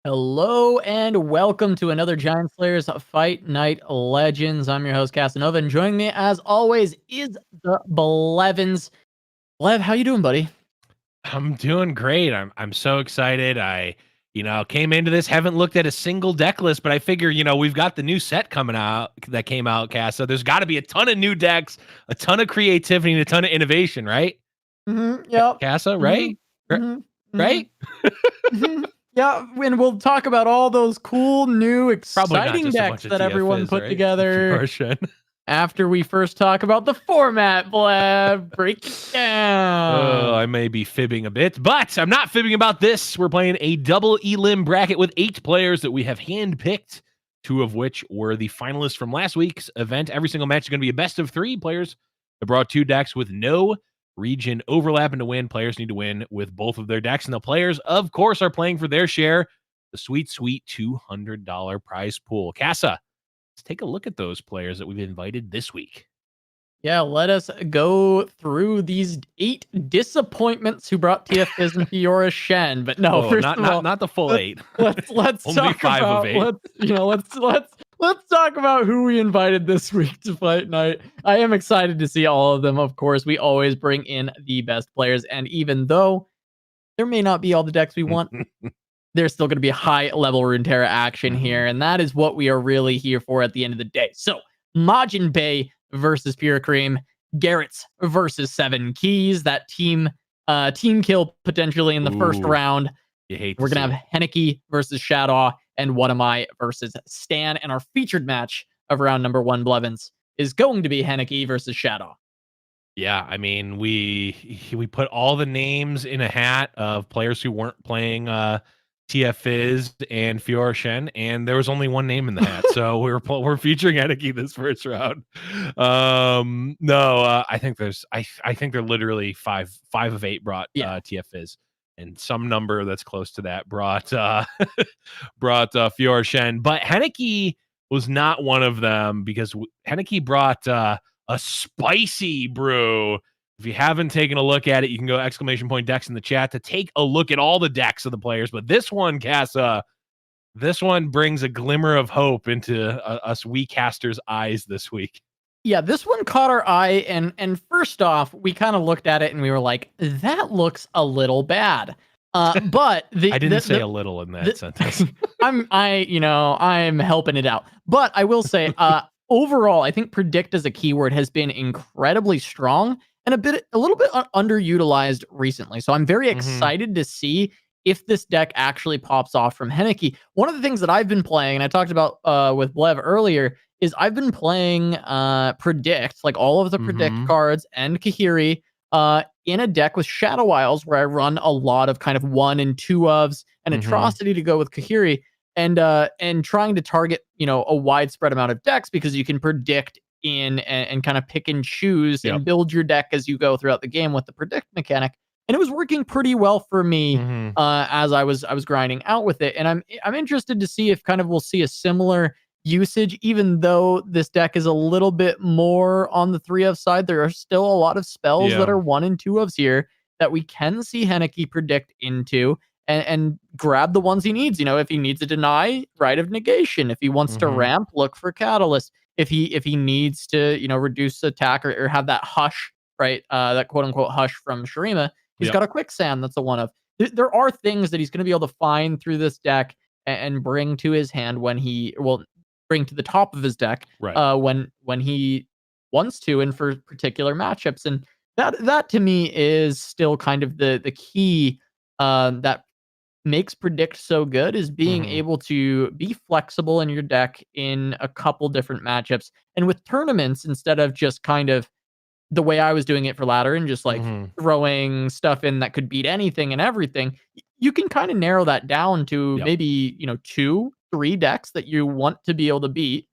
Hello and welcome to another Giant Slayers Fight Night Legends. I'm your host Casanova, and joining me as always is the Blevins. Blev, how you doing, buddy? I'm doing great. I'm so excited. I came into this, haven't looked at a single deck list, but I figure, we've got the new set coming out that came out, Cass. So there's got to be a ton of new decks, a ton of creativity, and a ton of innovation, right? Yep. Casa, right? Right? Yeah, and we'll talk about all those cool, new, exciting decks that everyone put together after we first talk about the format, Blev. Break it down. Oh, I may be fibbing a bit, but I'm not fibbing about this. We're playing a double elim bracket with 8 players that we have handpicked, 2 of which were the finalists from last week's event. Every single match is going to be a best of 3 players that brought 2 decks with no region overlap, and to win, players need to win with both of their decks, and the players, of course, are playing for their share, the sweet $200 prize pool. Casa, let's take a look at those players that we've invited this week. Yeah, let us go through these 8 disappointments who brought TF and Fiora Shen. But no, first of all, not the full 8. Let's Only talk 5 about of 8. Let's talk about who we invited this week to Fight Night. I am excited to see all of them. Of course, we always bring in the best players, and even though there may not be all the decks we want, there's still going to be high-level Runeterra action here, and that is what we are really here for at the end of the day. So, Majinbae versus Pure Cream, Garrett's versus 7 Keys, that team kill potentially in the first round. We're going to have Henneke versus Shadow and What Am I versus Stan. And our featured match of round number 1, Blevins, is going to be Henneke versus Shadow. Yeah, I mean, we put all the names in a hat of players who weren't playing TF and Fiora Shen, and there was only one name in the hat. So we're featuring Henneke this first round. I think I think they're literally 5 of 8 brought TF and some number that's close to that brought Fiora Shen, but Henneke was not one of them because Henneke brought a spicy brew. If you haven't taken a look at it, you can go !decks in the chat to take a look at all the decks of the players. But this one, Casa, this one brings a glimmer of hope into us wee casters' eyes this week. Yeah, this one caught our eye, and first off, we kind of looked at it and we were like, that looks a little bad. But I didn't say a little in that sentence. I'm helping it out. But I will say, overall, I think predict as a keyword has been incredibly strong and a little bit underutilized recently. So I'm very excited to see if this deck actually pops off from Henneke. One of the things that I've been playing, and I talked about with Blev earlier, is I've been playing predict, like all of the predict cards and Kahiri in a deck with Shadow Isles, where I run a lot of kind of 1 and 2 ofs and Atrocity to go with Kahiri, and trying to target, a widespread amount of decks, because you can predict in and kind of pick and choose and build your deck as you go throughout the game with the predict mechanic. And it was working pretty well for me as I was grinding out with it. And I'm interested to see if kind of we'll see a similar usage, even though this deck is a little bit more on the 3 of side. There are still a lot of spells that are 1 and 2 ofs here that we can see Henneke predict into and grab the ones he needs. If he needs to deny, Rite of Negation. If he wants to ramp, look for Catalyst. If he needs to, reduce attack or have that hush, right? That quote unquote hush from Shurima, he's got a quicksand that's a 1 of. There are things that he's going to be able to find through this deck and bring to his hand bring to the top of his deck when he wants to and for particular matchups. And that to me is still kind of the key that makes Predict so good is being Mhm. able to be flexible in your deck in a couple different matchups. And with tournaments, instead of just kind of the way I was doing it for ladder and just like Mhm. throwing stuff in that could beat anything and everything, you can kind of narrow that down to Yep. maybe, 2, 3 decks that you want to be able to beat,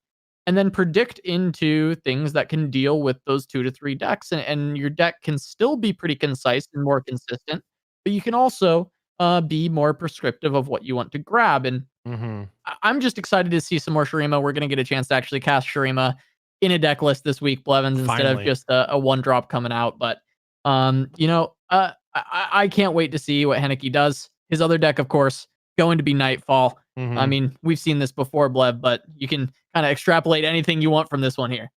and then predict into things that can deal with those 2 to 3 decks. And your deck can still be pretty concise and more consistent, but you can also be more prescriptive of what you want to grab. And Mhm. I'm just excited to see some more Shurima. We're gonna get a chance to actually cast Shurima in a deck list this week, Blevins, instead of Finally. just a one drop coming out. But I can't wait to see what Henneke does. His other deck, of course, going to be Nightfall. I Mhm. mean, we've seen this before, Blev, but you can kind of extrapolate anything you want from this one here.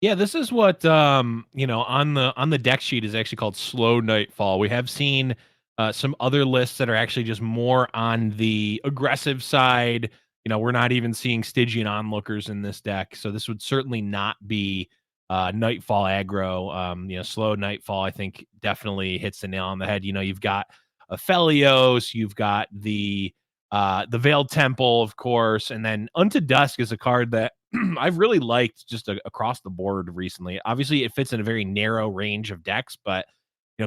Yeah, this is what on the deck sheet is actually called Slow Nightfall. We have seen some other lists that are actually just more on the aggressive side. We're not even seeing Stygian onlookers in this deck, so this would certainly not be Nightfall aggro. Slow Nightfall, I think, definitely hits the nail on the head. You've got Aphelios, you've got the Veiled Temple, of course, and then Unto Dusk is a card that I've really liked just across the board recently. Obviously, it fits in a very narrow range of decks, but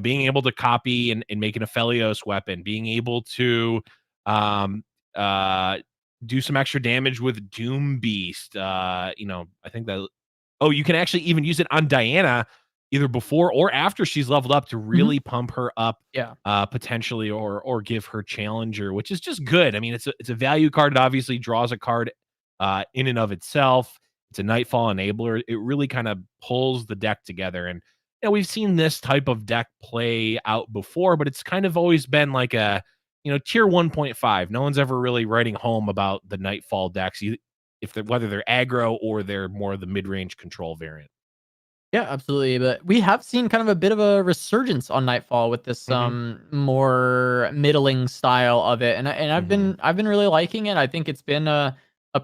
being able to copy and make an Aphelios weapon, being able to um, uh, do some extra damage with Doom Beast. I think that. Oh, you can actually even use it on Diana either before or after she's leveled up to Mhm. really pump her up Yeah. potentially or give her challenger, which is just good. I mean, it's a value card. It obviously draws a card in and of itself. It's a Nightfall enabler. It really kind of pulls the deck together. And we've seen this type of deck play out before, but it's kind of always been like a tier 1.5. No one's ever really writing home about the Nightfall decks, if they're whether they're aggro or they're more the mid range control variant. Yeah, absolutely. But we have seen kind of a bit of a resurgence on Nightfall with this Hmm. more middling style of it. And Hmm. I've been really liking it. I think it's been a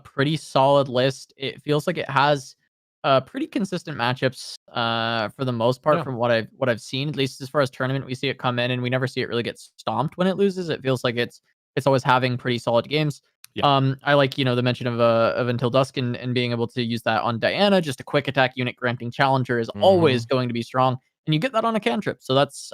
pretty solid list. It feels like it has pretty consistent matchups for the most part Yeah. from what I've seen, at least as far as tournament. We see it come in and we never see it really get stomped when it loses. It feels like it's always having pretty solid games. Yeah. I like, the mention of Until Dusk and being able to use that on Diana. Just a quick attack unit granting challenger is always Hmm. going to be strong, and you get that on a cantrip. So that's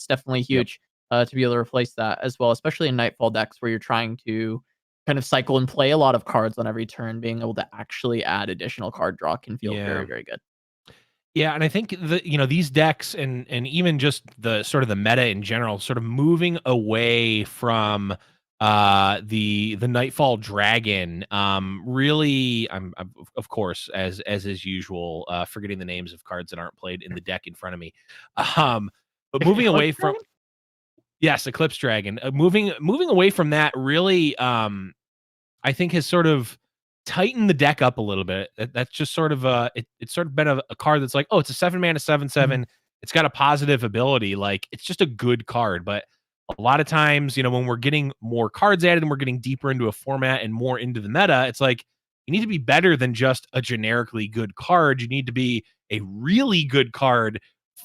definitely Yep. huge to be able to replace that as well, especially in Nightfall decks where you're trying to kind of cycle and play a lot of cards on every turn. Being able to actually add additional card draw can feel very, Yeah. very good. Yeah, and I think these decks and even just the sort of the meta in general, sort of moving away from the Nightfall Dragon. Really, I'm of course, as is usual, forgetting the names of cards that aren't played in the deck in front of me. Um, but moving Eclipse away from Dragon? yes, Eclipse Dragon. Moving away from that really I think has sort of tightened the deck up a little bit. That's just sort of it's sort of been a card that's like, oh, it's a 7 mana 7/7. Mhm. It's got a positive ability. Like it's just a good card. But a lot of times, when we're getting more cards added and we're getting deeper into a format and more into the meta, it's like you need to be better than just a generically good card. You need to be a really good card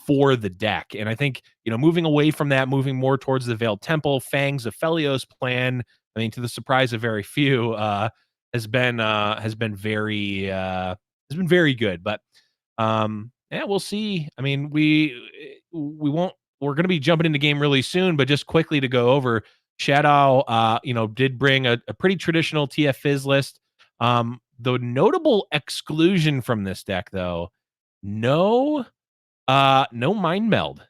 for the deck. And I think, moving away from that, moving more towards the Veiled Temple, Fangs of Felios plan, I mean, to the surprise of very few, has been very good. But yeah, we'll see. I mean, we won't. We're going to be jumping into game really soon, but just quickly to go over, Shadow, did bring a pretty traditional TF Fizz list. The notable exclusion from this deck, though, no, no Mind Meld.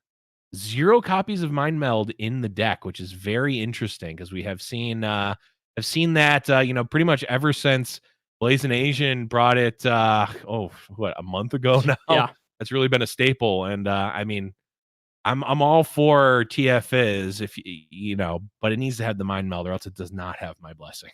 0 copies of Mind Meld in the deck, which is very interesting because we have seen that pretty much ever since Blazing Asian brought it a month ago now. Yeah. That's really been a staple. And I mean, I'm all for TF is if but it needs to have the Mind Meld or else it does not have my blessing.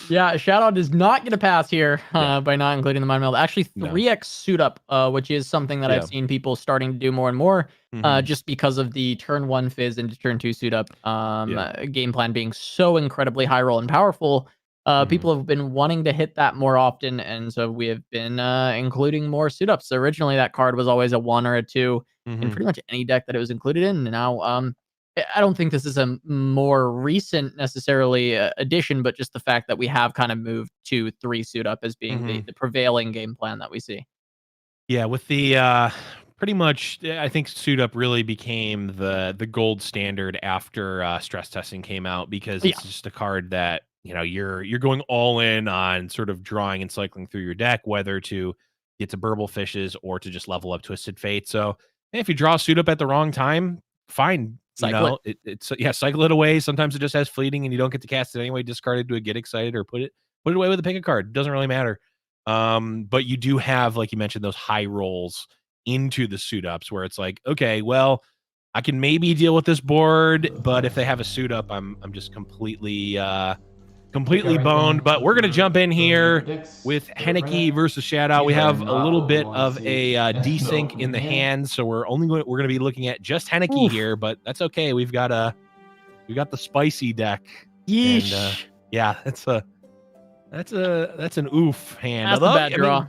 Yeah, Shadow does not get a pass here Yeah. by not including the Mind Meld. Actually, No. 3x suit up, which is something that I've Yeah. seen people starting to do more and more, Hmm. just because of the turn 1 Fizz into turn 2 suit up Yeah. game plan being so incredibly high roll and powerful. Hmm. People have been wanting to hit that more often, and so we have been including more suit ups. So originally, that card was always a 1 or a 2 in Hmm. pretty much any deck that it was included in. And now, I don't think this is a more recent necessarily addition, but just the fact that we have kind of moved to 3 suit up as being the prevailing game plan that we see. Yeah, with the pretty much, I think suit up really became the gold standard after stress testing came out, because Yeah, it's just a card that you're going all in on sort of drawing and cycling through your deck, whether to get to burble fishes or to just level up to a Sid Fate. So if you draw suit up at the wrong time, fine. cycle it. It's yeah, cycle it away. Sometimes it just has fleeting and you don't get to cast it anyway. Discard it, do a get excited, or put it away with a pick a card. It doesn't really matter. But you do have, like you mentioned, those high rolls into the suit ups where it's like, okay, well, I can maybe deal with this board, but if they have a suit up, I'm just completely boned. But we're gonna jump in here with Henneke versus Shadow. We have a little bit of a desync in the hand, so we're gonna be looking at just Henneke here, but that's okay. We got the spicy deck. Yeesh. And yeah, that's an oof hand. That's a bad draw.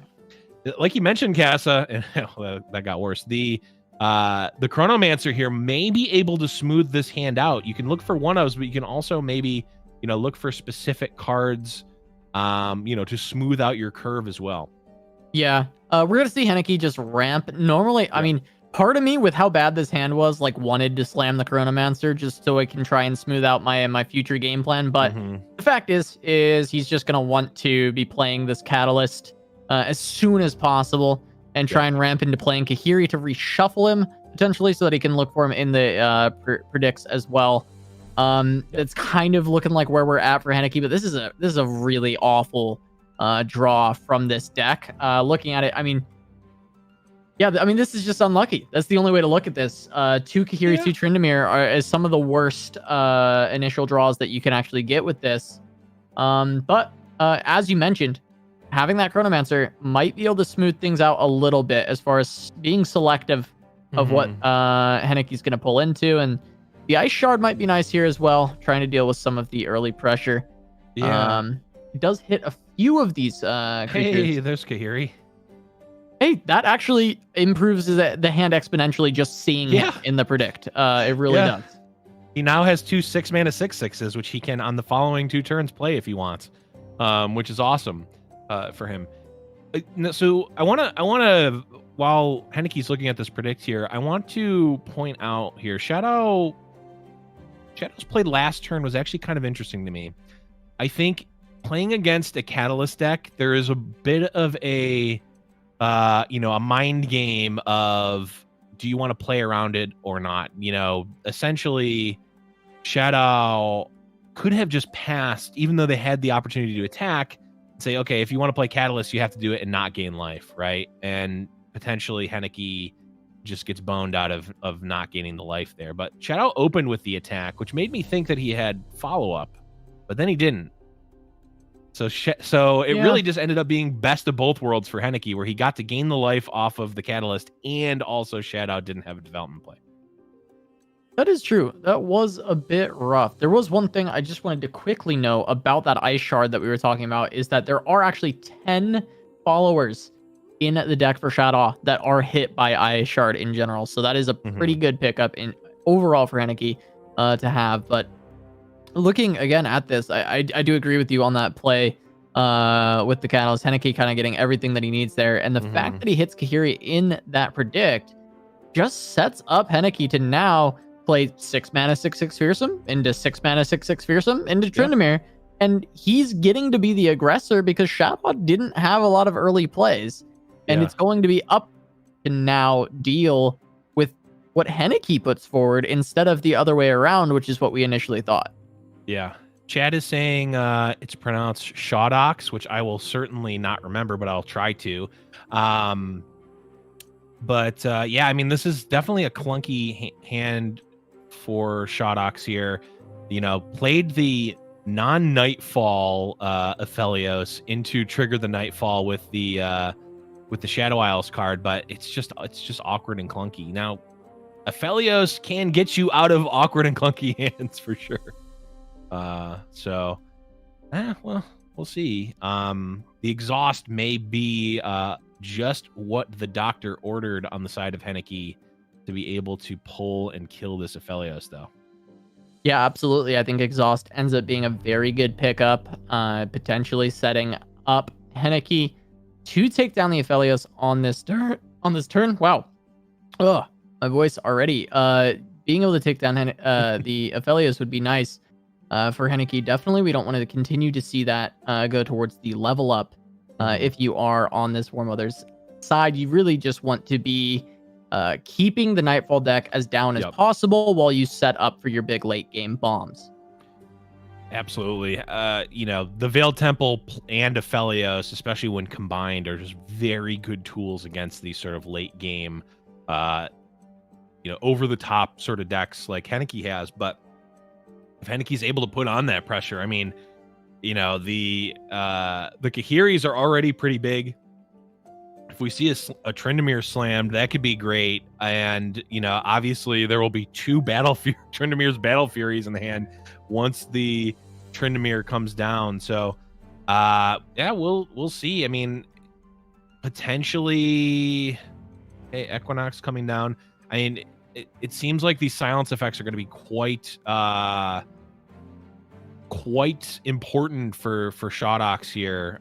Like you mentioned, Casa, and that got worse. The Chronomancer here may be able to smooth this hand out. You can look for one-ofs, but you can also maybe look for specific cards, to smooth out your curve as well. Yeah, we're gonna see Henneke just ramp. Normally, I mean, part of me, with how bad this hand was, like, wanted to slam the Chronomancer just so I can try and smooth out my future game plan. But the fact is he's just gonna want to be playing this Catalyst as soon as possible and try and ramp into playing Kahiri to reshuffle him potentially, so that he can look for him in the predicts as well. It's kind of looking like where we're at for Henneke, but this is a really awful draw from this deck. Looking at it, I mean, yeah, I mean, this is just unlucky. That's the only way to look at this. 2 Kahiri, 2 Tryndamere is some of the worst initial draws that you can actually get with this. But as you mentioned, having that Chronomancer might be able to smooth things out a little bit as far as being selective of what Henneke's going to pull into. And the Ice Shard might be nice here as well, trying to deal with some of the early pressure. Yeah. It does hit a few of these creatures. Hey, there's Kahiri. Hey, that actually improves the hand exponentially just seeing it in the predict. It really does. He now has 2 6-mana 6/6s, which he can on the following 2 turns play if he wants, which is awesome for him. So I want to, while Henneke's looking at this predict here, I want to point out here, Shadow's play last turn was actually kind of interesting to me. I think playing against a Catalyst deck, there is a bit of a mind game of, do you want to play around it or not? Essentially, Shadow could have just passed, even though they had the opportunity to attack, and say, okay, if you want to play Catalyst, you have to do it and not gain life, right? And potentially Henneke just gets boned out of not gaining the life there. But Shadow opened with the attack, which made me think that he had follow-up, but then he didn't. So it really just ended up being best of both worlds for Henneke, where he got to gain the life off of the Catalyst, and also Shadow didn't have a development play. That is true. That was a bit rough. There was one thing I just wanted to quickly know about that Ice Shard that we were talking about, is that there are actually 10 followers in the deck for Shadow that are hit by Ice Shard in general. So that is a pretty good pickup in overall for Henneke to have. But looking again at this, I do agree with you on that play with the Catalyst. Henneke kind of getting everything that he needs there. And the fact that he hits Kahiri in that predict just sets up Henneke to now play 6 mana 6/6 Fearsome into 6 mana 6/6 Fearsome into Tryndamere. And he's getting to be the aggressor because Shadow didn't have a lot of early plays. And it's going to be up to now deal with what Henneke puts forward instead of the other way around, which is what we initially thought. Yeah. Chad is saying it's pronounced Shawdox, which I will certainly not remember, but I'll try to. But yeah, I mean, this is definitely a clunky hand for Shawdox here. Played the non-Nightfall Aphelios into trigger the Nightfall with the Shadow Isles card, but it's just awkward and clunky. Now, Aphelios can get you out of awkward and clunky hands for sure. Well, we'll see. The exhaust may be just what the doctor ordered on the side of Henneke to be able to pull and kill this Aphelios, though. Yeah, absolutely. I think Exhaust ends up being a very good pickup, potentially setting up Henneke to take down the Aphelios on this turn. Wow. Ugh, my voice already. Being able to take down the Aphelios would be nice for Henneke. Definitely, we don't want to continue to see that go towards the level up. If you are on this War Mother's side, you really just want to be keeping the Nightfall deck as down as possible while you set up for your big late game bombs. Absolutely. The Veiled Temple and Aphelios, especially when combined, are just very good tools against these sort of late game, over the top sort of decks like Henneke has. But if Henneke's able to put on that pressure, I mean, the Kahiris are already pretty big. If we see a Tryndamere slammed, that could be great. And, obviously there will be two Tryndamere's Battle Furies in the hand once the Tryndamere comes down. So, we'll see. I mean, potentially, hey, Equinox coming down. I mean, it seems like these silence effects are going to be quite important for Shodox here,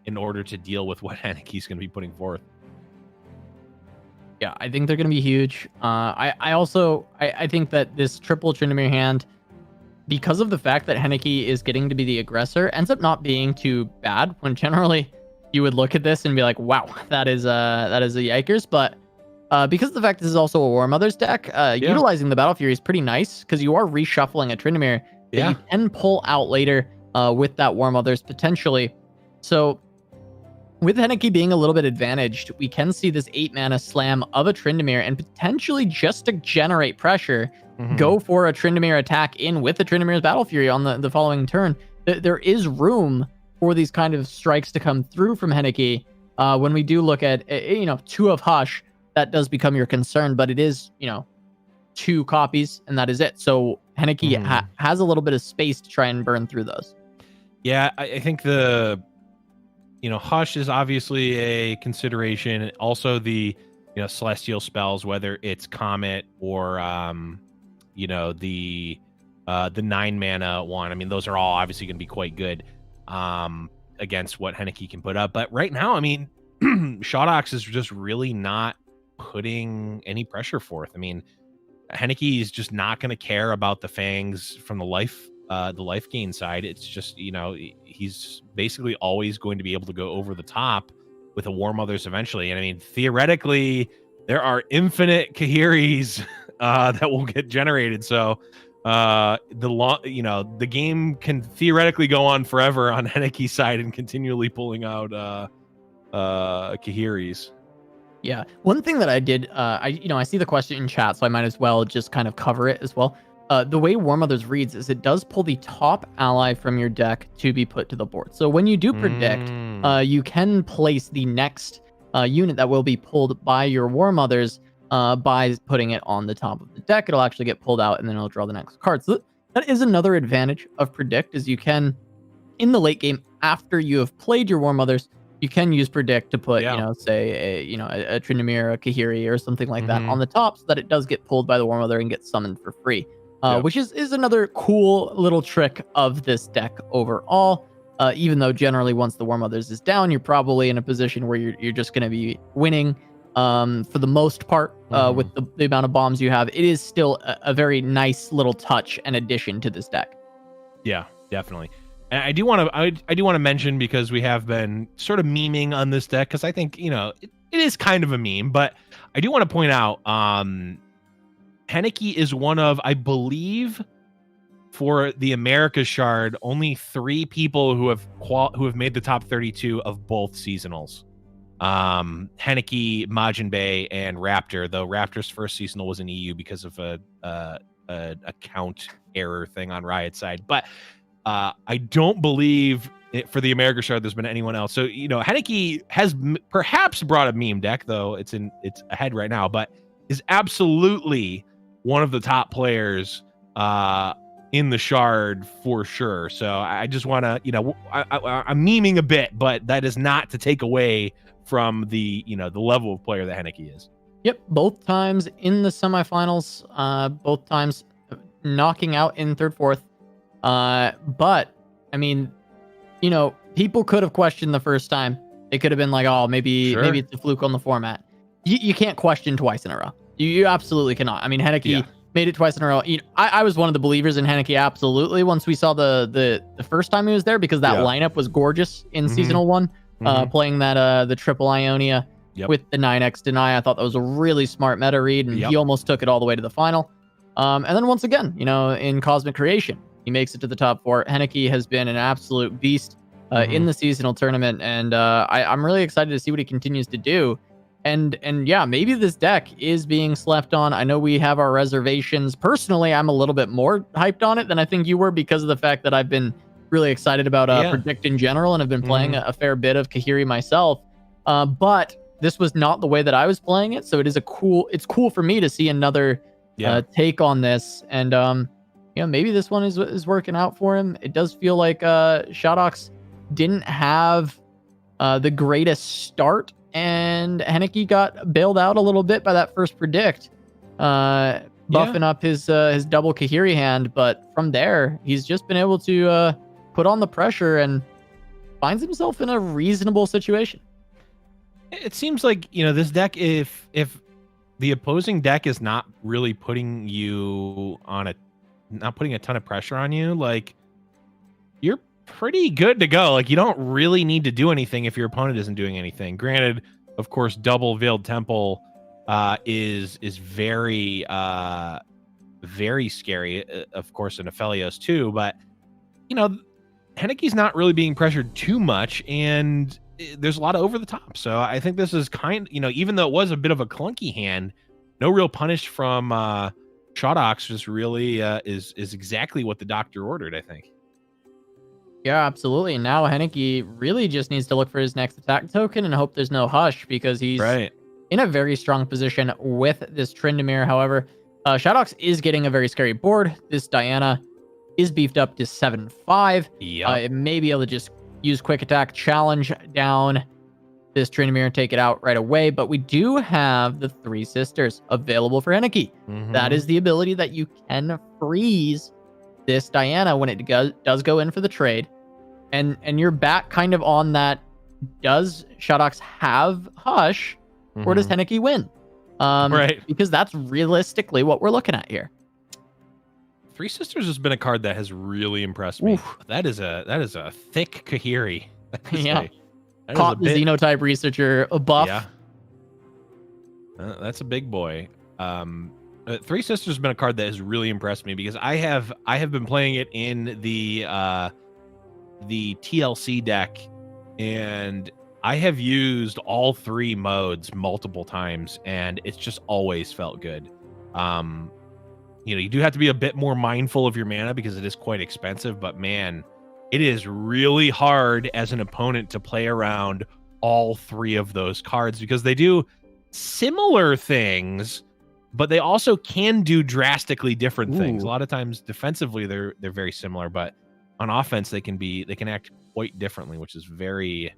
in order to deal with what Henneke's going to be putting forth. Yeah, I think they're going to be huge. I think that this triple Tryndamere hand, because of the fact that Henneke is getting to be the aggressor, ends up not being too bad, when generally you would look at this and be like, wow, that is a yikers. But because of the fact this is also a War Mother's deck, utilizing the Battle Fury is pretty nice, because you are reshuffling a Tryndamere that you can pull out later with that War Mother's potentially. So with Henneke being a little bit advantaged, we can see this 8-mana slam of a Tryndamere, and potentially just to generate pressure, go for a Tryndamere attack in with the Tryndamere's Battle Fury on the following turn. There is room for these kind of strikes to come through from Henneke. When we do look at, 2 of Hush, that does become your concern, but it is, 2 copies, and that is it. So Henneke has a little bit of space to try and burn through those. Yeah, I think the Hush is obviously a consideration. Also the celestial spells, whether it's Comet or the 9-mana one. I mean, those are all obviously going to be quite good against what Henneke can put up. But right now, I mean, Shodox is just really not putting any pressure forth. I mean, Henneke is just not going to care about the Fangs from the life gain side. It's just, he's basically always going to be able to go over the top with a War Mothers eventually. And I mean, theoretically, there are infinite Kahiris that will get generated. So the game can theoretically go on forever on Henneke's side and continually pulling out Kahiris. Yeah. One thing that I did, I see the question in chat, so I might as well just kind of cover it as well. The way War Mothers reads is it does pull the top ally from your deck to be put to the board. So when you do predict, you can place the next unit that will be pulled by your War Mothers by putting it on the top of the deck. It'll actually get pulled out, and then it'll draw the next card. So that is another advantage of predict, is you can, in the late game, after you have played your War Mothers, you can use predict to put, say a Tryndamere, a Kahiri, or something like that on the top, so that it does get pulled by the War Mother and get summoned for free. Which is another cool little trick of this deck overall. Even though generally once the War Mothers is down, you're probably in a position where you're just going to be winning for the most part with the amount of bombs you have. It is still a very nice little touch and addition to this deck. Yeah, definitely. And I do want to mention, because we have been sort of memeing on this deck, because I think it is kind of a meme, but I do want to point out Henneke is one of, I believe, for the America Shard, only 3 people who have made the top 32 of both seasonals. Henneke, Majinbae, and Raptor. Though Raptor's first seasonal was in EU because of a count error thing on Riot's side, but I don't believe for the America Shard there's been anyone else. So Henneke has perhaps brought a meme deck, though it's ahead right now, but is absolutely one of the top players in the Shard for sure. So I just want to, I'm memeing a bit, but that is not to take away from the level of player that Henneke is. Yep, both times in the semifinals, both times knocking out in third, fourth. But I mean, people could have questioned the first time. They could have been like, oh, maybe it's a fluke on the format. You can't question twice in a row. You absolutely cannot. I mean, Henneke made it twice in a row. I was one of the believers in Henneke, absolutely, once we saw the first time he was there, because that lineup was gorgeous in Seasonal 1, playing that the triple Ionia with the 9x deny. I thought that was a really smart meta read, and he almost took it all the way to the final. And then once again, in Cosmic Creation, he makes it to the top 4. Henneke has been an absolute beast in the seasonal tournament, and I'm really excited to see what he continues to do. And yeah, maybe this deck is being slept on. I know we have our reservations. Personally, I'm a little bit more hyped on it than I think you were, because of the fact that I've been really excited about Predict in general, and have been playing a fair bit of Kahiri myself. But this was not the way that I was playing it, so it's cool for me to see another take on this. And maybe this one is working out for him. It does feel like Shotox didn't have the greatest start, and Henneke got bailed out a little bit by that first Predict, buffing up his double Kahiri hand. But from there, he's just been able to put on the pressure and finds himself in a reasonable situation. It seems like, this deck, if the opposing deck is not really putting you not putting a ton of pressure on you, like, you're pretty good to go. Like, you don't really need to do anything if your opponent isn't doing anything. Granted, of course, double Veiled Temple is very very scary, of course, in Aphelios too. But Henneke's not really being pressured too much, and there's a lot of over the top. So I think this is even though it was a bit of a clunky hand, no real punish from Shotox, just really is exactly what the doctor ordered, I think. Yeah, absolutely. And now Henneke really just needs to look for his next attack token and hope there's no hush, because he's in a very strong position with this Tryndamere. However, Shotox is getting a very scary board. This Diana is beefed up to 7-5. It may be able to just use quick attack, challenge down this Tryndamere and take it out right away. But we do have the Three Sisters available for Henneke. That is the ability that you can freeze this Diana when it does go in for the trade. And you're back kind of on that. Does Shotox have hush, or does Henneke win? Because that's realistically what we're looking at here. Three Sisters has been a card that has really impressed me. That is a thick Kahiri. Caught the Xenotype Researcher a buff. Yeah. That's a big boy. Three Sisters has been a card that has really impressed me, because I have been playing it in the TLC deck, and I have used all 3 modes multiple times, and it's just always felt good. You do have to be a bit more mindful of your mana, because it is quite expensive, but man, it is really hard as an opponent to play around all 3 of those cards, because they do similar things, but they also can do drastically different things. A lot of times defensively they're very similar, but on offense they can act quite differently, which is very,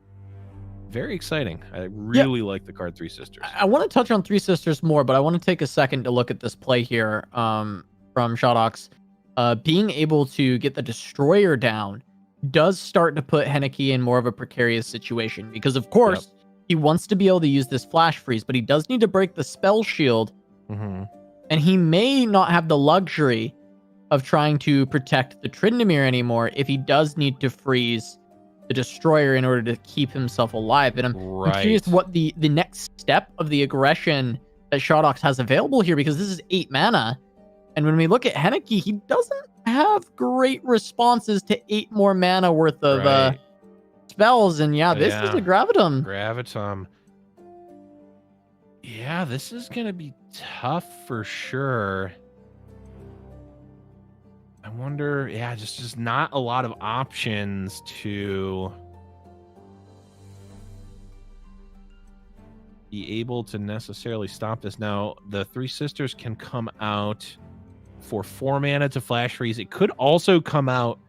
very exciting. I really like the card Three Sisters. I want to touch on Three Sisters more, but I want to take a second to look at this play here from Shotox. Being able to get the Destroyer down does start to put Henneke in more of a precarious situation, because of course he wants to be able to use this flash freeze, but he does need to break the spell shield. And he may not have the luxury of trying to protect the Tryndamere anymore if he does need to freeze the Destroyer in order to keep himself alive. And I'm curious what the next step of the aggression that Shotox has available here, because this is 8 mana. And when we look at Henneke, he doesn't have great responses to 8 more mana worth of spells. And this is a Gravitum. Yeah, this is going to be tough for sure. I wonder, just not a lot of options to be able to necessarily stop this. Now, the Three Sisters can come out for 4 mana to flash freeze. It could also come out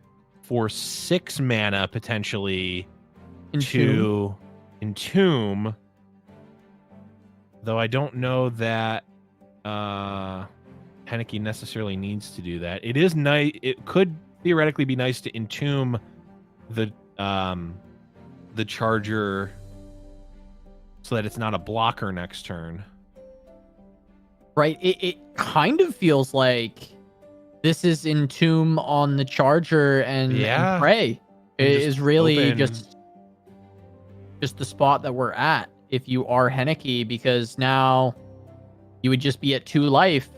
for 6 mana potentially to Entomb. Though I don't know that Henneke necessarily needs to do that. It is nice. It could theoretically be nice to entomb the charger so that it's not a blocker next turn. Right. It kind of feels like this is entomb on the charger and pray. It is really just the spot that we're at if you are Henneke, because now you would just be at 2 life.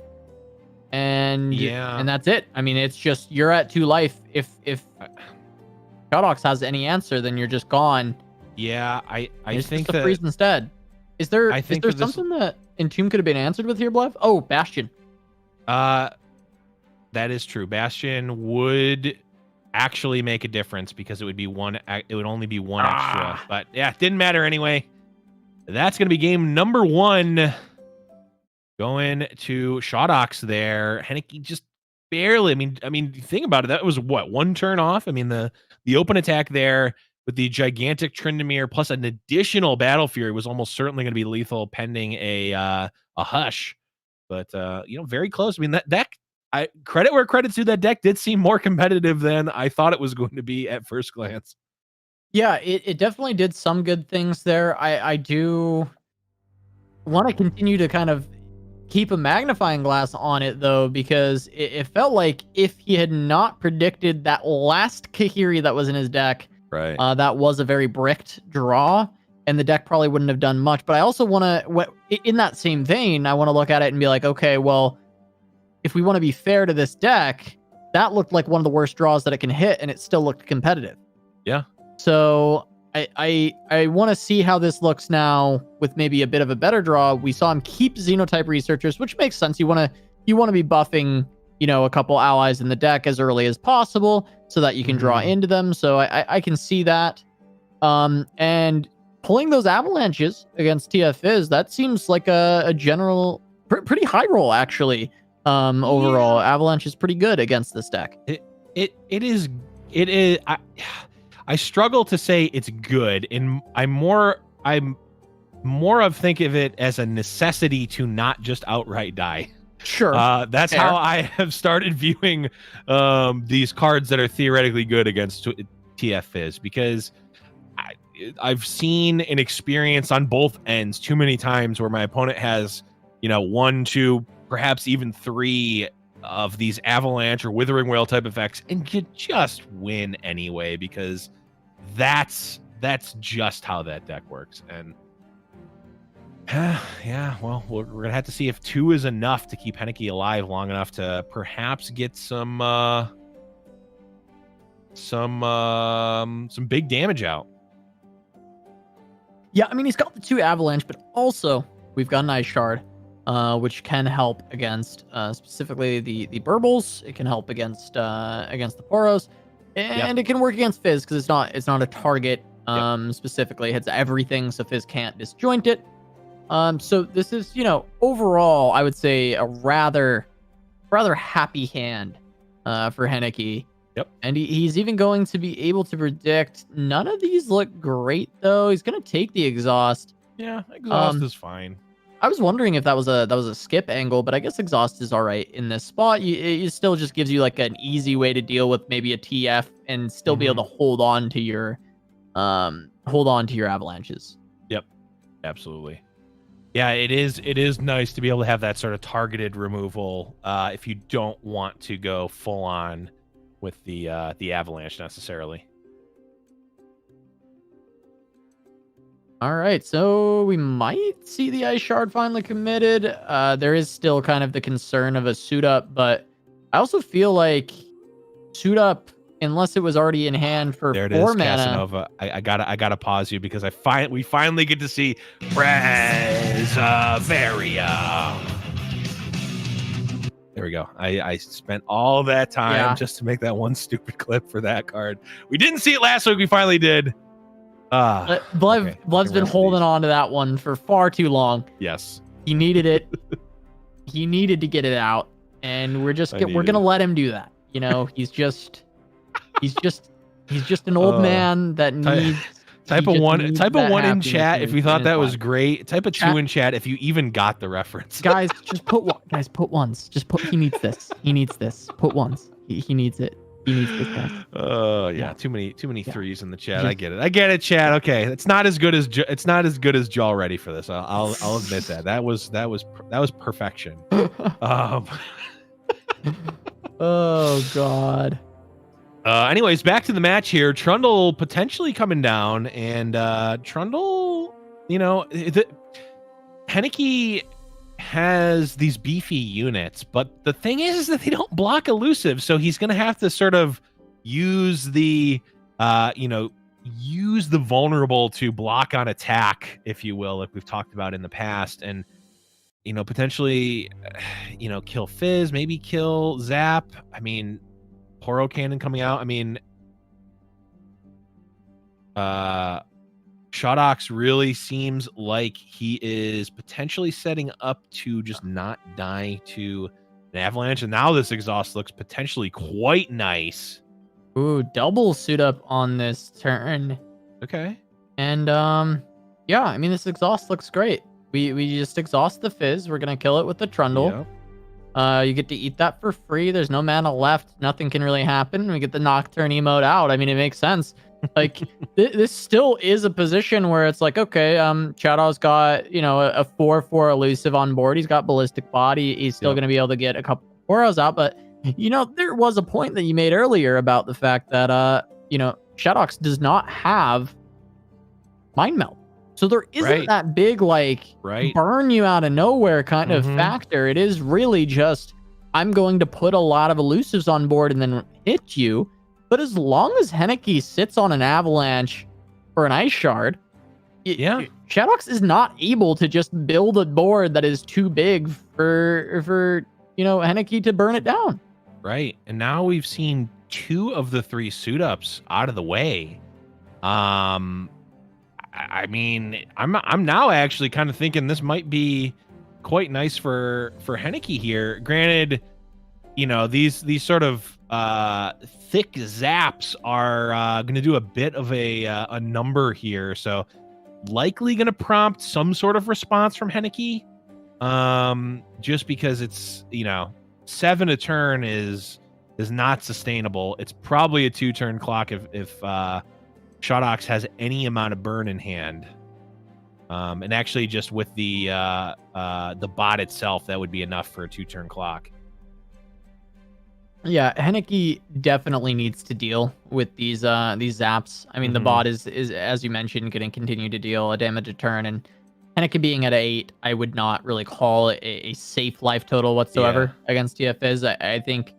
And that's it. I mean, it's just you're at 2 life. If Shodox has any answer, then you're just gone. Yeah, I think just a freeze instead. Is there something that Entomb could have been answered with here, Blev? Oh, Bastion. That is true. Bastion would actually make a difference because it would be one. It would only be one extra. But yeah, it didn't matter anyway. That's gonna be game number 1. Going to Shodox there. Henneke just barely. I mean, think about it. That was what, 1 turn off? I mean, the open attack there with the gigantic Tryndamere plus an additional Battle Fury was almost certainly going to be lethal pending a hush. But very close. I mean, that deck, credit where credit's due, that deck did seem more competitive than I thought it was going to be at first glance. Yeah, it definitely did some good things there. I do want to continue to kind of keep a magnifying glass on it, though, because it felt like if he had not predicted that last Kahiri that was in his deck, right, that was a very bricked draw, and the deck probably wouldn't have done much. But I also want to, in that same vein, I want to look at it and be like, okay, well, if we want to be fair to this deck, that looked like one of the worst draws that it can hit, and it still looked competitive. Yeah. So I want to see how this looks now with maybe a bit of a better draw. We saw him keep Xenotype Researchers, which makes sense. You want to be buffing, a couple allies in the deck as early as possible so that you can draw into them. So I can see that. And pulling those avalanches against TF Fizz, that seems like a general pretty high roll actually. Overall, Avalanche is pretty good against this deck. It is. I struggle to say it's good, and I'm more of think of it as a necessity to not just outright die. Sure. That's how I have started viewing these cards that are theoretically good against TF Fizz, because I've seen an experience on both ends too many times where my opponent has, 1, 2, perhaps even 3 of these Avalanche or Withering Wail type effects, and you just win anyway, because that's just how that deck works. And yeah, well, we're gonna have to see if 2 is enough to keep Henneke alive long enough to perhaps get some big damage out. Yeah, I mean, he's got the 2 Avalanche, but also we've got an Ice Shard, which can help against specifically the Burbles. It can help against the Poros, and it can work against Fizz because it's not a target specifically. It hits everything, so Fizz can't disjoint it. So this is, overall, I would say a rather happy hand for Henneke. Yep. And he's even going to be able to predict. None of these look great, though. He's going to take the Exhaust. Yeah, Exhaust is fine. I was wondering if that was a skip angle, but I guess Exhaust is all right in this spot. It still just gives you like an easy way to deal with maybe a TF and still be able to hold on to your avalanches. Yep, absolutely. Yeah, it is nice to be able to have that sort of targeted removal if you don't want to go full on with the avalanche necessarily. All right, so we might see the Ice Shard finally committed. There is still kind of the concern of a suit up, but I also feel like suit up, unless it was already in hand for 4 mana. Casanova. I gotta pause you because we finally get to see Presaveria. There we go. I spent all that time just to make that one stupid clip for that card. We didn't see it last week. We finally did. Blev's been holding on to that one for far too long. Yes. He needed it. He needed to get it out, and we're gonna let him do that. He's just an old man that needs Type He a just one. needs Type a that one in happiness chat if you thought his that was life. great. Type a Chat- 2 in chat if you even got the reference. Guys, just put ones. Just put. He needs this. He needs this. Put ones. He needs it. He needs this, guys. Oh yeah, Yeah. too many Yeah. threes in the chat. I Just- get it, chat. Okay, it's not as good as it's not as good as Jaw ready for this. I'll admit that. That was perfection. Oh God. Anyways, back to the match here. Trundle potentially coming down, and Trundle, Henneke has these beefy units, but the thing is that they don't block elusive, so he's gonna have to sort of use the use the vulnerable to block on attack, if you will, like we've talked about in the past, and potentially kill Fizz, maybe kill Zap. I mean, Poro Cannon coming out. I mean, Shotox really seems like he is potentially setting up to just not die to an avalanche, and now this exhaust looks potentially quite nice. Ooh, double suit up on this turn. Okay. And yeah, I mean, this exhaust looks great. We just exhaust the Fizz. We're gonna kill it with the Trundle. Yep. You get to eat that for free. There's no mana left. Nothing can really happen. We get the Nocturne emote out. I mean, it makes sense. Like this still is a position where it's like, okay, Shadow's got a 4/4 elusive on board. He's got ballistic body. He's still gonna be able to get a couple Auras out. But there was a point that you made earlier about the fact that Shadox does not have Mind Melt. So there isn't that big burn you out of nowhere kind of factor. It is really just, I'm going to put a lot of elusives on board and then hit you. But as long as Henneke sits on an avalanche or an ice shard, Shadox is not able to just build a board that is too big for Henneke to burn it down. Right. And now we've seen 2 of the 3 suit ups out of the way. I mean, I'm now actually kind of thinking this might be quite nice for Henneke here. Granted, these sort of thick zaps are going to do a bit of a number here, so likely going to prompt some sort of response from Henneke. Just because it's 7 a turn is not sustainable. It's probably a 2-turn clock if Shotox has any amount of burn in hand. And actually just with the bot itself, that would be enough for a 2-turn clock. Yeah, Henneke definitely needs to deal with these zaps. I mean, the bot is as you mentioned going to continue to deal a damage a turn, and Henneke being at 8, I would not really call it a safe life total whatsoever against TFIs. I think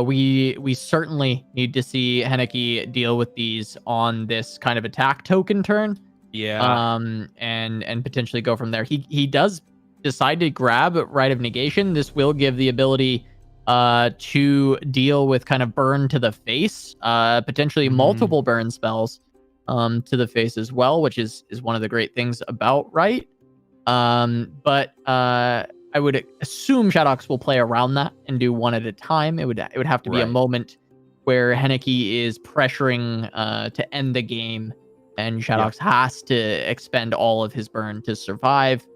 we certainly need to see Henneke deal with these on this kind of attack token turn. Yeah. And potentially go from there. He does decide to grab Rite of Negation. This will give the ability to deal with kind of burn to the face, potentially multiple burn spells to the face as well, which is one of the great things about Rite. But I would assume Shadox will play around that and do one at a time. It would have to be a moment where Henneke is pressuring to end the game, and Shadox has to expend all of his burn to survive.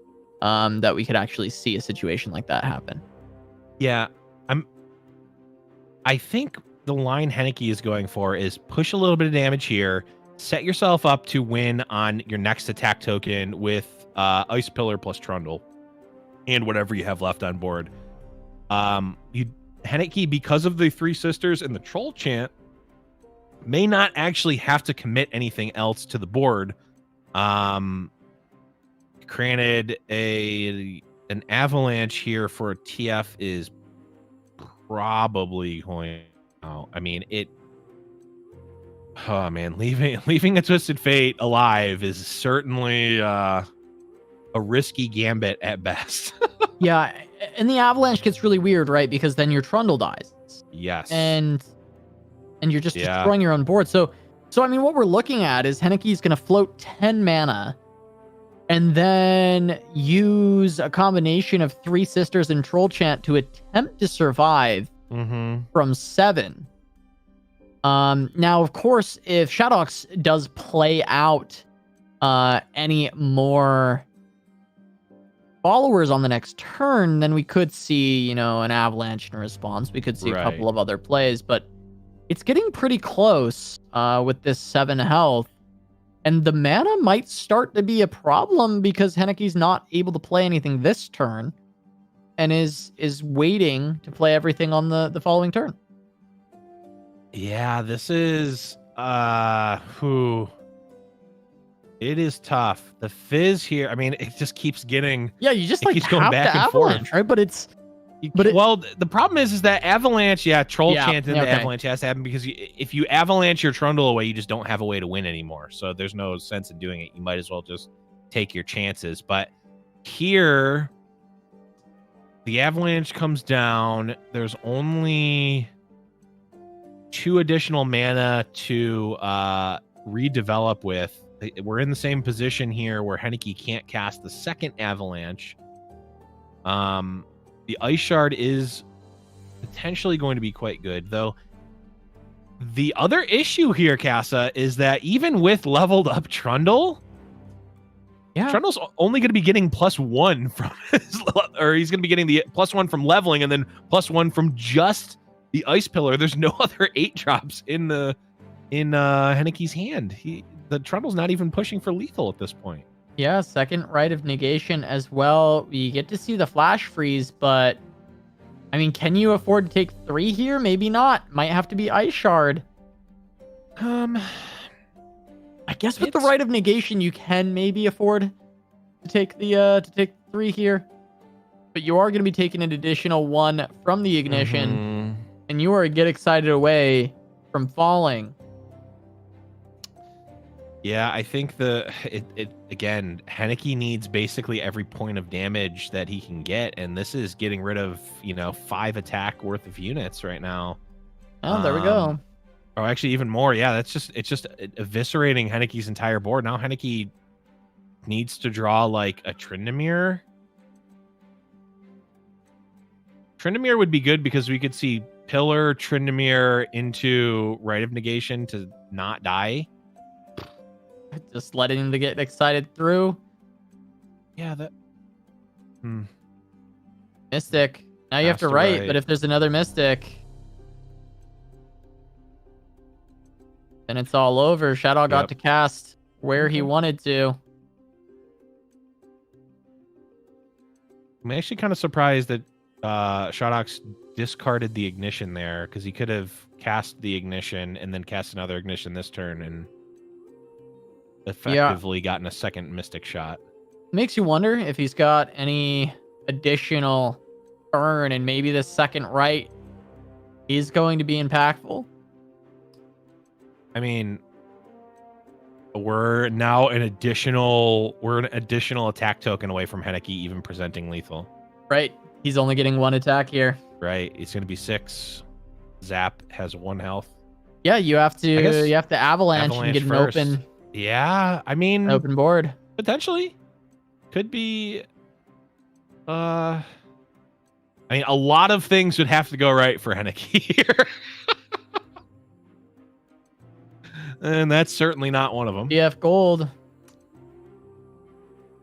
That we could actually see a situation like that happen. Yeah, I think the line Henneke is going for is push a little bit of damage here, set yourself up to win on your next attack token with Ice Pillar plus Trundle, and whatever you have left on board. Henneke, because of the 3 sisters and the troll chant, may not actually have to commit anything else to the board. Granted, an avalanche here for a TF is probably going out. I mean, leaving a Twisted Fate alive is certainly a risky gambit at best. Yeah, and the avalanche gets really weird, right? Because then your Trundle dies. Yes. And you're just destroying your own board. So I mean, what we're looking at is Henneke's going to float 10 mana and then use a combination of 3 sisters and troll chant to attempt to survive from 7. Now, of course, if Shadox does play out any more followers on the next turn, then we could see, you know, an avalanche in response. We could see a couple of other plays, but it's getting pretty close with this 7 health. And the mana might start to be a problem because Heneke's not able to play anything this turn and is waiting to play everything on the following turn. Yeah, this is it is tough. The fizz here, I mean, it just keeps getting you just like keeps going have back to and avalanche, forth. right? But Well, the problem is that avalanche, troll chant in the okay. avalanche has to happen because if you avalanche your trundle away, you just don't have a way to win anymore. So there's no sense in doing it. You might as well just take your chances. But here, the avalanche comes down. There's only 2 additional mana to redevelop with. We're in the same position here where Henneke can't cast the second avalanche. The Ice Shard is potentially going to be quite good, though. The other issue here, Casa, is that even with leveled up Trundle, Trundle's only going to be getting +1 from or he's going to be getting the +1 from leveling and then +1 from just the Ice Pillar. There's no other 8 drops in Henneke's hand. The Trundle's not even pushing for lethal at this point. Yeah, second Rite of Negation as well. We get to see the flash freeze, but I mean, can you afford to take 3 here? Maybe not. Might have to be Ice Shard. I guess with the Rite of Negation, you can maybe afford to take the 3 here, but you are going to be taking an additional 1 from the ignition, and you are get excited away from falling. Yeah, I think again, Henneke needs basically every point of damage that he can get, and this is getting rid of 5 attack worth of units right now. Oh, there we go. Oh, actually, even more. Yeah, it's just eviscerating Henneke's entire board. Now Henneke needs to draw like a Tryndamere. Tryndamere would be good because we could see Pillar Tryndamere into Rite of Negation to not die. Just letting him to get excited through. Yeah, that. Mystic. Now you have to write, but if there's another Mystic, then it's all over. Shadow got to cast where he wanted to. I'm actually kind of surprised that Shadox discarded the ignition there, because he could have cast the ignition and then cast another ignition this turn and effectively gotten a second Mystic shot. Makes you wonder if he's got any additional burn, and maybe the second right is going to be impactful. I mean, we're now an additional attack token away from Henneke even presenting lethal. Right. He's only getting 1 attack here. Right. It's going to be 6. Zap has 1 health. Yeah, you have to avalanche and get first. an open. Yeah, I mean, open board. Potentially. Could be I mean, a lot of things would have to go right for Henneke here. And that's certainly not one of them. BF gold.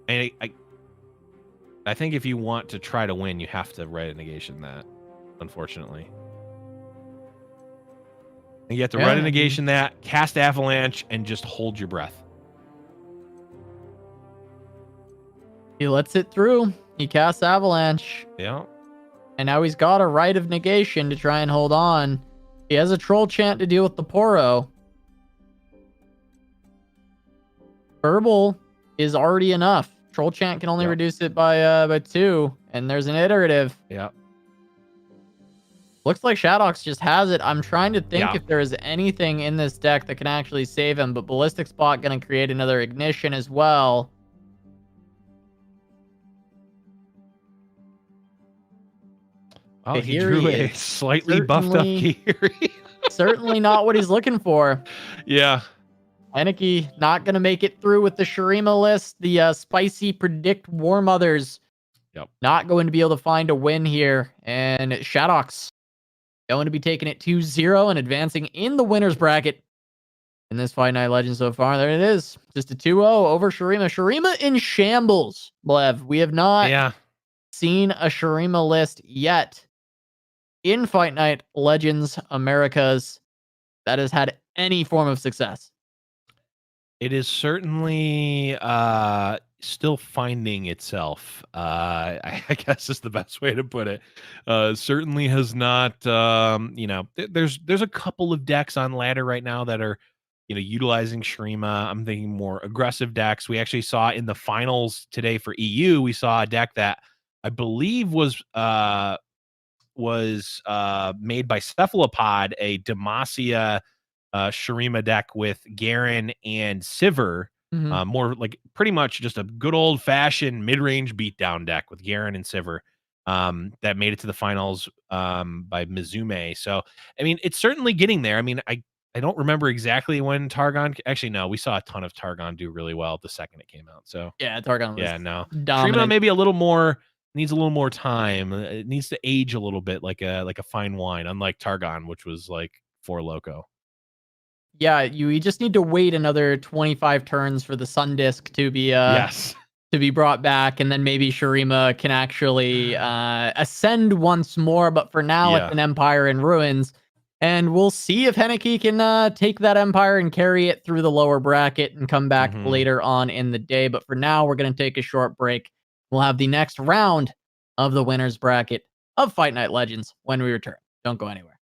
And I think if you want to try to win, you have to Rite of Negation that, unfortunately. And you have to Rite of Negation that, cast Avalanche, and just hold your breath. He lets it through. He casts Avalanche. Yeah. And now he's got a Rite of Negation to try and hold on. He has a Troll Chant to deal with the Poro. Verbal is already enough. Troll Chant can only reduce it by 2, and there's an iterative. Yeah. Looks like Shadox just has it. I'm trying to think if there is anything in this deck that can actually save him, but Ballistic Spot going to create another ignition as well. Oh, he drew a slightly buffed up Kiri. Certainly not what he's looking for. Yeah. Henneke not going to make it through with the Shurima list. The spicy predict War Mothers. Yep. Not going to be able to find a win here. And Shadox going to be taking it 2-0 and advancing in the winners bracket in this Fight Night Legends so far. There it is. Just a 2-0 over Shurima. Shurima in shambles, Blev. We have not Yeah. seen a Shurima list yet in Fight Night Legends Americas that has had any form of success. It is certainly still finding itself. I guess is the best way to put it. Certainly has not. There's a couple of decks on ladder right now that are, utilizing Shurima. I'm thinking more aggressive decks. We actually saw in the finals today for EU. We saw a deck that I believe was made by Cephalopod, a Demacia Shurima deck with Garen and Sivir. More like pretty much just a good old fashioned mid range beatdown deck with Garen and Sivir that made it to the finals by Mizume. So, I mean, it's certainly getting there. I mean, I don't remember exactly when Targon. Actually, no, we saw a ton of Targon do really well the second it came out. So, Yeah, Targon was no. dominant. Shurima maybe a little more. Needs a little more time. It needs to age a little bit, like a fine wine, unlike Targon, which was like Four Loko. Yeah, you just need to wait another 25 turns for the Sun Disk to be Yes. to be brought back, and then maybe Shurima can actually ascend once more. But for now, it's an empire in ruins, and we'll see if Henneke can take that empire and carry it through the lower bracket and come back later on in the day. But for now, we're going to take a short break. We'll have the next round of the winners bracket of Fight Night Legends when we return. Don't go anywhere.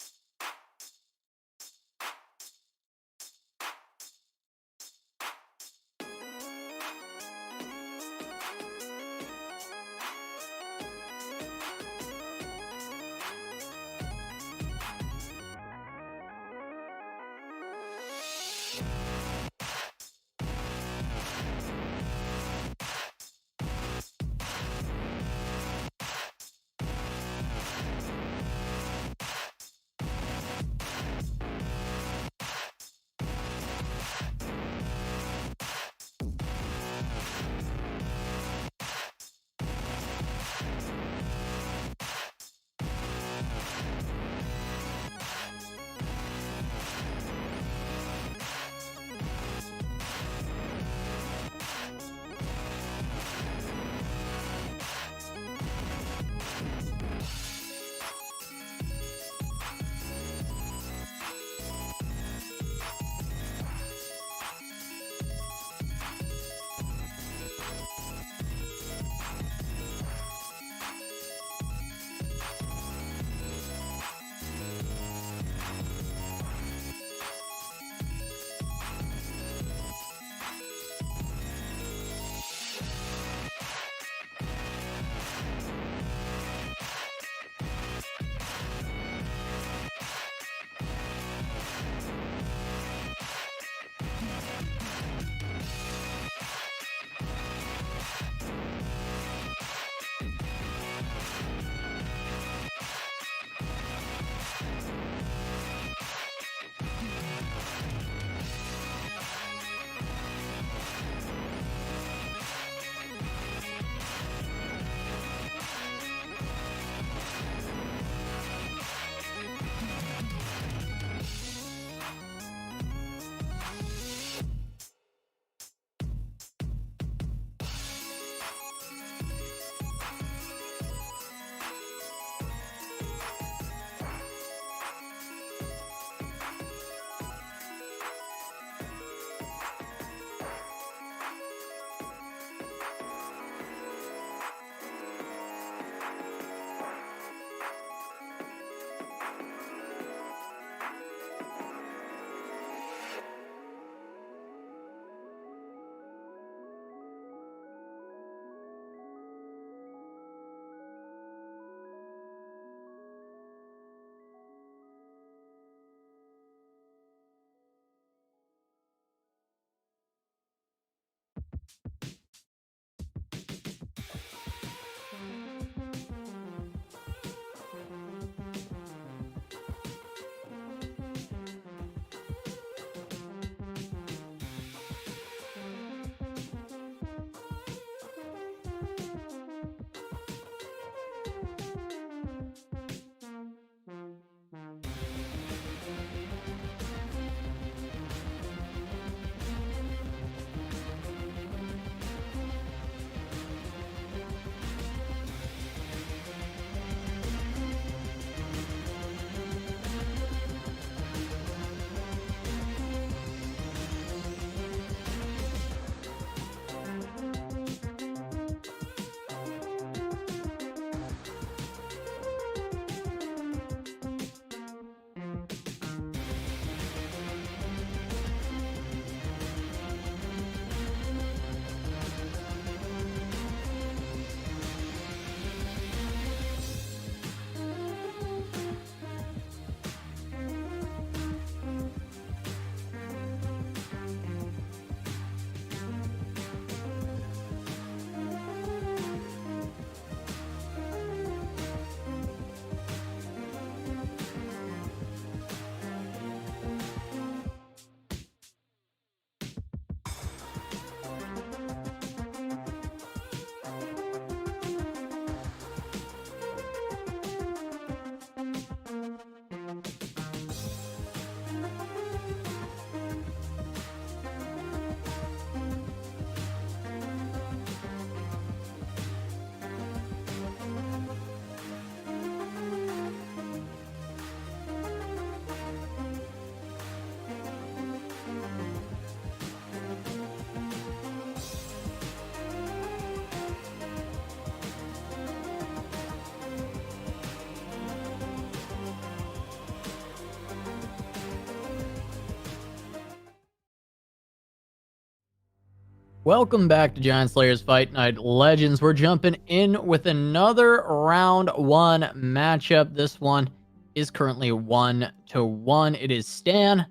Welcome back to Giant Slayer's Fight Night Legends. We're jumping in with another round 1 matchup. This one is currently 1-1. It is Stan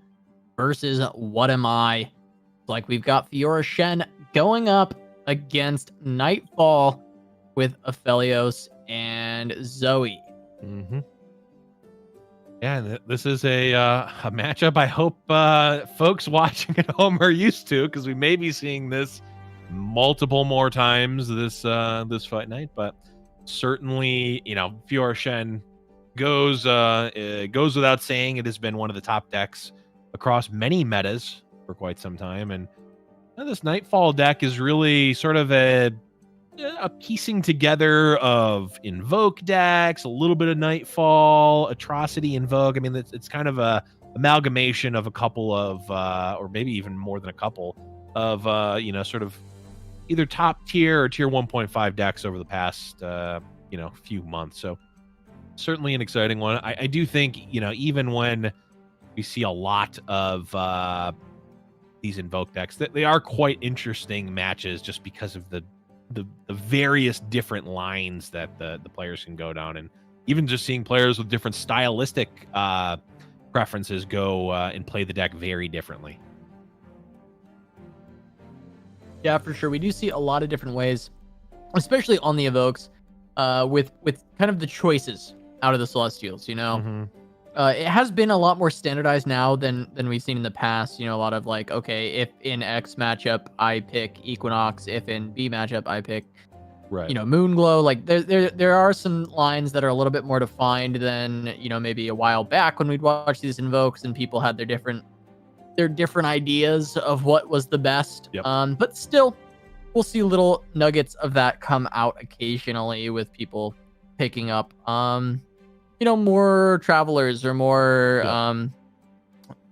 versus What Am I? Like, we've got Fiora Shen going up against Nightfall with Aphelios and Zoe. Mm-hmm. Yeah, this is a matchup I hope folks watching at home are used to, because we may be seeing this multiple more times this fight night. But certainly, Fiora Shen goes without saying. It has been one of the top decks across many metas for quite some time, and this Nightfall deck is really sort of a piecing together of Invoke decks, a little bit of Nightfall, Atrocity, Invoke. I mean, it's kind of a amalgamation of a couple of, or maybe even more than a couple of, sort of either top tier or tier 1.5 decks over the past, few months. So certainly an exciting one. I do think, even when we see a lot of these Invoke decks, that they are quite interesting matches just because of the various different lines that the players can go down, and even just seeing players with different stylistic preferences go and play the deck very differently. Yeah, for sure. We do see a lot of different ways, especially on the Evokes, with kind of the choices out of the Celestials, Mm-hmm. It has been a lot more standardized now than we've seen in the past. A lot of like, okay, if in X matchup I pick Equinox, if in B matchup I pick, Right. Moonglow. Like there are some lines that are a little bit more defined than maybe a while back when we'd watch these Invokes and people had their different ideas of what was the best. Yep. But still, we'll see little nuggets of that come out occasionally with people picking up more Travelers or more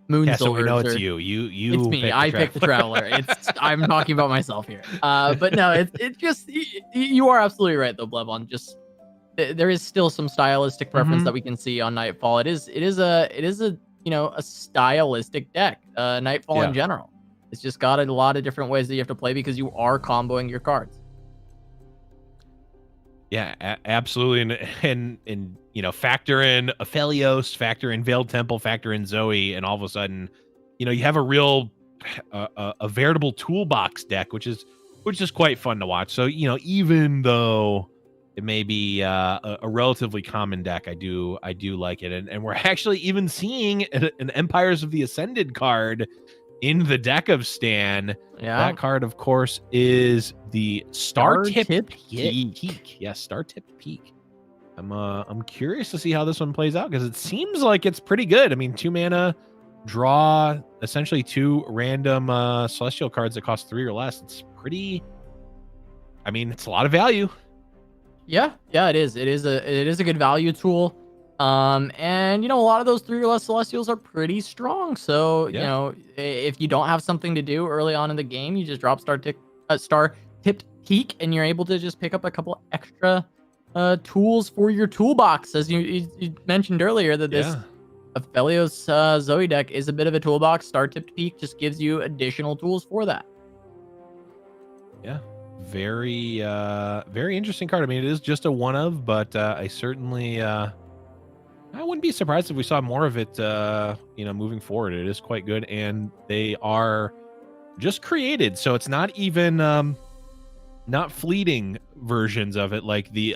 Moon Yeah, so we know Silvers, it's or- you. It's me. I picked the Traveler. I'm talking about myself here. But no, it just you are absolutely right though, Blevon. Just there is still some stylistic preference Mhm. that we can see on Nightfall. It is a a stylistic deck. Nightfall in general. It's just got a lot of different ways that you have to play because you are comboing your cards. Yeah, absolutely, and factor in Aphelios, factor in Veiled Temple, factor in Zoe, and all of a sudden, you have a real, a veritable toolbox deck, which is quite fun to watch. So even though it may be a relatively common deck, I do like it, and we're actually even seeing an Empires of the Ascended card in the deck of Stan. Yeah. That card, of course, is the Star-Tipped Peak. Yes, Star-Tipped Peak. I'm curious to see how this one plays out, because it seems like it's pretty good. I mean, 2 mana, draw essentially 2 random celestial cards that cost 3 or less. It's pretty. I mean, it's a lot of value. Yeah, it is. It is a good value tool. And a lot of those 3 or less Celestials are pretty strong. So, if you don't have something to do early on in the game, you just drop Star-Tipped Peak, and you're able to just pick up a couple extra tools for your toolbox. As you mentioned earlier, that this Aphelios Zoe deck is a bit of a toolbox. Star-Tipped Peak just gives you additional tools for that. Yeah. Very interesting card. I mean, it is just a one of, but I certainly I wouldn't be surprised if we saw more of it moving forward. It is quite good, and they are just created, so it's not even not fleeting versions of it like the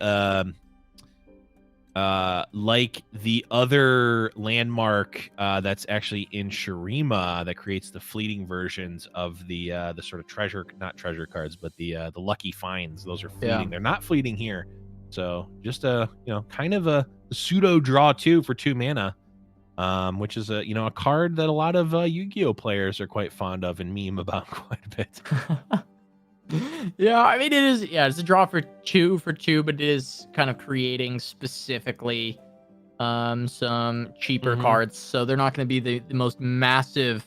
other landmark that's actually in Shurima that creates the fleeting versions of the sort of not treasure cards, but the lucky finds. Those are fleeting. They're not fleeting here. So just a kind of a pseudo draw 2 for 2 mana, which is a card that a lot of Yu-Gi-Oh players are quite fond of and meme about quite a bit. Yeah, I mean, it is. Yeah, it's a draw for two, but it is kind of creating specifically some cheaper cards. So they're not going to be the most massive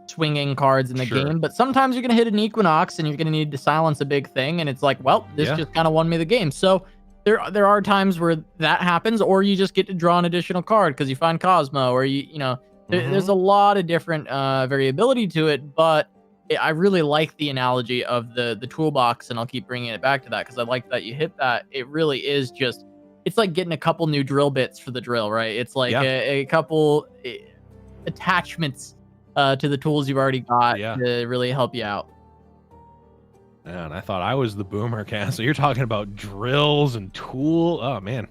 swinging cards in the game. But sometimes you're going to hit an Equinox and you're going to need to silence a big thing. And it's like, well, this just kind of won me the game. So there are times where that happens, or you just get to draw an additional card because you find Cosmo, or there's a lot of different variability to it. But I really like the analogy of the toolbox, and I'll keep bringing it back to that because I like that you hit that. It really is just, it's like getting a couple new drill bits for the drill, right? It's like Yeah. a couple attachments to the tools you've already got Yeah. to really help you out. Man, I thought I was the boomer cast. So you're talking about drills and tool. Oh man.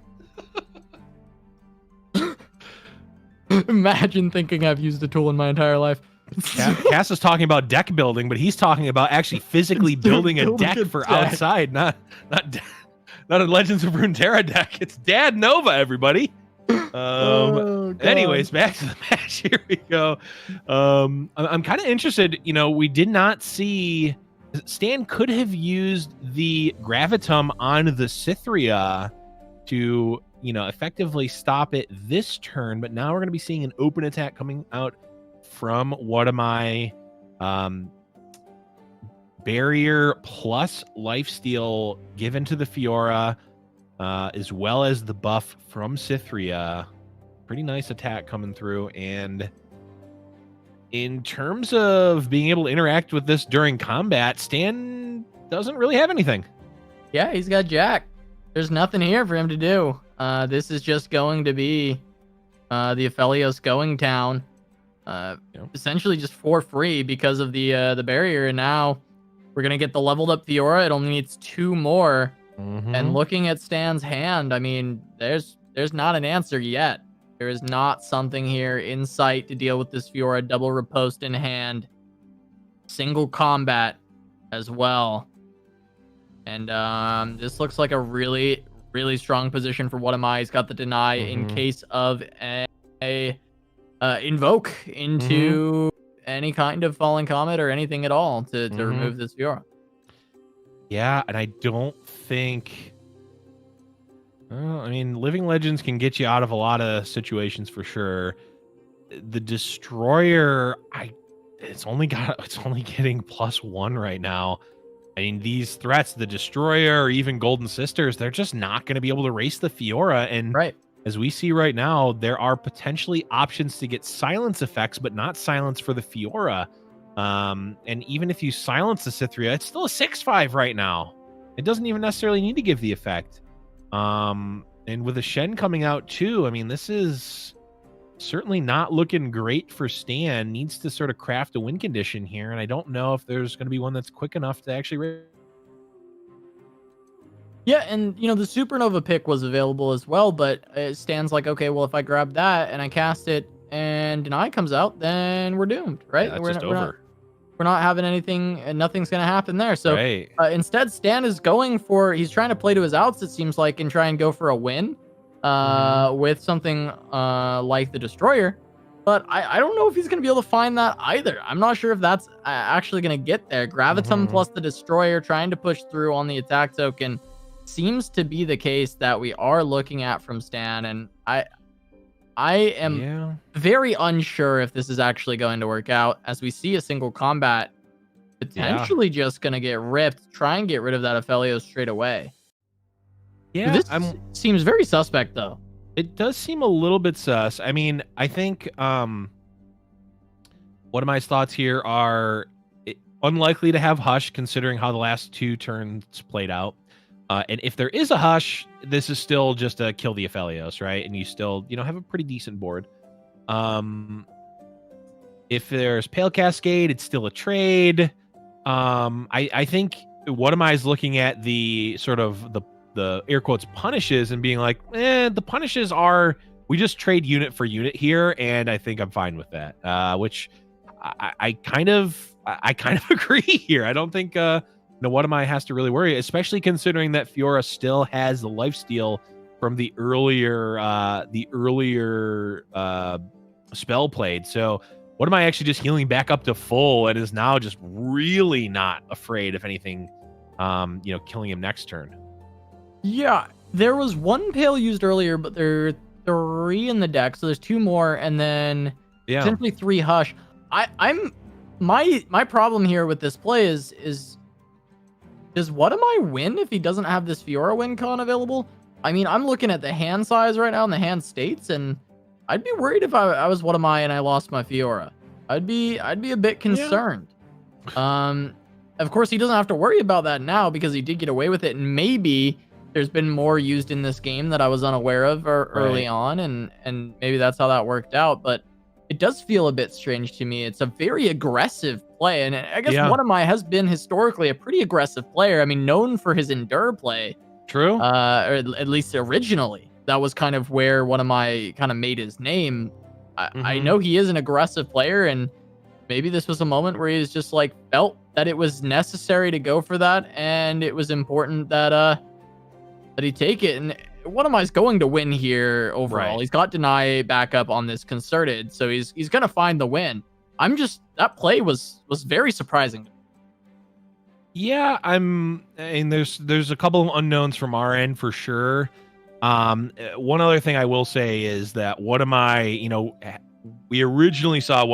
Imagine thinking I've used a tool in my entire life. Cass is talking about deck building, but he's talking about actually physically building a deck for outside, not a Legends of Runeterra deck. It's Dad Nova, everybody. Anyways, back to the match. Here we go. I'm kind of interested. You know, we did not see. Stan could have used the Gravitum on the Cythria to, you know, effectively stop it this turn, but now we're going to be seeing an open attack coming out from what am I? Barrier plus lifesteal given to the Fiora, as well as the buff from Cythria. Pretty nice attack coming through. And in terms of being able to interact with this during combat, Stan doesn't really have anything. Yeah, he's got Jack. There's nothing here for him to do. This is just going to be the Aphelios going down, essentially just for free because of the barrier. And now we're gonna get the leveled up Fiora. It only needs 2 more. And looking at Stan's hand, I mean, there's not an answer yet. There is not something here in sight to deal with this Fiora. Double riposte in hand, single combat as well. And this looks like a really, really strong position for What Am I. He's got the deny in case of a invoke into any kind of falling comet or anything at all to remove this Fiora. Yeah, and I don't think. I mean, Living Legends can get you out of a lot of situations for sure. The Destroyer, it's only getting +1 right now. I mean, these threats, the Destroyer or even Golden Sisters, they're just not going to be able to race the Fiora. And as we see right now, there are potentially options to get silence effects, but not silence for the Fiora. And even if you silence the Cythria, it's still a 6/5 right now. It doesn't even necessarily need to give the effect. And with the Shen coming out too, I mean, this is certainly not looking great for Stan. Needs to sort of craft a win condition here, and I don't know if there's going to be one that's quick enough to actually. Yeah, and you know, the Supernova pick was available as well, but Stan's like, okay, well, if I grab that and I cast it and Deny comes out, then we're doomed, right? Yeah, it's just over. We're not having anything, and nothing's going to happen there. So instead, Stan is going for, he's trying to play to his outs, it seems like, and try and go for a win with something like the Destroyer. But I don't know if he's going to be able to find that either. I'm not sure if that's actually going to get there. Gravitum plus the Destroyer trying to push through on the attack token seems to be the case that we are looking at from Stan. And I am very unsure if this is actually going to work out, as we see a single combat potentially just going to get ripped. Try and get rid of that Aphelios straight away. Yeah, this seems very suspect, though. It does seem a little bit sus. I mean, I think one of my thoughts here are unlikely to have Hush, considering how the last 2 turns played out. And if there is a Hush, this is still just a kill the Aphelios, right? And you still, you know, have a pretty decent board. If there's Pale Cascade, it's still a trade. I think What Am I is looking at the sort of the air quotes punishes and being like, the punishes are, we just trade unit for unit here, and I think I'm fine with that. Which I kind of agree here. I don't think What Am I has to really worry, especially considering that Fiora still has the lifesteal from the earlier spell played. So What Am I actually just healing back up to full and is now just really not afraid of anything, killing him next turn. Yeah, there was 1 Pale used earlier, but there are 3 in the deck, so there's 2 more, and then potentially 3 Hush. My problem here with this play is does What Am I win if he doesn't have this Fiora win con available? I mean, I'm looking at the hand size right now and the hand states, and I'd be worried if I was What Am I and I lost my Fiora. I'd be a bit concerned. Of course, he doesn't have to worry about that now because he did get away with it, and maybe there's been more used in this game that I was unaware of early Right. on, and maybe that's how that worked out. But it does feel a bit strange to me. It's a very aggressive play, and I guess Yeah. Wonamai has been historically a pretty aggressive player. I mean, known for his endure play, True. or at least originally. That was kind of where Wonamai kind of made his name. I Mhm. know he is an aggressive player, and maybe this was a moment where he's just like felt that it was necessary to go for that, and it was important that he take it. And Wonamai's going to win here overall. Right. He's got deny backup on this concerted, so he's gonna find the win. That play was very surprising. Yeah, and there's a couple of unknowns from our end for sure. One other thing I will say is that we originally saw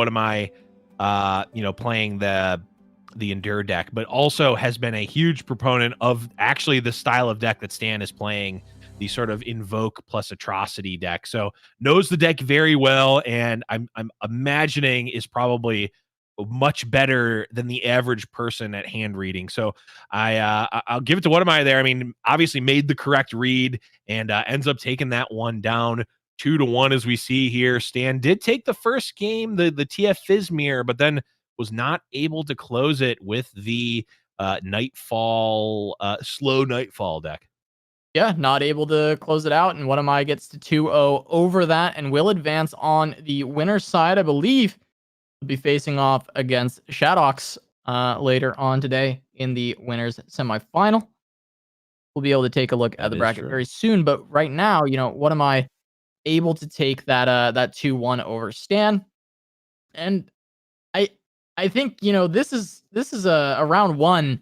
playing the Endure deck, but also has been a huge proponent of actually the style of deck that Stan is playing, the sort of Invoke plus Atrocity deck. So knows the deck very well, and I'm imagining is probably much better than the average person at hand reading. So I'll give it to Wonamai there. I mean, obviously made the correct read and ends up taking that one down 2-1 as we see here. Stan did take the first game, the TF Fizmir, but then was not able to close it with the slow Nightfall deck. Yeah, not able to close it out, and Wonamai gets to 2-0 over that and will advance on the winner's side. I believe will be facing off against Shadox later on today in the winners semifinal. We'll be able to take a look at the bracket very soon, but right now, what am I able to take that 2-1 over Stan? And I I think, this is a round 1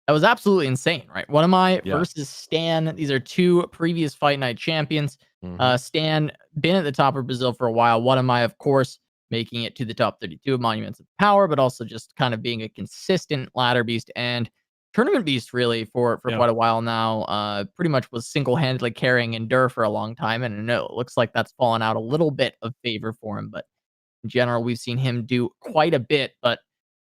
that was absolutely insane, right? What am I Yeah. versus Stan? These are two previous Fight Night champions. Mhm. Stan been at the top of Brazil for a while. What am I, of course, making it to the top 32 of Monuments of Power, but also just kind of being a consistent ladder beast and tournament beast, really, for Yeah. quite a while now. Pretty much was single-handedly carrying Endure for a long time, and I know it looks like that's fallen out a little bit of favor for him, but in general, we've seen him do quite a bit. But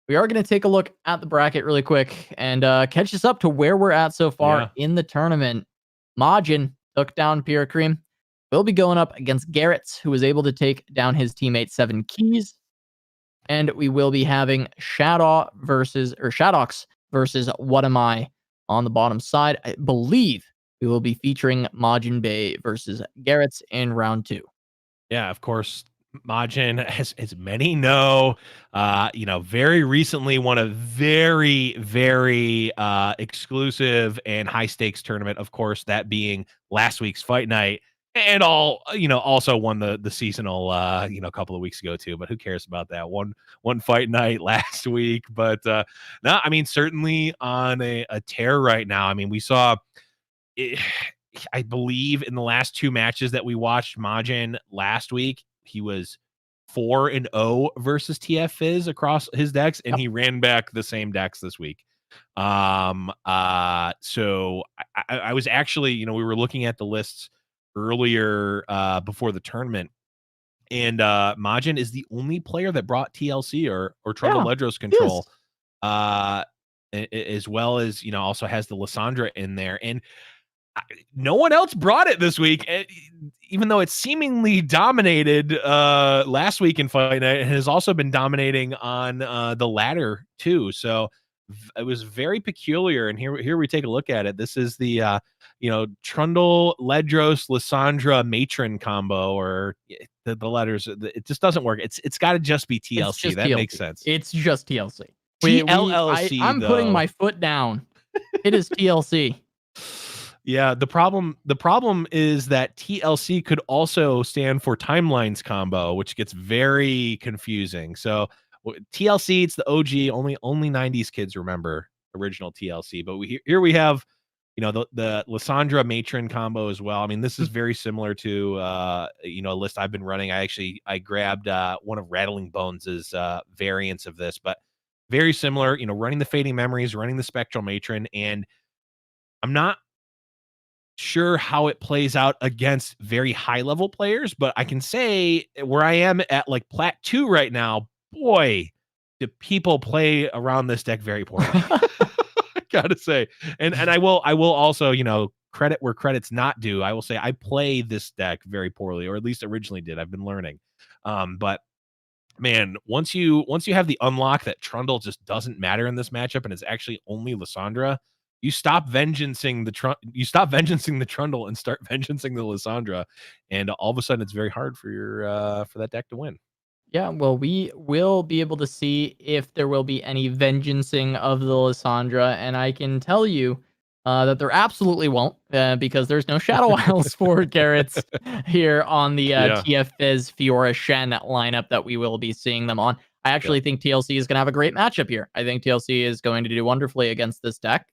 we are going to take a look at the bracket really quick and catch us up to where we're at so far Yeah. in the tournament. Majin took down Piracream. Will be going up against Garrett, who was able to take down his teammate 7 Keys. And we will be having Shadox versus What Am I on the bottom side. I believe we will be featuring Majinbae versus Garrett in round 2. Yeah, of course. Majin, as many know, very recently won a very, very exclusive and high stakes tournament. Of course, that being last week's Fight Night, and also won the seasonal, a couple of weeks ago too. But who cares about that one Fight Night last week? But no, I mean, certainly on a tear right now. I mean, we saw. I believe in the last 2 matches that we watched Majin last week, he was 4-0 versus TF Fizz across his decks, and he ran back the same decks this week. So I was actually, we were looking at the lists earlier before the tournament, and Majin is the only player that brought TLC or Trundle Yeah, Ledros control, as well as also has the Lissandra in there, and no one else brought it this week, even though it seemingly dominated last week in Fight Night, and has also been dominating on the ladder too. So it was very peculiar. And here we take a look at it. This is the Trundle, Ledros, Lissandra, Matron combo, or the letters. It just doesn't work. It's got to just be TLC. It's just That TLC. makes sense. It's just TLC. TLLC I'm putting though. my foot down. It is TLC. Yeah, the problem is that TLC could also stand for timelines combo, which gets very confusing. So TLC, it's the OG. Only 90s kids remember original TLC. But here we have, the Lissandra Matron combo as well. I mean, this is very similar to a list I've been running. I grabbed one of Rattling Bones' variants of this, but very similar. Running the Fading Memories, running the Spectral Matron, and I'm not sure how it plays out against very high level players, but I can say where I am at like Plat 2 right now, boy, the people play around this deck very poorly. I gotta say, and I will also, credit where credit's not due. I will say I play this deck very poorly, or at least originally did. I've been learning, but man, once you have the unlock that Trundle just doesn't matter in this matchup, and it's actually only Lysandra, you stop vengeancing the Trundle and start vengeancing the Lysandra, and all of a sudden it's very hard for for that deck to win. Yeah, well, we will be able to see if there will be any vengeancing of the Lysandra, and I can tell you that there absolutely won't, because there's no Shadow Isles for Garrett's here on the Yeah. TF Fizz Fiora Shen lineup that we will be seeing them on. I actually think TLC is going to have a great matchup here. I think TLC is going to do wonderfully against this deck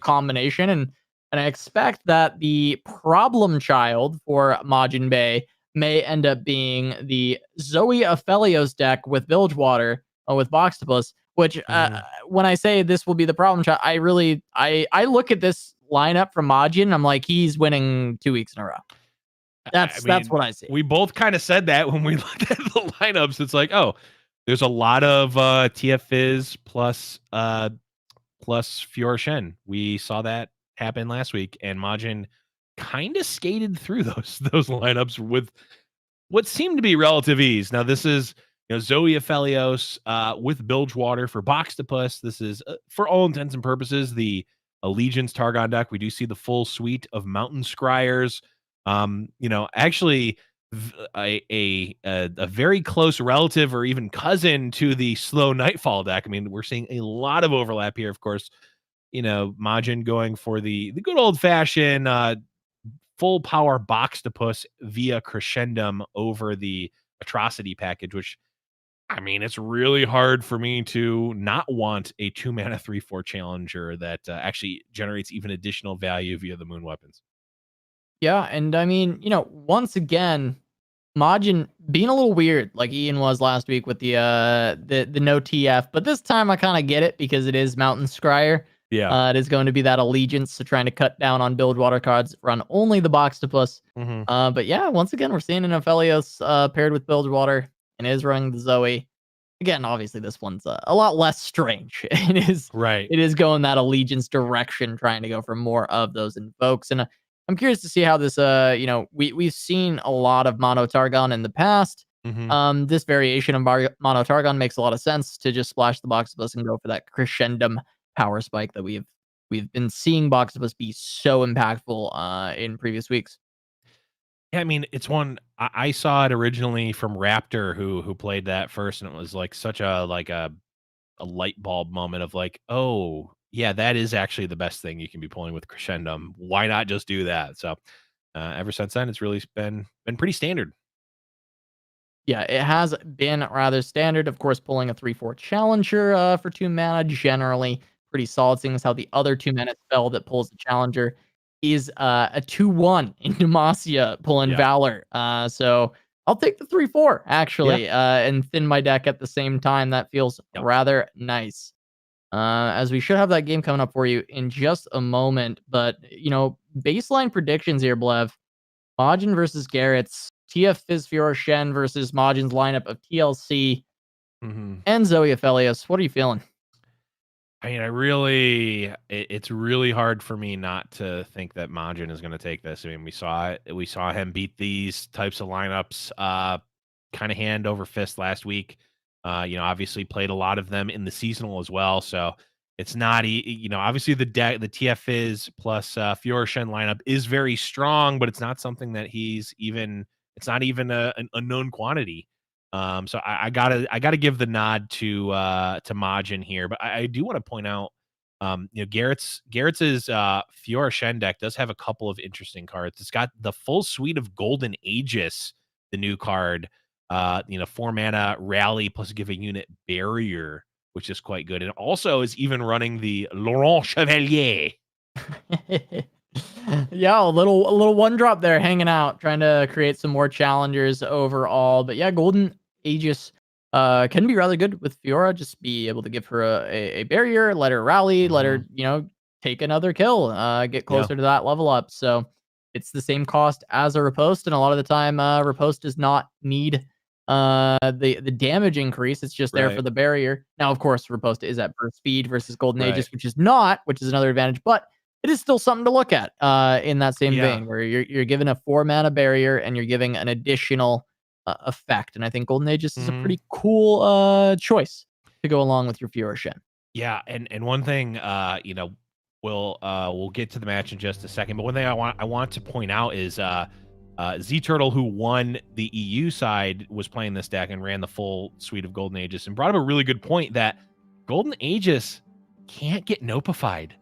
combination, and I expect that the problem child for Majinbae may end up being the Zoe Aphelios deck with Bilgewater, with Boxtopus, which when I say this will be the problem child, I look at this lineup from Majin, I'm like, he's winning 2 weeks in a row. That's what I see. We both kind of said that when we looked at the lineups. It's like, oh, there's a lot of TF Fizz plus Fiora Shen. We saw that happen last week, and Majin kind of skated through those lineups with what seemed to be relative ease. Now, this is Zoe Aphelios with Bilgewater for Boxtopus. This is, for all intents and purposes, the Allegiance Targon deck. We do see the full suite of Mountain Scryers. Actually, a very close relative or even cousin to the Slow Nightfall deck. I mean, we're seeing a lot of overlap here. Of course, Majin going for the good old fashioned full power Boxtopus via Crescendum over the Atrocity package, which, I mean, it's really hard for me to not want a 2-mana 3/4 challenger that actually generates even additional value via the moon weapons. Yeah, and I mean, once again, Majin being a little weird, like Ian was last week with the no TF, but this time I kind of get it because it is Mountain Scryer. Yeah. It is going to be that allegiance to trying to cut down on Bilgewater cards, run only the Boxtopus. But yeah, once again, we're seeing an Aphelios paired with Bilgewater and is running the Zoe. Again, obviously, this one's a lot less strange. It is Right. It is going that allegiance direction, trying to go for more of those invokes. And I'm curious to see how this. We've seen a lot of Mono Targon in the past. This variation of Mono Targon makes a lot of sense to just splash the Boxtopus and go for that Crescendum power spike that we've been seeing Boxtopus be so impactful in previous weeks. Yeah, I mean, it's one I saw it originally from Raptor, who played that first, and it was like such a light bulb moment of like, oh yeah, that is actually the best thing you can be pulling with Crescendum. Why not just do that? So ever since then, it's really been pretty standard. Yeah, it has been rather standard. Of course, pulling a 3/4 challenger for 2 mana, generally pretty solid, seeing as how the other 2 mana spell that pulls the challenger is a 2/1 in Demacia pulling Valor. So I'll take the 3/4 actually, and thin my deck at the same time. That feels rather nice. As we should have that game coming up for you in just a moment. But, baseline predictions here, Blev. Majin versus Garrett's, TF Fizz Fiora Shen versus Majin's lineup of TLC and Zoe Aphelios. What are you feeling? I mean, it's really hard for me not to think that Majin is going to take this. I mean, we saw him beat these types of lineups, kind of hand over fist last week. Obviously played a lot of them in the seasonal as well. So it's not, obviously the TF Fizz plus Fiora Shen lineup is very strong, but it's not something that it's not even a known quantity. So I gotta give the nod to Majin here, but I do want to point out, Garrett's Fiora Shen deck does have a couple of interesting cards. It's got the full suite of Golden Aegis, the new card, 4 mana rally plus give a unit barrier, which is quite good, and also is even running the Laurent Chevalier. Yeah, a little one drop there hanging out, trying to create some more challengers overall. But yeah, Golden Aegis can be rather good with Fiora. Just be able to give her a barrier, let her rally, let her, take another kill, get closer to that level up. So it's the same cost as a riposte, and a lot of the time, riposte does not need the damage increase. It's just there for the barrier. Now, of course, Riposta is at burst speed versus Golden Aegis, which is not, which is another advantage, but it is still something to look at in that same vein, where you're given a 4-mana barrier and you're giving an additional effect. And I think Golden Aegis is a pretty cool choice to go along with your Fiora Shen. Yeah, and one thing, you know, we'll get to the match in just a second, but one thing I want to point out is Z Turtle, who won the EU side, was playing this deck and ran the full suite of Golden Aegis and brought up a really good point that Golden Aegis can't get nopified.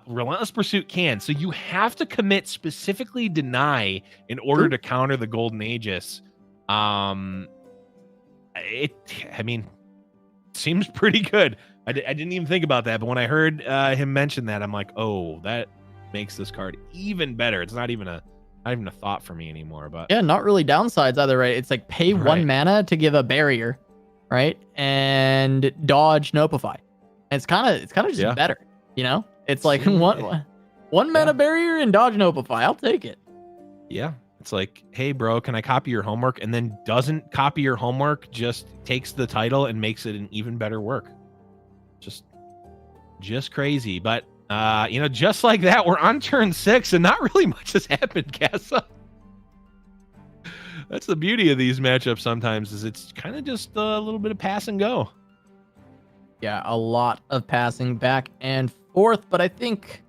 Relentless Pursuit can, so you have to commit specifically deny in order to counter the Golden Aegis. I mean, seems pretty good. I didn't even think about that, but when I heard him mention that, I'm like, oh, that makes this card even better. It's not even a thought for me anymore. But yeah, not really downsides either, right? It's like pay 1 mana to give a barrier, right, and dodge Nopify. And it's kind of just better, you know. It's like one mana barrier and dodge Nopify. I'll take it. Yeah. It's like, hey, bro, can I copy your homework? And then doesn't copy your homework, just takes the title and makes it an even better work. Just crazy. But, you know, just like that, we're on turn 6 and not really much has happened, Casa. That's the beauty of these matchups sometimes, is it's kind of just a little bit of pass and go. Yeah, a lot of passing back and forth, but I think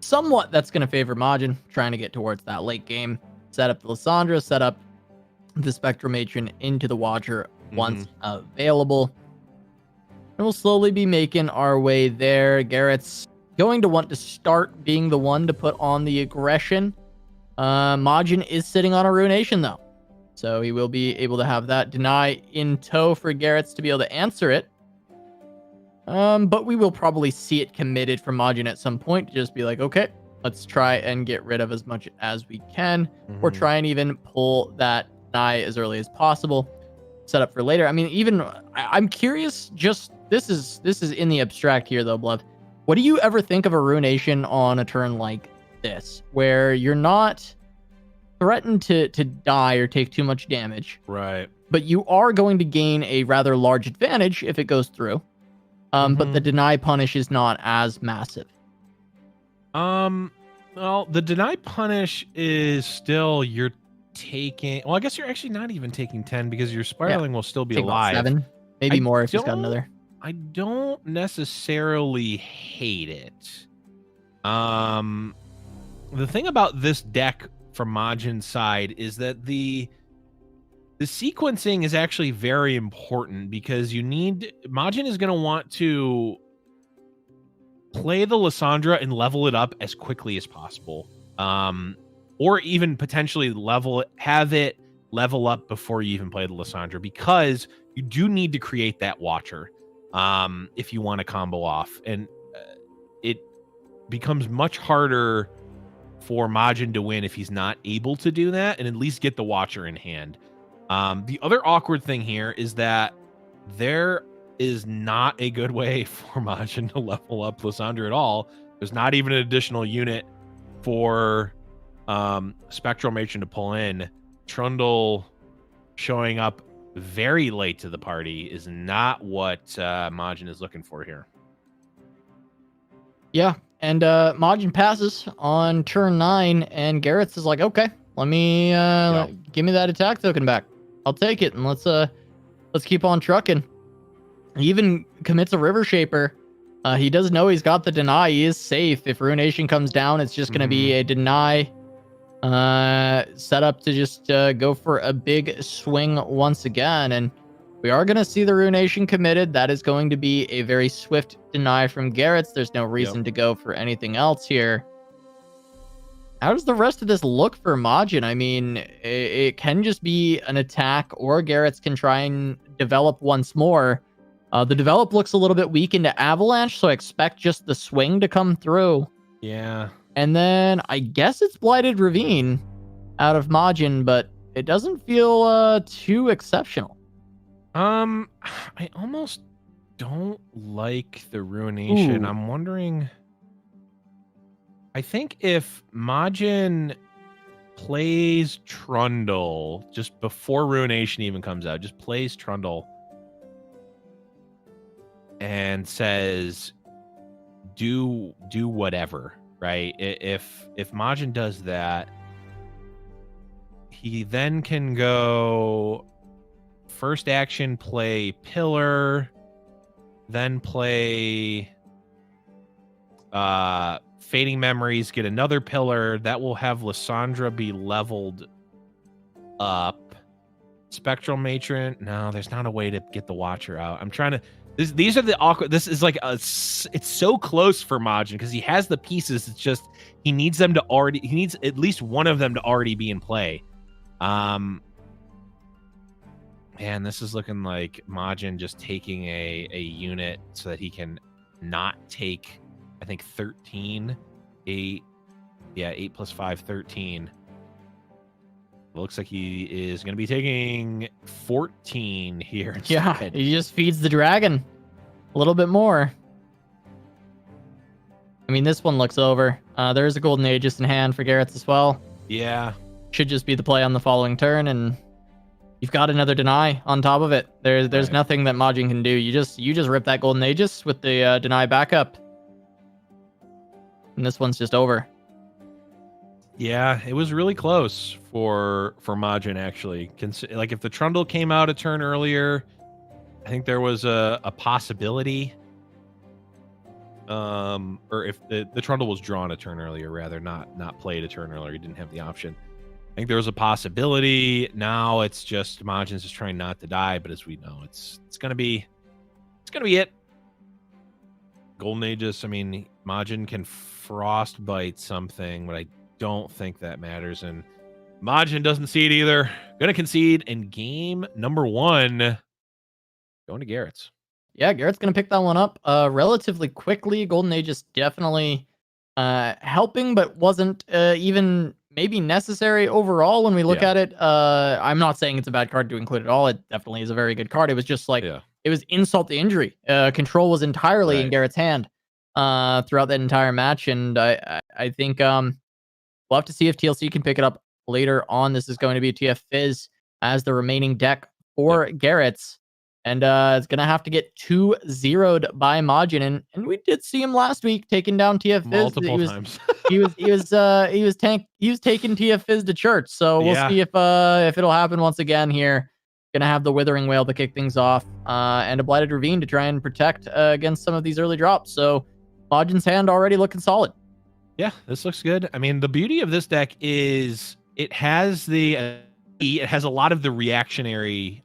somewhat that's going to favor Majin, trying to get towards that late game. Set up the Lissandra, set up the Spectral Matron into the Watcher once available. And we'll slowly be making our way there. Garrett's going to want to start being the one to put on the aggression. Majin is sitting on a Ruination, though. So he will be able to have that deny in tow for Garrett's to be able to answer it. But we will probably see it committed from Majin at some point to just be like, okay, let's try and get rid of as much as we can, or try and even pull that deny as early as possible. Set up for later. I mean, even I'm curious. Just this is in the abstract here, though, Blev. What do you ever think of a Ruination on a turn like this, where you're not threatened to die or take too much damage, right? But you are going to gain a rather large advantage if it goes through. But the deny punish is not as massive. Well, the deny punish is still you're taking. Well, I guess you're actually not even taking 10 because your spiraling will still be alive. 7, maybe more if he's got another. I don't necessarily hate it. The thing about this deck from Majin's side is that the sequencing is actually very important, because Majin is going to want to play the Lissandra and level it up as quickly as possible. Or even potentially have it level up before you even play the Lissandra, because you do need to create that Watcher if you want to combo off. And it becomes much harder for Majin to win if he's not able to do that and at least get the Watcher in hand. The other awkward thing here is that there is not a good way for Majin to level up Lissandra at all. There's not even an additional unit for Spectral Matron to pull in. Trundle showing up very late to the party is not what Majin is looking for here. Yeah, and Majin passes on turn 9, and Garrett's is like, okay, let me give me that attack token back. I'll take it, and let's keep on trucking. He even commits a River Shaper. He does know he's got the deny. He is safe. If Ruination comes down, it's just going to be a deny set up to just go for a big swing once again. And we are going to see the Ruination committed. That is going to be a very swift deny from Garrett's. There's no reason to go for anything else here. How does the rest of this look for Majin? I mean, it can just be an attack, or Garrett's can try and develop once more. The develop looks a little bit weak into Avalanche, so I expect just the swing to come through. Yeah. And then I guess it's Blighted Ravine out of Majin, but it doesn't feel too exceptional. I almost don't like the Ruination. Ooh. I'm wondering. I think if Majin plays Trundle just before Ruination even comes out. Just plays Trundle and says, "Do whatever." Right? If Majin does that, he then can go first action, play Pillar, then play Fading Memories, get another Pillar. That will have Lysandra be leveled up. Spectral Matron. No, there's not a way to get the Watcher out. I'm trying to... These are the awkward... This is like it's so close for Majin because he has the pieces. It's just he needs them to already... He needs at least one of them to already be in play. Man, this is looking like Majin just taking a unit so that he can not take, I think, 13. 8. Yeah, 8 plus 5, 13. It looks like he is going to be taking 14 here instead. Yeah, he just feeds the dragon a little bit more. I mean, this one looks over. There's a Golden Aegis in hand for Garrett's as well. Yeah. Should just be the play on the following turn, and you've got another deny on top of it. There's right. Nothing that Majin can do. You just rip that Golden Aegis with the deny backup. And this one's just over. Yeah, it was really close for Majin, actually. Like, if the Trundle came out a turn earlier, I think there was a possibility. Or if the Trundle was drawn a turn earlier, rather, not played a turn earlier. He didn't have the option. I think there was a possibility. Now it's just Majin's just trying not to die, but as we know, it's gonna be it. Golden Aegis, I mean, Majin can frostbite something, but I don't think that matters. And Majin doesn't see it either. Gonna concede in game number 1. Going to Garrett's. Yeah, Garrett's gonna pick that one up relatively quickly. Golden Aegis definitely helping, but wasn't even maybe necessary overall when we look at it. I'm not saying it's a bad card to include at all. It definitely is a very good card. It was just like it was insult to injury. Control was entirely in Garrett's hand throughout that entire match, and I think we'll have to see if TLC can pick it up later on. This is going to be TF Fizz as the remaining deck for Garrett's. And it's going to have to get 2-0'd by Majin. And we did see him last week taking down TF Fizz. Multiple times. he was taking TF Fizz to church. So we'll see if it'll happen once again here. Going to have the Withering Wail to kick things off. And a Blighted Ravine to try and protect against some of these early drops. So Majin's hand already looking solid. Yeah, this looks good. I mean, the beauty of this deck is it has it has a lot of the reactionary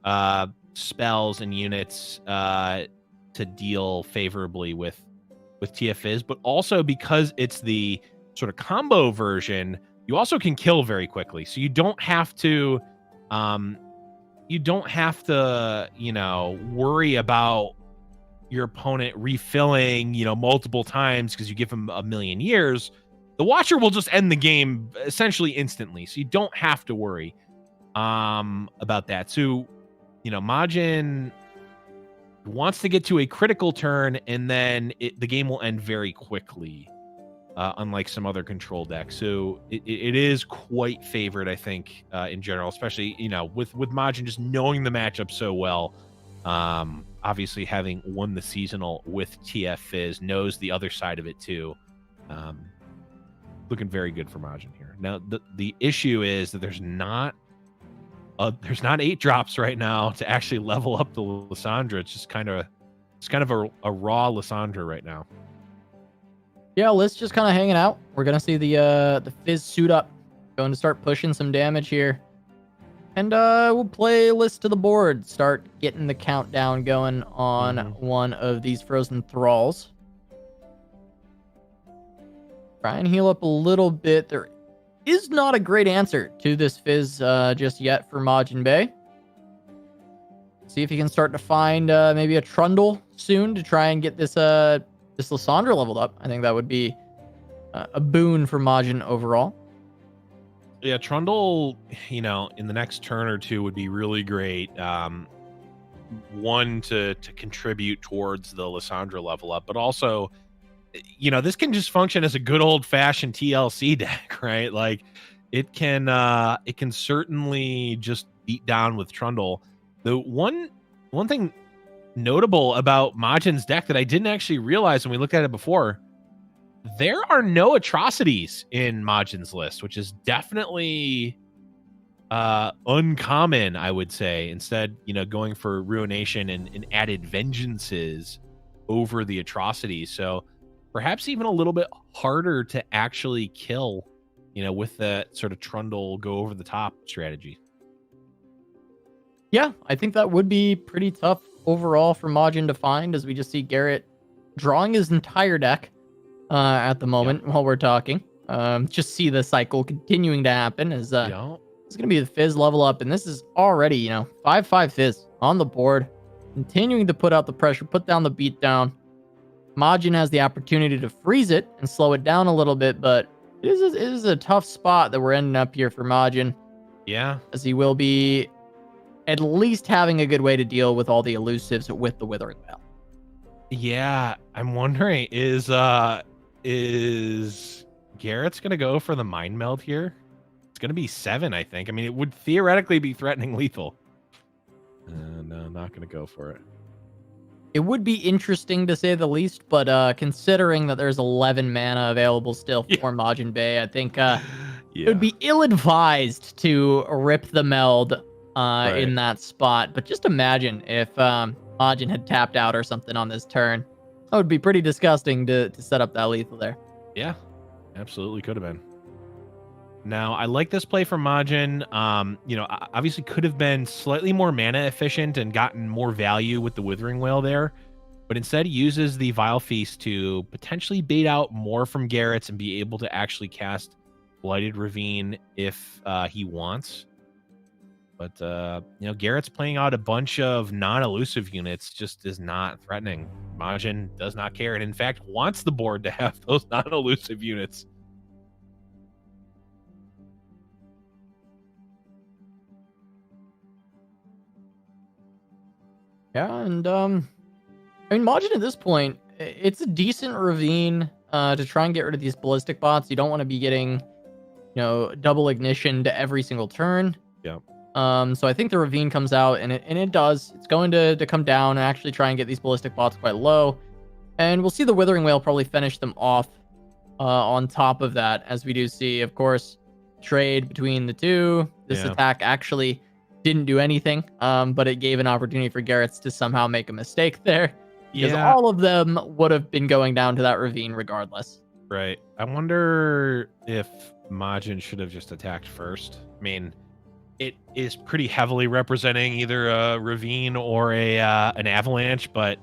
spells and units to deal favorably with TF Fizz, but also because it's the sort of combo version, you also can kill very quickly. So you don't have to worry about your opponent refilling, multiple times because you give him a million years. The Watcher will just end the game essentially instantly. So you don't have to worry about that. So Majin wants to get to a critical turn, and then the game will end very quickly, unlike some other control decks. So it is quite favored, I think, in general, especially, with Majin just knowing the matchup so well. Obviously, having won the seasonal with TF Fizz, knows the other side of it too. Looking very good for Majin here. Now, the issue is that there's not 8 drops right now to actually level up the Lysandra. It's kind of a raw Lysandra right now. Yeah, Liz just kind of hanging out. We're gonna see the Fizz suit up, going to start pushing some damage here, and we'll play Liz to the board. Start getting the countdown going on one of these Frozen Thralls. Try and heal up a little bit. There is not a great answer to this Fizz just yet for Majinbae. See if he can start to find maybe a Trundle soon to try and get this Lysandra leveled up. I think that would be a boon for Majin overall. Yeah, Trundle, in the next turn or two would be really great. One, to contribute towards the Lysandra level up, but also, this can just function as a good old-fashioned TLC deck, right? Like, it can certainly just beat down with Trundle. The one thing notable about Majin's deck that I didn't actually realize when we looked at it before, there are no atrocities in Majin's list, which is definitely uncommon, I would say. Instead, going for Ruination and added vengeances over the atrocities. So perhaps even a little bit harder to actually kill, with that sort of Trundle go over the top strategy. Yeah, I think that would be pretty tough overall for Majin to find, as we just see Garrett drawing his entire deck at the moment while we're talking. Just see the cycle continuing to happen as it's going to be the Fizz level up, and this is already, 5-5 Fizz on the board, continuing to put out the pressure, put down the beatdown. Majin has the opportunity to freeze it and slow it down a little bit, but it is a tough spot that we're ending up here for Majin. Yeah. As he will be at least having a good way to deal with all the elusives with the Withering Wail. Yeah, I'm wondering, is Garrett's going to go for the Mind Meld here? It's going to be 7, I think. I mean, it would theoretically be threatening lethal. No, not going to go for it. It would be interesting to say the least, but considering that there's 11 mana available still for Majinbae, I think it would be ill-advised to rip the meld in that spot. But just imagine if Majin had tapped out or something on this turn. That would be pretty disgusting to set up that lethal there. Yeah, absolutely could have been. Now, I like this play from Majin. Obviously could have been slightly more mana efficient and gotten more value with the Withering Wail there, but instead he uses the Vile Feast to potentially bait out more from Garrett's and be able to actually cast Blighted Ravine if he wants. But, Garrett's playing out a bunch of non-elusive units, just is not threatening. Majin does not care, and in fact wants the board to have those non-elusive units. Yeah, and Majin at this point, it's a decent ravine to try and get rid of these ballistic bots. You don't want to be getting, double ignition to every single turn. Yeah. So I think the ravine comes out, and it does. It's going to come down and actually try and get these ballistic bots quite low. And we'll see the Withering Wail probably finish them off on top of that, as we do see, of course, trade between the two. This attack actually didn't do anything, but it gave an opportunity for Garrett's to somehow make a mistake there. Because all of them would have been going down to that ravine regardless. Right. I wonder if Majin should have just attacked first. I mean, it is pretty heavily representing either a ravine or an avalanche, but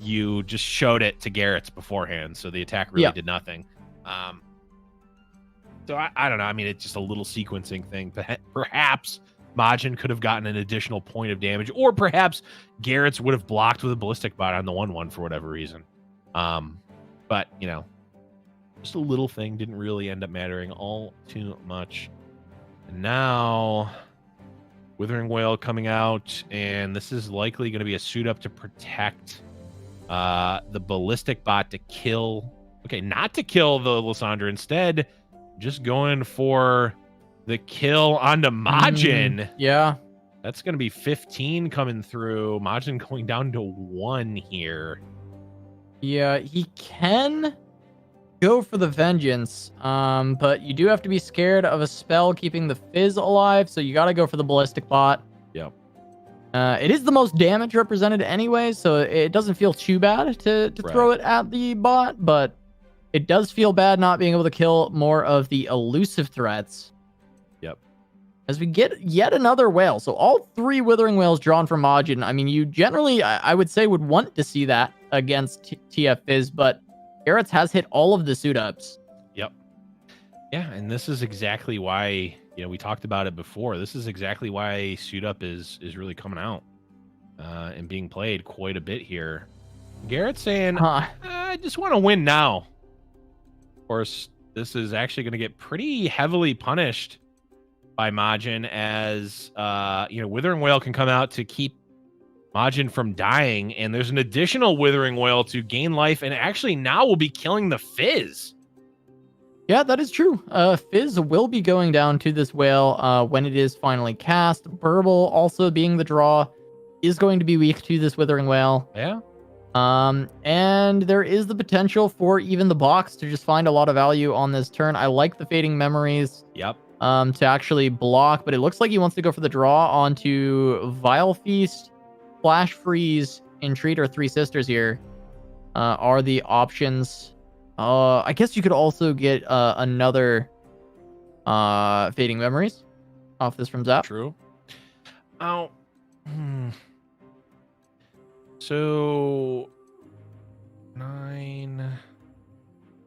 you just showed it to Garrett's beforehand, so the attack really did nothing. So I don't know. I mean, it's just a little sequencing thing. Perhaps Majin could have gotten an additional point of damage, or perhaps Garrett's would have blocked with a ballistic bot on the 1/1 for whatever reason. But just a little thing, didn't really end up mattering all too much. And now Withering Wail coming out, and this is likely going to be a suit up to protect the ballistic bot to kill. Okay, not to kill the Lysandra, instead just going for the kill onto Majin. Yeah. That's going to be 15 coming through. Majin going down to 1 here. Yeah, he can go for the Vengeance, but you do have to be scared of a spell keeping the Fizz alive, so you got to go for the Ballistic Bot. Yep. It is the most damage represented anyway, so it doesn't feel too bad to throw it at the bot, but it does feel bad not being able to kill more of the elusive threats. Yep. As we get yet another whale. So all 3 Withering Wails drawn from Majin. I mean, you generally, I would say, would want to see that against TF Fizz, but Garrett's has hit all of the suit-ups. Yep. Yeah, and this is exactly why, we talked about it before. This is exactly why suit-up is really coming out and being played quite a bit here. Garrett's saying, I just want to win now. Of course, this is actually going to get pretty heavily punished by Majin, as Withering Wail can come out to keep Majin from dying, and there's an additional Withering Wail to gain life, and actually now will be killing the Fizz. Yeah, that is true. Fizz will be going down to this whale when it is finally cast. Burble, also being the draw, is going to be weak to this Withering Whale. Yeah. And there is the potential for even the box to just find a lot of value on this turn. I like the Fading Memories. Yep. To actually block, but it looks like he wants to go for the draw onto Vile Feast, Flash Freeze, Entreat, or Three Sisters here are the options. I guess you could also get another Fading Memories off this from Zap. True. Oh. So 9.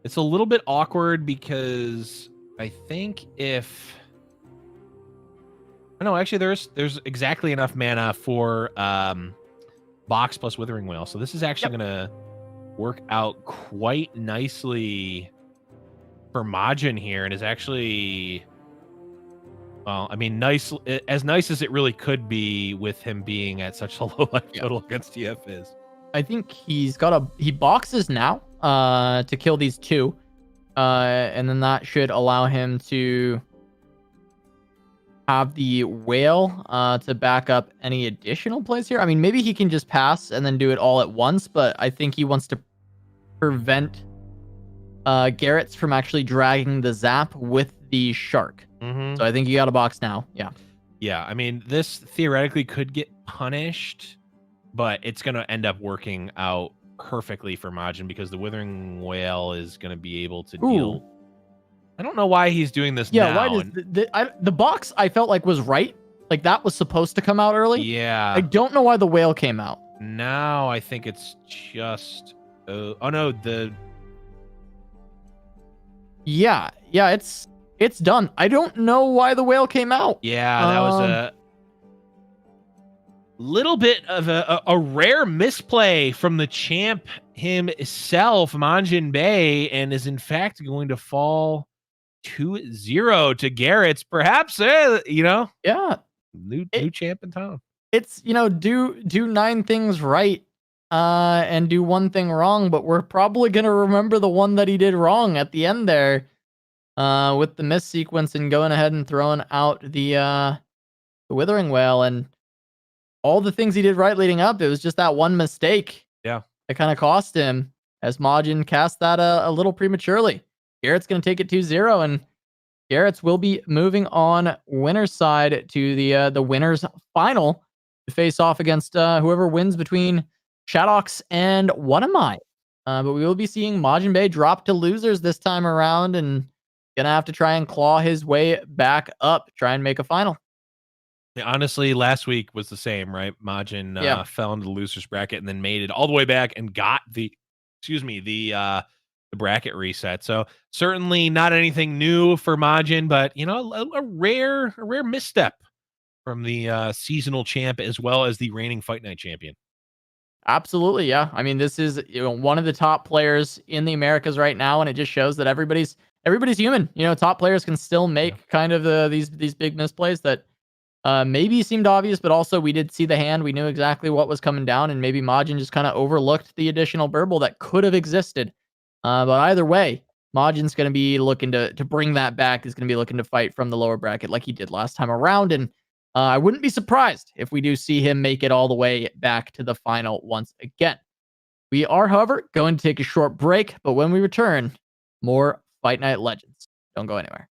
It's a little bit awkward because I think if no, actually there's exactly enough mana for box plus Withering Whale. So this is actually gonna work out quite nicely for Majin here, and is actually, well, I mean, nice as it really could be with him being at such a low life total against TF is. I think he boxes now to kill these two. And then that should allow him to have the whale to back up any additional plays here. I mean, maybe he can just pass and then do it all at once, but I think he wants to prevent Garrett's from actually dragging the zap with the shark. So I think you got a box now. Yeah. I mean, this theoretically could get punished, but it's going to end up working out perfectly for Majin because the Withering Whale is going to be able to deal. I don't know why he's doing this now. Why does the box I felt like was right? Like that was supposed to come out early. Yeah. I don't know why the whale came out. Now I think it's just oh no, it's done. I don't know why the whale came out. Yeah, that was a little bit of a rare misplay from the champ himself, Majinbae, and is in fact going to fall 2-0 to Garrett's. Perhaps, new champ in town. It's, do 9 things right and do one thing wrong, but we're probably going to remember the one that he did wrong at the end there with the miss sequence and going ahead and throwing out the Withering Whale. And all the things he did right leading up, it was just that one mistake. Yeah. That kind of cost him as Majin cast that a little prematurely. Garrett's going to take it 2-0, and Garrett's will be moving on winner's side to the winner's final to face off against whoever wins between Shadox and What Am I? But we will be seeing Majinbae drop to losers this time around and going to have to try and claw his way back up, try and make a final. Yeah, honestly, last week was the same, right? Majin fell into the losers bracket and then made it all the way back and got the bracket reset. So certainly not anything new for Majin, but a rare misstep from the seasonal champ as well as the reigning Fight Night champion. Absolutely, yeah. I mean, this is one of the top players in the Americas right now, and it just shows that everybody's human. Top players can still make kind of these big misplays that maybe seemed obvious, but also we did see the hand. We knew exactly what was coming down, and maybe Majin just kind of overlooked the additional burble that could have existed. But either way, Majin's going to be looking to bring that back. Is going to be looking to fight from the lower bracket like he did last time around, and I wouldn't be surprised if we do see him make it all the way back to the final once again. We are, however, going to take a short break, but when we return, more Fight Night Legends. Don't go anywhere.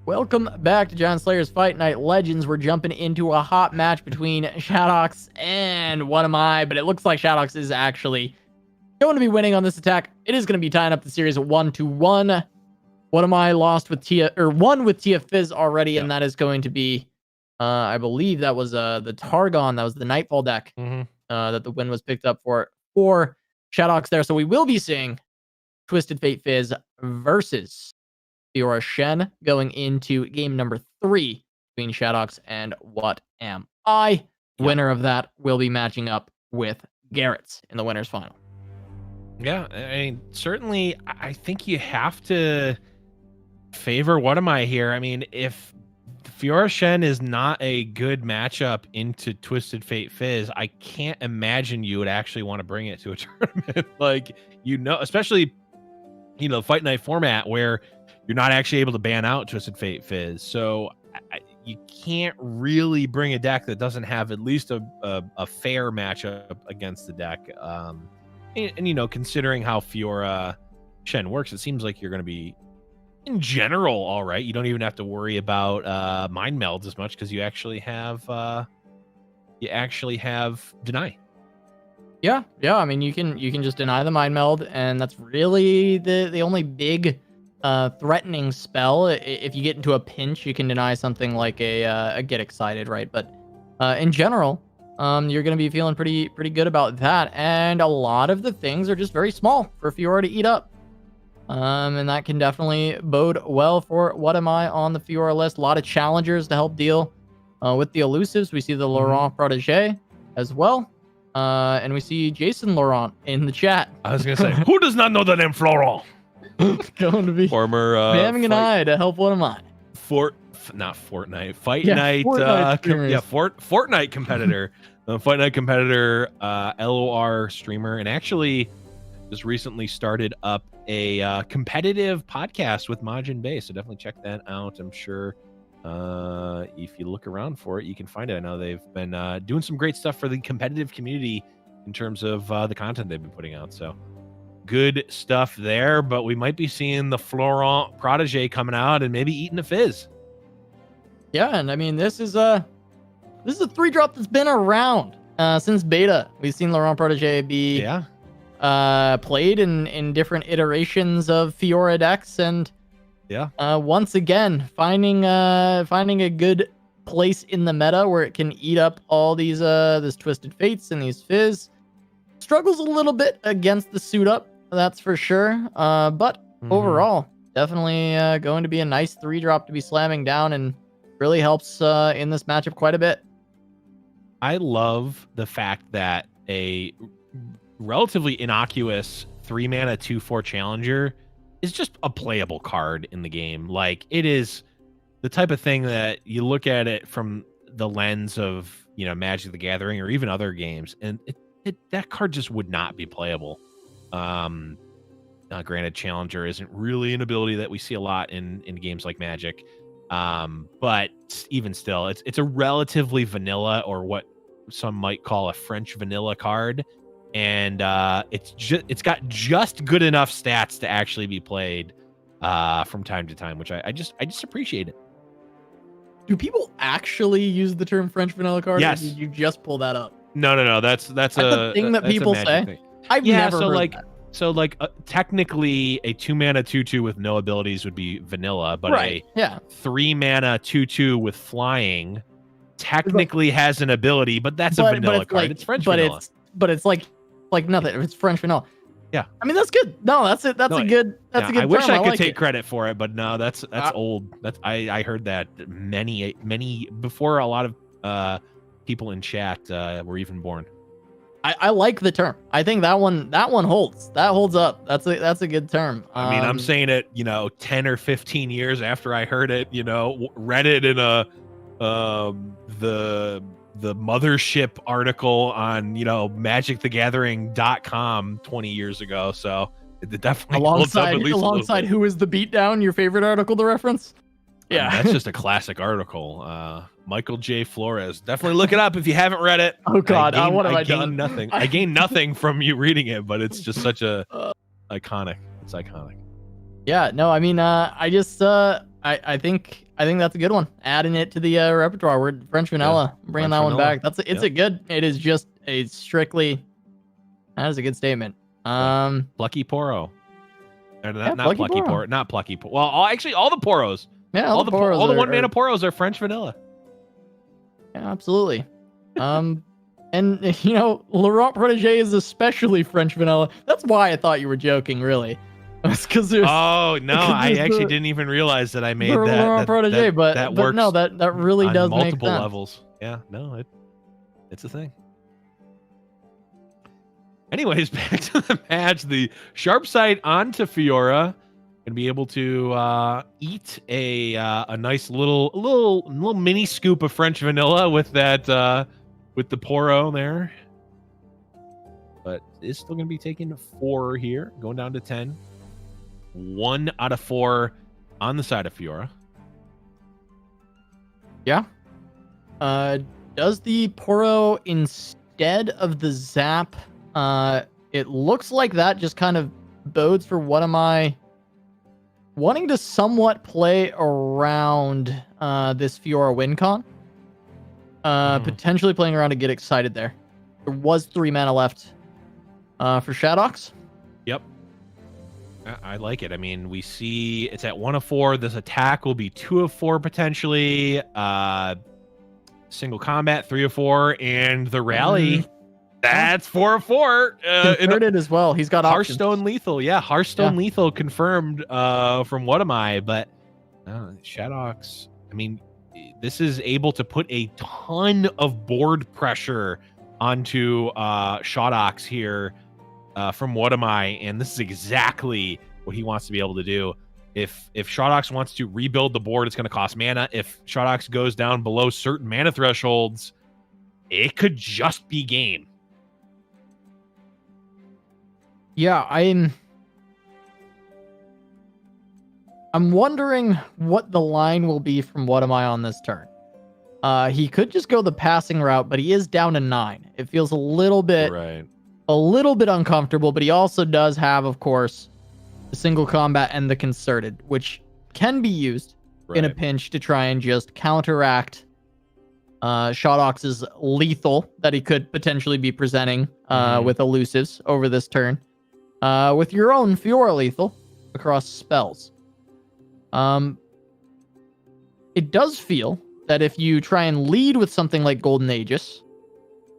Welcome back to Giant Slayer's Fight Night Legends. We're jumping into a hot match between Shadox and What Am I, but it looks like Shadox is actually going to be winning on this attack. It is going to be tying up the series at 1-1. What Am I lost with Tia, or won with Tia Fizz already, and that is going to be, I believe that was the Targon, that was the Nightfall deck that the win was picked up for Shadox there. So we will be seeing Twisted Fate Fizz versus Fiora Shen going into game number 3 between Shadox and What Am I. Winner of that will be matching up with Garrett's in the winner's final. Yeah, I mean, certainly, I think you have to favor What Am I here. I mean, if Fiora Shen is not a good matchup into Twisted Fate Fizz, I can't imagine you would actually want to bring it to a tournament. Like, especially, Fight Night format where you're not actually able to ban out Twisted Fate Fizz. So you can't really bring a deck that doesn't have at least a fair matchup against the deck. And considering how Fiora Shen works, it seems like you're going to be, in general, all right. You don't even have to worry about mind melds as much because you actually have deny. Yeah. I mean, you can just deny the mind meld, and that's really the only big threatening spell. If you get into a pinch, you can deny something like a get excited, right? But in general, you're going to be feeling pretty good about that. And a lot of the things are just very small for Fiora to eat up. And that can definitely bode well for What Am I on the Fiora list. A lot of challengers to help deal with the elusives. We see the Laurent protege as well. And we see Jason Laurent in the chat. I was going to say, who does not know the name Florent? Going to be former spamming an eye to help What Am I. Not Fortnite, Fight Night, Fortnite competitor, Fight Night competitor, LoR streamer, and actually just recently started up a competitive podcast with Majinbae. So definitely check that out. I'm sure if you look around for it, you can find it. I know they've been doing some great stuff for the competitive community in terms of the content they've been putting out. So good stuff there, but we might be seeing the Florent protege coming out and maybe eating a fizz. Yeah, and I mean, this is a 3-drop that's been around since beta. We've seen Laurent protege be played in different iterations of Fiora decks, and once again finding a good place in the meta where it can eat up all these this Twisted Fates and these Fizz. Struggles a little bit against the suit up, that's for sure. But overall, definitely going to be a nice 3-drop to be slamming down, and really helps in this matchup quite a bit. I love the fact that a relatively innocuous 3-mana 2/4 challenger is just a playable card in the game. Like, it is the type of thing that you look at it from the lens of, Magic the Gathering or even other games, and that card just would not be playable. Granted, challenger isn't really an ability that we see a lot in games like Magic. But even still, it's a relatively vanilla, or what some might call a French vanilla card, and it's got just good enough stats to actually be played from time to time, which I just appreciate it. Do people actually use the term French vanilla card? Yes. Or did you just pull that up? No. That's a thing that people say. Thing. I've never heard that. So, technically, a 2-mana 2/2 with no abilities would be vanilla, but a 3-mana 2/2 with flying technically has an ability, but that's a vanilla card. It's French vanilla. It's like nothing. It's French vanilla. Yeah, I mean, that's good. No, that's it. That's a good. That's a good. I wish I could take it. credit for it, but no, that's old. I heard that many before a lot of people in chat were even born. I like the term. I think that one holds. That holds up. That's a good term. I mean, I'm saying it, 10 or 15 years after I heard it, read it in the mothership article on, magicthegathering.com 20 years ago. So it definitely holds up at least alongside Who Is the Beatdown, your favorite article to reference? Yeah. That's just a classic article. Michael J. Flores. Definitely look it up if you haven't read it. Oh God, what have I done? Nothing. I gained nothing from you reading it, but it's just such a iconic. It's iconic. Yeah, no, I mean, I I think that's a good one. Adding it to the repertoire. We're French vanilla. Bringing French that one vanilla. back. It's a good. It is just a strictly. That is a good statement. Plucky Poro. Not Plucky Plucky Poro. Poro. Not Plucky Poro. Well, actually, all the Poros. Yeah, all the Poros all the one mana Poros are French vanilla. Yeah, absolutely. And you know, Laurent Protégé is especially French vanilla. That's why I thought you were joking, really. It's because there's. Oh no, I actually didn't even realize that I made that. Laurent Protégé, that works. No, that really does make multiple sense. levels. Yeah, no, it's a thing. Anyways, back to the match. The sharp sight onto Fiora and be able to eat a nice little mini scoop of French vanilla with that with the Poro there. But is still going to be taking 4 here, going down to 10. 1 out of 4 on the side of Fiora. Yeah. Does the Poro instead of the Zap? It looks like that just kind of bodes for what am I wanting to somewhat play around this Fiora win con. Potentially playing around to get excited there. There was 3 mana left for Shadox. Yep. I like it. I mean, we see it's at 1 of 4. This attack will be 2 of 4 potentially. Single combat 3 of 4, and the rally that's 4 of 4. Converted as well. He's got Hearthstone options. lethal. Yeah, Hearthstone lethal confirmed from What Am I? But Shadox. I mean, this is able to put a ton of board pressure onto Shadox here. From What Am I? And this is exactly what he wants to be able to do. If Shadox wants to rebuild the board, it's going to cost mana. If Shadox goes down below certain mana thresholds, it could just be game. Yeah, I'm wondering what the line will be from What Am I on this turn. He could just go the passing route, but he is down to 9. It feels a little bit uncomfortable, but he also does have, of course, the single combat and the concerted, which can be used in a pinch to try and just counteract Shadox's lethal that he could potentially be presenting with elusives over this turn. With your own Fiora lethal across spells. It does feel that if you try and lead with something like Golden Aegis,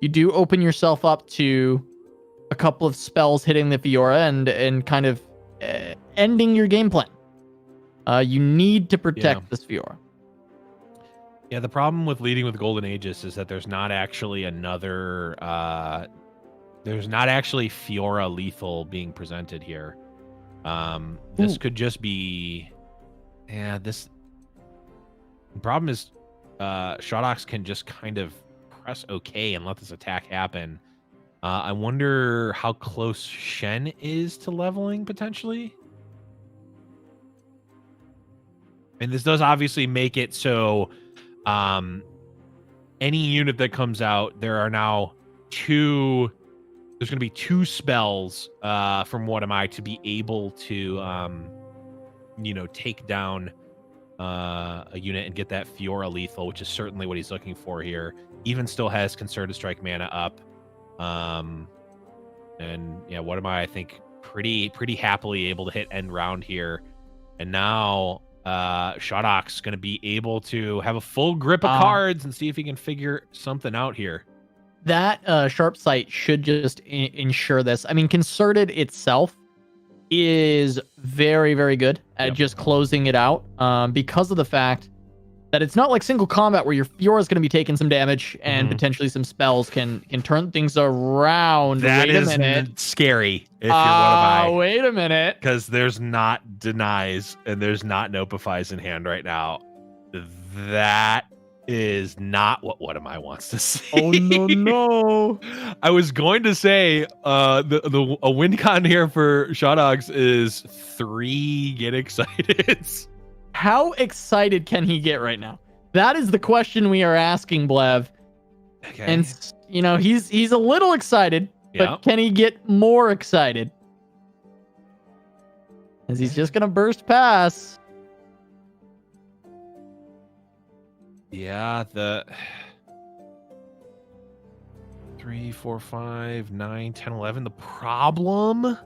you do open yourself up to a couple of spells hitting the Fiora and kind of ending your game plan. You need to protect this Fiora. Yeah, the problem with leading with Golden Aegis is that there's not actually another... there's not actually Fiora lethal being presented here. This could just be... Yeah, this... The problem is Shadox can just kind of press OK and let this attack happen. I wonder how close Shen is to leveling, potentially. And this does obviously make it so any unit that comes out, there are now 2... There's going to be 2 spells from What Am I to be able to, take down a unit and get that Fiora lethal, which is certainly what he's looking for here. Even still has Concerted Strike mana up. And yeah, What Am I think pretty happily able to hit end round here. And now Shadox going to be able to have a full grip of cards and see if he can figure something out here. That sharp sight should just ensure this. I mean, Concerted itself is very, very good at just closing it out because of the fact that it's not like single combat where your Fiora is going to be taking some damage and potentially some spells can turn things around. That is scary if you're What Am I. Wait a minute. Because there's not denies and there's not notifies in hand right now. That is not what Am I wants to see. Oh no. I was going to say a win con here for Shadox is 3 get excited. How excited can he get right now? That is the question we are asking, Blev. Okay. And he's a little excited, but can he get more excited? As he's just gonna burst pass. Yeah, the 3, 4, 5, 9, 10, 11. The problem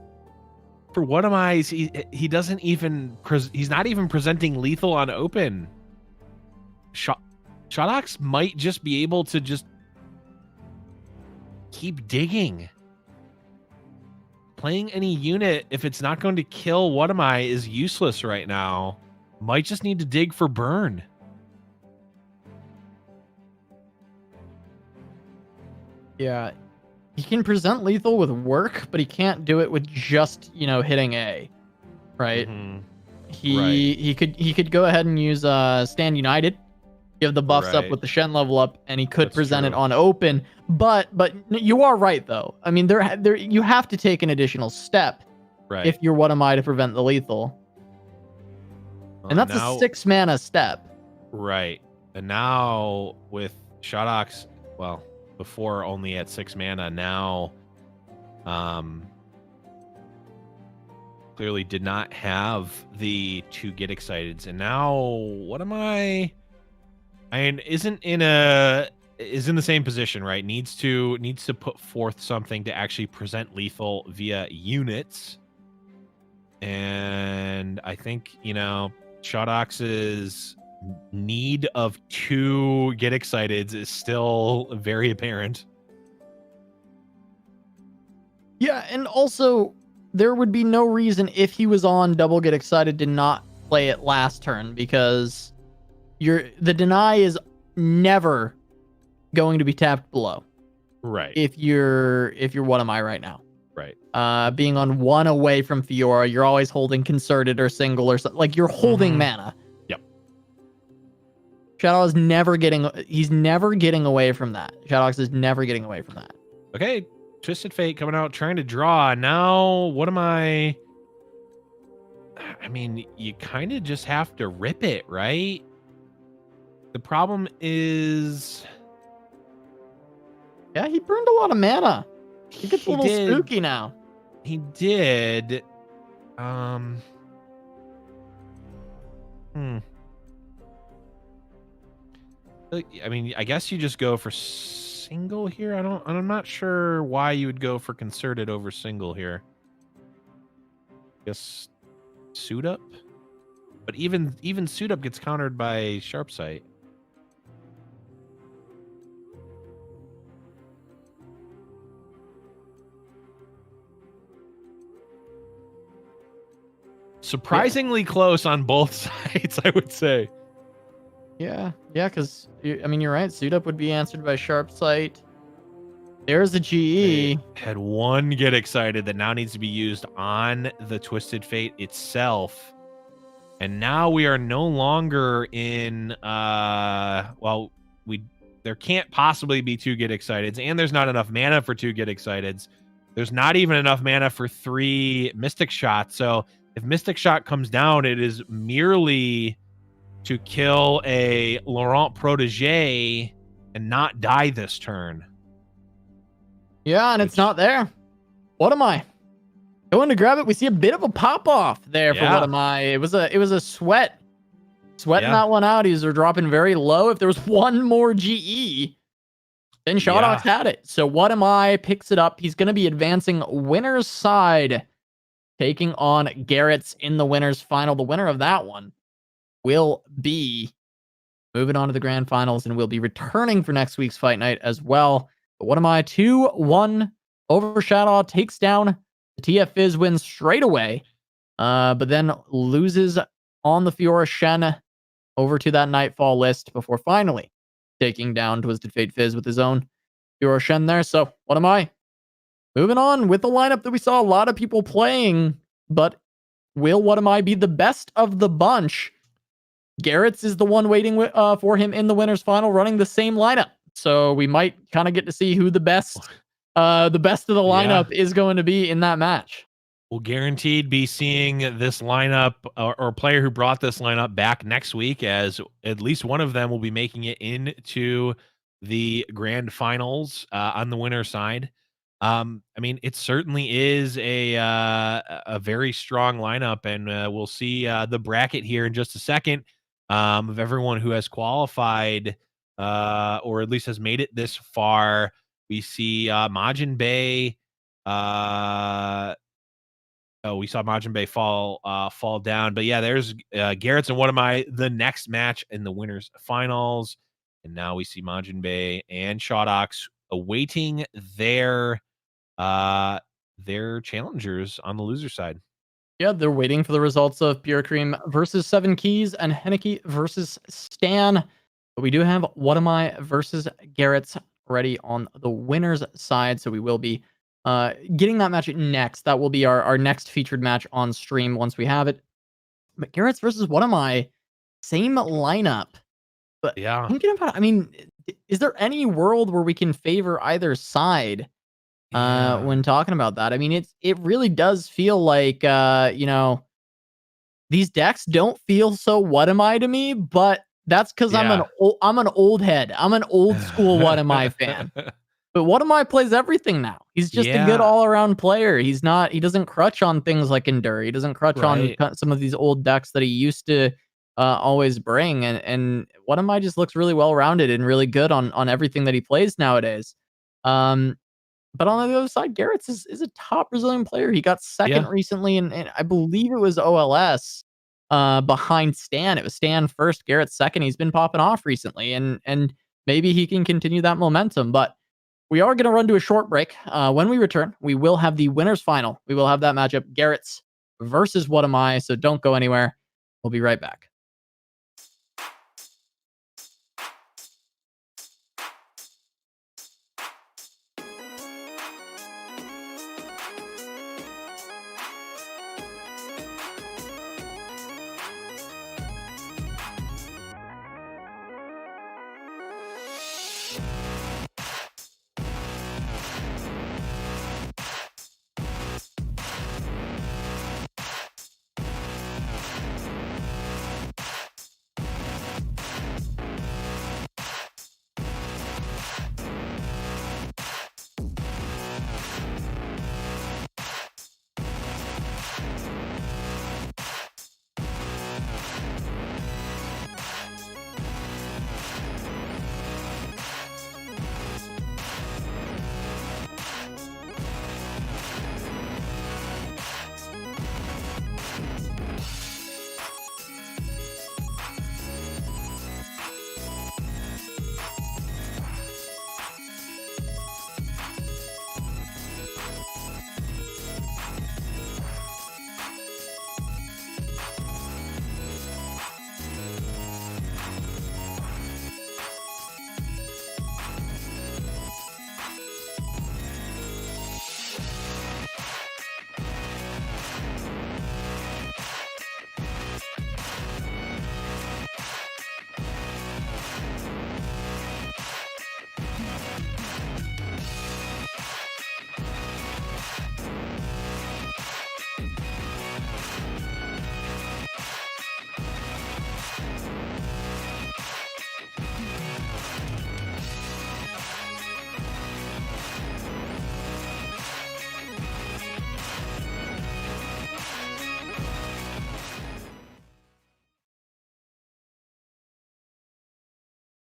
for what am I? Is he doesn't even he's not even presenting lethal on open. Shotox might just be able to just keep digging. Playing any unit, if it's not going to kill what am I, is useless right now. Might just need to dig for burn. Yeah. He can present lethal with work, but he can't do it with just, hitting A. Right? Mhm. He could go ahead and use Stand United, give the buffs up Right. with the Shen level up, and he could That's present it true. on open. But you are right though. I mean, there you have to take an additional step Right. if you're what am I to prevent the lethal. And that's a 6 mana step. Right. And now with Shotox, well, before only at 6 mana, now clearly did not have the 2 get exciteds. And now what am I mean, is in the same position, right? Needs to put forth something to actually present lethal via units. And I think, Shotox's need of 2 get exciteds is still very apparent. Yeah, and also there would be no reason if he was on double get excited to not play it last turn, because the deny is never going to be tapped below. Right. If you're what am I right now? Right. Being on 1 away from Fiora, you're always holding concerted or single or something. Like, you're holding mana. Yep. Shadow is never getting away from that. Shadox is never getting away from that. Okay. Twisted Fate coming out, trying to draw. Now, what am I mean, you kind of just have to rip it, right? The problem is... Yeah, he burned a lot of mana. He gets a little spooky now. He did. I mean, I guess you just go for single here. I'm not sure why you would go for concerted over single here. I guess suit up, but even suit up gets countered by sharp sight. Surprisingly close on both sides, I would say. Yeah, because I mean, you're right. Suit up would be answered by sharp sight. There's a GE. They had 1 get excited that now needs to be used on the Twisted Fate itself. And now we are no longer in well, there can't possibly be 2 get exciteds, and there's not enough mana for 2 get exciteds. There's not even enough mana for 3 Mystic Shots. So if Mystic Shot comes down, it is merely to kill a Laurent protege and not die this turn. Yeah, and it's not there. What am I? Going to grab it. We see a bit of a pop off there for what am I? It was a sweating that one out. He's dropping very low. If there was 1 more GE, then Shotox had it. So what am I picks it up. He's going to be advancing winner's side, taking on Garrett's in the winner's final. The winner of that one will be moving on to the grand finals and will be returning for next week's fight night as well. But what am I? 2-1 over Shadow, takes down the TF Fizz, wins straight away, but then loses on the Fiora Shen over to that Nightfall list before finally taking down Twisted Fate Fizz with his own Fiora Shen there. So what am I? Moving on with the lineup that we saw a lot of people playing, but will what am I be the best of the bunch? Garrett's is the one waiting for him in the winner's final, running the same lineup. So we might kind of get to see who the best of the lineup is going to be in that match. We'll guaranteed be seeing this lineup or player who brought this lineup back next week, as at least one of them will be making it into the grand finals on the winner side. I mean, it certainly is a very strong lineup, and we'll see the bracket here in just a second. of everyone who has qualified, or at least has made it this far. We see Majinbae. We saw Majinbae fall down. But yeah, there's Garrett's and what am I the next match in the winners finals. And now we see Majinbae and Shodox awaiting their challengers on the loser side. Yeah, they're waiting for the results of Pure Cream versus Seven Keys and Henneke versus Stan. But we do have What Am I versus Garrett's ready on the winner's side. So we will be getting that match next. That will be our next featured match on stream once we have it. But Garrett's versus What Am I? Same lineup. But Yeah. thinking about it, I mean, is there any world where we can favor either side? When talking about that, I mean, it really does feel like these decks don't feel so what am I to me, but that's because I'm an old head. I'm an old school what am I fan. But what am I plays everything now. He's just a good all around player. He doesn't crutch on things like Endure. He doesn't crutch on some of these old decks that he used to always bring. And what am I just looks really well rounded and really good on everything that he plays nowadays. But on the other side, Garrett's is a top Brazilian player. He got second recently, and I believe it was OLS behind Stan. It was Stan first, Garrett second. He's been popping off recently, and maybe he can continue that momentum. But we are going to run to a short break. When we return, we will have the winners final. We will have that matchup, Garrett's versus What Am I? So don't go anywhere. We'll be right back.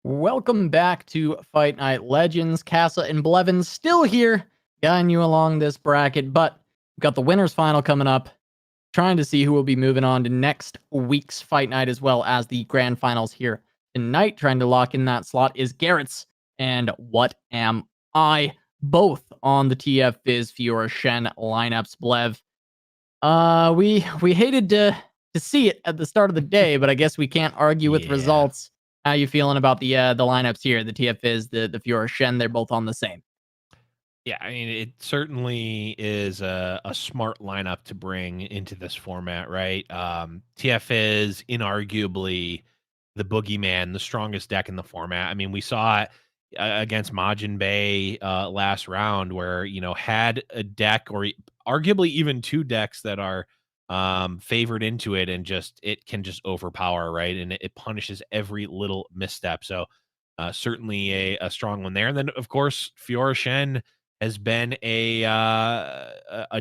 Welcome back to Fight Night Legends. Casa and Blevins still here, guiding you along this bracket, but we've got the winners final coming up. Trying to see who will be moving on to next week's Fight Night as well as the grand finals here tonight. Trying to lock in that slot is Garrett's and What Am I? Both on the TF Fizz Fiora Shen lineups. Blev, we hated to see it at the start of the day, but I guess we can't argue with results. How you feeling about the lineups here? The TF Fizz, the Fiora Shen, they're both on the same. Yeah, I mean, it certainly is a smart lineup to bring into this format, right? TF is inarguably the boogeyman, the strongest deck in the format. I mean, we saw it against Majinbae last round, where had a deck or arguably even two decks that are favored into it, and it can just overpower, right? And it punishes every little misstep. So certainly a strong one there. And then of course Fiora Shen has been a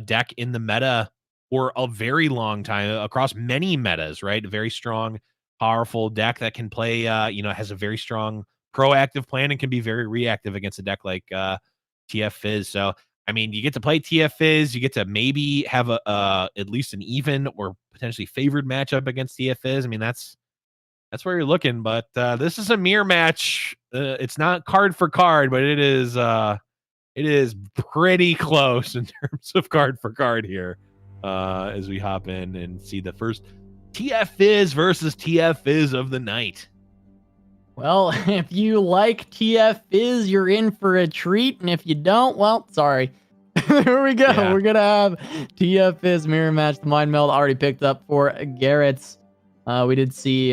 deck in the meta for a very long time across many metas, right? Very strong powerful deck that can play, has a very strong proactive plan and can be very reactive against a deck like TF Fizz. So, I mean, you get to play TF Fizz, you get to maybe have at least an even or potentially favored matchup against TF Fizz. I mean, that's where you're looking, but this is a mirror match. It's not card for card, but it is pretty close in terms of card for card here. As we hop in and see the first TF Fizz versus TF Fizz of the night. Well, if you like TF Fizz, you're in for a treat, and if you don't, well, sorry. Here we go. Yeah. We're gonna have TF Fizz mirror match. The Mind Meld already picked up for Garrett's. We did see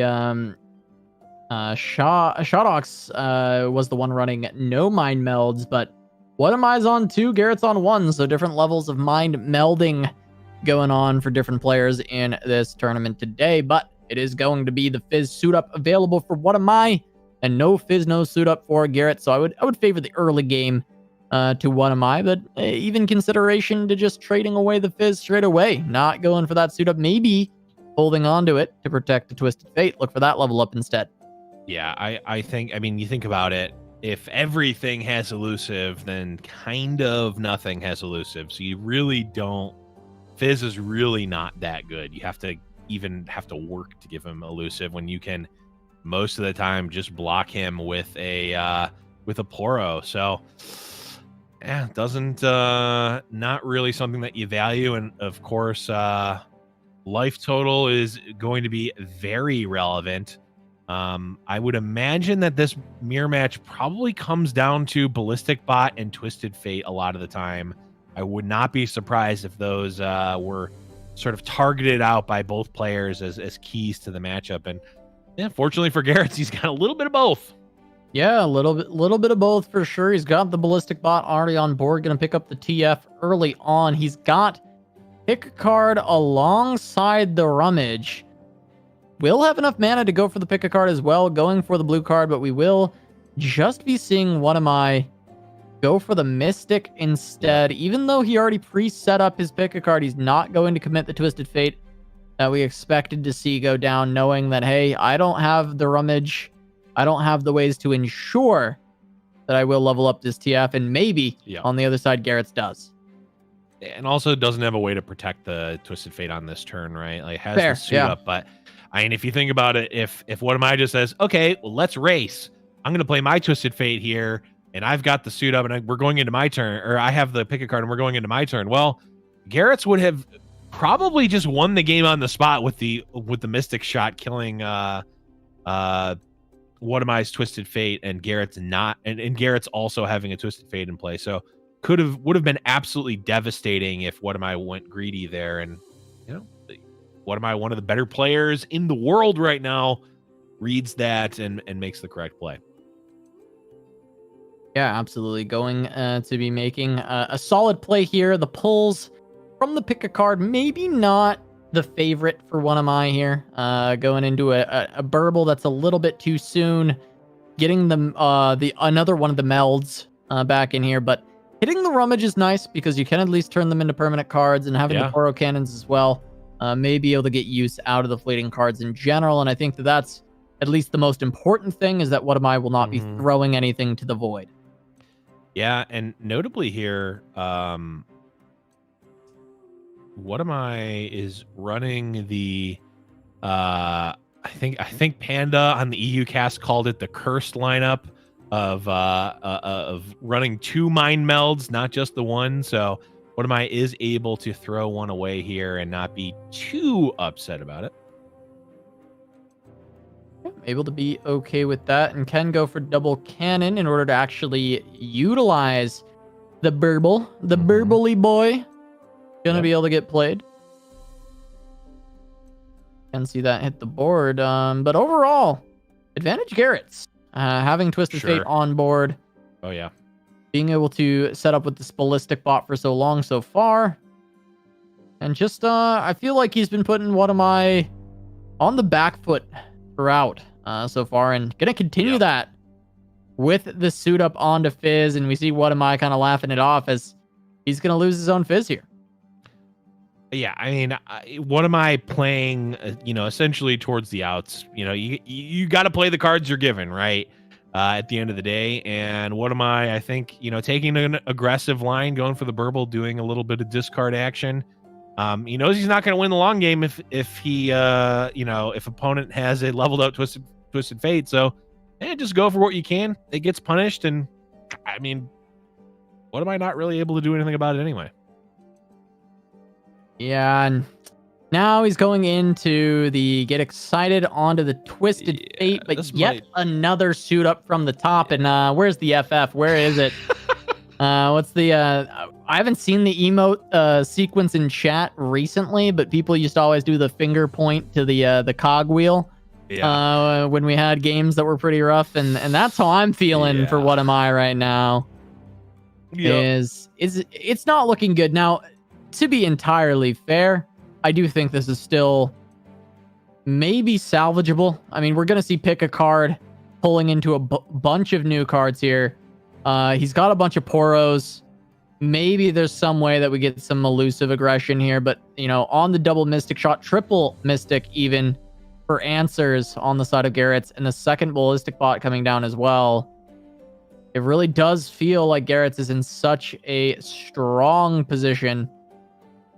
Shodox was the one running no Mind Melds, but What Am I's on 2, Garrett's on 1, so different levels of mind melding going on for different players in this tournament today, but it is going to be the Fizz suit up available for What Am I, and no Fizz, no suit up for Garrett, so I would favor the early game to What Am I, but even consideration to just trading away the Fizz straight away, not going for that suit up, maybe holding on to it to protect the Twisted Fate, look for that level up instead. Yeah, I think, I mean, you think about it, if everything has elusive, then kind of nothing has elusive. So you really don't, Fizz is really not that good. You have to work to give him elusive when you can most of the time just block him with a Poro. So yeah, doesn't not really something that you value. And of course, life total is going to be very relevant. I would imagine that this mirror match probably comes down to Ballistic Bot and Twisted Fate a lot of the time. I would not be surprised if those were sort of targeted out by both players as keys to the matchup. And yeah, fortunately for Garrett, he's got a little bit of both. Yeah, a little bit of both for sure. He's got the Ballistic Bot already on board, going to pick up the TF early on. He's got pick a card alongside the Rummage. We'll have enough mana to go for the pick a card as well, going for the blue card, but we will just be seeing What Am I go for the Mystic instead. Even though he already pre-set up his pick a card, he's not going to commit the Twisted Fate that we expected to see go down, knowing that, hey, I don't have the Rummage. I don't have the ways to ensure that I will level up this TF, and maybe on the other side, Garrett's does. And also doesn't have a way to protect the Twisted Fate on this turn, right? Like, has Fair, the suit up, but I mean, if you think about it, if What Am I just says, okay, well, let's race. I'm going to play my Twisted Fate here, and I've got the suit up, and we're going into my turn, or I have the pick a card, and we're going into my turn. Well, Garrett's would have probably just won the game on the spot with the Mystic shot killing What Am I's Twisted Fate, and Garrett's not, and Garrett's also having a Twisted Fate in play. So would have been absolutely devastating if What Am I went greedy there, and What Am I, one of the better players in the world right now, reads that and makes the correct play. Yeah, absolutely. Going to be making a solid play here. The pulls from the pick a card, maybe not the favorite for What Am I here. Going into a burble that's a little bit too soon. Getting the another one of the melds back in here, but hitting the Rummage is nice because you can at least turn them into permanent cards, and having the Poro Cannons as well. May be able to get use out of the fleeting cards in general, and I think that's at least the most important thing, is that What Am I will not be throwing anything to the void. Yeah, and notably here, What Am I is running the I think Panda on the EU cast called it the cursed lineup of running 2 mind melds, not just the one. So What Am I is able to throw one away here and not be too upset about it. Able to be okay with that, and can go for double cannon in order to actually utilize the burble. The burbly boy gonna be able to get played. Can see that hit the board, but overall, advantage Garrett's. Having Twisted Fate on board. Oh yeah. Being able to set up with this Ballistic Bot for so long so far. And just, I feel like he's been putting What Am I on the back foot throughout so far, and gonna continue that with the suit up onto Fizz, and we see What Am I kind of laughing it off as he's gonna lose his own Fizz here. Yeah, I mean, what am I playing? Essentially towards the outs. You got to play the cards you're given, right? At the end of the day, and what am I? I think taking an aggressive line, going for the burble, doing a little bit of discard action. He knows he's not going to win the long game if he if opponent has a leveled out twisted fate. So, just go for what you can. It gets punished, and I mean, what am I not really able to do anything about it anyway? Yeah, and now he's going into the get excited onto the twisted fate, but yet another suit up from the top. And where's the FF? Where is it? What's the I haven't seen the emote sequence in chat recently, but people used to always do the finger point to the cog wheel. Yeah. When we had games that were pretty rough, and that's how I'm feeling for what am I right now. Yep. It's not looking good. Now, to be entirely fair, I do think this is still maybe salvageable. I mean, we're going to see pick a card pulling into a bunch of new cards here. He's got a bunch of Poros. Maybe there's some way that we get some elusive aggression here, but, on the double Mystic shot, triple Mystic even for answers on the side of Garrett's, and the second Ballistic bot coming down as well. It really does feel like Garrett's is in such a strong position.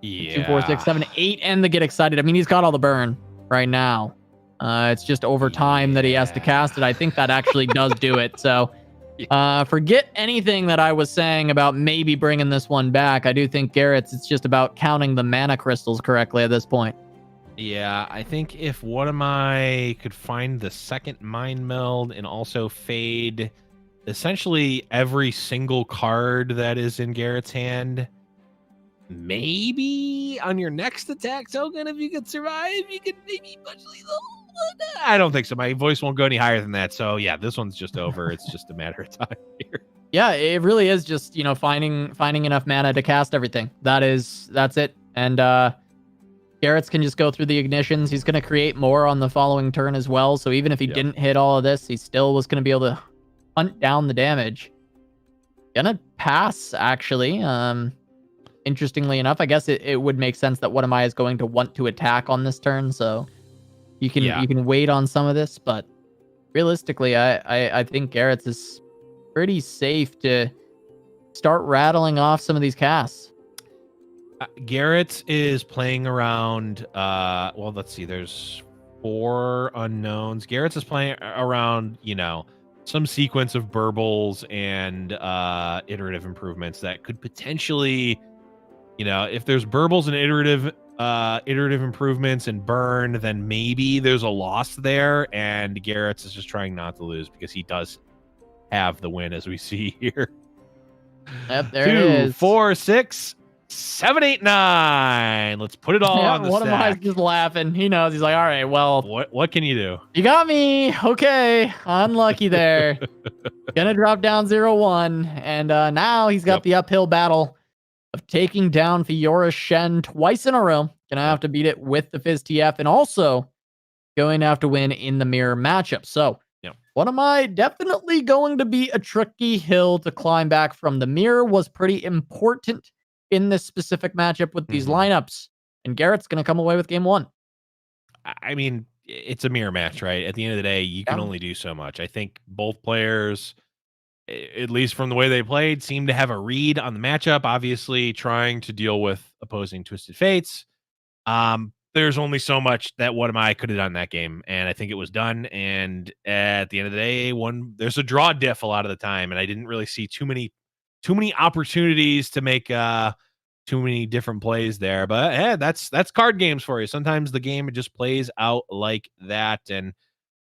Yeah. 2, 4, 6, 7, 8, and the get excited. I mean, he's got all the burn right now. It's just over time that he has to cast it. I think that actually does do it. So forget anything that I was saying about maybe bringing this one back. I do think Garrett's, it's just about counting the mana crystals correctly at this point. Yeah, I think if What Am I could find the second Mind Meld and also fade essentially every single card that is in Garrett's hand, maybe on your next attack token, if you could survive, you could maybe much lethal. I don't think so. My voice won't go any higher than that. So yeah, this one's just over. It's just a matter of time here. Yeah, it really is just, finding enough mana to cast everything. That's it. And Garrett's can just go through the ignitions. He's going to create more on the following turn as well. So even if he didn't hit all of this, he still was going to be able to hunt down the damage. Gonna pass, actually. Interestingly enough, I guess it would make sense that What Am I is going to want to attack on this turn, so you can wait on some of this, but realistically, I think Garrett's is pretty safe to start rattling off some of these casts. Garrett is playing around, well, let's see, there's 4 unknowns. Garrett's is playing around, some sequence of burbles and iterative improvements that could potentially, if there's burbles and iterative improvements and burn, then maybe there's a loss there, and Garrett's is just trying not to lose because he does have the win, as we see here. Yep, there it is. 2, 4, 6, 7, 8, 9. Let's put it all on the stack. What am I just laughing? He knows. He's like, all right, well, what can you do? You got me. Okay, unlucky there. Gonna drop down 0-1, and now he's got the uphill battle of taking down Fiora Shen twice in a row. Gonna have to beat it with the Fizz TF, and also going to have to win in the mirror matchup. So, What Am I definitely going to be a tricky hill to climb back from. The mirror was pretty important in this specific matchup with these lineups, and Garrett's gonna come away with game 1. I mean, it's a mirror match, right? At the end of the day, you can only do so much. I think both players, at least from the way they played, seem to have a read on the matchup, obviously trying to deal with opposing Twisted Fates. There's only so much that What Am I could have done that game, and I think it was done. And at the end of the day, there's a draw diff a lot of the time, and I didn't really see too many opportunities to make too many different plays there. But that's card games for you. Sometimes the game just plays out like that, and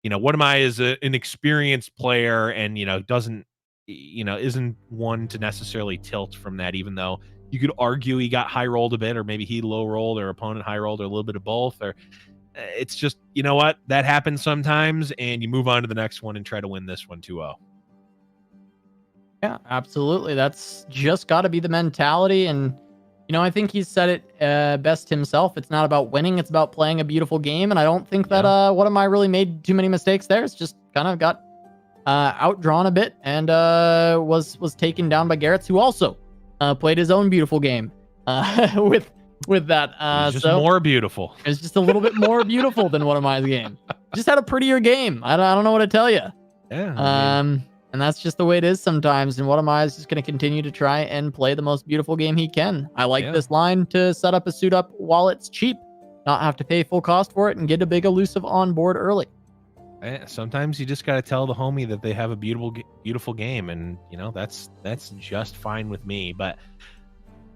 What Am I is an experienced player, and doesn't isn't one to necessarily tilt from that, even though you could argue he got high rolled a bit, or maybe he low rolled, or opponent high rolled, or a little bit of both. Or it's just, what, that happens sometimes, and you move on to the next one and try to win this one 2-0. Yeah, absolutely. That's just got to be the mentality. And, I think he's said it best himself. It's not about winning. It's about playing a beautiful game. And I don't think that What Am I really made too many mistakes there. It's just kind of got outdrawn a bit and was taken down by Garrett's, who also played his own beautiful game with with that. It's just So more beautiful. it's just a little bit more beautiful than What Am I's game. Just had a prettier game. I don't know what to tell you. Yeah. I mean, And that's just the way it is sometimes. And What Am I is just going to continue to try and play the most beautiful game he can. I like this line to set up a suit up while it's cheap, not have to pay full cost for it, and get a big elusive on board early. sometimes you just got to tell the homie that they have a beautiful game, and that's just fine with me. But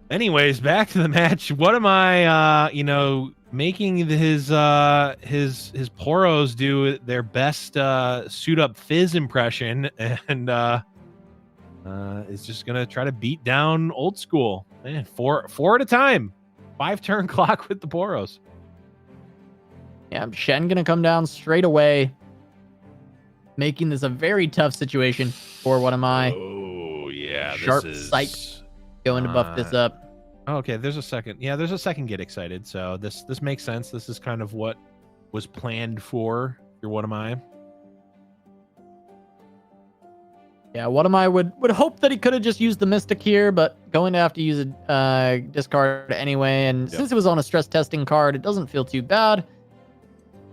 anyways, back to the match. What am I making his poros do their best suit up fizz impression, and is just gonna try to beat down old school. Man, four at a time, 5-turn clock with the poros. Yeah, Shen gonna come down straight away, making this a very tough situation for What Am I. Oh yeah, Sharp sight going to buff this up. Okay, there's a second. Yeah, there's a second get excited. So this makes sense. This is kind of what was planned for your What Am I. Yeah, What Am I would hope that he could have just used the Mystic here, but going to have to use a discard anyway. And since it was on a stress testing card, it doesn't feel too bad.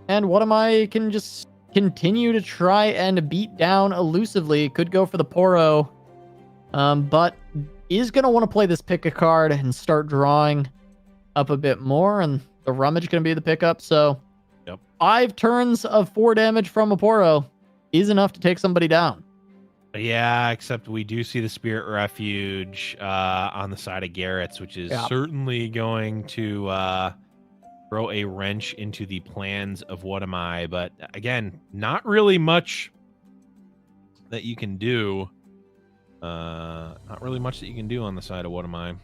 And What Am I can just continue to try and beat down elusively. Could go for the Poro, but is going to want to play this pick a card and start drawing up a bit more. And the Rummage going to be the pickup. So 5 turns of 4 damage from a Poro is enough to take somebody down. Yeah, except we do see the Spirit Refuge on the side of Garrett's, which is certainly going to throw a wrench into the plans of What Am I. But again, not really much that you can do. Not really much that you can do on the side of What Am I.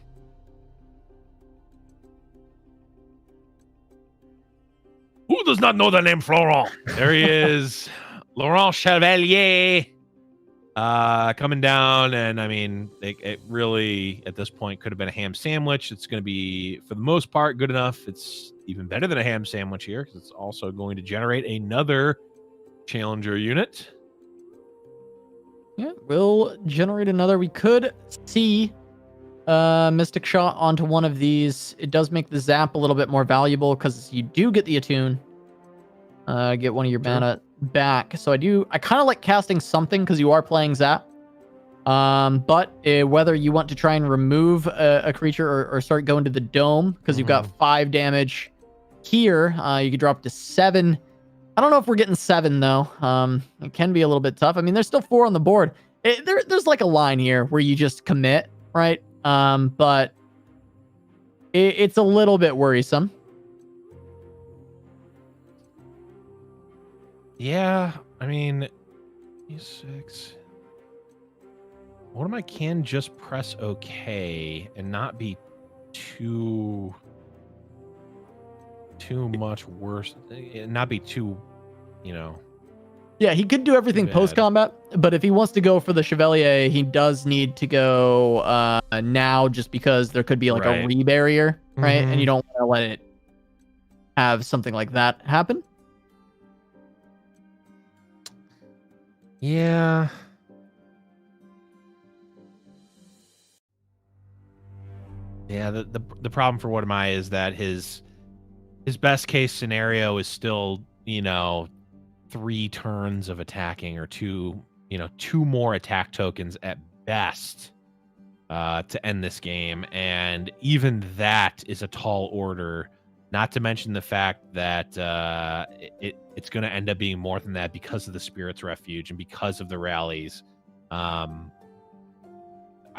Who does not know the name Florent? There he is. Laurent Chevalier. Coming down, and I mean, it really, at this point, could have been a ham sandwich. It's going to be, for the most part, good enough. It's even better than a ham sandwich here, because it's also going to generate another challenger unit. Yeah, we'll generate another. We could see Mystic Shot onto one of these. It does make the Zap a little bit more valuable, because you do get the Attune. Get one of your mana back. So I kind of like casting something because you are playing Zap. But whether you want to try and remove a creature or start going to the Dome, because you've got 5 damage here, you could drop to 7. I don't know if we're getting 7 though. It can be a little bit tough. I mean, there's still 4 on the board. There's like a line here where you just commit, right? But it's a little bit worrisome. Yeah, I mean, E6. What am I can just press OK and not be too much worse, not be too, Yeah, he could do everything post combat, but if he wants to go for the Chevalier, he does need to go now, just because there could be like a re-barrier, right? And you don't want to let it have something like that happen. Yeah. Yeah, the problem for What Am I is that his best case scenario is still, 3 turns of attacking, or 2 more attack tokens at best to end this game. And even that is a tall order, not to mention the fact that it's going to end up being more than that because of the Spirit's Refuge and because of the rallies. I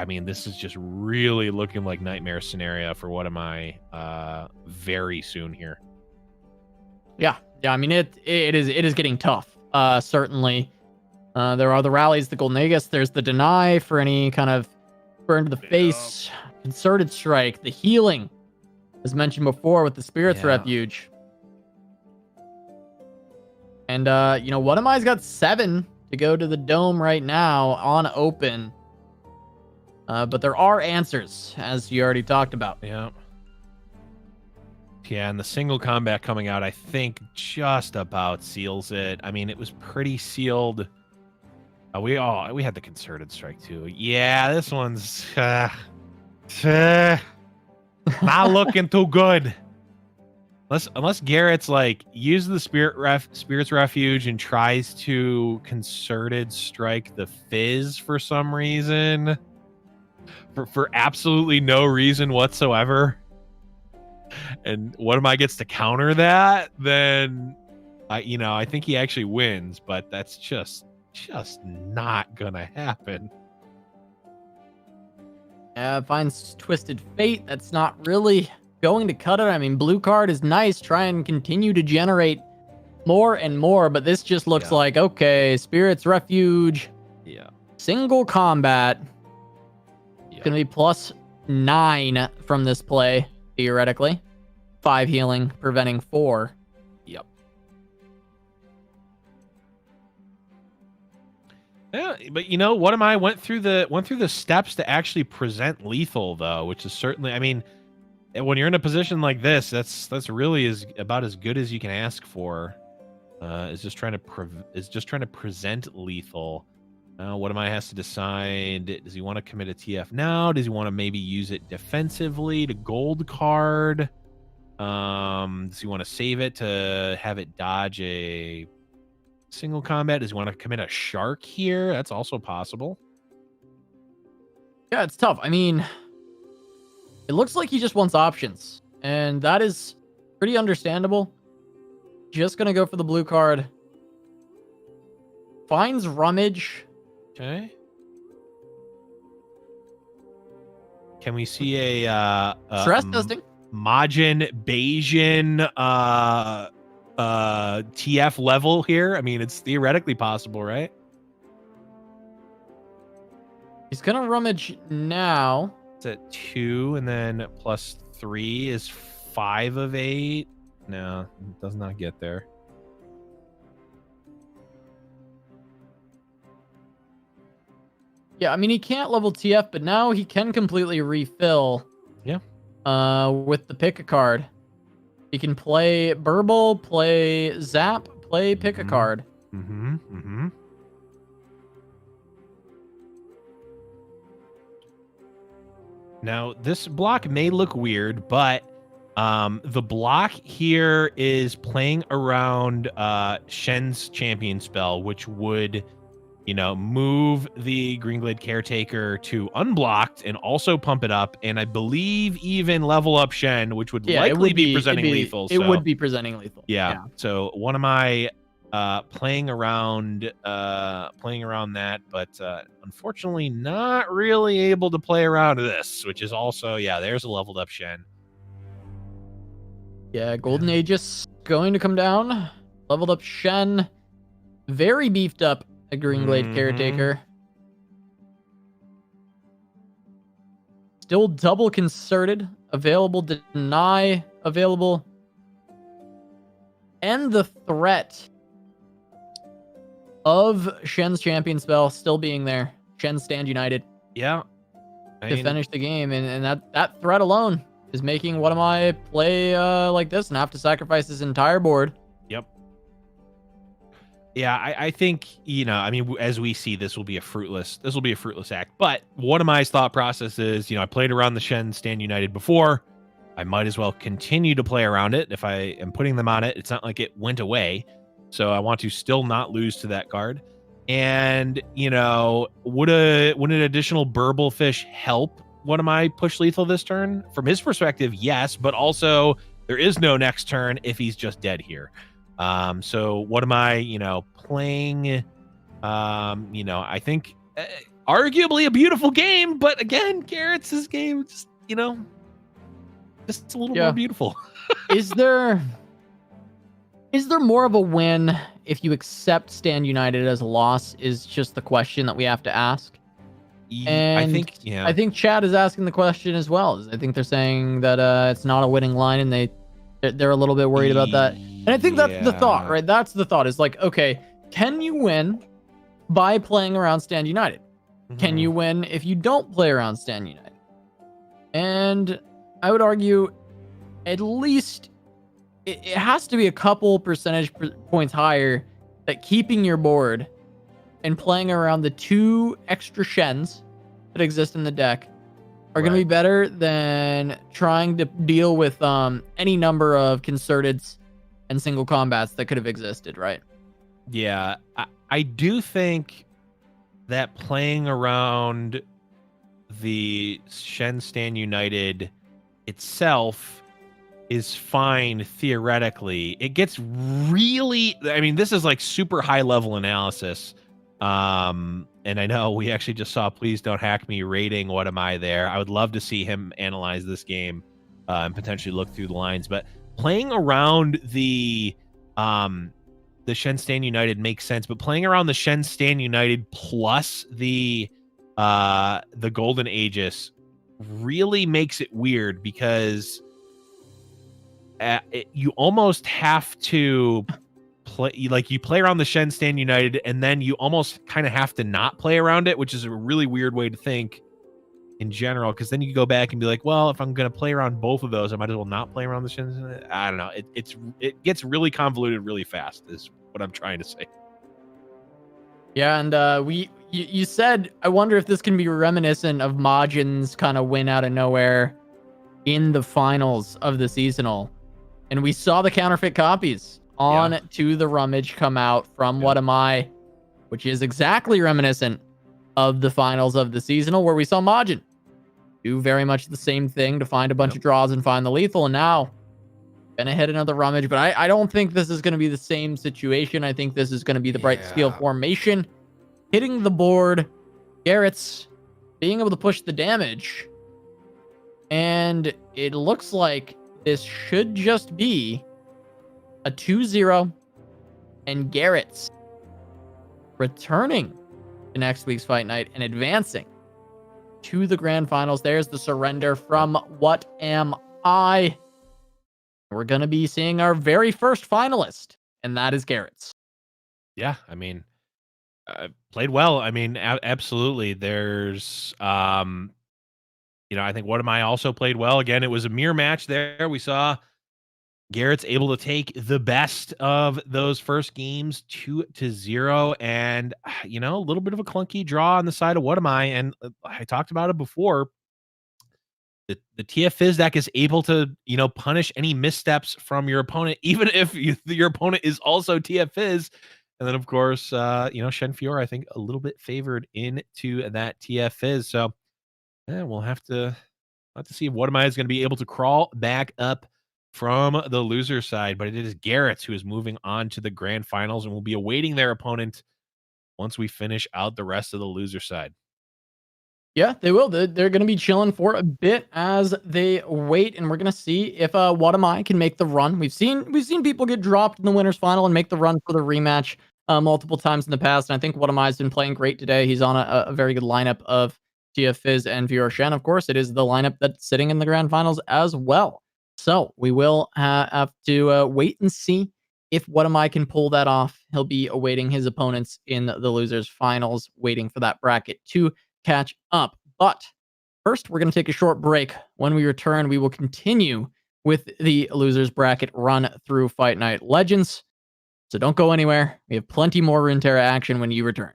mean, this is just really looking like nightmare scenario for What Am I very soon here. Yeah. I mean, it is getting tough. Certainly, there are the rallies, the Golden Aegis. There's the deny for any kind of burn to the face, concerted strike, the healing, as mentioned before with the Spirit's Refuge. And What Am I's got 7 to go to the Dome right now on open. But there are answers, as you already talked about. Yeah. Yeah, and the single combat coming out, I think, just about seals it. I mean, it was pretty sealed. We had the concerted strike too. Yeah, this one's Not looking too good. Unless Garrett's like uses the Spirit's Refuge and tries to concerted strike the Fizz for some reason. For absolutely no reason whatsoever. And What Am I gets to counter that, then I think he actually wins, but that's just not gonna happen. Finds Twisted Fate. That's not really going to cut it. I mean, blue card is nice. Try and continue to generate more and more, but this just looks like, okay, Spirit's Refuge. Yeah. Single combat. It's going to be +9 from this play, theoretically. 5 healing, preventing 4. Yep. Yeah, but What Am I went through the steps to actually present lethal though, which is certainly, I mean, when you're in a position like this, that's really about as good as you can ask for. Is just trying to present lethal. What Am I has to decide? Does he want to commit a TF now? Does he want to maybe use it defensively to gold card? Does he want to save it to have it dodge a single combat? Does he want to commit a shark here? That's also possible. Yeah, it's tough. I mean, it looks like he just wants options, and that is pretty understandable. Just gonna go for the blue card. Finds Rummage. Okay. Can we see a Stress testing? Majinbae TF level here? I mean, it's theoretically possible, right? He's gonna Rummage now. It's at 2, and then +3 is 5 of 8. No, it does not get there. Yeah, I mean, he can't level TF, but now he can completely refill. Yeah. With the pick a card. He can play Burble, play Zap, play pick a card. Now, this block may look weird, but the block here is playing around Shen's champion spell, which would, move the Greenglade Caretaker to unblocked and also pump it up, and I believe even level up Shen, which would likely be presenting lethal. It would be presenting lethal. Yeah. So What Am I playing around that, but unfortunately not really able to play around this, which is also, there's a leveled up Shen. Yeah, Golden Aegis going to come down. Leveled up Shen. Very beefed up a Greenglade Caretaker. Still double concerted. Available, deny, available. And the threat of Shen's champion spell still being there. Shen stand united. Yeah. To finish the game. And that threat alone is making What Am I play like this and have to sacrifice his entire board. Yep. Yeah, I think, as we see, this will be a fruitless act. But What Am I's thought process is, I played around the Shen stand united before. I might as well continue to play around it. If I am putting them on it, it's not like it went away. So I want to still not lose to that card. And, would an additional Burble Fish help What Am I push lethal this turn? From his perspective, yes, but also there is no next turn if he's just dead here. So What Am I, playing? I think arguably a beautiful game, but again, Garrett's game, just a little more beautiful. Is there more of a win if you accept Stand United as a loss? Is just the question that we have to ask. And I think Chad is asking the question as well. I think they're saying that it's not a winning line, and they're a little bit worried about that. And I think that's the thought, right? That's the thought. Is like, okay, can you win by playing around Stand United? Can you win if you don't play around Stand United? And I would argue, at least it has to be a couple percentage points higher that keeping your board and playing around the 2 extra Shens that exist in the deck are going to be better than trying to deal with any number of concerted and single combats that could have existed, right? Yeah, I do think that playing around the Shen Stan United itself is fine theoretically. It gets really, I mean, this is like super high level analysis. And I know we actually just saw Please Don't Hack Me rating What Am I there. I would love to see him analyze this game and potentially look through the lines. But playing around the Shen Stan United makes sense, but playing around the Shen Stan United plus the Golden Aegis really makes it weird because you almost have to play, like, you play around the Shen Stan United and then you almost kind of have to not play around it, which is a really weird way to think in general, because then you go back and be like, well, if I'm going to play around both of those, I might as well not play around the Shen. I don't know. It gets really convoluted really fast is what I'm trying to say. Yeah, and you said, I wonder if this can be reminiscent of Majin's kind of win out of nowhere in the finals of the seasonal. And we saw the counterfeit copies on To the Rummage come out from What Am I, which is exactly reminiscent of the finals of the seasonal, where we saw Majin do very much the same thing to find a bunch of draws and find the lethal. And now gonna hit another Rummage, but I don't think this is going to be the same situation. I think this is going to be the Bright Steel formation hitting the board, Garrett's being able to push the damage, and it looks like this should just be a 2-0, and Garrett's returning to next week's Fight Night and advancing to the grand finals. There's the surrender from What Am I? We're going to be seeing our very first finalist, and that is Garrett's. Yeah, I mean, played well. I mean, absolutely. There's, I think What Am I also played well. Again, it was a mirror match there. We saw Garrett's able to take the best of those first games 2-0, and a little bit of a clunky draw on the side of What Am I? And I talked about it before. The TF Fizz deck is able to, punish any missteps from your opponent, even if your opponent is also TF Fizz. And then, of course, Shen Fiora, I think, a little bit favored into that TF Fizz. So we'll have to see if What Am I is going to be able to crawl back up from the loser side. But it is Garrett's who is moving on to the grand finals and will be awaiting their opponent once we finish out the rest of the loser side. Yeah, they will. They're going to be chilling for a bit as they wait, and we're going to see if What Am I can make the run. We've seen people get dropped in the winners final and make the run for the rematch multiple times in the past, and I think What Am I has been playing great today. He's on a very good lineup of TF Fizz and Fiora Shen. Of course, it is the lineup that's sitting in the grand finals as well. So we will have to wait and see if What Am I can pull that off. He'll be awaiting his opponents in the losers finals, waiting for that bracket to catch up. But first, we're going to take a short break. When we return, we will continue with the losers bracket run through Fight Night Legends. So don't go anywhere. We have plenty more Runeterra action when you return.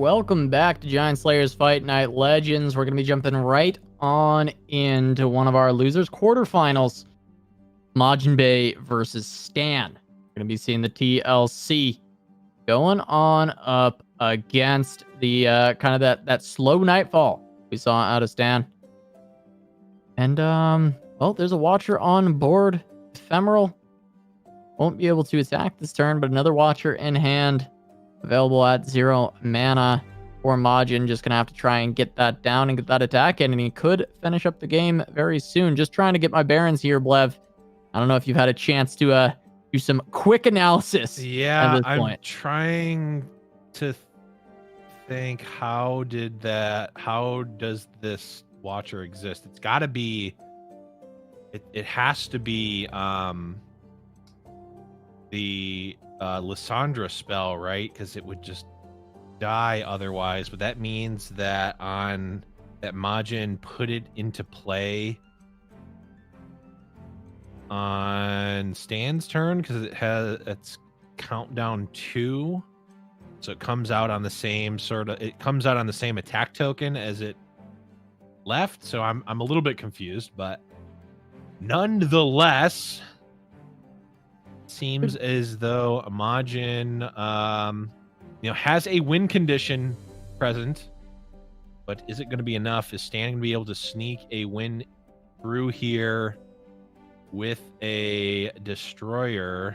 welcome back to Giant Slayer's Fight Night Legends. We're going to be jumping right on into one of our losers quarterfinals. Majinbae versus Stan. We're going to be seeing the TLC going on up against the kind of that slow nightfall we saw out of Stan. And well, there's a watcher on board. Ephemeral won't be able to attack this turn, but another watcher in hand, available at 0 mana for Majin. Just gonna have to try and get that down and get that attack in, and he could finish up the game very soon. Just trying to get my bearings here, Blev. I don't know if you've had a chance to do some quick analysis. Yeah, at this I'm point. trying to think, how does this watcher exist? It's got to be, it has to be the Lysandra spell, right? Because it would just die otherwise. But that means that Majin put it into play on Stan's turn, because it's countdown 2, so it comes out on the same attack token as it left. So I'm a little bit confused, but nonetheless, seems as though Majin has a win condition present, but is it going to be enough? Is Stan going to be able to sneak a win through here with a destroyer?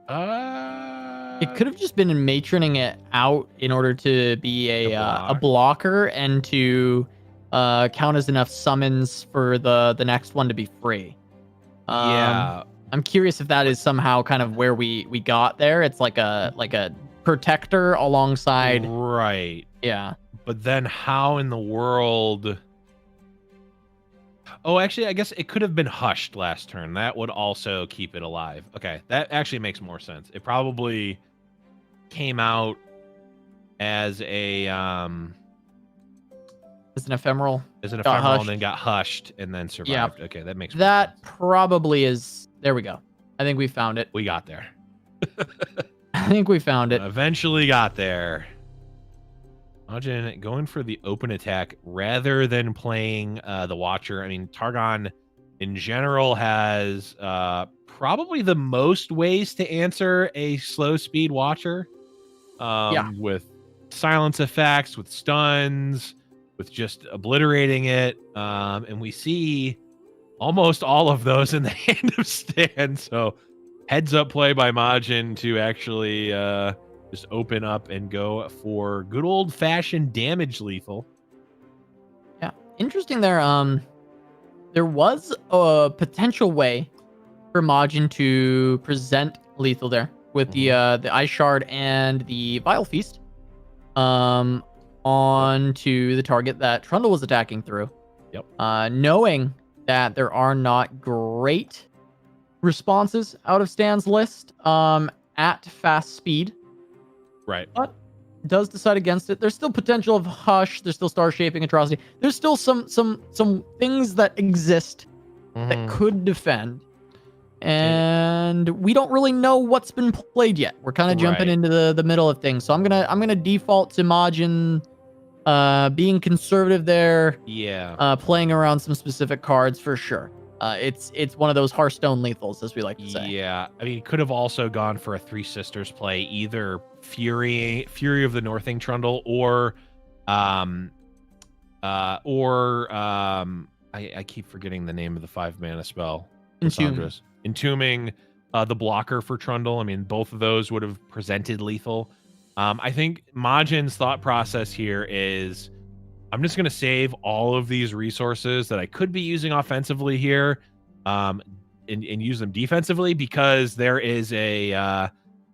It could have just been matroning it out in order to be a blocker and to count as enough summons for the next one to be free. Yeah, I'm curious if that is somehow kind of where we got there. It's like a protector alongside, right? Yeah, but then how in the world? Oh, actually, I guess it could have been hushed last turn. That would also keep it alive. Okay, that actually makes more sense. It probably came out as an ephemeral. And then got hushed and then survived. Yeah. Okay, that makes more sense. Probably is. There we go. I think we found it. We got there. I think we found it. Eventually got there. Majin going for the open attack rather than playing the Watcher. I mean, Targon in general has probably the most ways to answer a slow speed Watcher. With silence effects, with stuns, with just obliterating it. And we see almost all of those in the hand of Stan. So heads up play by Majin to actually just open up and go for good old fashioned damage lethal. Yeah, interesting there. There was a potential way for Majin to present lethal there with the Ice Shard and the Vile Feast onto the target that Trundle was attacking through. Yep. Knowing that there are not great responses out of Stan's list at fast speed. Right. But does decide against it. There's still potential of Hush. There's still Star Shaping Atrocity. There's still some things that exist that could defend. And we don't really know what's been played yet. We're kind of jumping into the middle of things. So I'm gonna default to Majin being conservative there. Yeah. Playing around some specific cards for sure. It's one of those Hearthstone lethals, as we like to say. Yeah, I mean, could have also gone for a Three Sisters play, either Fury of the Northing Trundle, or I keep forgetting the name of the 5-mana spell. Entombing the blocker for Trundle. I mean, both of those would have presented lethal. I think Majin's thought process here is, I'm just going to save all of these resources that I could be using offensively here and use them defensively, because there is an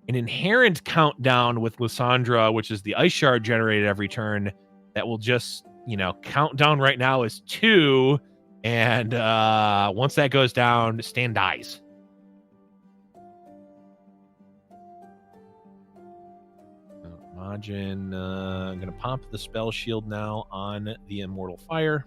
inherent countdown with Lysandra, which is the Ice Shard generated every turn, that will just, countdown right now is 2. And once that goes down, Stan dies. Majin, I'm going to pop the spell shield now on the Immortal Fire.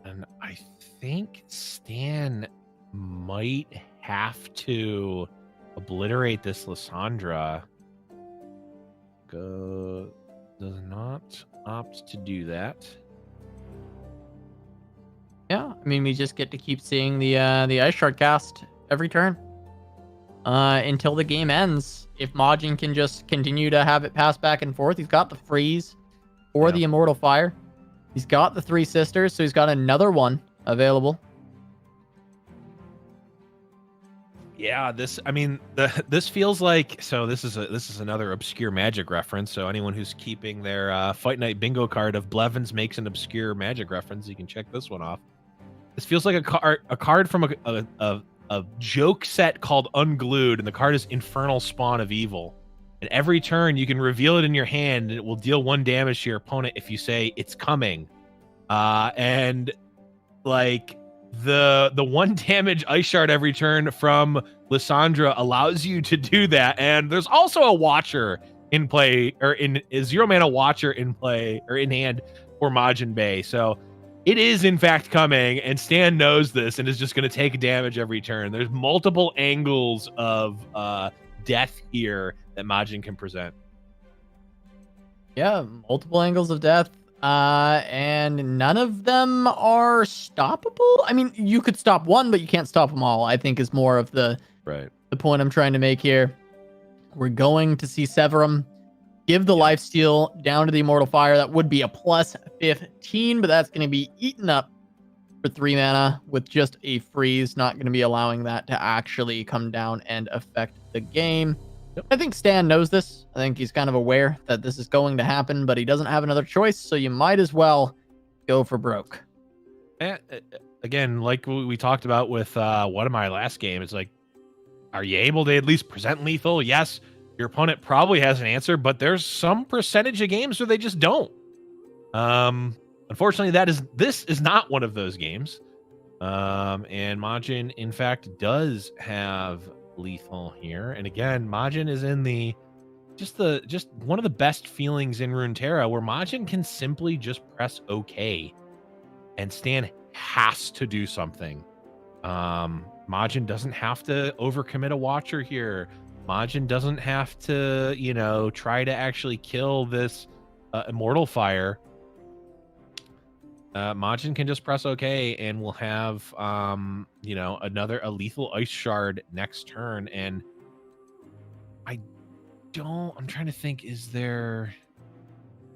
And I think Stan might have to obliterate this Lissandra. Does not opt to do that. Yeah, I mean, we just get to keep seeing the Ice Shard cast every turn until the game ends. If Majin can just continue to have it pass back and forth, he's got the freeze or the Immortal Fire. He's got the 3 sisters, so he's got another one available. Yeah, this feels like, so this is another obscure Magic reference. So anyone who's keeping their Fight Night bingo card of Blevins makes an obscure Magic reference, you can check this one off. This feels like a card from a joke set called Unglued, and the card is Infernal Spawn of Evil. And every turn you can reveal it in your hand, and it will deal 1 damage to your opponent if you say it's coming. And like the 1 damage Ice Shard every turn from Lissandra allows you to do that. And there's also a Watcher in play, or in a 0-mana Watcher in play or in hand for Majinbae. So it is in fact coming, and Stan knows this and is just going to take damage every turn. There's multiple angles of death here that Majin can present. Yeah, multiple angles of death. And none of them are stoppable. I mean, you could stop one, but you can't stop them all, I think is more of the point I'm trying to make here. We're going to see Severum give the lifesteal down to the Immortal Fire. That would be a plus 15, but that's going to be eaten up for 3 mana with just a freeze. Not going to be allowing that to actually come down and affect the game. I think Stan knows this. I think he's kind of aware that this is going to happen, but he doesn't have another choice, so you might as well go for broke. Again, like we talked about with one of my last game, it's like, are you able to at least present lethal? Yes. Your opponent probably has an answer, but there's some percentage of games where they just don't. Unfortunately, this is not one of those games. And Majin, in fact, does have lethal here. And again, Majin is in just one of the best feelings in Runeterra, where Majin can simply just press OK, and Stan has to do something. Majin doesn't have to overcommit a Watcher here. Majin doesn't have to, try to actually kill this Immortal Fire. Majin can just press OK, and we'll have, a lethal Ice Shard next turn. And I'm trying to think, is there,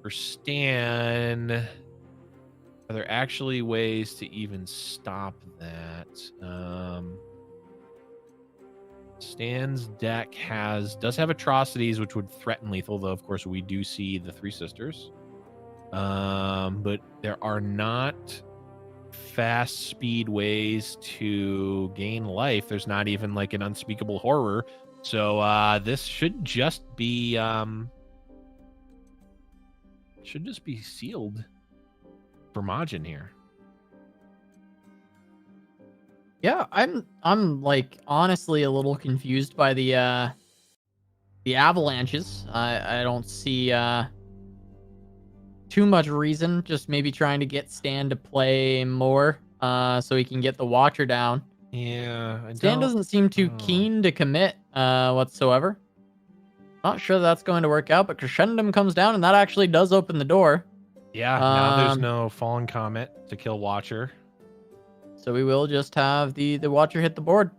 for Stan, are there actually ways to even stop that? Stan's deck does have Atrocities, which would threaten lethal, though of course we do see the 3 sisters. But there are not fast speed ways to gain life. There's not even like an Unspeakable Horror. So this should just be sealed for Majin here. Yeah, I'm like honestly a little confused by the avalanches. I don't see too much reason. Just maybe trying to get Stan to play more so he can get the Watcher down. Yeah, Stan doesn't seem too keen to commit whatsoever. Not sure that's going to work out, but Crescendum comes down, and that actually does open the door. Yeah, now there's no Fallen Comet to kill Watcher. So we will just have the Watcher hit the board.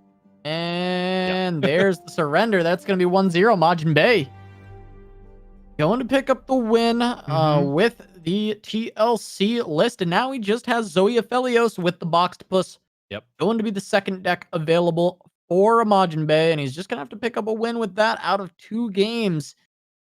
And there's the surrender. That's going to be 1-0 Majinbae. Going to pick up the win with the TLC list. And now he just has Zoe Aphelios with the Boxed Puss. Yep. Going to be the second deck available for Majinbae. And he's just going to have to pick up a win with that out of 2 games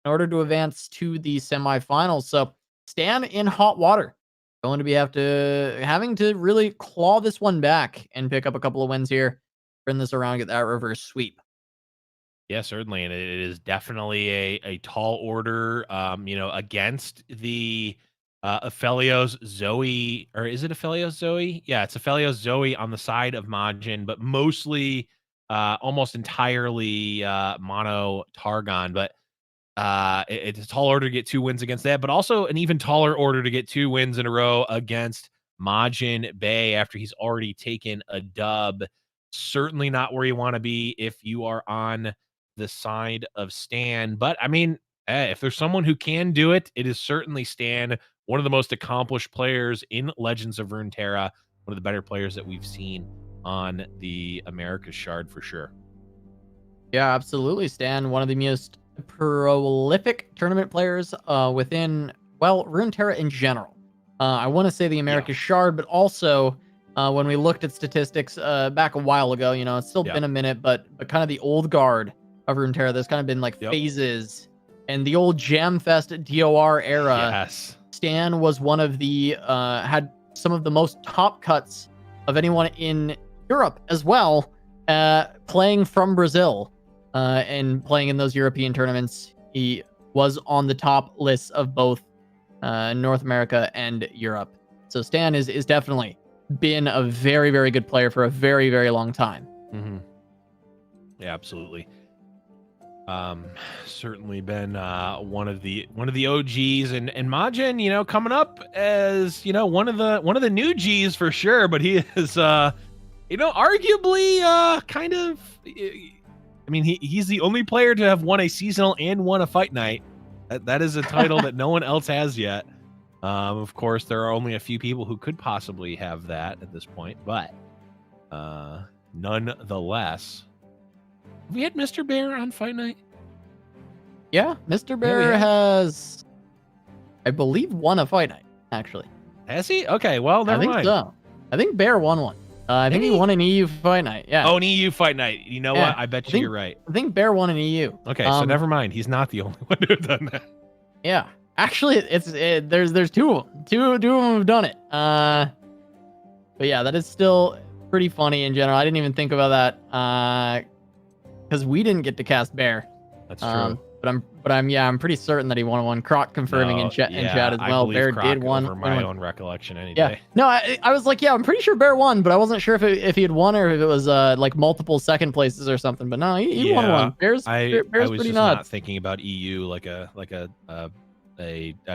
in order to advance to the semifinals. So Stan in hot water. Going to be having to really claw this one back and pick up a couple of wins here. Turn this around, get that reverse sweep. Yeah, certainly. And it is definitely a tall order, against the Aphelios Zoe, or is it Aphelios Zoe? Yeah, it's Aphelios Zoe on the side of Majin, but mostly almost entirely mono Targon. But it's a tall order to get 2 wins against that, but also an even taller order to get 2 wins in a row against Majinbae after he's already taken a dub. certainly not where you want to be if you are on the side of Stan. But I mean, if there's someone who can do it, it is certainly Stan, one of the most accomplished players in Legends of Runeterra, one of the better players that we've seen on the America's Shard for sure. Yeah, absolutely, Stan. One of the most prolific tournament players within, well, Runeterra in general. I want to say the America's Shard, but also when we looked at statistics back a while ago, you know, it's still been a minute, but kind of the old guard of Runeterra, there's kind of been like phases. And the old Jamfest DOR era, Stan was one of the, had some of the most top cuts of anyone in Europe as well, playing from Brazil. And playing in those European tournaments, he was on the top lists of both North America and Europe. So Stan is definitely been a very, very good player for a very, very long time. Mm-hmm. Yeah, absolutely. Certainly been one of the OGs, and Majin, you know, coming up as, you know, one of the new Gs for sure, but he is you know, arguably kind of, I mean, he's the only player to have won a seasonal and won a fight night. That is a title that no one else has yet. Of course, there are only a few people who could possibly have that at this point, but nonetheless, have we had Mr. Bear on fight night? Yeah, Mr. Bear has, I believe, won a fight night, actually. Has he? Okay, well, never mind. So. I think Bear won one. I think he won an EU fight night. Yeah. Oh, an EU fight night. You know what? I bet you're right. I think Bear won an EU. Okay, so never mind. He's not the only one who's done that. Yeah. Actually, there's two of them. Two of them have done it. But yeah, that is still pretty funny in general. I didn't even think about that because we didn't get to cast Bear. That's true. But I'm pretty certain that he won one. Croc confirming in chat as well. Bear did one. For my own recollection, any day. No, I was like, I'm pretty sure Bear won, but I wasn't sure if he had won or if it was like multiple second places or something. But no, he won one. Bear's I was pretty just nuts. Not thinking about EU like a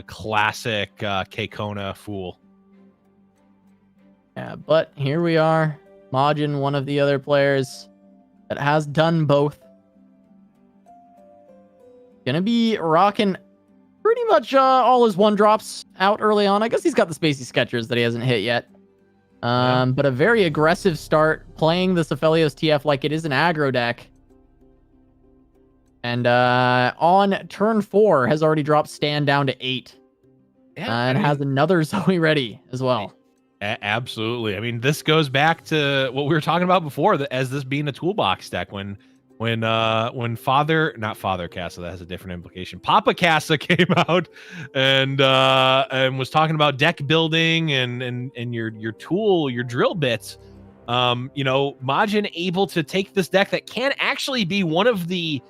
classic K-Kona fool. Yeah, but here we are. Majin, one of the other players that has done both. Gonna be rocking pretty much all his one drops out early on. I guess he's got the Spacey Sketchers that he hasn't hit yet. But a very aggressive start, playing the Aphelios TF like it is an aggro deck. And on turn 4 has already dropped Stan down to 8. And has another Zoe ready as well. Absolutely. I mean, this goes back to what we were talking about before, as this being a toolbox deck. When not Father Casa, that has a different implication. Papa Casa came out and was talking about deck building and your tool, your drill bits. You know, Majin able to take this deck that can actually be one of the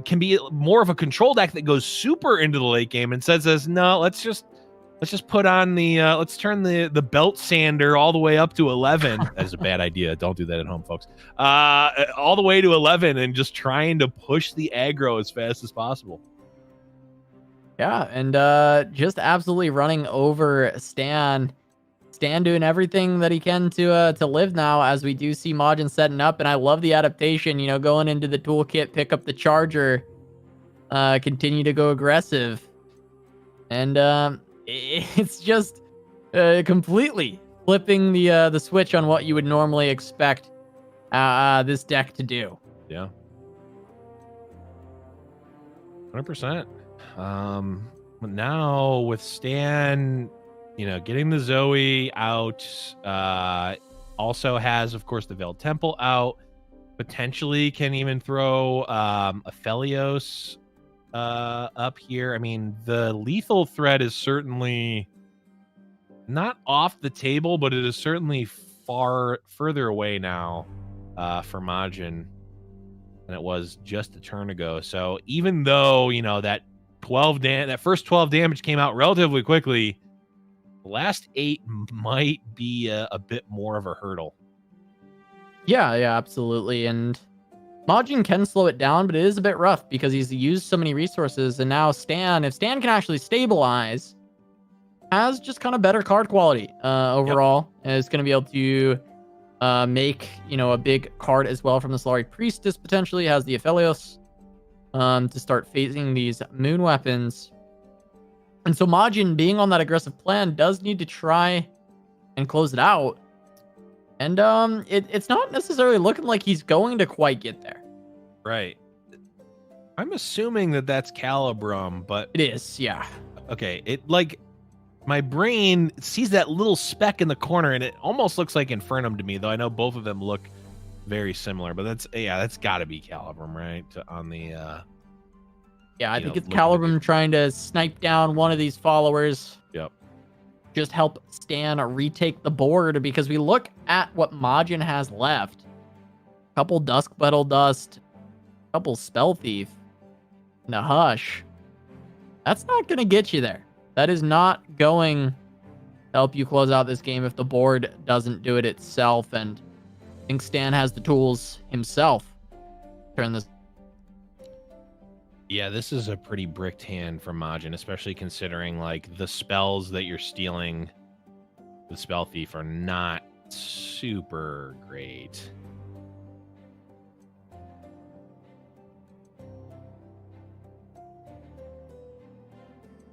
can be more of a control deck that goes super into the late game and says, no, let's just put on the let's turn the belt sander all the way up to 11. That is a bad idea. Don't do that at home, folks. All the way to 11 and just trying to push the aggro as fast as possible. Yeah, and just absolutely running over Stan. Stan doing everything that he can to live now, as we do see Majin setting up, and I love the adaptation, you know, going into the toolkit, pick up the charger, continue to go aggressive. And it's just completely flipping the switch on what you would normally expect this deck to do. Yeah. 100%. But now with Stan, you know, getting the Zoe out, also has, of course, the Veiled Temple out, potentially can even throw Aphelios up here. I mean, the lethal threat is certainly not off the table, but it is certainly further away now for Majin than it was just a turn ago. So even though, you know, that first 12 damage came out relatively quickly, the last 8 might be a bit more of a hurdle. Yeah, absolutely. And Majin can slow it down, but it is a bit rough because he's used so many resources. And now Stan, if Stan can actually stabilize, has just kind of better card quality overall. And is going to be able to make, a big card as well from the Solari Priestess, potentially has the Aphelios to start phasing these moon weapons. And so Majin, being on that aggressive plan, does need to try and close it out. And it's not necessarily looking like he's going to quite get there. Right. I'm assuming that that's Calibrum, but It is, yeah. Okay, my brain sees that little speck in the corner, and it almost looks like Infernum to me, though I know both of them look very similar. But that's got to be Calibrum, right? On the I think it's Calibrum trying to snipe down one of these followers. Yep. Just help Stan retake the board, because we look at what Majin has left. A couple Dusk Petal Dust, a couple Spell Thief, and a Hush. That's not going to get you there. That is not going to help you close out this game if the board doesn't do it itself. And I think Stan has the tools himself to turn this. Yeah, this is a pretty bricked hand from Majin, especially considering like the spells that you're stealing with Spell Thief are not super great.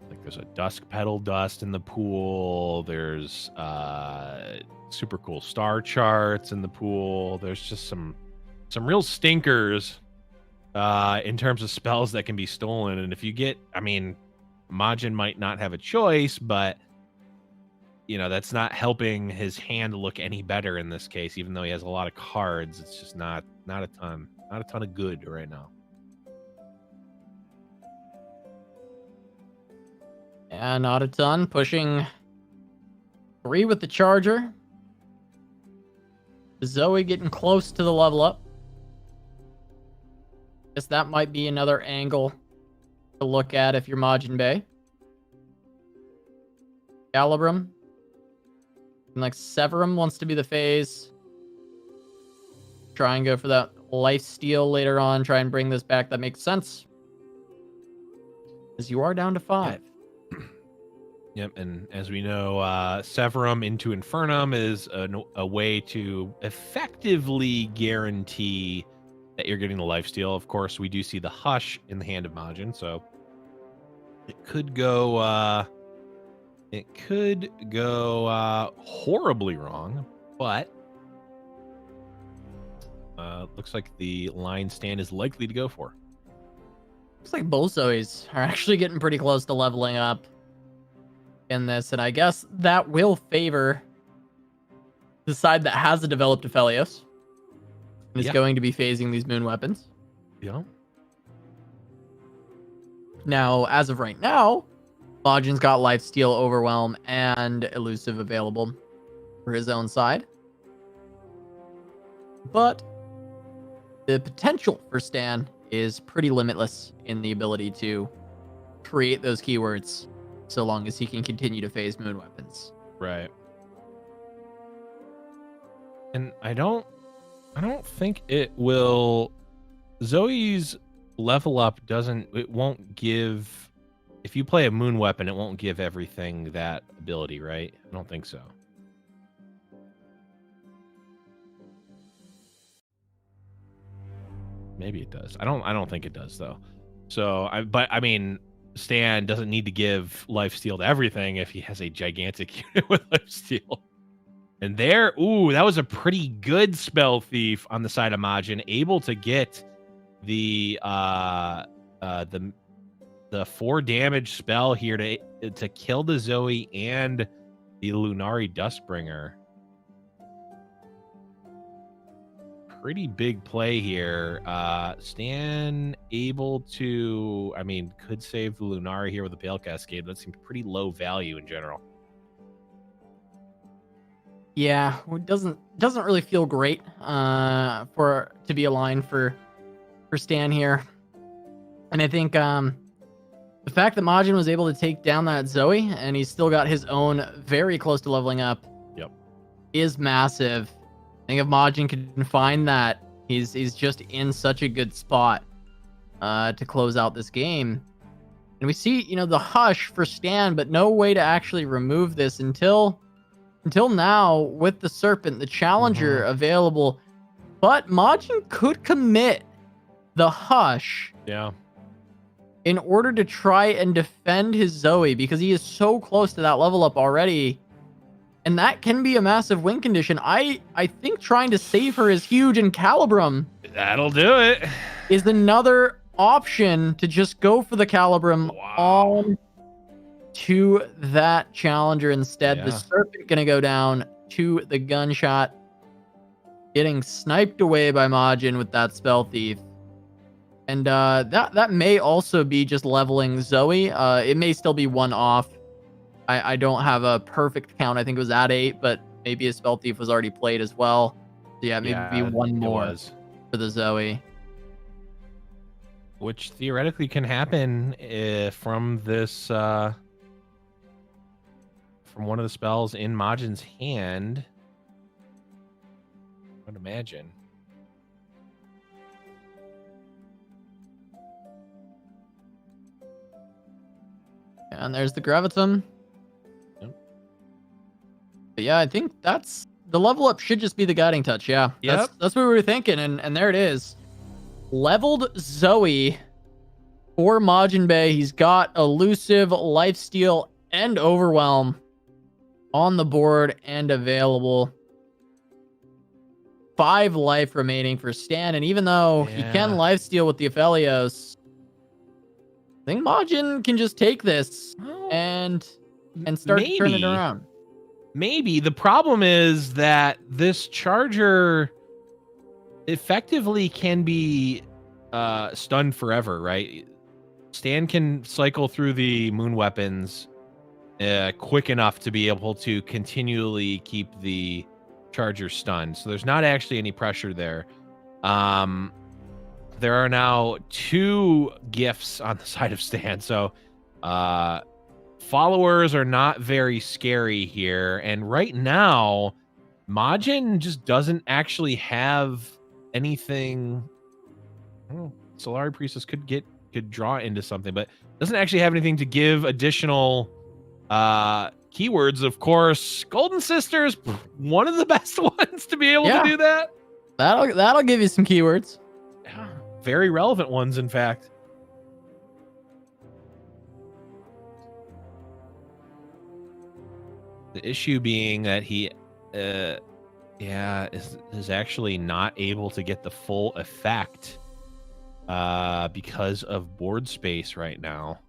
Like there's a Dusk Petal Dust in the pool. There's super cool star charts in the pool. There's just some real stinkers in terms of spells that can be stolen. And if you get, Majin might not have a choice, but that's not helping his hand look any better in this case, even though he has a lot of cards. It's just not a ton of good right now. Yeah, not a ton. Pushing 3 with the Charger. Zoe getting close to the level up. Guess that might be another angle to look at if you're Majinbae. Calibrum. And like Severum wants to be the phase. Try and go for that life steal later on. Try and bring this back. That makes sense. Because you are down to 5. Yep, and as we know, Severum into Infernum is a way to effectively guarantee that you're getting the lifesteal. Of course, we do see the Hush in the hand of Majin, so it could go horribly wrong, but looks like the line Stan is likely to go for. Looks like both Zoes are actually getting pretty close to leveling up in this, and I guess that will favor the side that has a developed Aphelios and is going to be phasing these moon weapons. Yeah. Now, as of right now, Majin's got Lifesteal, Overwhelm, and Elusive available for his own side. But the potential for Stan is pretty limitless in the ability to create those keywords, so long as he can continue to phase moon weapons. Right. And I don't think it will. Zoe's level up won't give. If you play a moon weapon, it won't give everything that ability, right? I don't think so. Maybe it does. I don't think it does though. So Stan doesn't need to give lifesteal to everything if he has a gigantic unit with lifesteal. And that was a pretty good Spell Thief on the side of Majin, able to get the 4 damage spell here to kill the Zoe and the Lunari Dustbringer. Pretty big play here. Stan able to, could save the Lunari here with the Pale Cascade. That seems pretty low value in general. Yeah, it doesn't really feel great to be a line for Stan here. And I think the fact that Majin was able to take down that Zoe and he's still got his own very close to leveling up is massive. I think if Majin can find that, he's just in such a good spot to close out this game. And we see, the Hush for Stan, but no way to actually remove this until until now, with the Serpent, the Challenger available, but Majin could commit the Hush Yeah. in order to try and defend his Zoe, because he is so close to that level up already. And that can be a massive win condition. I think trying to save her is huge, and Calibrum That'll do it. is another option to just go for the Calibrum on to that Challenger instead. Yeah. The Serpent gonna go down to the gunshot, getting sniped away by Majin with that Spell Thief. And that may also be just leveling Zoe. It may still be one off. I don't have a perfect count. I think it was at 8, but maybe a Spell Thief was already played as well. So yeah, maybe one more for the Zoe. Which theoretically can happen from this, from one of the spells in Majin's hand. I would imagine. And there's the Gravitum. Yep. But yeah, I think that's the level up should just be the guiding touch. Yeah, Yep. That's what we were thinking, and there it is. Leveled Zoe for Majinbae. He's got Elusive, Lifesteal, and Overwhelm on the board and available. 5 life remaining for Stan, and even though he can lifesteal with the Aphelios, I think Majin can just take this and start to turn it around. Maybe. The problem is that this Charger effectively can be stunned forever, right? Stan can cycle through the moon weapons quick enough to be able to continually keep the Charger stunned. So there's not actually any pressure there. There are now 2 gifts on the side of Stan. So followers are not very scary here. And right now, Majin just doesn't actually have anything. Solari Priestess could draw into something, but doesn't actually have anything to give additional keywords. Of course, Golden Sisters, one of the best ones to be able to do that. That'll give you some keywords. Yeah, very relevant ones, in fact. The issue being that he is actually not able to get the full effect because of board space right now.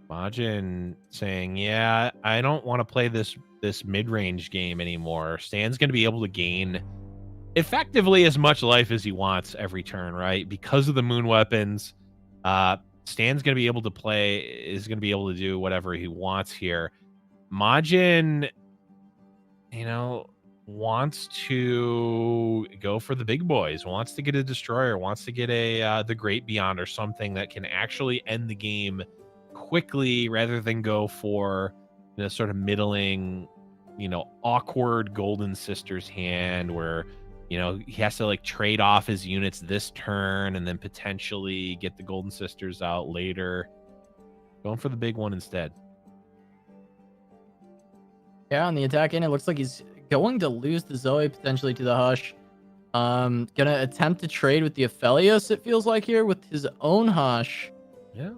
Majin saying, yeah, I don't want to play this mid-range game anymore. Stan's going to be able to gain effectively as much life as he wants every turn, right? Because of the moon weapons, Stan's going to be able to is going to be able to do whatever he wants here. Majin, wants to go for the big boys, wants to get a destroyer, wants to get the Great Beyond or something that can actually end the game quickly rather than go for sort of middling, awkward Golden Sisters hand where he has to trade off his units this turn and then potentially get the Golden Sisters out later. Going for the big one instead. Yeah, on the attack end, it looks like he's going to lose the Zoe potentially to the Hush. Gonna attempt to trade with the Aphelios, it feels like here, with his own Hush. Yeah.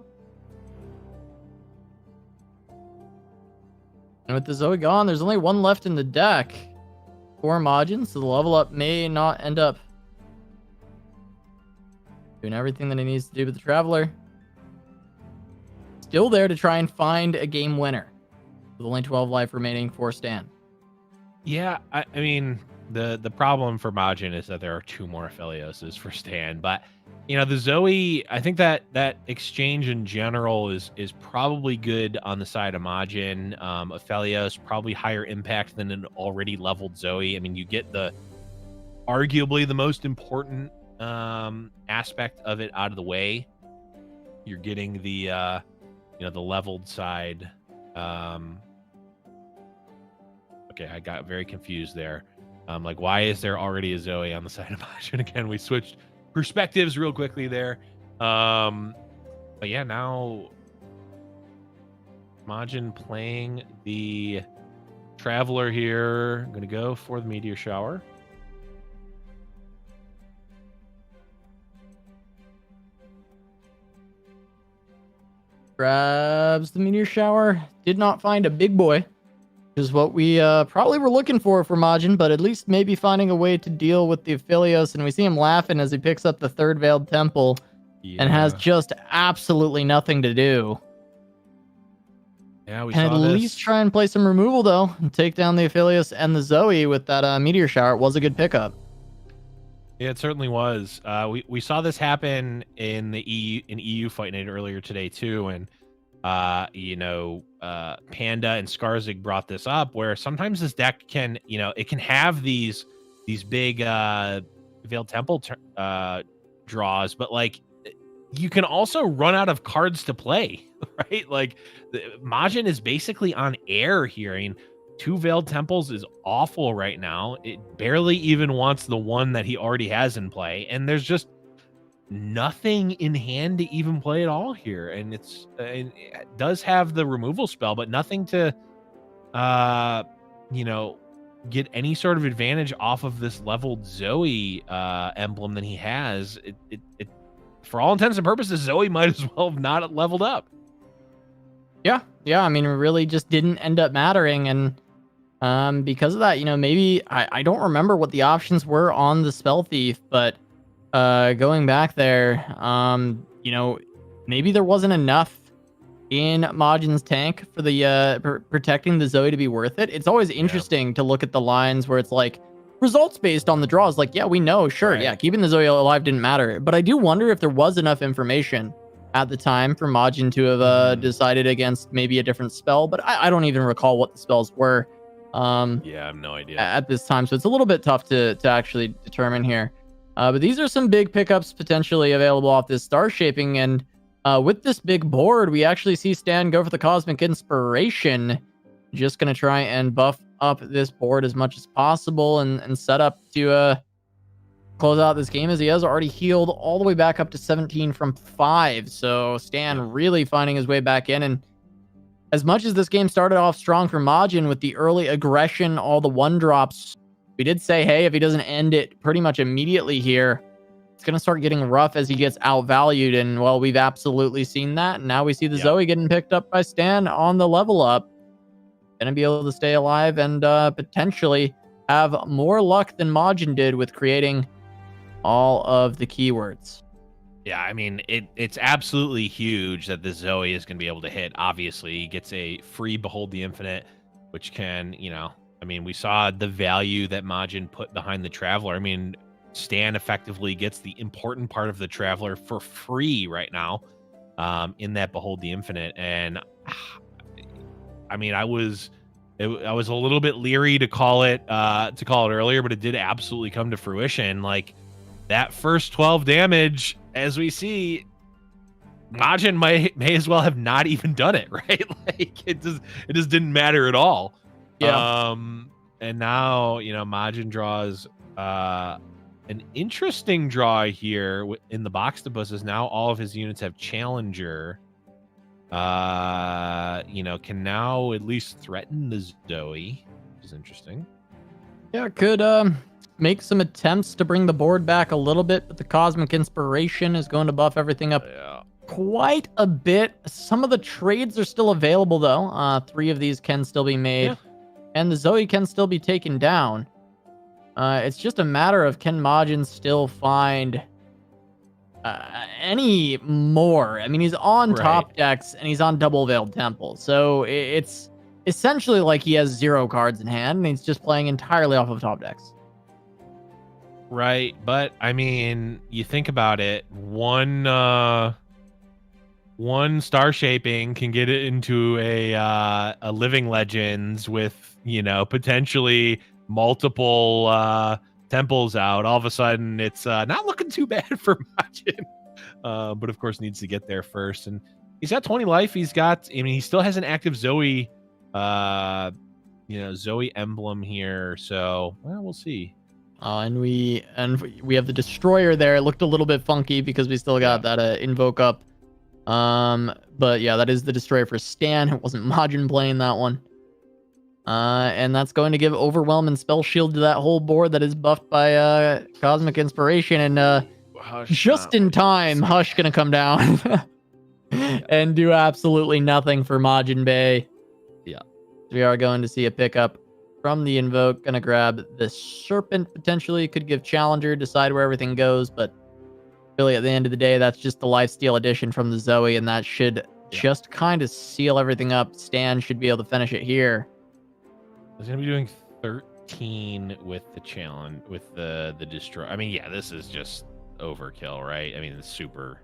And with the Zoe gone, there's only 1 left in the deck for Majin, so the level up may not end up doing everything that he needs to do with the Traveler. Still there to try and find a game winner with only 12 life remaining for Stan. Yeah, I mean, the problem for Majin is that there are 2 more Aphelioses for Stan, but the Zoe, I think that exchange in general is probably good on the side of Majin. Aphelios probably higher impact than an already leveled Zoe. I mean, you get arguably the most important aspect of it out of the way. You're getting the the leveled side. Okay, I got very confused there. Why is there already a Zoe on the side of Majin? Again, we switched perspectives real quickly there. But yeah, now Majin playing the Traveler here. I'm going to go for the Meteor Shower. Grabs the Meteor Shower. Did not find a big boy, which is what we probably were looking for Majin, but at least maybe finding a way to deal with the Aphelios. And we see him laughing as he picks up the third Veiled Temple and has just absolutely nothing to do. Yeah, we can saw at this. least try and play some removal, though, and take down the Aphelios and the Zoe with that Meteor Shower. It was a good pickup. Yeah, it certainly was. We saw this happen in the EU Fight Night earlier today too, and Panda and Skarzig brought this up, where sometimes this deck can, it can have these big Veiled Temple draws, but like you can also run out of cards to play, right? Like Majin is basically on air here. I mean, 2 Veiled Temples is awful right now. It barely even wants the one that he already has in play, and there's just nothing in hand to even play at all here. And it does have the removal spell, but nothing to get any sort of advantage off of this leveled Zoe emblem that he has. It for all intents and purposes, Zoe might as well have not leveled up. Yeah, I mean, it really just didn't end up mattering, and because of that, maybe I don't remember what the options were on the Spell Thief, but going back there, maybe there wasn't enough in Majin's tank for the protecting the Zoe to be worth it. It's always interesting to look at the lines where it's like results based on the draws. Like, yeah, we know, sure, right. Yeah, keeping the Zoe alive didn't matter, but I do wonder if there was enough information at the time for Majin to have decided against maybe a different spell, but I don't even recall what the spells were. I have no idea at this time, so it's a little bit tough to actually determine here. But these are some big pickups potentially available off this star shaping, and with this big board, we actually see Stan go for the Cosmic Inspiration. Just gonna try and buff up this board as much as possible and set up to close out this game, as he has already healed all the way back up to 17 from 5. So Stan really finding his way back in, and as much as this game started off strong for Majin with the early aggression, all the 1-drops, we did say, hey, if he doesn't end it pretty much immediately here, it's going to start getting rough as he gets outvalued. And, well, we've absolutely seen that. And now we see the Zoe getting picked up by Stan on the level up. Going to be able to stay alive and potentially have more luck than Majin did with creating all of the keywords. Yeah, I mean, it's absolutely huge that the Zoe is going to be able to hit. Obviously, he gets a free Behold the Infinite, which can, I mean, we saw the value that Majin put behind the Traveler. I mean, Stan effectively gets the important part of the Traveler for free right now in that Behold the Infinite. And I mean, I was a little bit leery to call it earlier, but it did absolutely come to fruition. Like that first 12 damage, as we see, Majin may as well have not even done it, right? Like it just didn't matter at all. Yeah. And now, Majin draws an interesting draw here in the Boxtopus, is now all of his units have Challenger. Can now at least threaten the Zoe, which is interesting. Yeah, could make some attempts to bring the board back a little bit, but the Cosmic Inspiration is going to buff everything up quite a bit. Some of the trades are still available, though. 3 of these can still be made, and the Zoe can still be taken down. It's just a matter of, can Majin still find any more? I mean, he's on top decks, and he's on double Veiled Temple, so it's essentially like he has 0 cards in hand, and he's just playing entirely off of top decks. Right, but I mean, you think about it, one star shaping can get it into a Living Legends with, potentially multiple temples out. All of a sudden, it's not looking too bad for Majin, but of course needs to get there first. And he's got 20 life. He still has an active Zoe, Zoe emblem here. So, well, we'll see. And we have the Destroyer there. It looked a little bit funky because we still got that Invoke up But yeah, that is the destroyer for Stan. It wasn't Majin playing that one. And that's going to give Overwhelm and Spell Shield to that whole board that is buffed by Cosmic Inspiration. And Hush, just in time, Hush gonna come down and do absolutely nothing for Majinbae. Yeah. We are going to see a pickup from the Invoke. Gonna grab the Serpent, potentially. Could give Challenger, decide where everything goes, but really at the end of the day, that's just the lifesteal addition from the Zoe, and that should just kind of seal everything up. Stan should be able to finish it here. He's gonna be doing 13 with the challenge, with the destroy. I mean, yeah, this is just overkill, right? I mean, it's super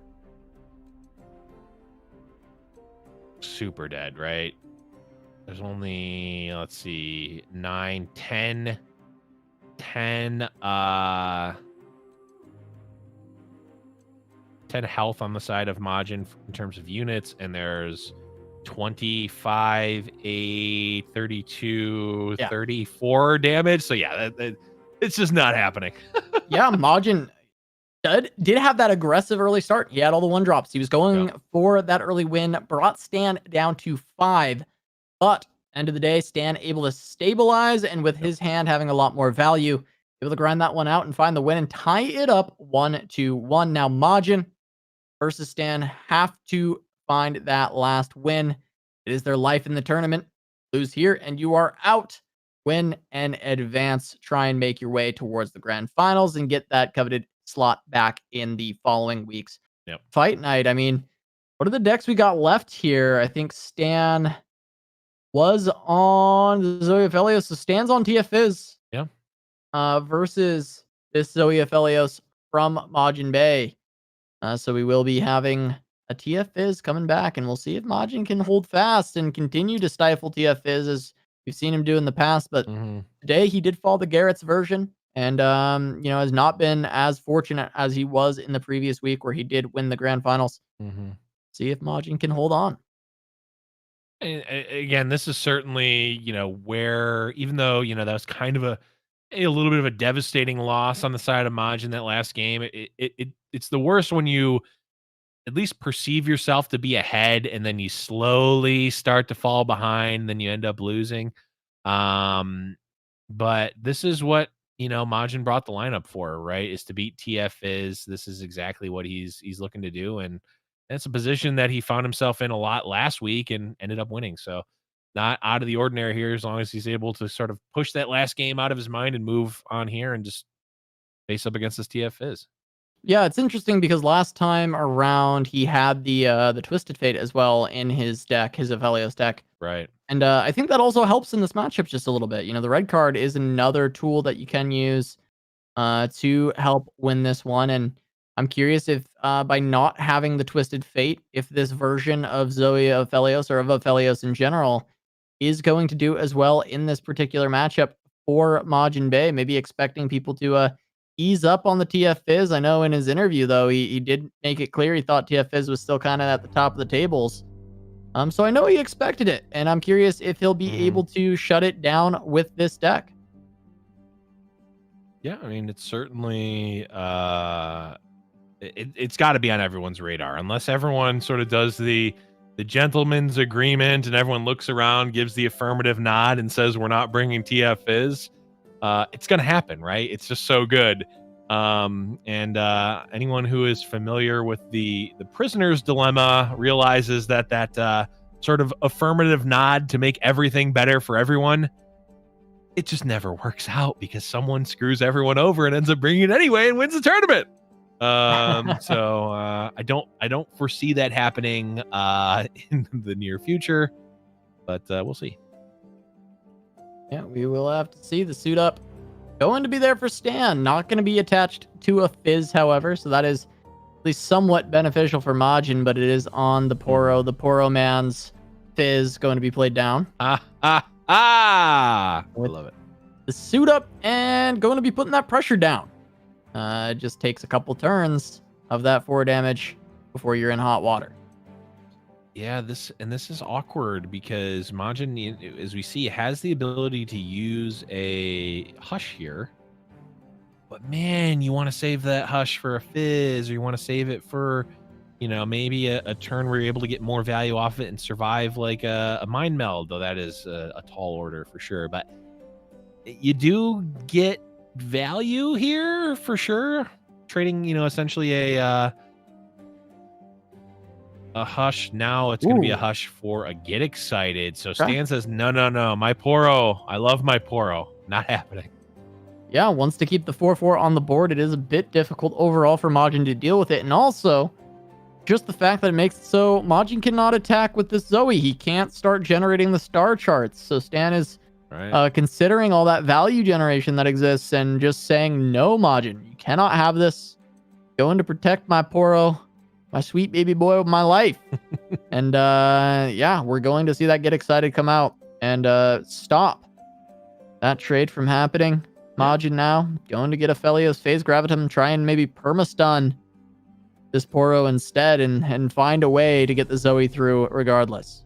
dead, right? There's only, let's see, 9, 10 health on the side of Majin in terms of units, and there's 25, 8, 32, 34 damage. So yeah, it's just not happening. Yeah, Majin did have that aggressive early start. He had all the 1-drops. He was going for that early win, brought Stan down to 5. But end of the day, Stan able to stabilize, and with his hand having a lot more value, able to grind that one out and find the win and tie it up 1-1. Now Majin versus Stan have to find that last win. It is their life in the tournament. Lose here and you are out. Win and advance. Try and make your way towards the grand finals and get that coveted slot back in the following week's fight night. I mean, what are the decks we got left here? I think Stan was on the Zoe of Helios, so Stan's on TF Fizz. Yeah. Versus this Zoe of Helios from Majinbae. So we will be having a TF Fizz coming back, and we'll see if Majin can hold fast and continue to stifle TF Fizz as we've seen him do in the past. But today he did follow the Garrett's version, and has not been as fortunate as he was in the previous week where he did win the grand finals. See if Majin can hold on. And again, this is certainly, where, even though, that was kind of a little bit of a devastating loss on the side of Majin that last game. It's the worst when you at least perceive yourself to be ahead and then you slowly start to fall behind, then you end up losing. But this is what, Majin brought the lineup for, right? Is to beat TF Fizz. This is exactly what he's looking to do. And that's a position that he found himself in a lot last week and ended up winning. So not out of the ordinary here, as long as he's able to sort of push that last game out of his mind and move on here and just face up against this TF Fizz. Yeah, it's interesting because last time around he had the Twisted Fate as well in his deck, his Aphelios deck. Right. And I think that also helps in this matchup just a little bit. The red card is another tool that you can use to help win this one. And I'm curious if by not having the Twisted Fate, if this version of Zoe of Aphelios or of Aphelios in general is going to do as well in this particular matchup for Majinbae. Maybe expecting people to ease up on the TF Fizz. I know in his interview, though, he did make it clear he thought TF Fizz was still kind of at the top of the tables. So I know he expected it, and I'm curious if he'll be able to shut it down with this deck. Yeah, I mean, it's certainly it's got to be on everyone's radar, unless everyone sort of does the gentleman's agreement and everyone looks around, gives the affirmative nod and says we're not bringing TF Fizz. It's going to happen, right? It's just so good. And anyone who is familiar with the prisoner's dilemma realizes that sort of affirmative nod to make everything better for everyone, it just never works out because someone screws everyone over and ends up bringing it anyway and wins the tournament. So I don't foresee that happening in the near future, but we'll see. Yeah, we will have to see. The suit up going to be there for Stan, not going to be attached to a Fizz, however, so that is at least somewhat beneficial for Majin, but it is on the Poro. The Poro man's Fizz going to be played down. I love it. The suit up and going to be putting that pressure down. It just takes a couple turns of that 4 damage before you're in hot water. Yeah, this is awkward because Majin, as we see, has the ability to use a Hush here. But man, you want to save that Hush for a Fizz, or you want to save it for you know, maybe a turn where you're able to get more value off it and survive like a mind meld, though that is a tall order for sure. But you do get value here for sure. Trading, you know, essentially a hush. Now it's going to be a hush for a get excited. So Stan says, no, my Poro. I love my Poro. Not happening. Yeah, wants to keep the 4/4 on the board. It is a bit difficult overall for Majin to deal with it. And also, just the fact that it makes it so Majin cannot attack with this Zoe. He can't start generating the star charts. So Stan is considering all that value generation that exists and just saying, no, Majin, you cannot have this. Going to protect my Poro, my sweet baby boy of my life. And yeah, we're going to see that get excited come out and stop that trade from happening. Majin now going to get Aphelios Phase Gravitum, try and maybe perma-stun this Poro instead and find a way to get the Zoe through regardless.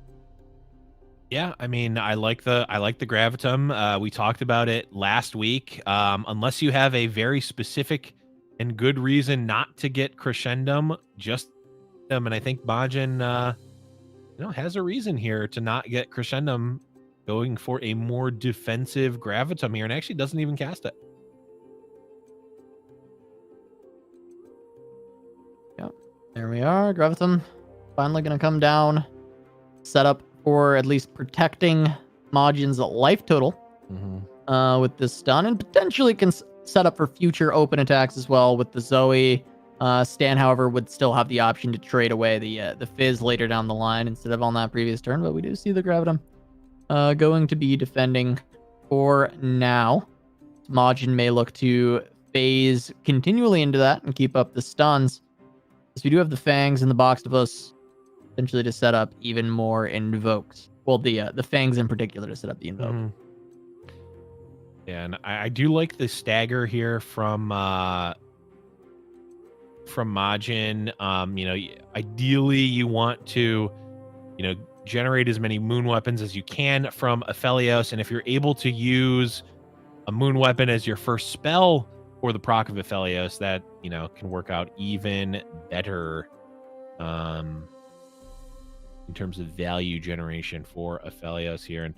Yeah, I mean, I like the Gravitum. We talked about it last week. Unless you have a very specific and good reason not to get Crescendum, just and I think Majin you know, has a reason here to not get Crescendum, going for a more defensive Gravitum here, and actually doesn't even cast it. Yep, there we are. Gravitum finally going to come down. Set up for at least protecting Majin's life total with this stun, and potentially can set up for future open attacks as well with the Zoe. Stan, however, would still have the option to trade away the Fizz later down the line instead of on that previous turn, but we do see the Gravitum going to be defending for now. Majin may look to phase continually into that and keep up the stuns. Because we do have the Fangs and the Boxtopus essentially to set up even more invokes. Well, the Fangs in particular to set up the invoke. Yeah, and I do like the stagger here from Majin. You know, ideally you want to, you know, generate as many moon weapons as you can from Aphelios, and if you're able to use a moon weapon as your first spell for the proc of Aphelios, that, you know, can work out even better in terms of value generation for Aphelios here. And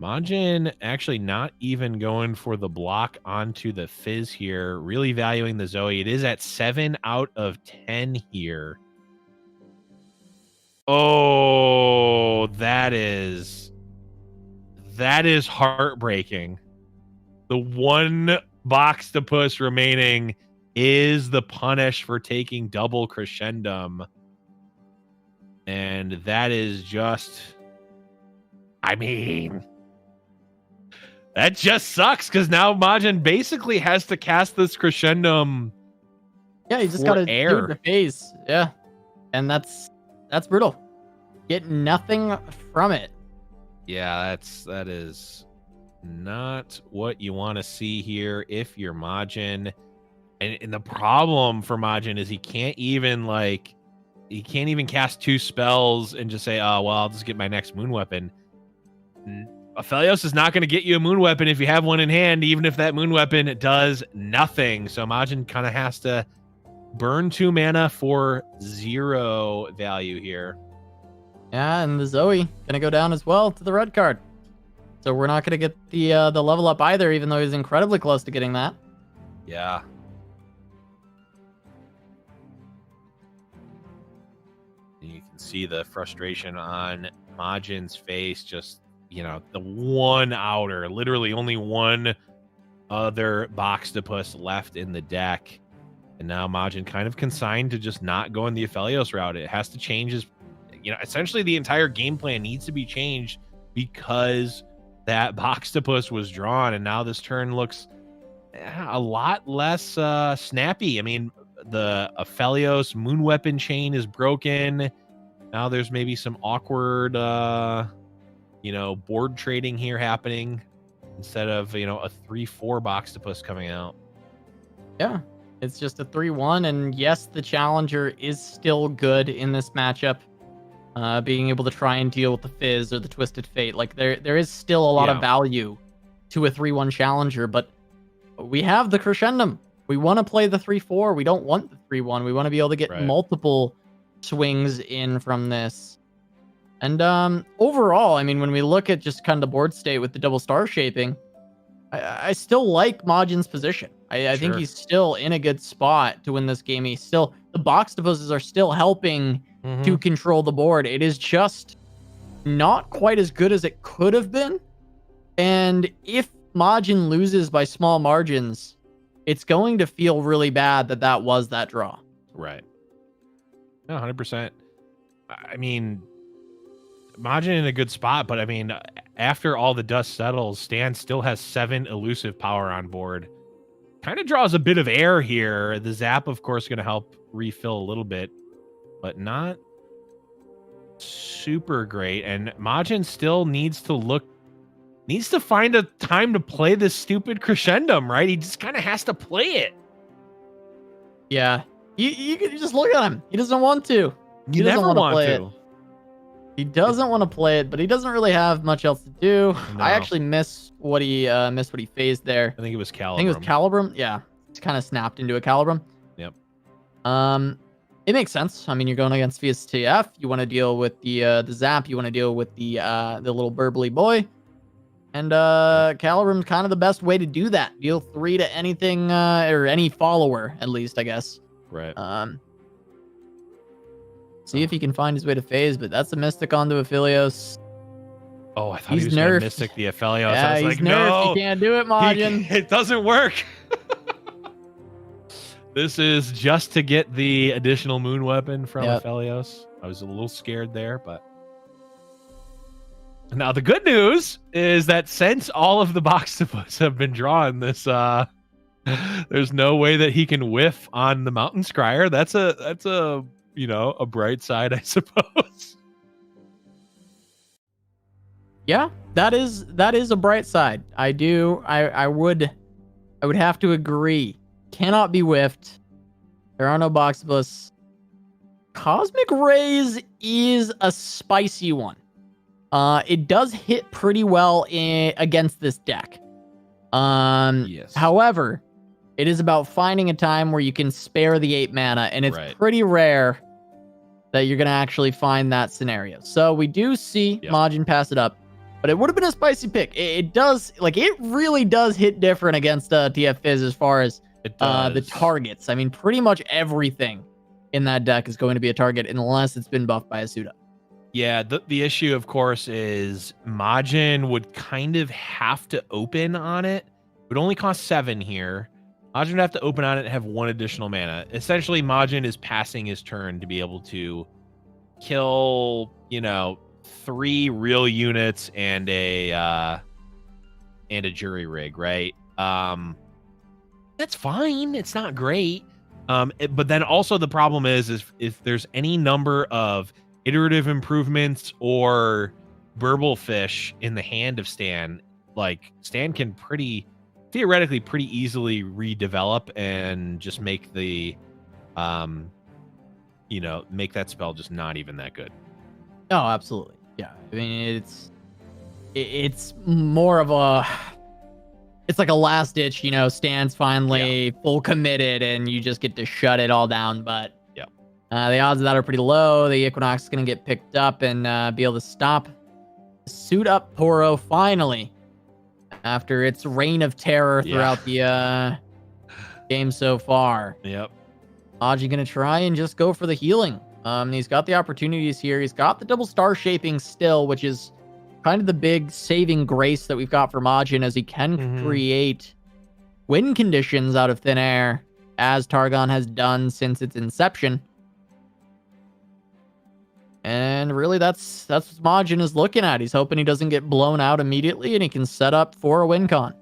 Majin actually not even going for the block onto the Fizz here, really valuing the Zoe. It is at 7 out of 10 here. Oh, that is heartbreaking. The one Boxtopus remaining is the punish for taking double Crescendum. And that is just, I mean, that just sucks because now Majin basically has to cast this Crescendum. Yeah, you just got to do the phase. Yeah. And that's brutal. Get nothing from it. Yeah, that is not what you want to see here if you're Majin. And the problem for Majin is he can't even cast 2 spells and just say, oh, well, I'll just get my next moon weapon. Aphelios is not going to get you a moon weapon if you have one in hand, even if that moon weapon does nothing. So Majin kind of has to burn 2 mana for 0 value here. Yeah, and the Zoe gonna go down as well to the red card. So we're not gonna get the level up either, even though he's incredibly close to getting that. Yeah. You can see the frustration on Majin's face. Just, you know, the one outer, literally only one other Boxtopus left in the deck. And now Majin kind of consigned to just not going the Aphelios route. It has to change his, you know, essentially the entire game plan needs to be changed because that Boxtopus was drawn, and now this turn looks a lot less snappy. I mean, the Aphelios moon weapon chain is broken. Now there's maybe some awkward, you know, board trading here happening instead of, you know, a 3/4 Boxtopus coming out. Yeah, it's just a 3/1, and yes, the challenger is still good in this matchup. Being able to try and deal with the Fizz or the Twisted Fate. Like, there is still a lot of value to a 3/1 challenger, but we have the Crescendum. We want to play the 3/4. We don't want the 3/1. We want to be able to get multiple swings in from this. And overall, I mean, when we look at just kind of the board state with the double star shaping, I still like Majin's position. I think Sure. he's still in a good spot to win this game. He's still, the box disposes are still helping to control the board. It is just not quite as good as it could have been. And if Majin loses by small margins, it's going to feel really bad that was that draw. Right. No, 100%. I mean, Majin in a good spot, but I mean, after all the dust settles, Stan still has 7 elusive power on board. Kind of draws a bit of air here. The zap, of course, going to help refill a little bit, but not super great. And Majin still needs to find a time to play this stupid crescendum, right? He just kind of has to play it. Yeah. You can just look at him. He doesn't want to. You never want to. He doesn't want to play it, but he doesn't really have much else to do. No. I actually missed what he phased there. I think it was Calibrum. I think it was Calibrum. Yeah. It's kind of snapped into a Calibrum. Yep. It makes sense. I mean, you're going against VSTF. You want to deal with the zap. You want to deal with the little burbly boy. And Calibrum's kind of the best way to do that. Deal 3 to anything or any follower, at least, I guess. Right. See if he can find his way to phase, but that's a Mystic onto Aphelios. Oh, I thought He's he was going to nerfed. Mystic the Aphelios. Yeah, I was he's like, nerfed. no. You can't do it, Majin. It doesn't work. This is just to get the additional moon weapon from Aphelios. I was a little scared there, but... Now, the good news is that since all of the box dispos have been drawn, there's no way that he can whiff on the Mountain Scryer. That's a a bright side, I suppose. Yeah, that is a bright side. I would have to agree. Cannot be whiffed. There are no box dispos. Cosmic Rays is a spicy one. It does hit pretty well against this deck. Yes. However, it is about finding a time where you can spare the 8 mana, and it's pretty rare that you're going to actually find that scenario. So we do see Majin pass it up, but it would have been a spicy pick. It does, like, it really does hit different against TF Fizz as far as the targets. I mean, pretty much everything in that deck is going to be a target unless it's been buffed by Asuda. Yeah, the issue, of course, is Majin would kind of have to open on it. It would only cost 7 here. Majin would have to open on it and have 1 additional mana. Essentially, Majin is passing his turn to be able to kill, 3 real units and a jury rig, right? That's fine. It's not great. But then also the problem is if there's any number of iterative improvements or burble fish in the hand of Stan, like Stan can theoretically pretty easily redevelop and just make the make that spell just not even that good. Oh, absolutely. Yeah. I mean, it's more of it's like a last ditch, Stan's finally full committed and you just get to shut it all down. But the odds of that are pretty low. The Equinox is going to get picked up and be able to suit up Poro finally after its reign of terror throughout the game so far. Yep. Aji going to try and just go for the healing. He's got the opportunities here. He's got the double star shaping still, which is kind of the big saving grace that we've got for Majin, as he can create win conditions out of thin air, as Targon has done since its inception. And really, that's what Majin is looking at. He's hoping he doesn't get blown out immediately, and he can set up for a win con.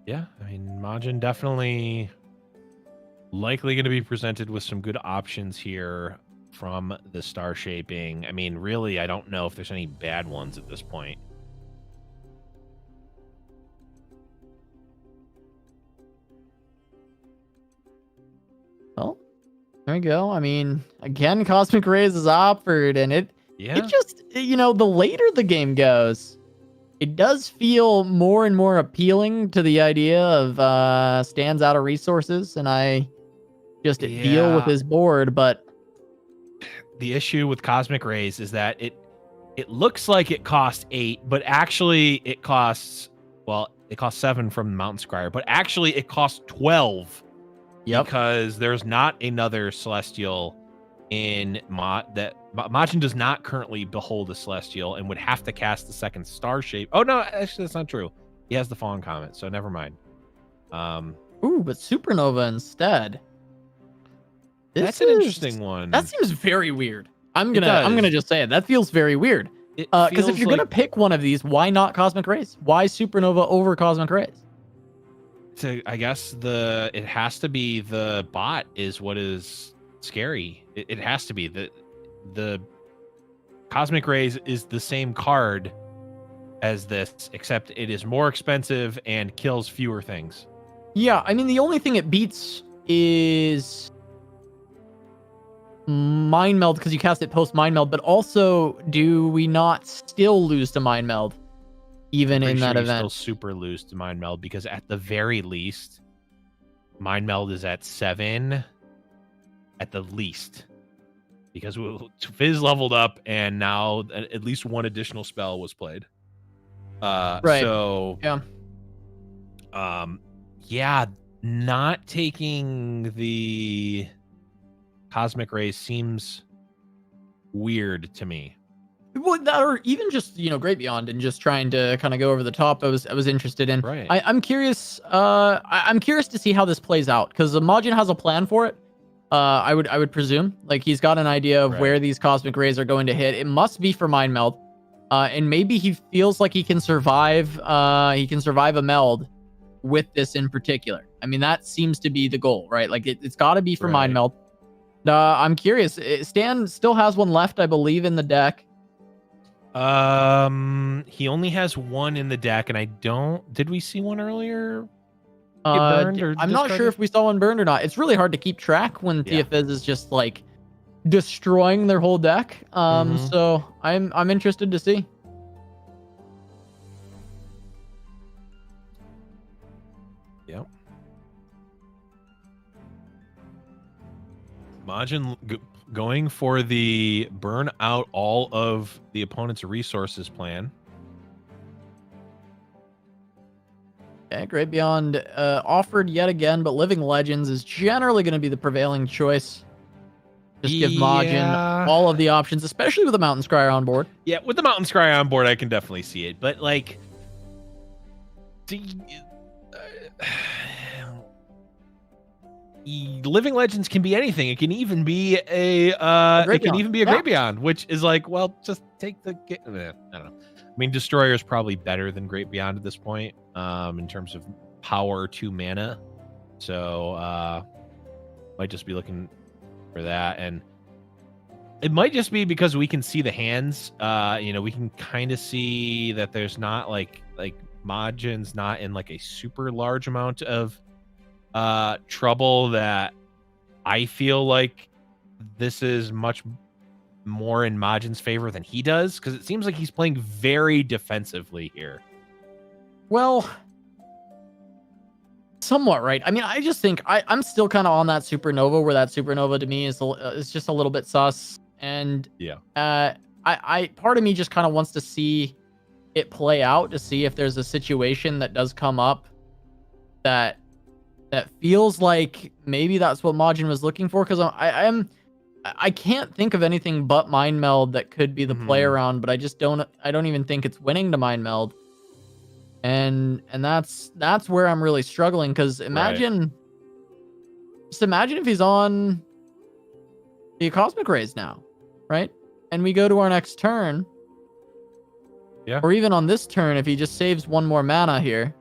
Yeah, I mean, Majin definitely likely going to be presented with some good options here from the star shaping. I mean, really, I don't know if there's any bad ones at this point. Well, there we go. I mean, again, Cosmic Rays is offered, and it just, the later the game goes, it does feel more and more appealing to the idea of Stan's out of resources, and I just deal with his board. But the issue with Cosmic Rays is that it looks like it costs 8, but actually it costs, well, it costs 7 from Mountain Scryer, but actually it costs 12. Yep. Because there's not another Celestial in Majin does not currently behold a Celestial and would have to cast the second Star Shape. Oh no, actually that's not true. He has the Fallen Comet, so never mind. Ooh, but Supernova instead. That's an interesting one. That seems very weird. I'm gonna just say it. That feels very weird. Because if you're gonna pick one of these, why not Cosmic Rays? Why Supernova over Cosmic Rays? So I guess it has to be the bot is what is scary. It has to be the Cosmic Rays is the same card as this, except it is more expensive and kills fewer things. Yeah, I mean the only thing it beats is Mind Meld because you cast it post Mind Meld, but also do we not still lose to Mind Meld? Even in that event, still super loose to Mind Meld because at the very least, Mind Meld is at 7 at the least because Fizz leveled up and now at least one additional spell was played. Right. So yeah, not taking the Cosmic Rays seems weird to me. Well, that or even just Great Beyond and just trying to kind of go over the top. I was interested in. Right. I'm curious. I'm curious to see how this plays out because Majin has a plan for it. I would presume like he's got an idea of where these Cosmic Rays are going to hit. It must be for Mind Meld, and maybe he feels like he can survive. He can survive a meld with this in particular. I mean, that seems to be the goal, right? Like it's got to be for Mind Meld. I'm curious. Stan still has one left, I believe, in the deck. He only has one in the deck, and did we see one earlier? Burned or I'm not sure if we saw one burned or not. It's really hard to keep track when TFS is just like destroying their whole deck. So I'm interested to see. Yep. Majin going for the burn out all of the opponent's resources plan. Okay, Great Beyond offered yet again, but Living Legends is generally going to be the prevailing choice. Just give Majin all of the options, especially with the Mountain Scryer on board. Yeah, with the Mountain Scryer on board, I can definitely see it. But like, Living Legends can be anything. It can even be a Great Beyond, which is like, well, just take the. I don't know. I mean, Destroyer is probably better than Great Beyond at this point, in terms of power to mana. So, might just be looking for that, and it might just be because we can see the hands. We can kind of see that there's not like Majin's not in like a super large amount of trouble, that I feel like this is much more in Majin's favor than he does, because it seems like he's playing very defensively here. Well, somewhat, right? I mean, I just think I'm still kind of on that Supernova, where that Supernova to me is just a little bit sus, and I part of me just kind of wants to see it play out, to see if there's a situation that does come up that feels like maybe that's what Majin was looking for, because I can't think of anything but Mind Meld that could be the play around, but I don't even think it's winning to Mind Meld. And that's where I'm really struggling, because imagine if he's on the Cosmic Rays now, right? And we go to our next turn. Yeah. Or even on this turn, if he just saves one more mana here.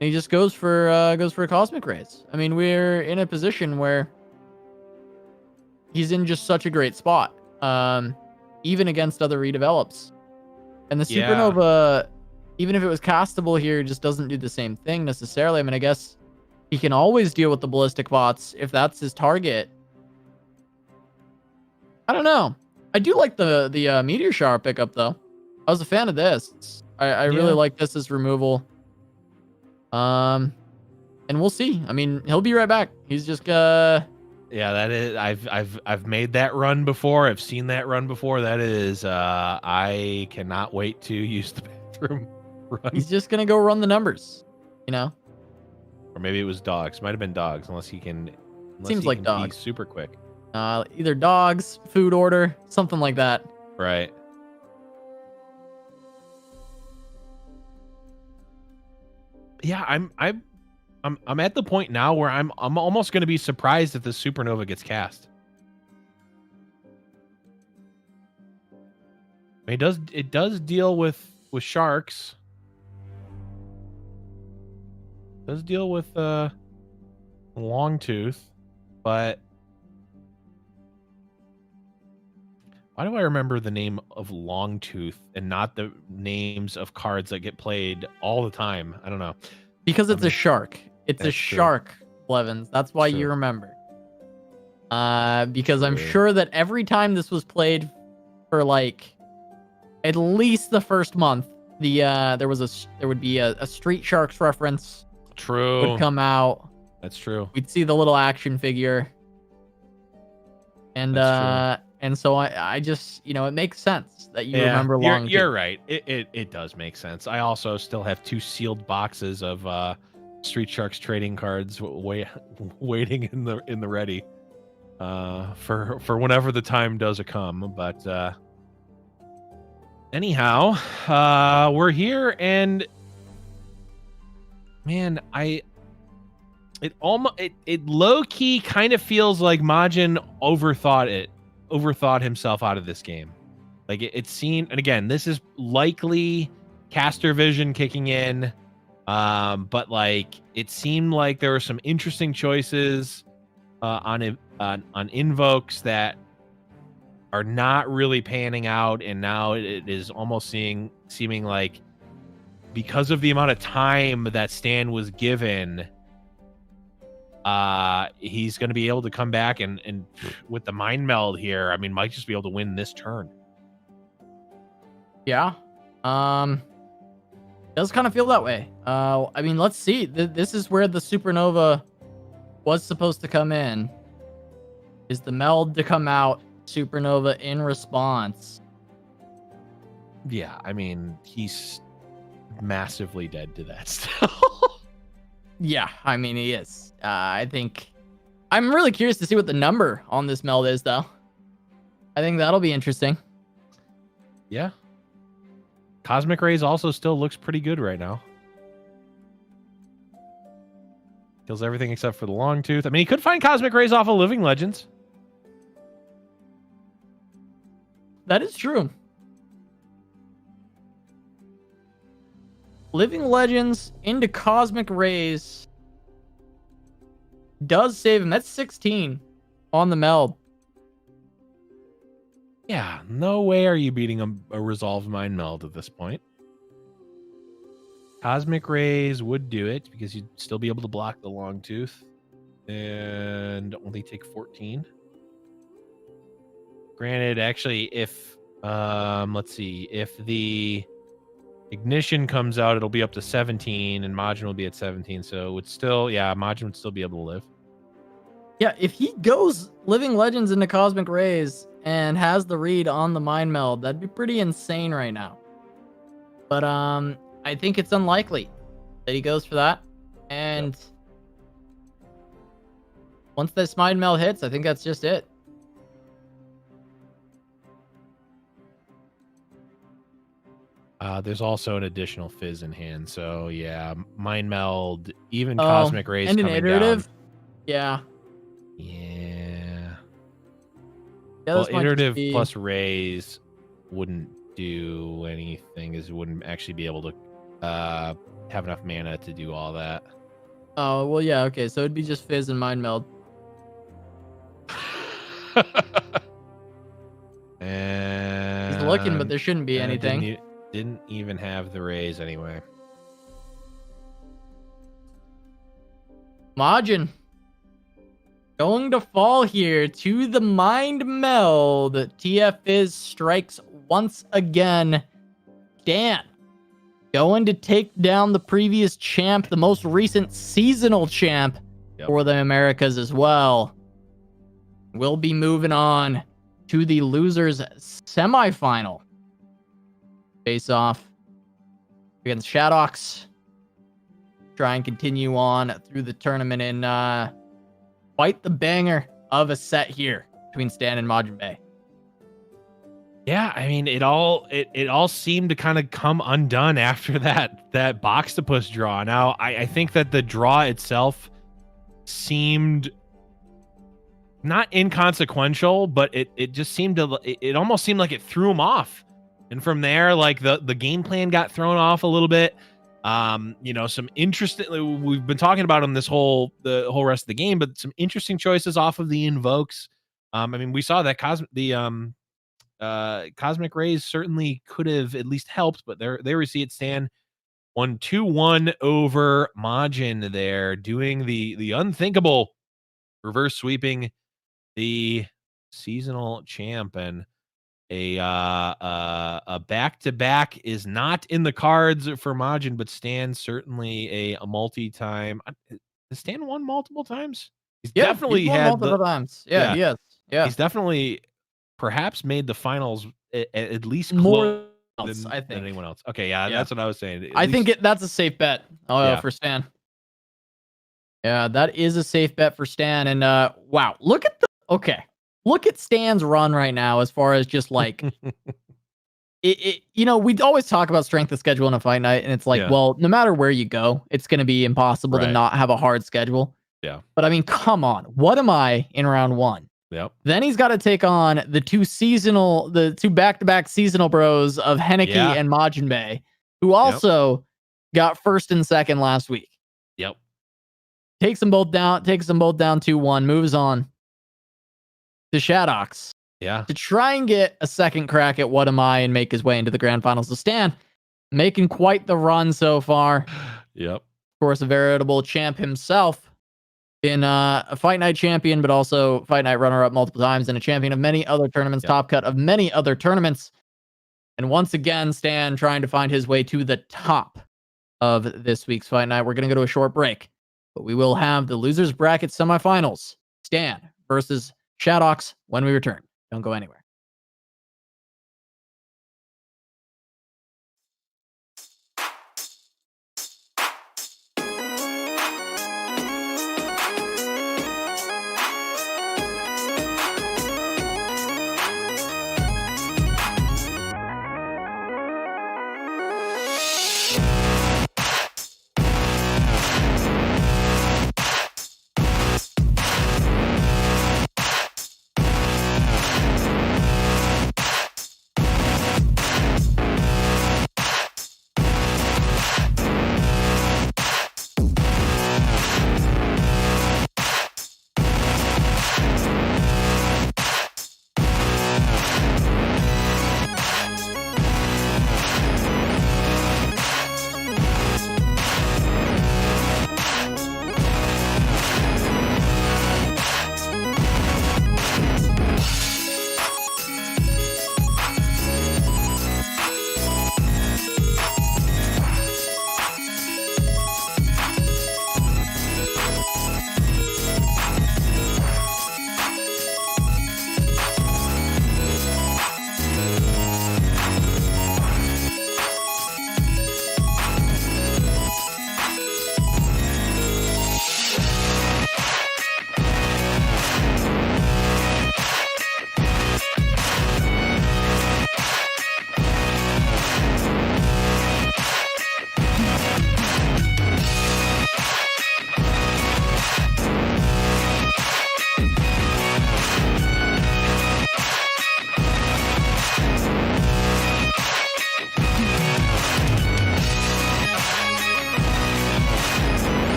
And he just goes for Cosmic Rays. I mean, we're in a position where he's in just such a great spot, even against other redevelops. And the Supernova, even if it was castable here, just doesn't do the same thing necessarily. I mean, I guess he can always deal with the Ballistic Bots if that's his target. I don't know. I do like the Meteor Shower pickup, though. I was a fan of this. I really like this as removal. And we'll see. I mean, he'll be right back. He's just Yeah, that is. I've made that run before. I've seen that run before. That is. I cannot wait to use the bathroom run. he's just gonna go run the numbers. You know. Or maybe it was dogs. Might have been dogs, unless he can. Seems like dogs. Be super quick. Either dogs, food order, something like that. Right. Yeah, I'm at the point now where I'm almost going to be surprised if the supernova gets cast. I mean, it does deal with sharks. It does deal with Longtooth, but why do I remember the name of Longtooth and not the names of cards that get played all the time? I don't know. Because it's a shark. It's a shark, Blevins. That's why you remember. Because I'm sure that every time this was played for like at least the first month, there would be a Street Sharks reference. True. Would come out. That's true. We'd see the little action figure. And so I just, it makes sense that you remember Longtooth. You're right. It does make sense. I also still have 2 sealed boxes of Street Sharks trading cards waiting in the ready for whenever the time does come. But anyhow, we're here, and man, it low key kind of feels like Majin overthought himself out of this game. Like it seemed, and again, this is likely caster vision kicking in. But like it seemed like there were some interesting choices on invokes that are not really panning out, and now it is almost seeming like, because of the amount of time that Stan was given, he's going to be able to come back and with the mind meld here, I mean, might just be able to win this turn. Yeah. Does kind of feel that way. I mean, let's see. This is where the supernova was supposed to come in. Is the meld to come out, supernova in response. Yeah, I mean, he's massively dead to that still. Yeah, I mean, he is. I think I'm really curious to see what the number on this meld is, though. I think that'll be interesting. Yeah. Cosmic Rays also still looks pretty good right now. Kills everything except for the Longtooth. I mean, he could find Cosmic Rays off of Living Legends. That is true. Living Legends into Cosmic Rays does save him. That's 16 on the meld. Yeah, no way are you beating a Resolved Mind Meld at this point. Cosmic Rays would do it because you'd still be able to block the Longtooth and only take 14. Granted, actually, if let's see, if the Ignition comes out, it'll be up to 17, and Majin will be at 17. So it would still, Majin would still be able to live. Yeah, if he goes Living Legends into Cosmic Rays and has the read on the Mind Meld, that'd be pretty insane right now. But I think it's unlikely that he goes for that. And once this Mind Meld hits, I think that's just it. There's also an additional Fizz in hand, so yeah, Mind Meld, even Cosmic Rays and an coming iterative. Down. Yeah. Yeah. Yeah, well, iterative plus Rays wouldn't do anything, as it wouldn't actually be able to have enough mana to do all that. Oh, well, yeah, okay, so it'd be just Fizz and Mind Meld. And he's looking, but there shouldn't be anything. Didn't even have the Rays anyway. Majin going to fall here to the Mind Meld. TF Fizz strikes once again. Dan. going to take down the previous champ, the most recent seasonal champ for the Americas as well. We'll be moving on to the losers semifinal. Face off against Shadox. Try and continue on through the tournament and quite the banger of a set here between Stan and Majinbae. Yeah, I mean, it all seemed to kind of come undone after that Boxtopus draw. Now, I think that the draw itself seemed not inconsequential, but it just seemed to, it almost seemed like it threw him off. And from there, like the game plan got thrown off a little bit. Some interesting, we've been talking about them the whole rest of the game, but some interesting choices off of the invokes. I mean, we saw that Cosmic Rays certainly could have at least helped, but there we see it stand 1-2-1 over Majin there, doing the unthinkable, reverse sweeping the seasonal champ. And a back-to-back is not in the cards for Majin, but Stan certainly a multi-time. Has Stan won multiple times? He's definitely won had multiple times. Yeah, yes. Yeah. He's definitely perhaps made the finals at least more than anyone else. Okay, yeah, that's what I was saying. I think that's a safe bet for Stan. Yeah, that is a safe bet for Stan. And wow, look at Stan's run right now as far as just like we'd always talk about strength of schedule in a fight night, and it's like, well, no matter where you go, it's going to be impossible to not have a hard schedule. Yeah. But I mean, come on. What am I in round 1? Yep. Then he's got to take on the two back-to-back seasonal bros of Henneke and Majinbae, who also got first and second last week. Yep. Takes them both down 2-1, moves on to Shadox. Yeah. To try and get a second crack at What Am I and make his way into the grand finals. So Stan making quite the run so far. Yep. Of course, a veritable champ himself. In a Fight Night champion, but also Fight Night runner-up multiple times, and a champion of many other tournaments, top cut of many other tournaments. And once again, Stan trying to find his way to the top of this week's Fight Night. We're going to go to a short break, but we will have the losers bracket semifinals. Stan versus Shadox when we return. Don't go anywhere.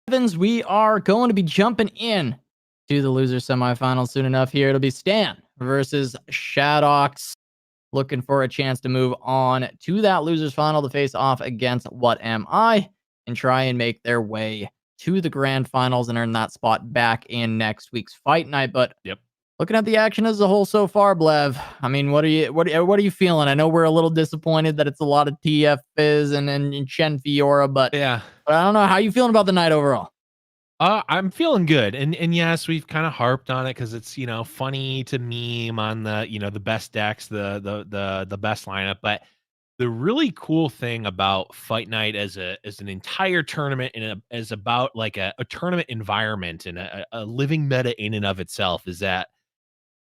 Blevins, we are going to be jumping in to the loser semifinals soon enough here. It'll be Stan versus Shadox, looking for a chance to move on to that losers final to face off against What Am I and try and make their way to the grand finals and earn that spot back in next week's fight night. But Yep. looking at the action as a whole so far, Blev, I mean, what are you feeling? I know we're a little disappointed that it's a lot of TF Fizz and Chen Fiora, but Yeah. I don't know how you feeling about the night overall. I'm feeling good, and yes, we've kind of harped on it because it's funny to meme on the the best decks, the best lineup. But the really cool thing about Fight Night as an entire tournament and as about like a tournament environment and a living meta in and of itself is that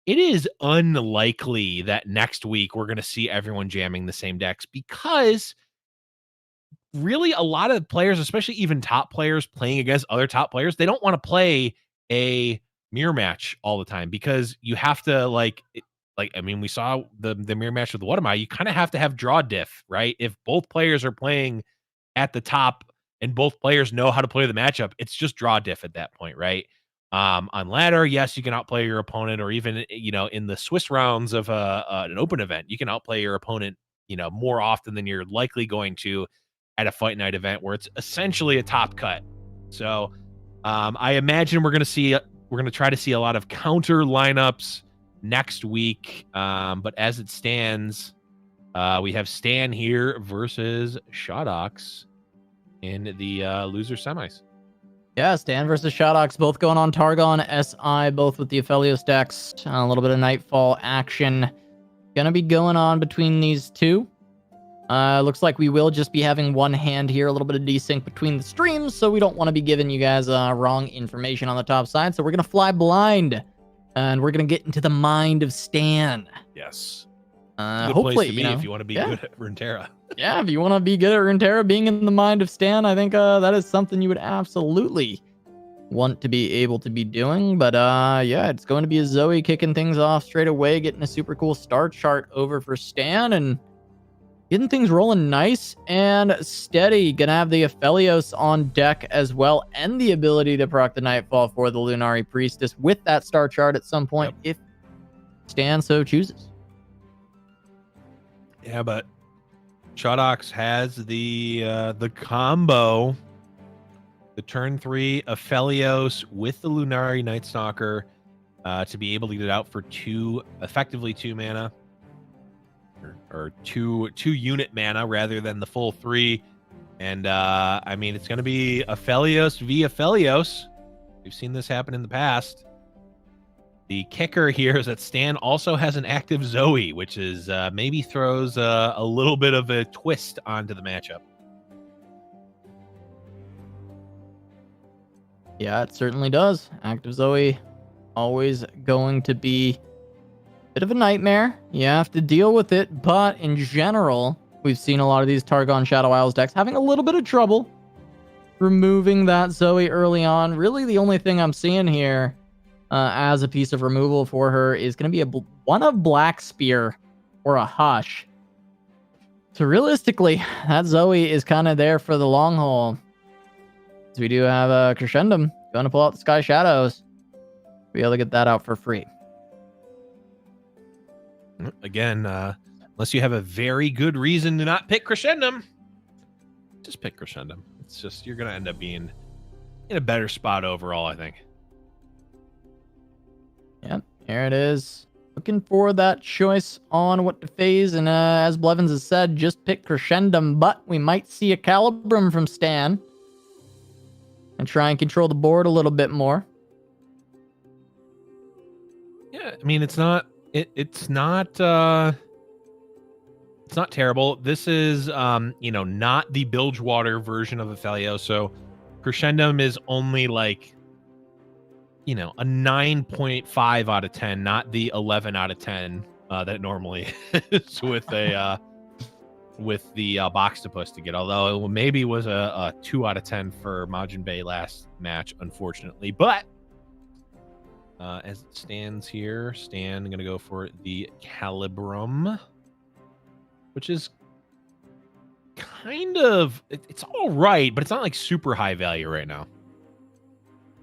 it is unlikely that next week we're going to see everyone jamming the same decks because really a lot of players, especially even top players playing against other top players, they don't want to play a mirror match all the time because you have to I mean, we saw the mirror match with What Am I? You kind of have to have draw diff, right? If both players are playing at the top and both players know how to play the matchup, it's just draw diff at that point, right? On ladder, yes, you can outplay your opponent, or even in the Swiss rounds of an open event, you can outplay your opponent, more often than you're likely going to at a Fight Night event where it's essentially a top cut. So I imagine we're going to try to see a lot of counter lineups next week. But as it stands, we have Stan here versus Shadox in the loser semis. Yeah, Stan versus Shadox, both going on Targon SI, both with the Aphelios decks. A little bit of Nightfall action gonna be going on between these two. Looks like we will just be having one hand here, a little bit of desync between the streams, so we don't want to be giving you guys wrong information on the top side. So we're gonna fly blind, and we're gonna get into the mind of Stan. Yes. Hopefully, place to be if you want to be good at Runeterra. Yeah, if you want to be good at Runeterra, being in the mind of Stan, I think that is something you would absolutely want to be able to be doing. But yeah, it's going to be a Zoe kicking things off straight away, getting a super cool star chart over for Stan and getting things rolling nice and steady. Gonna have the Aphelios on deck as well, and the ability to proc the Nightfall for the Lunari Priestess with that star chart at some point, if Stan so chooses. Yeah, but Shadox has the combo, the turn 3 Aphelios with the Lunari Night Stalker to be able to get it out for effectively 2 mana. Or two unit mana rather than the full 3. And I mean, it's going to be Aphelios v Aphelios. We've seen this happen in the past. The kicker here is that Stan also has an active Zoe, which is maybe throws a little bit of a twist onto the matchup. Yeah, it certainly does. Active Zoe always going to be bit of a nightmare. You have to deal with it, but in general, we've seen a lot of these Targon Shadow Isles decks having a little bit of trouble removing that Zoe early on. Really, the only thing I'm seeing here as a piece of removal for her is going to be one of Black Spear or a Hush. So realistically, that Zoe is kind of there for the long haul. So we do have a Crescendum going to pull out the Sky Shadows. Be able to get that out for free. Again, unless you have a very good reason to not pick Crescendum, just pick Crescendum. It's just, you're going to end up being in a better spot overall, I think. Yep, here it is. Looking for that choice on what to phase, and as Blevins has said, just pick Crescendum, but we might see a Calibrum from Stan and try and control the board a little bit more. Yeah, I mean, it's not terrible. This is not the Bilgewater version of Aphelios, so Crescendum is only like a 9.5 out of 10, not the 11 out of 10 that it normally is with the Boxtopus to get, although it maybe was a 2 out of 10 for Majinbae last match, unfortunately. But as it stands here, Stan going to go for the Calibrum, which is kind of, it's all right, but it's not like super high value right now.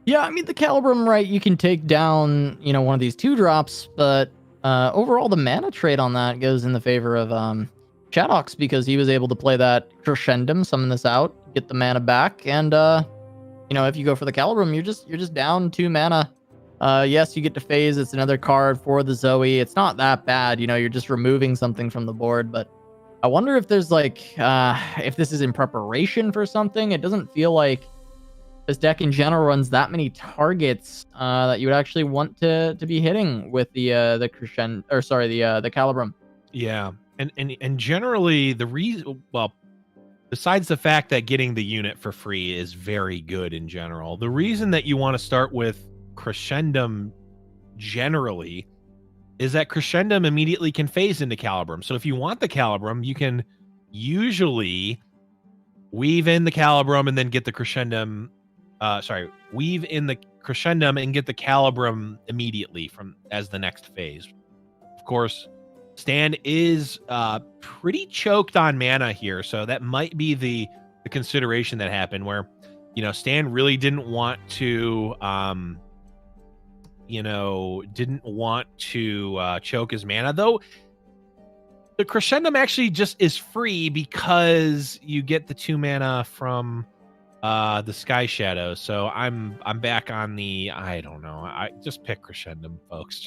Yeah, I mean, the Calibrum, right, you can take down, one of these 2-drops, but overall, the mana trade on that goes in the favor of Shadox because he was able to play that Crescendum, summon this out, get the mana back, and, if you go for the Calibrum, you're just down 2 mana. Yes, you get to phase. It's another card for the Zoe. It's not that bad. You're just removing something from the board, but I wonder if there's if this is in preparation for something. It doesn't feel like this deck in general runs that many targets that you would actually want to be hitting with the Crescendo, or sorry, the Calibrum. Yeah, and generally the reason, well, besides the fact that getting the unit for free is very good in general, the reason that you want to start with Crescendum generally is that Crescendum immediately can phase into Calibrum. So if you want the Calibrum, you can usually weave in the Calibrum and then get the Crescendum. Weave in the Crescendum and get the Calibrum immediately as the next phase. Of course, Stan is pretty choked on mana here, so that might be the consideration that happened where, Stan really didn't want to, choke his mana, though. The Crescendum actually just is free because you get the 2 mana from the Sky Shadow. So I'm back on the, I don't know. I just pick Crescendum, folks.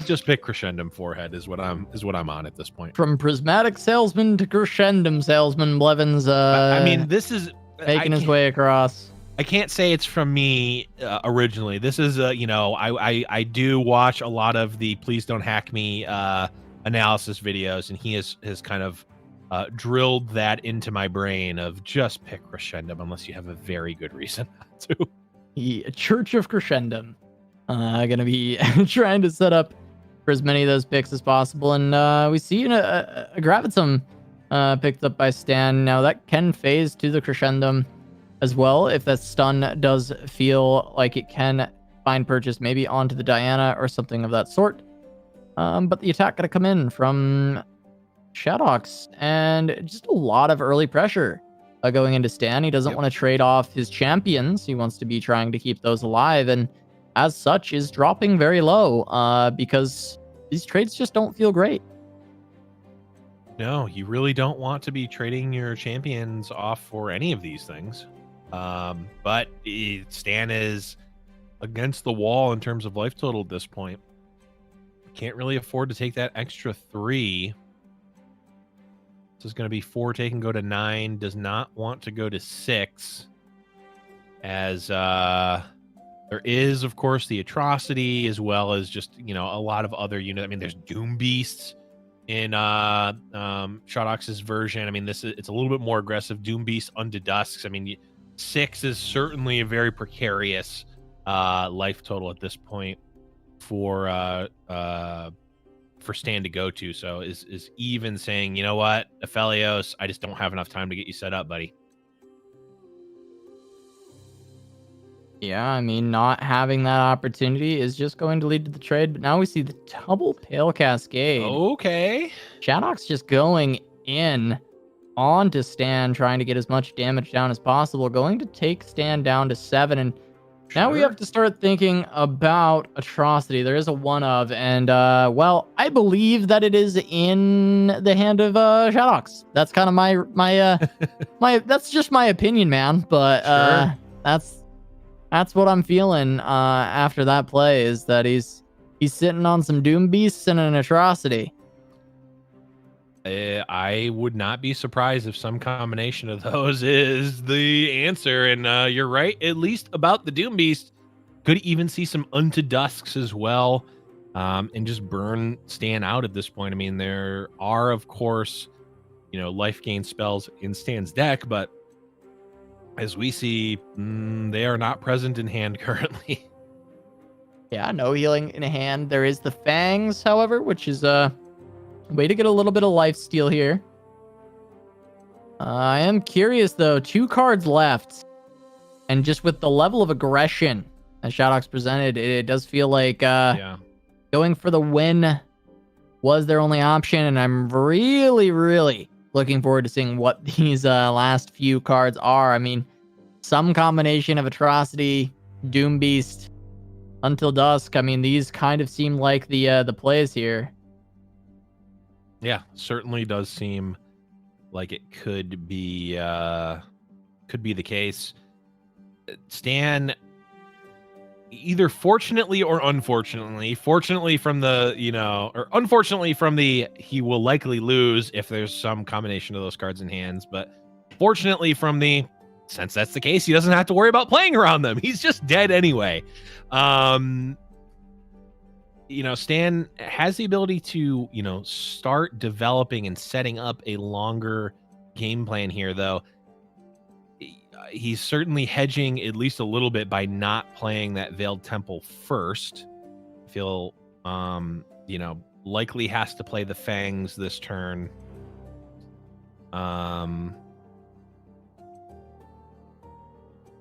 Just pick Crescendum forehead is what I'm on at this point. From Prismatic Salesman to Crescendum Salesman, Blevins I mean, this is making his way across. I can't say it's from me originally. This is I do watch a lot of the Please Don't Hack Me analysis videos, and he has kind of drilled that into my brain of just pick Crescendum unless you have a very good reason not to. The Church of Crescendum. Gonna be trying to set up for as many of those picks as possible, and we see a Gravitum picked up by Stan. Now that can phase to the Crescendum as well if that stun does feel like it can find purchase maybe onto the Diana or something of that sort. But the attack gonna come in from Shadox, and just a lot of early pressure going into Stan. He doesn't want to trade off his champions. He wants to be trying to keep those alive, and as such is dropping very low because these trades just don't feel great. No, you really don't want to be trading your champions off for any of these things. But Stan is against the wall in terms of life total at this point. Can't really afford to take that extra 3. This is going to be 4 take and go to 9. Does not want to go to 6. As there is, of course, the Atrocity, as well as just, a lot of other units. I mean, there's Doom Beasts in Shadox's version. I mean, it's a little bit more aggressive. Doom Beast Unto Dusks. I mean, 6 is certainly a very precarious life total at this point for Stan to go to. So is even saying, you know what, Aphelios, I just don't have enough time to get you set up, buddy. Yeah, I mean, not having that opportunity is just going to lead to the trade. But now we see the double Pale Cascade. Okay. Shadox just going in onto Stan, trying to get as much damage down as possible. Going to take Stan down to 7. And now we have to start thinking about Atrocity. There is a one of, and well, I believe that it is in the hand of Shadox. That's kind of my that's just my opinion, man. But that's what I'm feeling after that play, is that he's sitting on some Doom Beasts and an Atrocity. I would not be surprised if some combination of those is the answer. And you're right, at least about the Doom Beast. Could even see some Unto Dusks as well, and just burn Stan out at this point. I mean, there are, of course, life gain spells in Stan's deck, but as we see, they are not present in hand currently. Yeah, no healing in hand. There is the Fangs, however, which is a way to get a little bit of life steal here. I am curious, though. 2 cards left. And just with the level of aggression as Shadox presented, it does feel like going for the win was their only option. And I'm really, really looking forward to seeing what these last few cards are. I mean, some combination of Atrocity, Doom Beast, Until Dusk. I mean, these kind of seem like the plays here. Yeah, certainly does seem like it could be the case. Stan, either fortunately or unfortunately, fortunately from the, or unfortunately from the, he will likely lose if there's some combination of those cards in hands, but fortunately from the, since that's the case, he doesn't have to worry about playing around them. He's just dead anyway. Stan has the ability to, start developing and setting up a longer game plan here, though. He's certainly hedging at least a little bit by not playing that Veiled Temple first. I feel, likely has to play the Fangs this turn.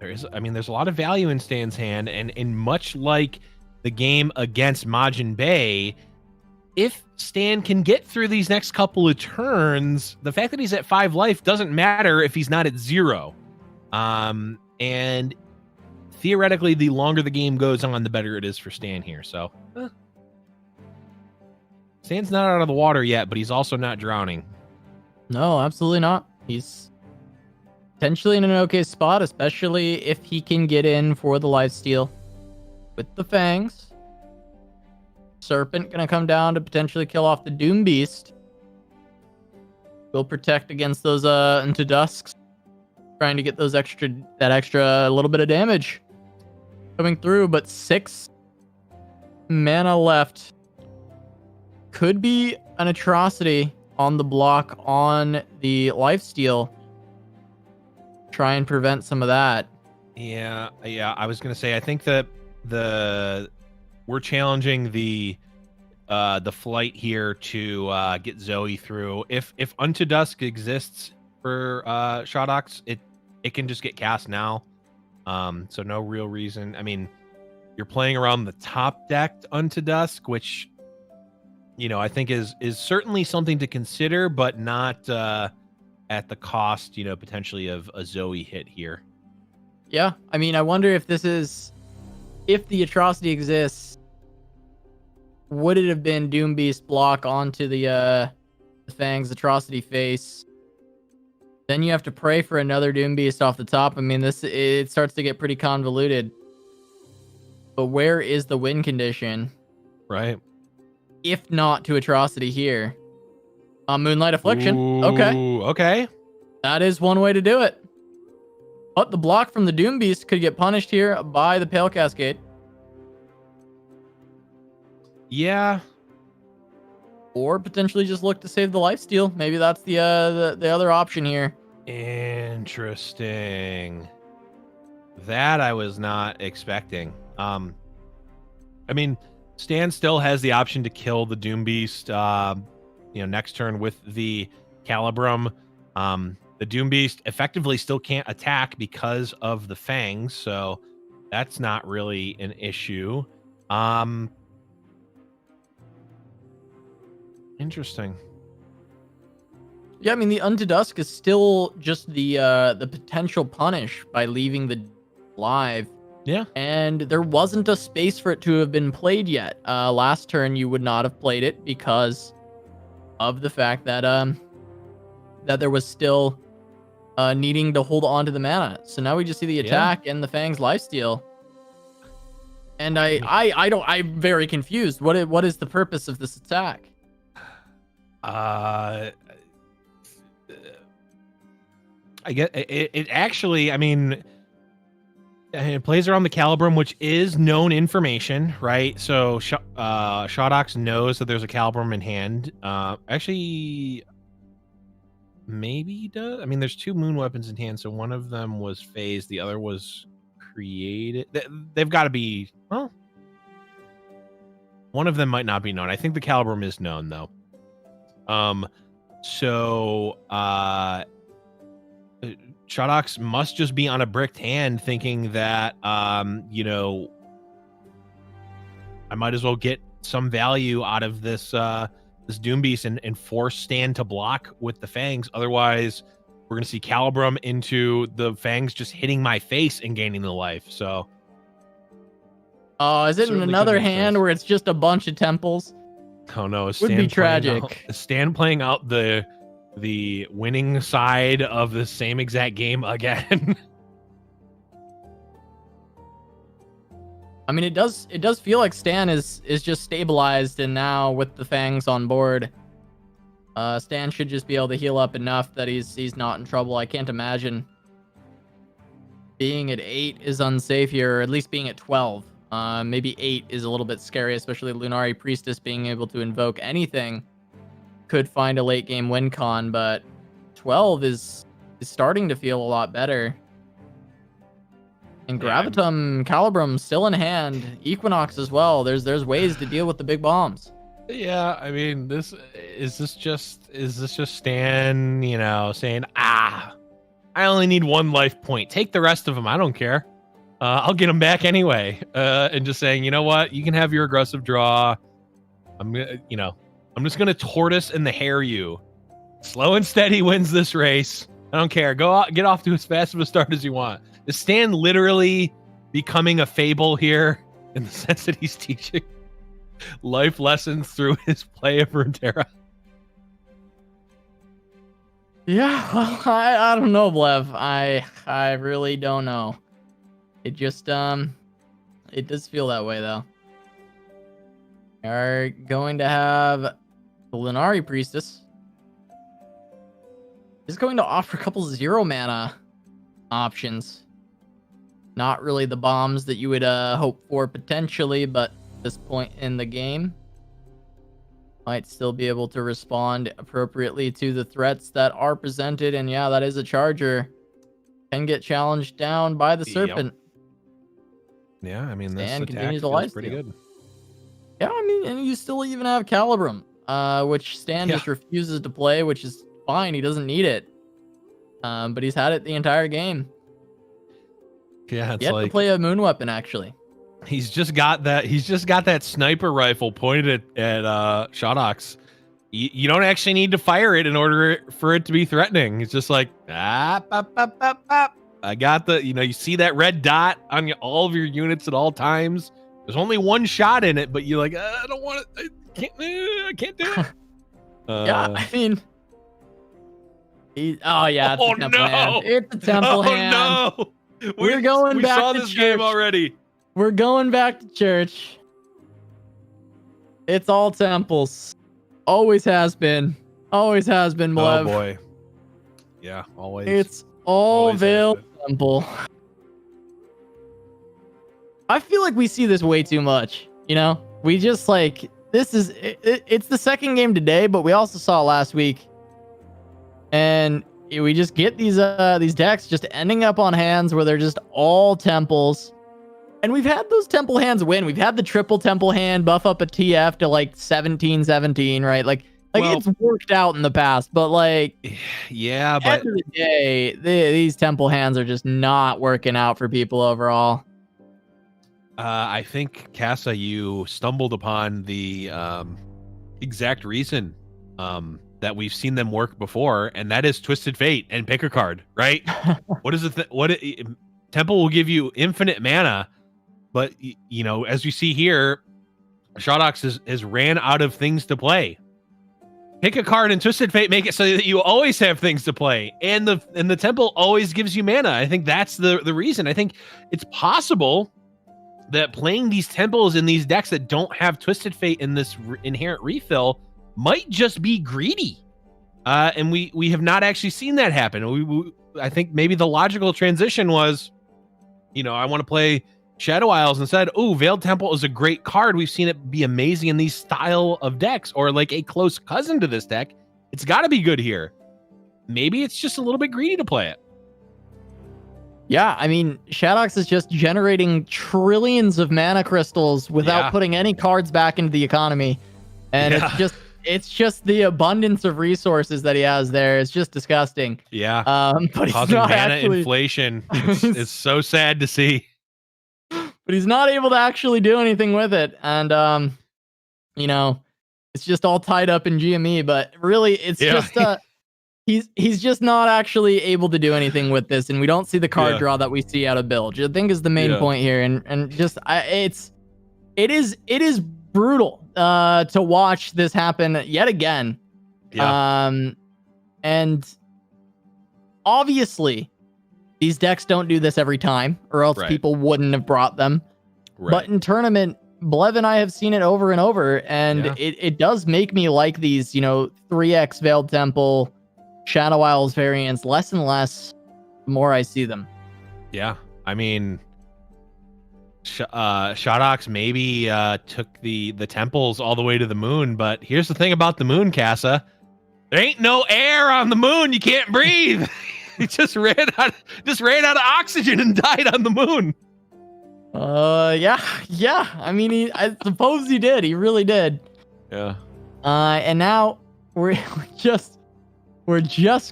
There's a lot of value in Stan's hand, and much like the game against Majinbae, if Stan can get through these next couple of turns, the fact that he's at 5 life doesn't matter if he's not at 0. And theoretically, the longer the game goes on, the better it is for Stan here. So Stan's not out of the water yet, but he's also not drowning. No, absolutely not. He's potentially in an okay spot, especially if he can get in for the lifesteal with the Fangs. Serpent gonna come down to potentially kill off the Doom Beast. Will protect against those Into Dusks. Trying to get that extra little bit of damage coming through, but 6 mana left. Could be an Atrocity on the block on the lifesteal. Try and prevent some of that. Yeah. I was gonna say, I think that we're challenging the flight here to get Zoe through. If Unto Dusk exists for Shodox, it can just get cast now. So no real reason. I mean, you're playing around the top decked Unto Dusk, which I think is certainly something to consider, but not at the cost, potentially of a Zoe hit here. Yeah, I mean, I wonder if if the Atrocity exists, would it have been Doom Beast block onto the Fangs Atrocity face? Then you have to pray for another Doom Beast off the top. I mean, it starts to get pretty convoluted. But where is the win condition? Right. If not to Atrocity here. Moonlight Affliction. Ooh, okay. That is one way to do it. But the block from the Doom Beast could get punished here by the Pale Cascade. Yeah. Or potentially just look to save the lifesteal. Maybe that's the other option here. Interesting. That I was not expecting. I mean, Stan still has the option to kill the Doom Beast, next turn with the Calibrum. The Doom Beast effectively still can't attack because of the Fangs, so that's not really an issue. Interesting. Yeah, I mean, the Unto Dusk is still just the potential punish by leaving the live. Yeah. And there wasn't a space for it to have been played yet. Last turn, you would not have played it because of the fact that that there was still needing to hold on to the mana. So now we just see the attack and the Fangs lifesteal. And I'm very confused. What is the purpose of this attack? I get it actually, I mean, it plays around the Calibrum, which is known information, right? So Shodox knows that there's a Calibrum in hand. Actually, maybe he does. I mean, there's 2 moon weapons in hand, so one of them was phased, the other was created. They've got to be, well, one of them might not be known. I think the Calibrum is known, though. Shodox must just be on a bricked hand thinking that, I might as well get some value out of this Doom Beast and force Stan to block with the Fangs. Otherwise, We're gonna see Calibrum into the Fangs just hitting my face and gaining the life. So, oh, is it in certainly could another make hand sense. where it's just a bunch of temples? Oh no, is Would be Stan playing out, tragic. is Stan playing out the winning side of the same exact game again? I mean, it does feel like Stan is just stabilized, and now with the Fangs on board, Stan should just be able to heal up enough that he's not in trouble. I can't imagine being at 8 is unsafe here, or at least being at 12. Maybe 8 is a little bit scary, especially Lunari Priestess being able to invoke anything could find a late game win con, but 12 is starting to feel a lot better. And Gravitum, Calibrum still in hand, Equinox as well. There's ways to deal with the big bombs. Yeah, I mean, this is just Stan, you know, saying, I only need 1 life point. Take the rest of them. I don't care. I'll get them back anyway. And just saying, you know what? You can have your aggressive draw. I'm just gonna tortoise and the hair you. Slow and steady wins this race. I don't care. Go out, get off to as fast of a start as you want. Is Stan literally becoming a fable here in the sense that he's teaching life lessons through his play of Runeterra? Yeah, well, I don't know, Blev. I really don't know. It just it does feel that way though. We are going to have the Lunari Priestess. Is going to offer a couple 0 mana options. Not really the bombs that you would hope for potentially, but at this point in the game, might still be able to respond appropriately to the threats that are presented. And yeah, that is a charger. Can get challenged down by the Serpent. Yep. Yeah, I mean, this Stan attack continues to feels pretty lifesteal. good. Yeah, I mean, and you still even have Calibrum, which Stan just refuses to play, which is fine. He doesn't need it. But he's had it the entire game. Yeah, it's Yet like to play a moon weapon, actually. he's just got that sniper rifle pointed at Shotox. You don't actually need to fire it in order for it to be threatening. It's just like, I got the, you see that red dot on all of your units at all times. There's only 1 shot in it, but you're like, I don't want it. I can't do it. Yeah, I mean, oh yeah, it's oh a temple no, hand. It's a temple hand. No, We're going back saw to this church. game already. We're going back to church. It's all temples. Always has been. Always has been, Blev. Oh boy. Yeah, always. It's all Always Veil Temple. I feel like we see this way too much. We just like, this is, it's the second game today, but we also saw it last week. And we just get these decks just ending up on hands where they're just all temples. And we've had those temple hands win. We've had the triple temple hand buff up a TF to like 17-17, right? Like well, it's worked out in the past, but like, yeah, but at the end of the day, these temple hands are just not working out for people overall. I think, Casa, you stumbled upon the exact reason that we've seen them work before, and that is Twisted Fate and pick a card, right? What is it? Temple will give you infinite mana, but as you see here, Shotox has ran out of things to play. Pick a card and Twisted Fate make it so that you always have things to play, and the Temple always gives you mana. I think that's the reason. I think it's possible that playing these temples in these decks that don't have Twisted Fate in this inherent refill might just be greedy. And we have not actually seen that happen. I think maybe the logical transition was, I want to play Shadow Isles instead. Oh, Veiled Temple is a great card. We've seen it be amazing in these style of decks, or like a close cousin to this deck. It's got to be good here. Maybe it's just a little bit greedy to play it. Yeah, I mean, Shadox is just generating trillions of mana crystals without putting any cards back into the economy. And it's just the abundance of resources that he has there. It's just disgusting. Yeah. But causing he's not mana inflation. It's so sad to see. But he's not able to actually do anything with it. And it's just all tied up in GME, but really it's just he's just not actually able to do anything with this, and we don't see the card Yeah. draw that we see out of Bilge. I think is the main point here, and just it is brutal to watch this happen yet again. Yeah. And obviously these decks don't do this every time, or else people wouldn't have brought them. But in tournament, Blev and I have seen it over and over, and it does make me like these, 3x Veiled Temple, Shadow Isles variants less and less the more I see them. Yeah, I mean, Shodox maybe took the temples all the way to the moon, but here's the thing about the moon, Casa. There ain't no air on the moon. You can't breathe. He just ran out of oxygen and died on the moon. Yeah. I mean, I suppose he did. He really did. Yeah. And now we're just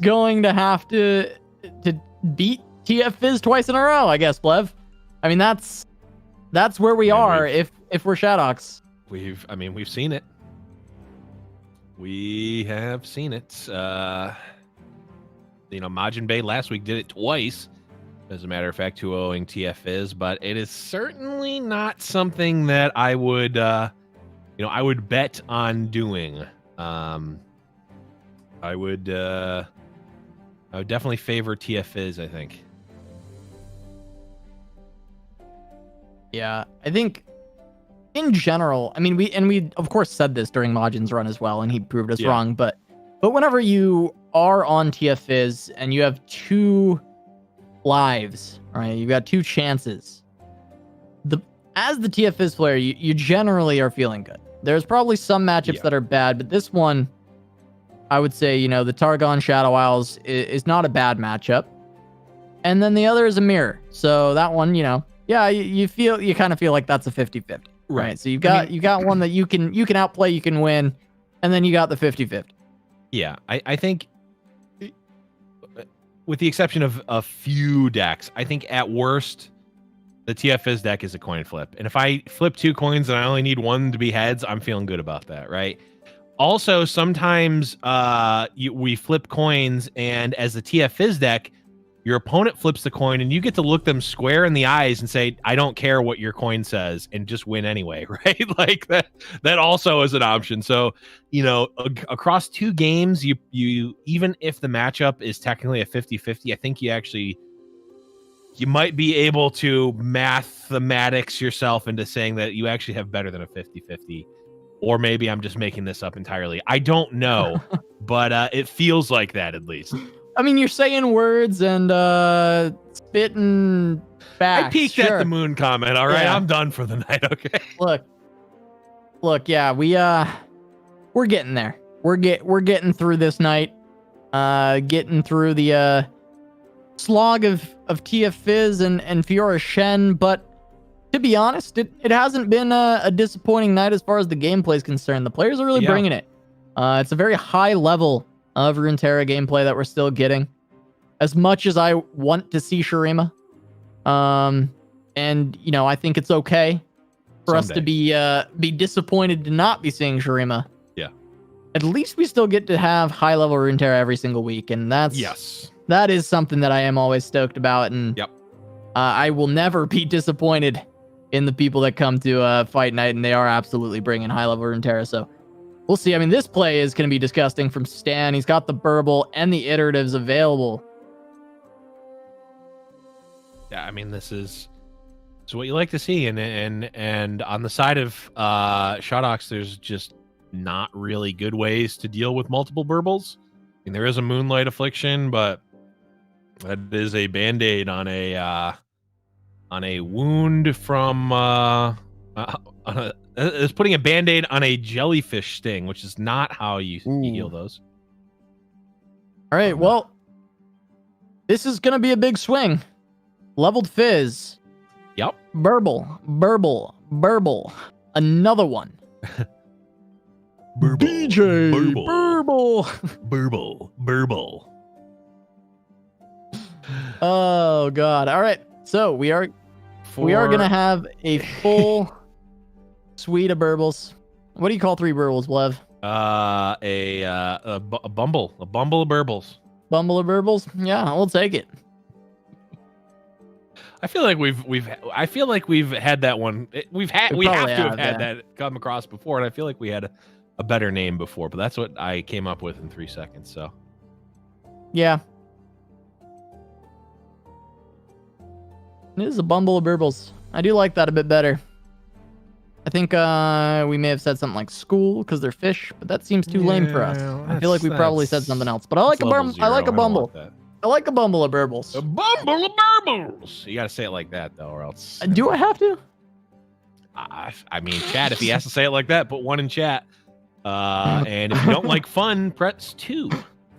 going to have to beat TF Fizz twice in a row, I guess, Blev. I mean, that's where we are if we're Shadox. We've seen it. We have seen it. Majinbae last week did it twice. As a matter of fact, 2-0ing TF Fizz, but it is certainly not something that I would, I would bet on doing. I would definitely favor TF Fizz, I think. Yeah, I think in general, I mean, we of course said this during Majin's run as well, and he proved us wrong, but whenever you are on TF Fizz and you have 2 lives, right? You've got 2 chances. As the TF Fizz player, you generally are feeling good. There's probably some matchups that are bad, but this one, I would say, the Targon Shadow Isles is not a bad matchup. And then the other is a mirror. So that one, you kind of feel like that's a 50-50. Right. So you got one that you can outplay, you can win, and then you got the 50-50. Yeah, I think, with the exception of a few decks, I think at worst, the TF Fizz deck is a coin flip. And if I flip 2 coins and I only need 1 to be heads, I'm feeling good about that, right? Also, sometimes we flip coins, and as the TF Fizz deck, your opponent flips the coin, and you get to look them square in the eyes and say, I don't care what your coin says, and just win anyway, right? Like that also is an option. So, across 2 games, you even if the matchup is technically a 50-50, I think you might be able to mathematics yourself into saying that you actually have better than a 50-50. Or maybe I'm just making this up entirely. I don't know, but it feels like that at least. I mean, you're saying words and spitting facts. I peeked at the moon comment. All right, I'm done for the night. Okay. Look. Yeah, we're getting there. We're getting through this night. Getting through the slog of TF Fizz and Fiora Shen. But to be honest, it hasn't been a disappointing night as far as the gameplay is concerned. The players are really bringing it. It's a very high level of Runeterra gameplay that we're still getting. As much as I want to see Shurima, and I think it's okay for us to be disappointed to not be seeing Shurima. Yeah. At least we still get to have high level Runeterra every single week, and that is something that I am always stoked about. And I will never be disappointed in the people that come to Fight Night, and they are absolutely bringing high level Runeterra. So we'll see. I mean, this play is going to be disgusting from Stan. He's got the Burble and the iteratives available. Yeah, I mean, this is what you like to see. And on the side of Shodox, there's just not really good ways to deal with multiple Burbles. I mean, there is a Moonlight Affliction, but that is a Band-Aid on a wound from it's putting a Band-Aid on a jellyfish sting, which is not how you heal those. All right, well, this is going to be a big swing. Leveled Fizz. Yep. Burble. Another one. Burble. DJ. Burble. Oh, God. All right, so we are going to have a full suite of Burbles. What do you call 3 Burbles, Blev? A bumble of Burbles. Bumble or burbles? Yeah, we'll take it. I feel like we've had that one. We have to have had that come across before, and I feel like we had a better name before, but that's what I came up with in 3 seconds. So yeah, it is a Bumble or burbles. I do like that a bit better. I think we may have said something like school because they're fish, but that seems too lame for us. I feel like we probably said something else. But I like a bumble. I like a bumble. I like a bumble of burbles. A bumble of burbles. You got to say it like that, though, or else. Do I have to? I mean, chat, if he has to say it like that, put 1 in chat. And if you don't like fun, press 2.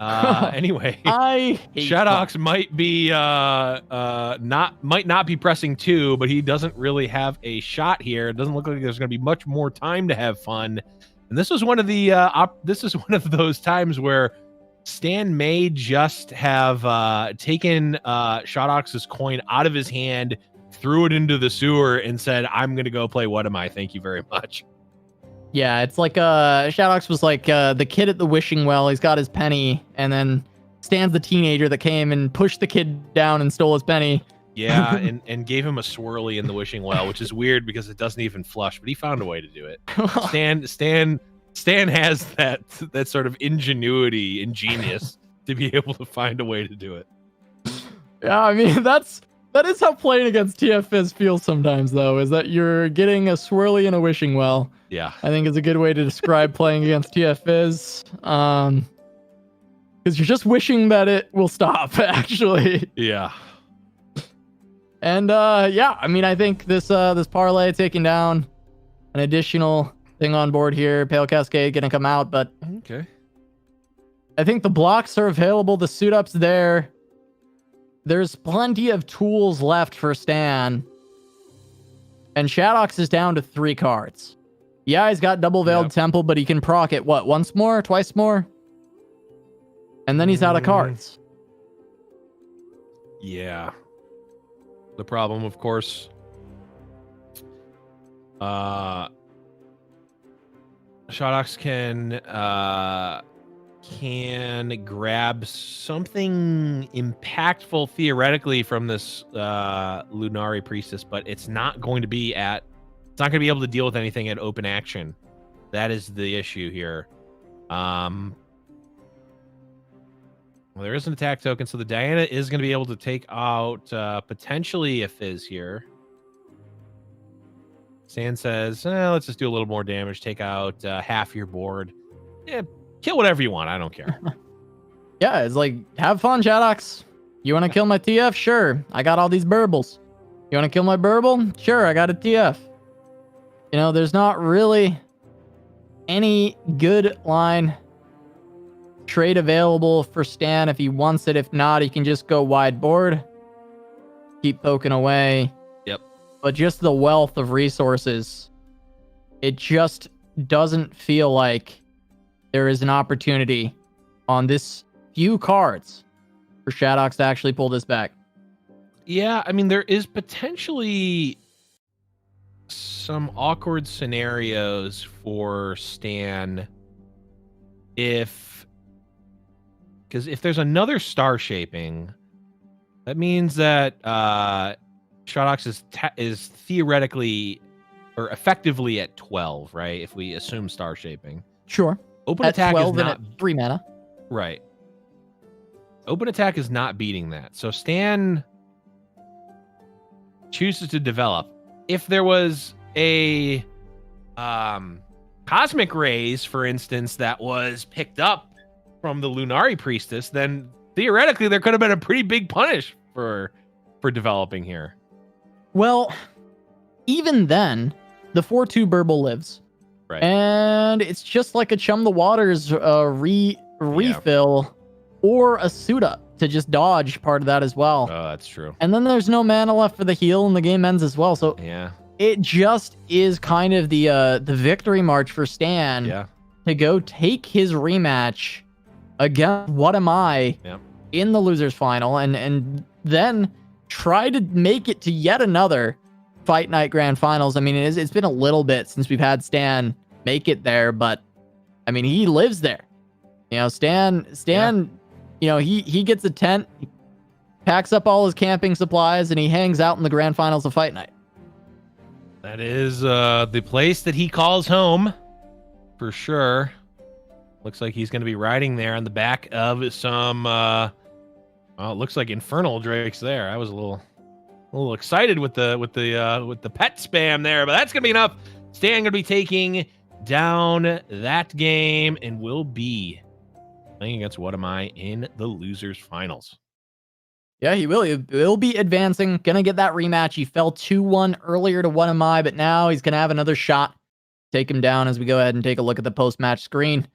Anyway, Shadox might be might not be pressing 2, but he doesn't really have a shot here. It doesn't look like there's going to be much more time to have fun. And this was one of the this is one of those times where Stan may just have taken Shadox's coin out of his hand, threw it into the sewer, and said, "I'm going to go play What Am I? Thank you very much." Yeah, it's like Shadox was like the kid at the wishing well. He's got his penny, and then Stan's the teenager that came and pushed the kid down and stole his penny. Yeah, and gave him a swirly in the wishing well, which is weird because it doesn't even flush, but he found a way to do it. Stan has that sort of ingenious to be able to find a way to do it. Yeah, I mean that is how playing against TF Fizz feels sometimes, though, is that you're getting a swirly in a wishing well. Yeah, I think is a good way to describe playing against TF Fizz. Because you're just wishing that it will stop, actually. Yeah. And yeah, I mean, I think this parlay taking down an additional thing on board here. Pale Cascade gonna come out, but okay. I think the blocks are available. The suit up's there. There's plenty of tools left for Stan. And Shadox is down to 3 cards. Yeah, he's got Double Veiled Temple, but he can proc it, what, once more? Twice more? And then he's out of cards. Yeah. The problem, of course, Shadox can grab something impactful theoretically from this Lunari Priestess, but it's not going to be able to deal with anything at open action. That is the issue here. Well, there is an attack token, so the Diana is going to be able to take out potentially a Fizz here. Stan says, let's just do a little more damage. Take out half your board. Yeah, kill whatever you want. I don't care. Yeah, it's like, have fun, Shadox. You want to kill my TF? Sure. I got all these burbles. You want to kill my burble? Sure, I got a TF. You know, there's not really any good line trade available for Stan if he wants it. If not, he can just go wide board, keep poking away. Yep. But just the wealth of resources, it just doesn't feel like there is an opportunity on this few cards for Shadox to actually pull this back. Yeah, I mean, there is potentially some awkward scenarios for Stan because if there's another star shaping, that means that Shadox is theoretically or effectively at 12, right? If we assume star shaping. Sure. Open at attack 12 is not and at 3 mana. Right. Open attack is not beating that. So Stan chooses to develop. If there was a Cosmic Rays, for instance, that was picked up from the Lunari Priestess, then theoretically there could have been a pretty big punish for developing here. Well, even then, the 4/2 burble lives. Right. And it's just like a Chum the Waters refill or a suit up to just dodge part of that as well. Oh, that's true. And then there's no mana left for the heal and the game ends as well. So yeah, it just is kind of the victory march for Stan to go take his rematch against What Am I in the losers final and then try to make it to yet another Fight Night Grand Finals. I mean, it's been a little bit since we've had Stan make it there, but I mean, he lives there. You know, Stan he gets a tent, he packs up all his camping supplies, and he hangs out in the grand finals of Fight Night. That is the place that he calls home, for sure. Looks like he's going to be riding there on the back of some. Well, it looks like Infernal Drakes there. I was a little excited with the pet spam there, but that's going to be enough. Stan going to be taking down that game and will be playing against What Am I in the losers finals. Yeah, he will. He will be advancing. Gonna get that rematch. He fell 2-1 earlier to What Am I, but now he's gonna have another shot. Take him down as we go ahead and take a look at the post-match screen.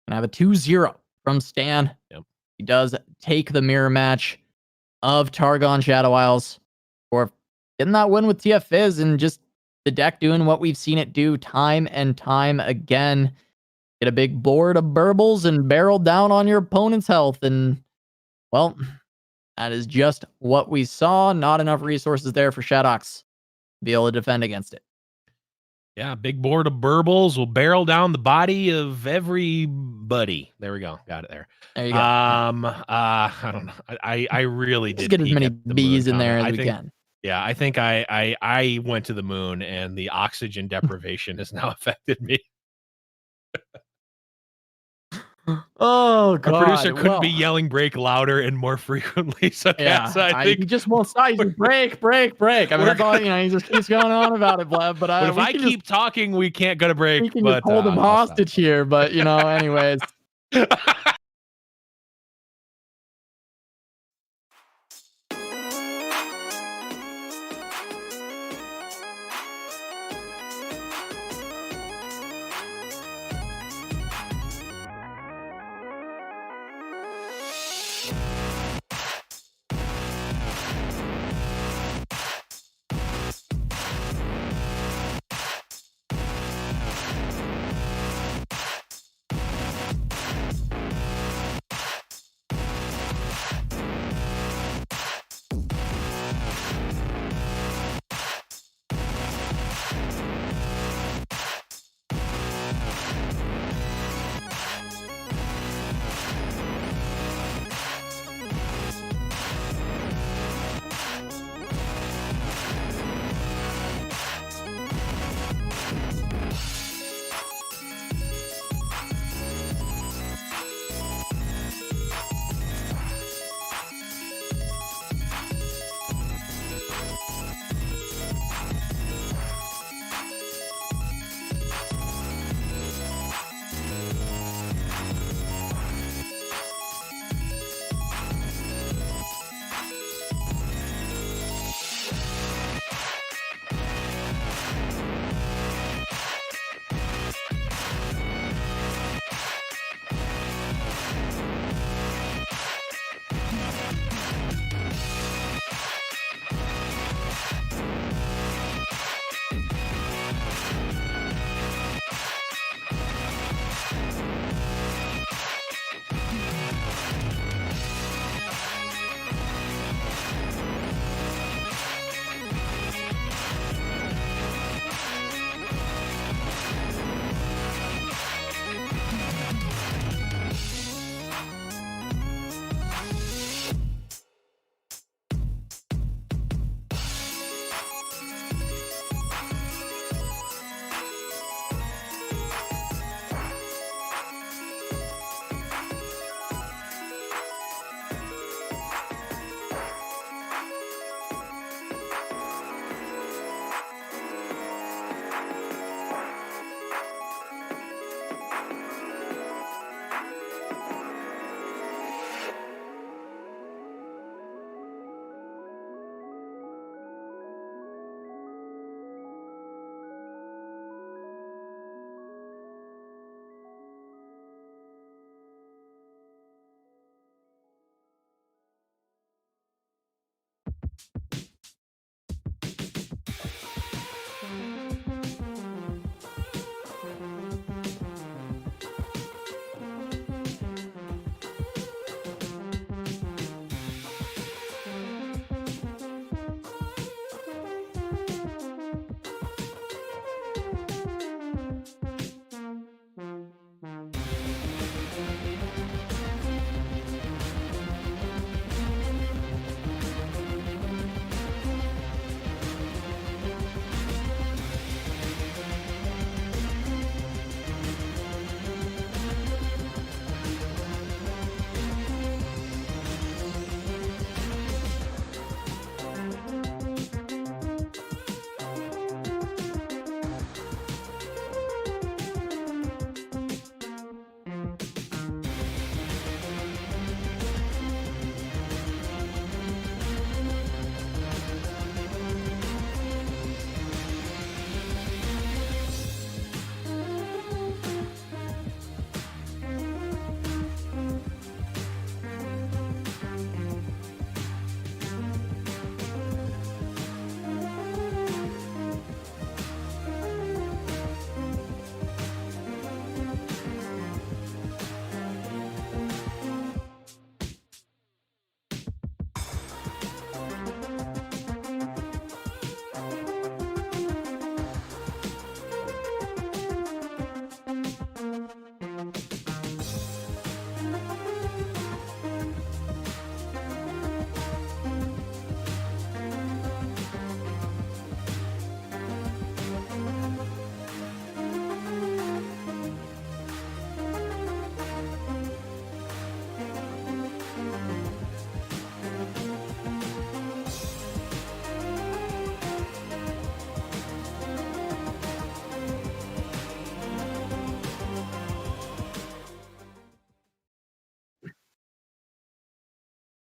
Gonna have a 2-0 from Stan. Yep. He does take the mirror match of Targon Shadow Isles for getting that win with TF Fizz, and just the deck doing what we've seen it do time and time again. Get a big board of burbles and barrel down on your opponent's health, and well, that is just what we saw. Not enough resources there for Shadox to be able to defend against it. Yeah, big board of burbles will barrel down the body of everybody. There we go. Got it there. There you go. I don't know. I really Just did get as many the bees moon in there as comment. we can. Yeah, I think I went to the moon, and the oxygen deprivation has now affected me. Oh god! Our producer couldn't be yelling "break" louder and more frequently. So yeah, so I think he just won't stop. He's like, break. I mean, that's all, he just keeps going on about it, Blev. But if I keep talking, we can't go to break. We can but, just hold him hostage here. But anyways.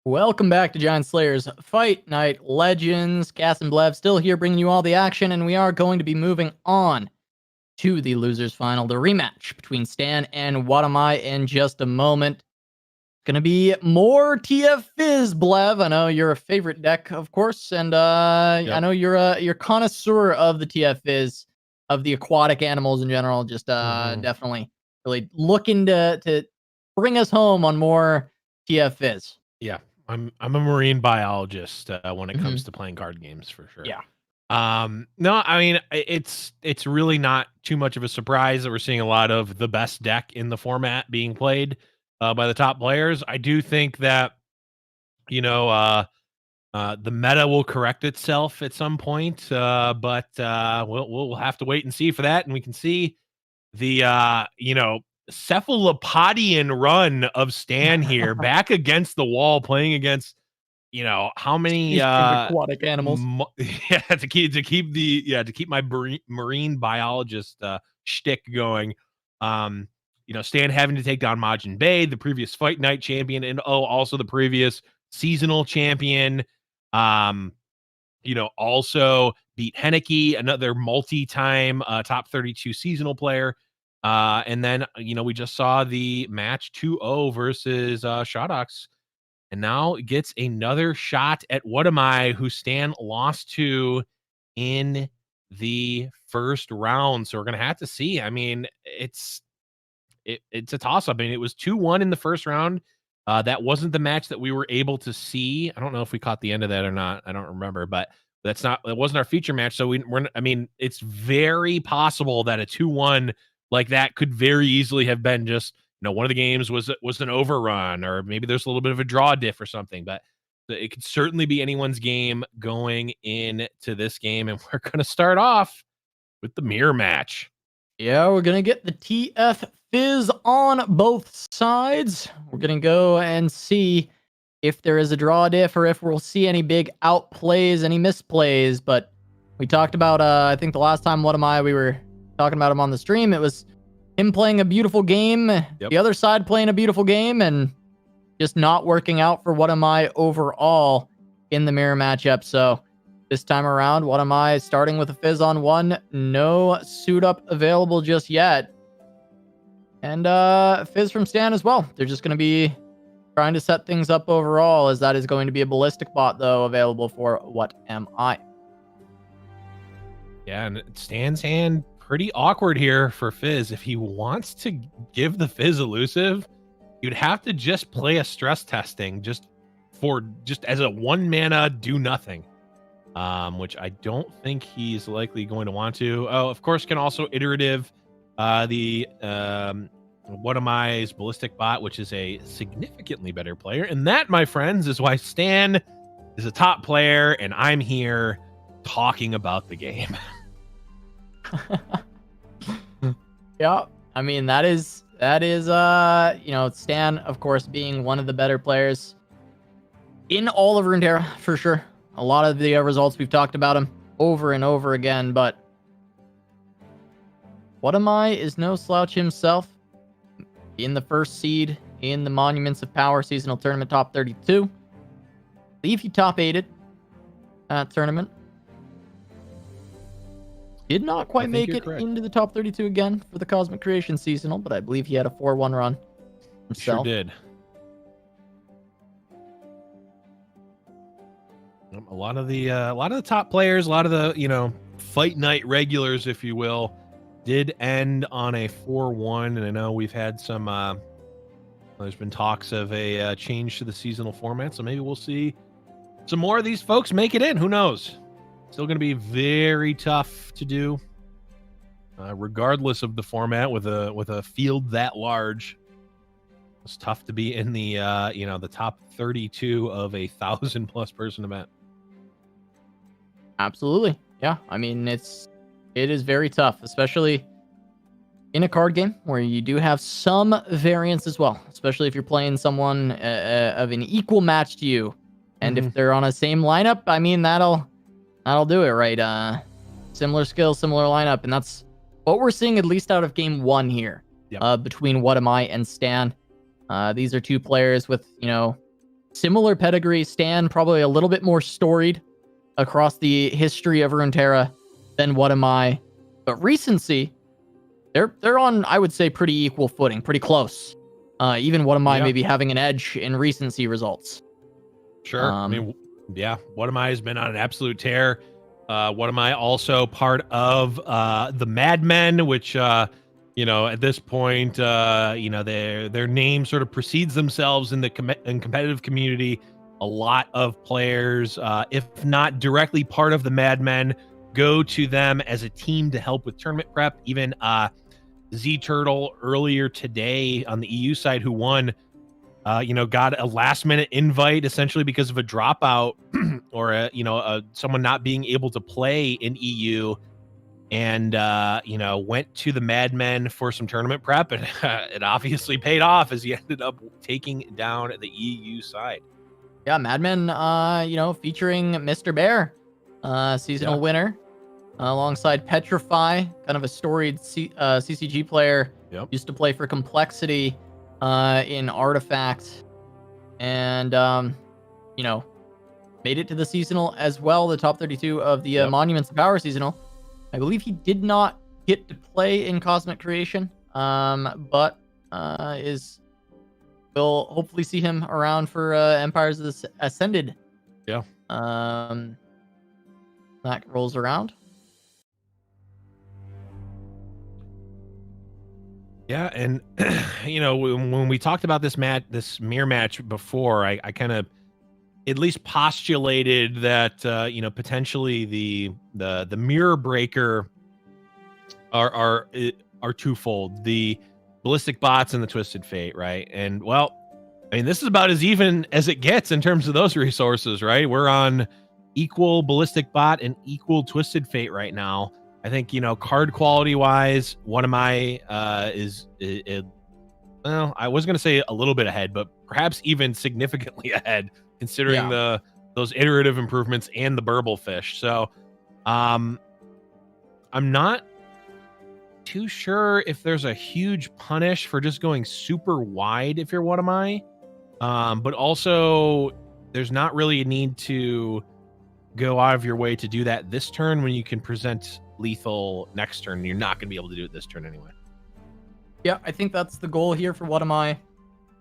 Welcome back to Giant Slayer's Fight Night Legends. Cass and Blev still here bringing you all the action, and we are going to be moving on to the losers final, the rematch between Stan and What Am I in just a moment. Gonna be more TF Fizz, Blev. I know you're a favorite deck, of course, and I know you're a connoisseur of the TF Fizz, of the aquatic animals in general. Just definitely really looking to bring us home on more TF Fizz. Yeah, I'm a marine biologist when it comes to playing card games for sure. Yeah. No, I mean it's really not too much of a surprise that we're seeing a lot of the best deck in the format being played by the top players. I do think that the meta will correct itself at some point, but we'll have to wait and see for that, and we can see the cephalopodian run of Stan here back against the wall, playing against how many aquatic animals. To keep my marine biologist shtick going. Stan having to take down Majinbae, the previous fight night champion, and also the previous seasonal champion. Also beat Henneke, another multi-time top 32 seasonal player. And then, we just saw the match 2-0 versus Shodox. And now gets another shot at What Am I, who Stan lost to in the first round. So we're going to have to see. I mean, it's a toss-up. I mean, it was 2-1 in the first round. That wasn't the match that we were able to see. I don't know if we caught the end of that or not. I don't remember, but it wasn't our feature match. So it's very possible that a 2-1 like that could very easily have been just, one of the games was an overrun, or maybe there's a little bit of a draw diff or something, but it could certainly be anyone's game going into this game. And we're going to start off with the mirror match. Yeah, we're going to get the TF Fizz on both sides. We're going to go and see if there is a draw diff or if we'll see any big outplays, any misplays. But we talked about, I think the last time we were talking about him on the stream, it was him playing a beautiful game, the other side playing a beautiful game, and just not working out for What Am I overall in the mirror matchup. So this time around, What Am I starting with a Fizz on 1, no suit up available just yet. And Fizz from Stan as well. They're just going to be trying to set things up overall, as that is going to be a ballistic bot, though, available for What Am I. Yeah, and Stan's hand pretty awkward here for Fizz. If he wants to give the Fizz elusive, you'd have to just play a stress testing just as a 1-mana do nothing, which I don't think he's likely going to want to. Oh, of course, can also iterative the What Am I's ballistic bot, which is a significantly better player, and that, my friends, is why Stan is a top player, and I'm here talking about the game. Yeah, I mean, that is Stan, of course, being one of the better players in all of Runeterra, for sure. A lot of the results, we've talked about him over and over again, but What Am I is no slouch himself. In the first seed in the Monuments of Power seasonal tournament top 32. I believe he top 8'd that tournament. Did not quite make it into the top 32 again for the Cosmic Creation seasonal, but I believe he had a 4-1 run himself. Sure did. A lot of the top players, a lot of the fight night regulars, if you will, did end on a 4-1, and I know we've had some. There's been talks of a change to the seasonal format, so maybe we'll see some more of these folks make it in. Who knows? Still going to be very tough to do, regardless of the format. With a field that large, it's tough to be in the the top 32 of a 1,000+ person event. Absolutely, yeah. I mean, it is very tough, especially in a card game where you do have some variance as well. Especially if you're playing someone of an equal match to you, and if they're on a same lineup, I mean that'll do it, right? Similar skills, similar lineup, and that's what we're seeing at least out of game 1 here. Between What Am I and Stan. These are two players with Similar pedigree, Stan probably a little bit more storied across the history of Runeterra than What Am I. But recency, they're on, I would say, pretty equal footing, pretty close. Even What Am I maybe having an edge in recency results. Sure. I mean, yeah, What Am I has been on an absolute tear. What Am I also part of the Mad Men, which you know, at this point, you know, their name sort of precedes themselves in the competitive community. A lot of players, if not directly part of the Mad Men, go to them as a team to help with tournament prep. Even Z Turtle earlier today on the EU side, who won, you know, got a last minute invite essentially because of a dropout or you know, someone not being able to play in EU, and you know, went to the Mad Men for some tournament prep, and it obviously paid off as he ended up taking down the EU side. Yeah, Mad Men, you know, featuring Mr. Bear, seasonal winner, alongside Petrify, kind of a storied CCG player. Yep. Used to play for Complexity in Artifact, and you know, made it to the seasonal as well, the top 32 of the Monuments of Power seasonal. I believe he did not get to play in Cosmic Creation, but we'll hopefully see him around for Empires of the Ascended. Yeah. That rolls around. Yeah, and you know, when we talked about this mirror match before, I kind of at least postulated that you know, potentially the mirror breaker are twofold: the ballistic bots and the twisted fate, right? And well, I mean, this is about as even as it gets in terms of those resources, right? We're on equal ballistic bot and equal twisted fate right now. I think, you know, card quality wise, What Am I is well, I was going to say a little bit ahead, but perhaps even significantly ahead, considering those iterative improvements and the burble fish. So I'm not too sure if there's a huge punish for just going super wide if you're What Am I. But also there's not really a need to go out of your way to do that this turn when you can present lethal next turn. You're not going to be able to do it this turn anyway. Yeah, I think that's the goal here for What Am I,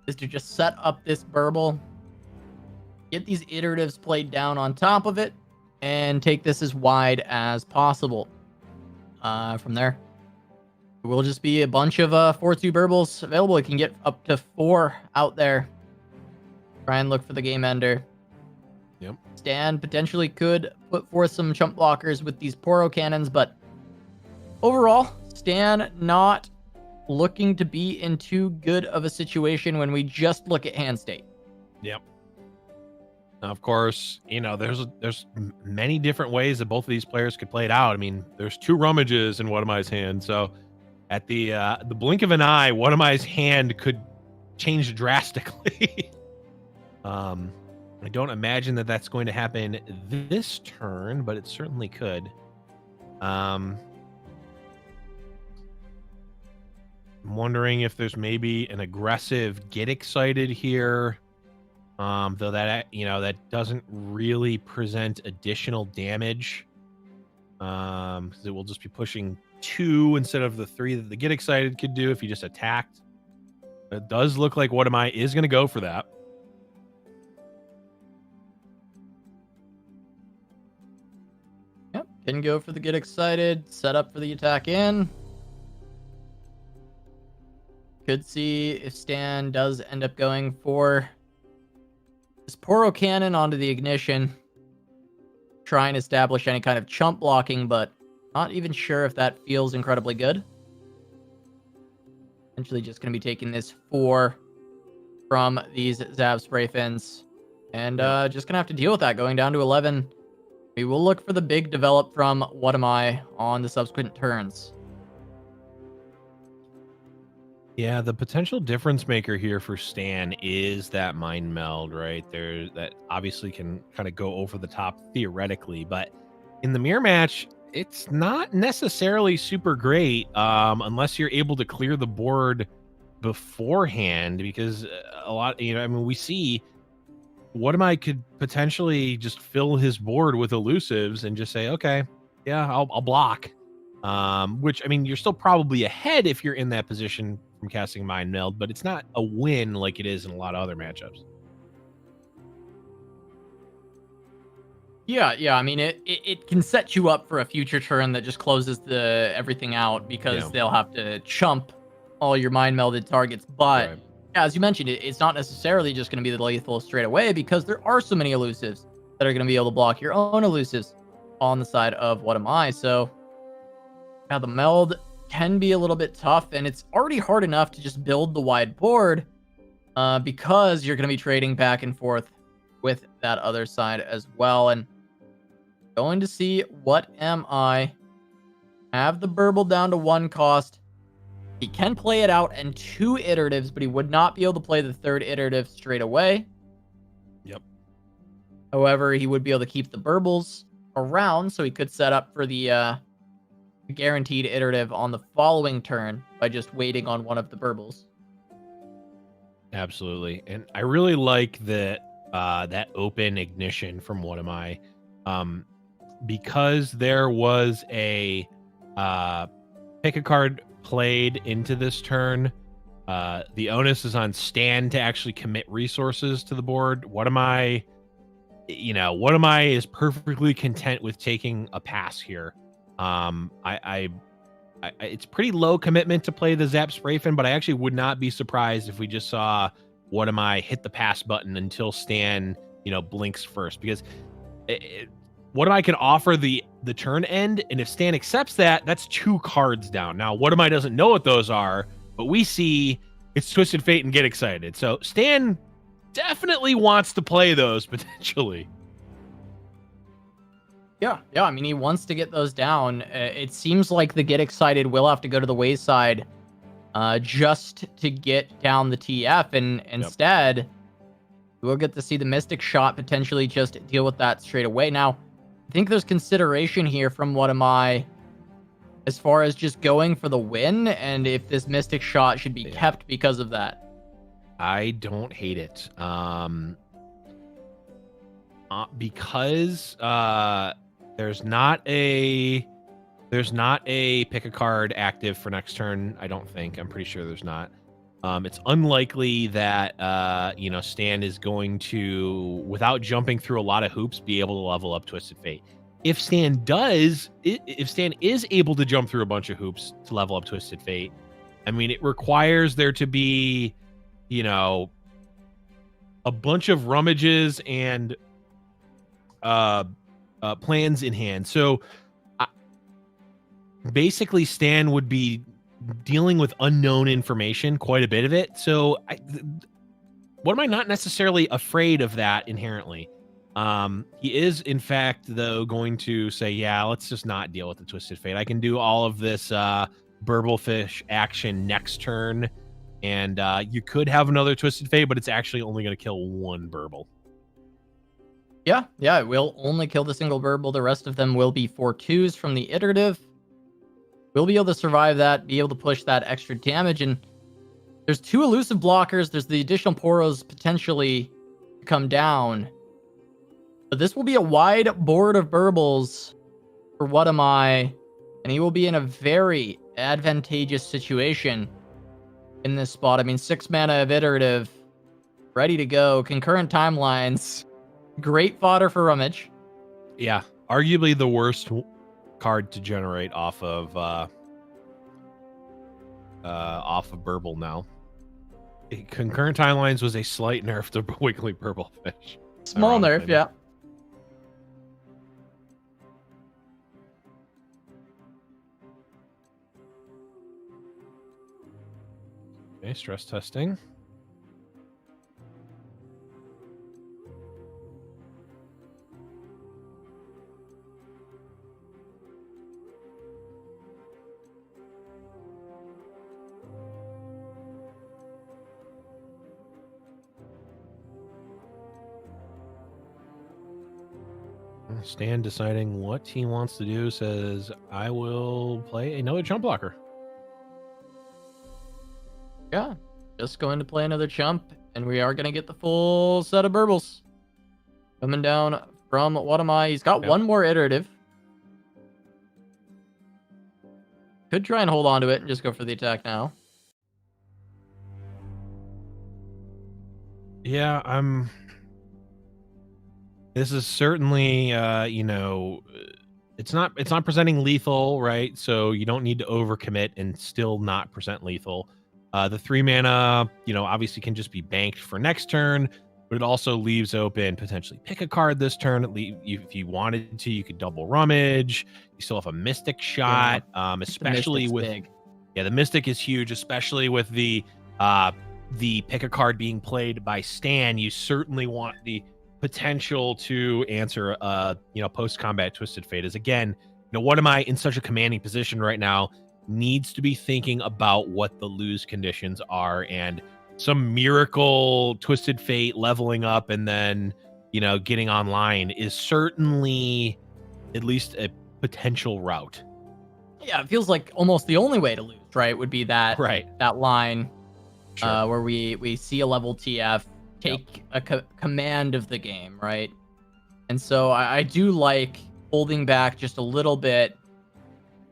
is to just set up this burble, get these iteratives played down on top of it, and take this as wide as possible. From there, it will just be a bunch of 4-2 burbles available. You can get up to 4 out there. Try and look for the game ender. Yep. Stan potentially could put forth some chump blockers with these Poro cannons, but overall, Stan not looking to be in too good of a situation when we just look at hand state. Yep. Now, of course, you know, there's many different ways that both of these players could play it out. I mean, there's 2 rummages in What Am I's hand, so at the blink of an eye, What Am I's hand could change drastically. I don't imagine that that's going to happen this turn, but it certainly could. I'm wondering if there's maybe an aggressive get excited here. Though that, you know, that doesn't really present additional damage. Because it will just be pushing 2 instead of the 3 that the get excited could do if you just attacked. It does look like What Am I is going to go for that. Yep, can go for the get excited, set up for the attack in. Could see if Stan does end up going for this Poro cannon onto the ignition. Try and establish any kind of chump blocking, but not even sure if that feels incredibly good. Essentially just going to be taking this 4 from these Zav spray fins. And just going to have to deal with that going down to 11. We will look for the big develop from What Am I on the subsequent turns. Yeah, the potential difference maker here for Stan is that mind meld, right? There, that obviously can kind of go over the top theoretically, but in the mirror match, it's not necessarily super great unless you're able to clear the board beforehand, because a lot, you know, I mean, we see What am I could potentially just fill his board with elusives and just say, okay, yeah, I'll block. Which I mean, you're still probably ahead if you're in that position from casting Mind Meld, but it's not a win like it is in a lot of other matchups. Yeah. I mean, it can set you up for a future turn that just closes the everything out because Yeah. they'll have to chump all your mind melded targets. But Right. yeah, as you mentioned, it's not necessarily just going to be the lethal straight away because there are so many elusives that are going to be able to block your own elusives on the side of What Am I? So yeah, the meld can be a little bit tough, and it's already hard enough to just build the wide board because you're going to be trading back and forth with that other side as well. And going to see What Am I? Have the burble down to 1 cost. He can play it out in 2 iteratives, but he would not be able to play the 3rd iterative straight away. Yep. However, he would be able to keep the burbles around, so he could set up for the guaranteed iterative on the following turn by just waiting on one of the burbles. Absolutely. And I really like that that open ignition from What Am I? Because there was a pick a card played into this turn. The onus is on Stan to actually commit resources to the board. What Am I? What Am I is perfectly content with taking a pass here. It's pretty low commitment to play the Zap Spray Fin, but I actually would not be surprised if we just saw What Am I hit the pass button until Stan, blinks first, because What Am I can offer the turn end, and if Stan accepts that, that's 2 cards down. Now, What Am I doesn't know what those are, but we see it's Twisted Fate and get excited. So Stan definitely wants to play those potentially. Yeah. I mean, he wants to get those down. It seems like the get excited will have to go to the wayside just to get down the TF, and instead, we'll get to see the Mystic Shot potentially just deal with that straight away. Now, I think there's consideration here from What Am I as far as just going for the win, and if this Mystic Shot should be kept because of that. I don't hate it. Because there's not a pick a card active for next turn. I don't think. I'm pretty sure there's not. It's unlikely that Stan is going to, without jumping through a lot of hoops, be able to level up Twisted Fate. If Stan is able to jump through a bunch of hoops to level up Twisted Fate, I mean, it requires there to be, a bunch of rummages and plans in hand. So basically, Stan would be dealing with unknown information, quite a bit of it. So what am I not necessarily afraid of that inherently? He is, in fact, though, going to say, yeah, let's just not deal with the Twisted Fate. I can do all of this Burblefish action next turn, and you could have another Twisted Fate, but it's actually only going to kill 1 Burble. Yeah, it will only kill the single Burble. The rest of them will be 4/2s from the iterative. We'll be able to survive that, be able to push that extra damage, and there's 2 elusive blockers. There's the additional Poros potentially to come down. But this will be a wide board of Burbles for What Am I? And he will be in a very advantageous situation in this spot. I mean, 6 mana of iterative, ready to go. Concurrent timelines, great fodder for Rummage. Yeah, arguably the worst card to generate off of Burble now. Concurrent timelines was a slight nerf to Wiggly Burblefish. Small nerf, yeah. Okay, stress testing. Stan deciding what he wants to do says, I will play another chump blocker. Yeah, just going to play another chump, and we are going to get the full set of Burbles. Coming down from what am I? He's got Yep. one more iterative. Could try and hold on to it and just go for the attack now. Yeah, this is certainly, you know, it's not presenting lethal, right? So you don't need to overcommit and still not present lethal. The 3 mana, you know, obviously can just be banked for next turn, but it also leaves open potentially pick a card this turn. If you wanted to, you could double rummage. You still have a mystic shot, especially with big. Yeah, the Mystic is huge, especially with the pick a card being played by Stan. You certainly want the potential to answer you know, post combat Twisted Fate. Is again, you know, what am I in such a commanding position right now? Needs to be thinking about what the lose conditions are, and some miracle Twisted Fate leveling up and then, you know, getting online is certainly at least a potential route. Yeah, it feels like almost the only way to lose, right? Would be that that line Sure. where we see a level TF take a command of the game, right? And so I do like holding back just a little bit,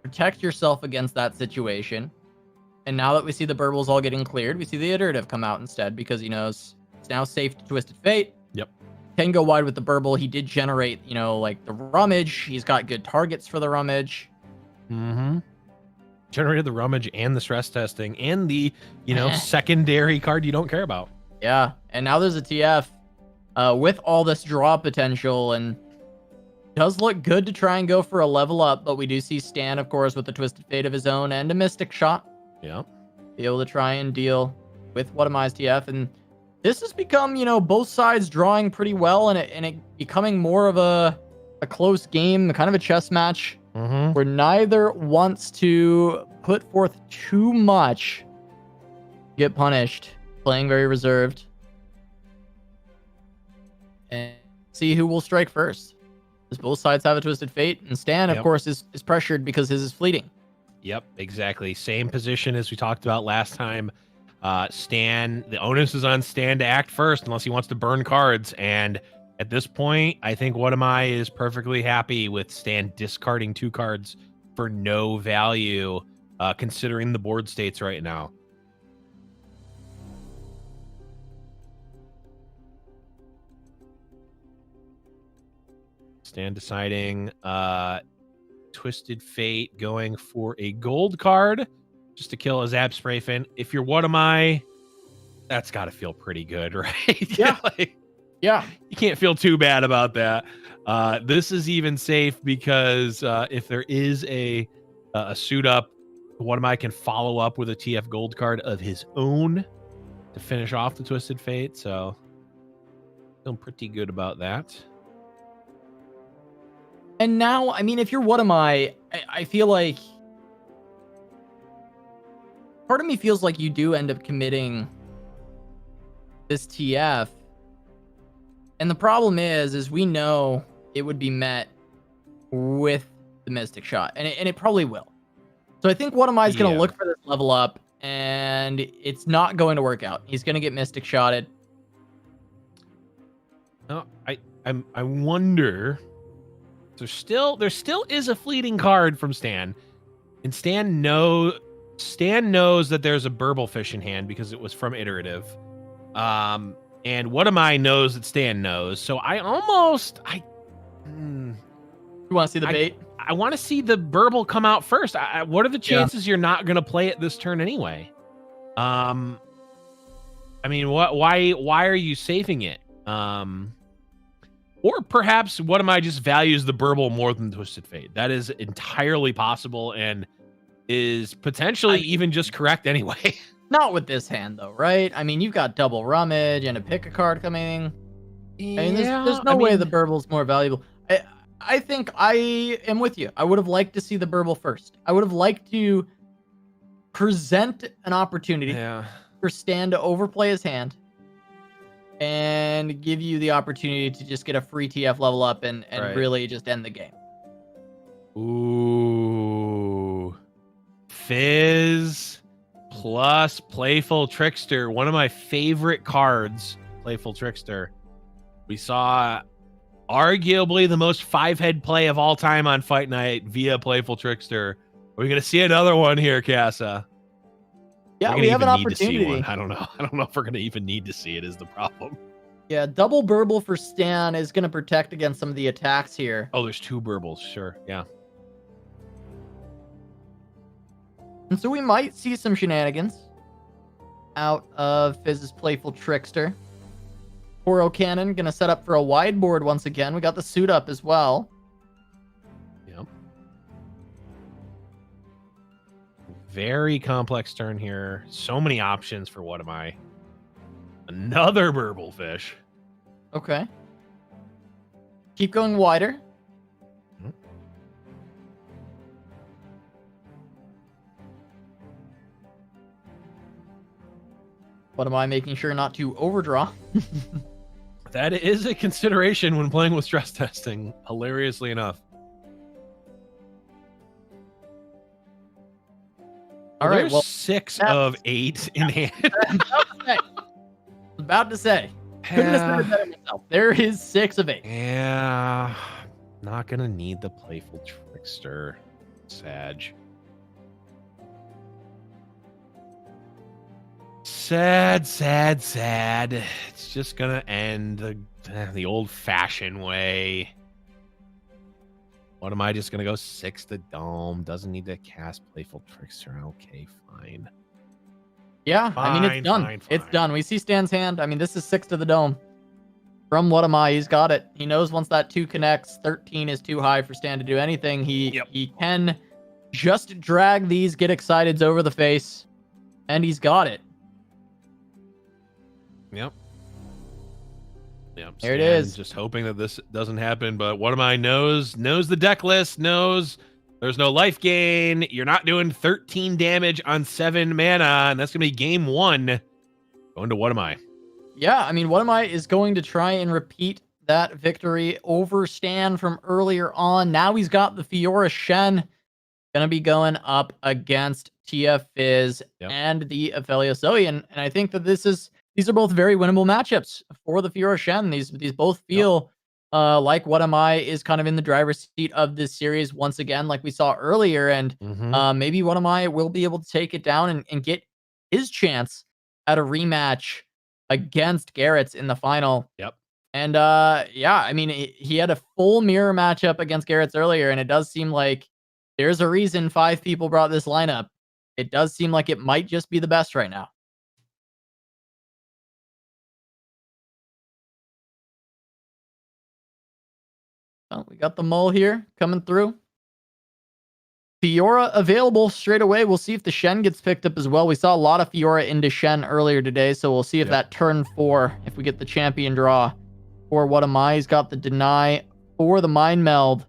protect yourself against that situation. And now that we see the burbles all getting cleared, we see the iterative come out instead because he knows it's now safe to Twisted Fate. Yep. Can go wide with the burble. He did generate, you know, like the rummage. He's got good targets for the rummage. Mm-hmm. Generated the rummage and the stress testing and the, you know, secondary card you don't care about. Yeah, and now there's a TF with all this draw potential, and does look good to try and go for a level up, but we do see Stan, of course, with the Twisted Fate of his own and a Mystic Shot. Yeah. Be able to try and deal with What Am I's TF, and this has become, you know, both sides drawing pretty well, and it becoming more of a close game, kind of a chess match. Mm-hmm. Where neither wants to put forth too much, get punished, playing very reserved, and see who will strike first. Because both sides have a Twisted Fate, and Stan, of course, is pressured because his is fleeting. Yep, exactly. Same position as we talked about last time. Stan, the onus is on Stan to act first unless he wants to burn cards, and at this point, I think What Am I is perfectly happy with Stan discarding 2 cards for no value, considering the board states right now. Stan deciding Twisted Fate going for a gold card just to kill a Zap Spray Fin. If you're What Am I, that's got to feel pretty good, right? Yeah. Yeah, you can't feel too bad about that. This is even safe because if there is a suit up, What Am I can follow up with a TF gold card of his own to finish off the Twisted Fate. So feeling pretty good about that. And now, I mean, if you're What Am I feel like part of me feels like you do end up committing this TF. And the problem is we know it would be met with the Mystic Shot, and it probably will. So I think What Am I is going to look for this level up, and it's not going to work out. He's going to get Mystic Shotted. No, I wonder. There still is a fleeting card from Stan, and Stan knows that there's a Burblefish in hand because it was from iterative. And What Am I knows that Stan knows. So I almost you want to see the bait? I want to see the burble come out first. What are the chances you're not going to play it this turn anyway? I mean, why are you saving it? Or perhaps What Am I just values the burble more than Twisted Fate. That is entirely possible and is potentially even just correct anyway. Not with this hand, though, right? I mean, you've got double rummage and a pick a card coming. Yeah, I mean, there's no way the burble's more valuable. I think I am with you. I would have liked to see the burble first. I would have liked to present an opportunity for Stan to overplay his hand and give you the opportunity to just get a free TF level up and really just end the game. Ooh. Fizz plus Playful Trickster. One of my favorite cards, Playful Trickster. We saw arguably the most 5-head play of all time on Fight Night via Playful Trickster. Are we going to see another one here, Casa? Yeah, we have an need to see opportunity. one. I don't know. I don't know if we're going to even need to see it is the problem. Yeah, double burble for Stan is going to protect against some of the attacks here. Oh, there's 2 burbles. Sure. Yeah. And so we might see some shenanigans out of Fizz's Playful Trickster. Poro Cannon going to set up for a wide board once again. We got the suit up as well. Yep. Very complex turn here. So many options for what am I? Another burble fish. Okay. Keep going wider. Mhm. What am I making sure not to overdraw? That is a consideration when playing with stress testing, hilariously enough. All right, there's well, 6 of 8 in hand. About to say. Couldn't have said it better myself. There is 6 of 8. Yeah, not gonna need the Playful Trickster, Sag. Sad, sad, sad. It's just gonna end the old-fashioned way. What am I just gonna go 6 to Dome? Doesn't need to cast Playful Trickster. Okay, fine. Yeah, I mean, it's done. Fine. It's done. We see Stan's hand. I mean, this is 6 to the Dome. From What Am I, he's got it. He knows once that 2 connects, 13 is too high for Stan to do anything. He can just drag these get exciteds over the face, and he's got it. Yep. There it is. Just hoping that this doesn't happen, but What Am I knows the deck list, knows there's no life gain. You're not doing 13 damage on 7 mana, and that's going to be game 1. Going to What Am I? Yeah, I mean, What Am I is going to try and repeat that victory over Stan from earlier on. Now he's got the Fiora Shen. Going to be going up against TF Fizz and the Ophelia Zoe. And I think that these are both very winnable matchups for the Fiora Shen. These both feel like What Am I is kind of in the driver's seat of this series once again, like we saw earlier. And maybe What Am I will be able to take it down and get his chance at a rematch against Garrett's in the final. Yep. And yeah, I mean, he had a full mirror matchup against Garrett's earlier, and it does seem like there's a reason 5 people brought this lineup. It does seem like it might just be the best right now. Well, we got the mull here coming through. Fiora available straight away. We'll see if the Shen gets picked up as well. We saw a lot of Fiora into Shen earlier today, so we'll see if that turn 4, if we get the champion draw for What Am I. He's got the deny for the mind meld.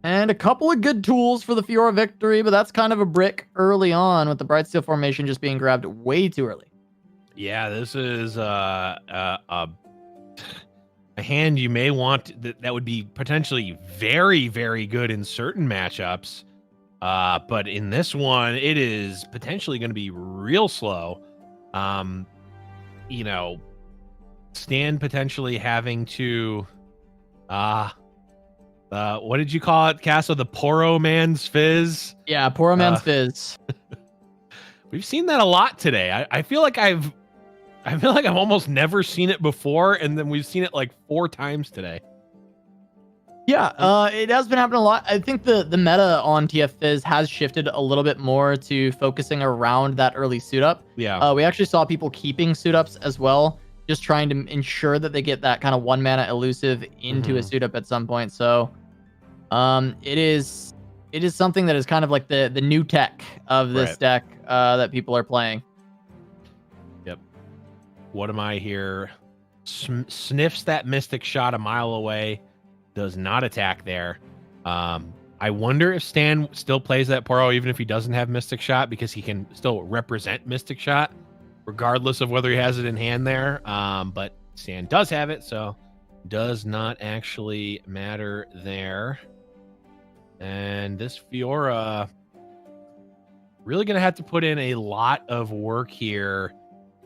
And a couple of good tools for the Fiora victory, but that's kind of a brick early on with the Brightsteel formation just being grabbed way too early. Yeah, this is a hand you may want that would be potentially very, very good in certain matchups. But in this one, it is potentially going to be real slow. You know, Stan potentially having to, what did you call it, Casso? The Poro Man's Fizz? Yeah, Poro Man's Fizz. We've seen that a lot today. I feel like I've almost never seen it before, and then we've seen it like 4 times today. Yeah, it has been happening a lot. I think the meta on TF Fizz has shifted a little bit more to focusing around that early suit up. Yeah. We actually saw people keeping suit ups as well, just trying to ensure that they get that kind of 1 mana elusive into a suit up at some point. So, it is something that is kind of like the new tech of this deck that people are playing. What Am I here? Sniffs that Mystic Shot a mile away. Does not attack there. I wonder if Stan still plays that Poro even if he doesn't have Mystic Shot, because he can still represent Mystic Shot regardless of whether he has it in hand there. But Stan does have it, so does not actually matter there. And this Fiora really going to have to put in a lot of work here,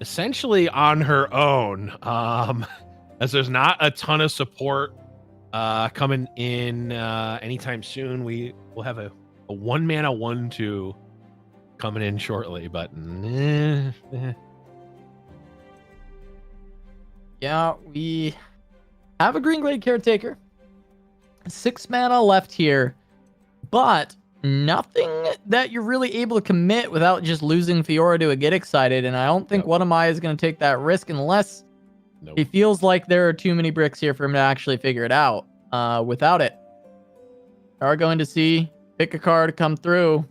essentially on her own. as there's not a ton of support coming in anytime soon. We will have a 1-mana 1/2 coming in shortly, but Yeah, we have a Green Glade Caretaker. 6 mana left here, but nothing that you're really able to commit without just losing Fiora to a Get Excited, and I don't think What Am I is going to take that risk unless he feels like there are too many bricks here for him to actually figure it out. Without it, we are going to see pick a card come through,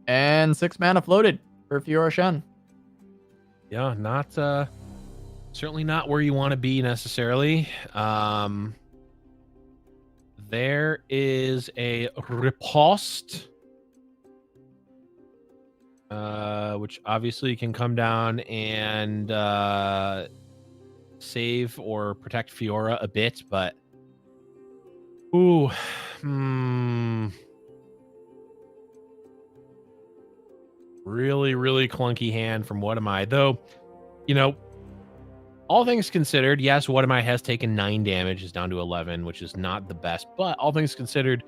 and 6 mana floated for Fiora Shen. Yeah, not certainly not where you want to be necessarily. There is a riposte, which obviously can come down and save or protect Fiora a bit, but really, really clunky hand from What Am I, though. All things considered, yes, What Am I has taken 9 damage, is down to 11, which is not the best. But all things considered,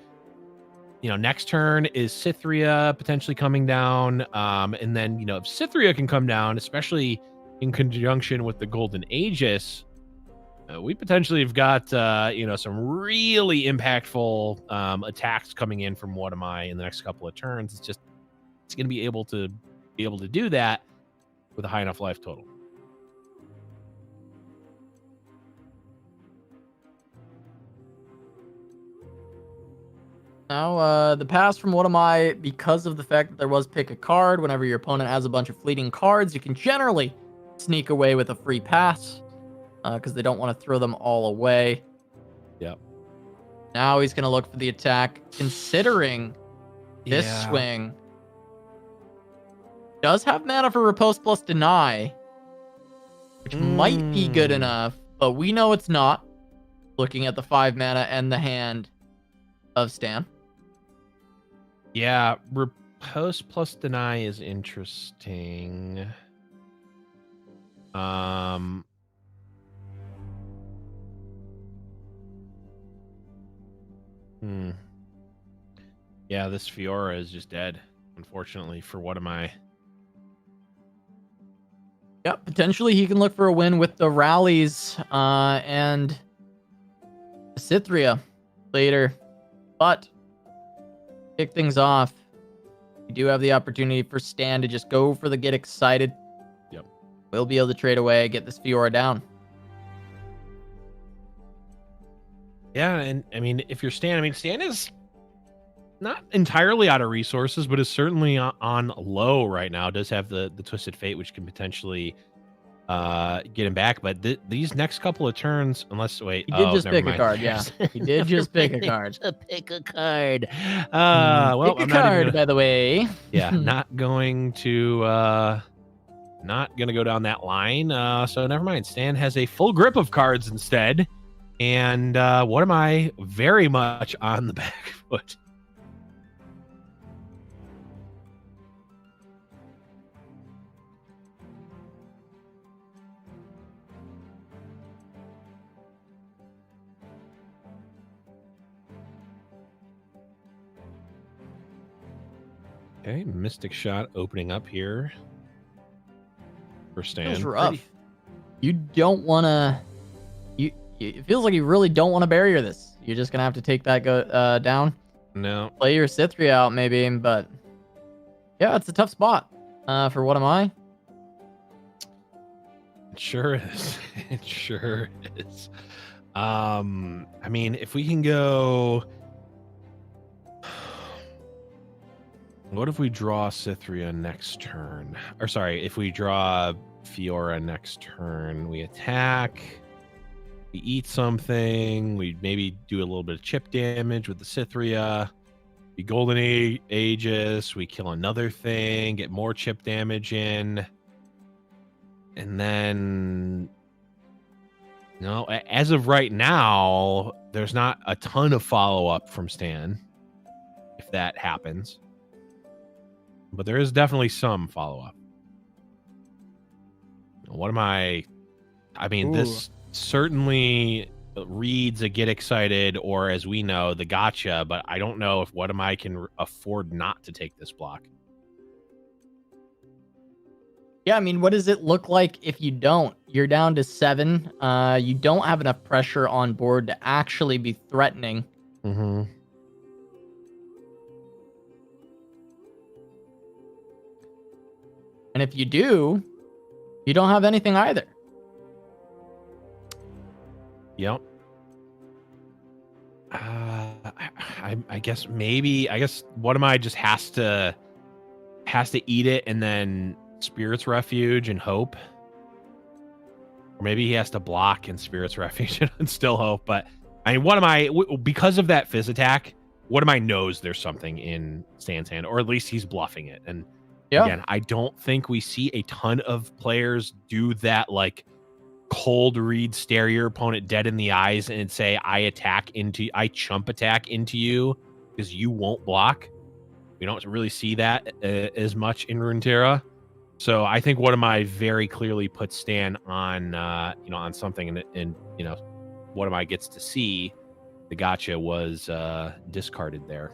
next turn is Cythria potentially coming down. And then, if Cythria can come down, especially in conjunction with the Golden Aegis, we potentially have got, some really impactful attacks coming in from What Am I in the next couple of turns. It's going to be able to do that with a high enough life total. Now, the pass from What Am I, because of the fact that there was pick a card, whenever your opponent has a bunch of fleeting cards, you can generally sneak away with a free pass, because they don't want to throw them all away. Yep. Now he's going to look for the attack, considering this swing does have mana for Riposte plus Deny, which might be good enough, but we know it's not, looking at the 5 mana and the hand of Stan. Yeah, Riposte plus Deny is interesting. Yeah, this Fiora is just dead, unfortunately, for What Am I. Yep, potentially he can look for a win with the rallies and Cythria later. But kick things off, you do have the opportunity for Stan to just go for the Get Excited. Yep. We'll be able to trade away, get this Fiora down. Yeah, and I mean, if you're Stan, Stan is not entirely out of resources, but is certainly on low right now. Does have the Twisted Fate, which can potentially get him back. But these next couple of turns, unless he did just pick a card. Yeah, he did just pick a card. Pick a card. Well, pick a card, by the way. Yeah, not going to go down that line. So never mind. Stan has a full grip of cards instead. And What Am I very much on the back foot. Okay, Mystic Shot opening up here for Stan. Feels rough. You don't want to... It feels like you really don't want to barrier this. You're just going to have to take that down. No. Play your Cythria out, maybe, but... Yeah, it's a tough spot for What Am I? It sure is. It sure is. I mean, if we can go... What if we draw Cythria next turn? Or sorry, if we draw Fiora next turn, we attack, we eat something, we maybe do a little bit of chip damage with the Cythria, we Golden Aegis, we kill another thing, get more chip damage in, and then... No, as of right now, there's not a ton of follow-up from Stan, if that happens. But there is definitely some follow-up. What am I... I mean, this certainly reads a get excited, or as we know, the gotcha, but I don't know if What Am I can afford not to take this block. Yeah, I mean, what does it look like if you don't? You're down to 7. You don't have enough pressure on board to actually be threatening. Mm-hmm. And if you do, you don't have anything either. Yep. I guess maybe What Am I just has to eat it and then Spirit's Refuge and hope. Or maybe he has to block and Spirit's Refuge and still hope. But I mean, What Am I, because of that Fizz attack, What Am I knows there's something in Stan's hand, or at least he's bluffing it. And again, I don't think we see a ton of players do that, like cold read, stare your opponent dead in the eyes and say, I chump attack into you because you won't block. We don't really see that as much in Runeterra. So I think What Am I very clearly puts Stan on, on something, and What Am I gets to see the gotcha was discarded there.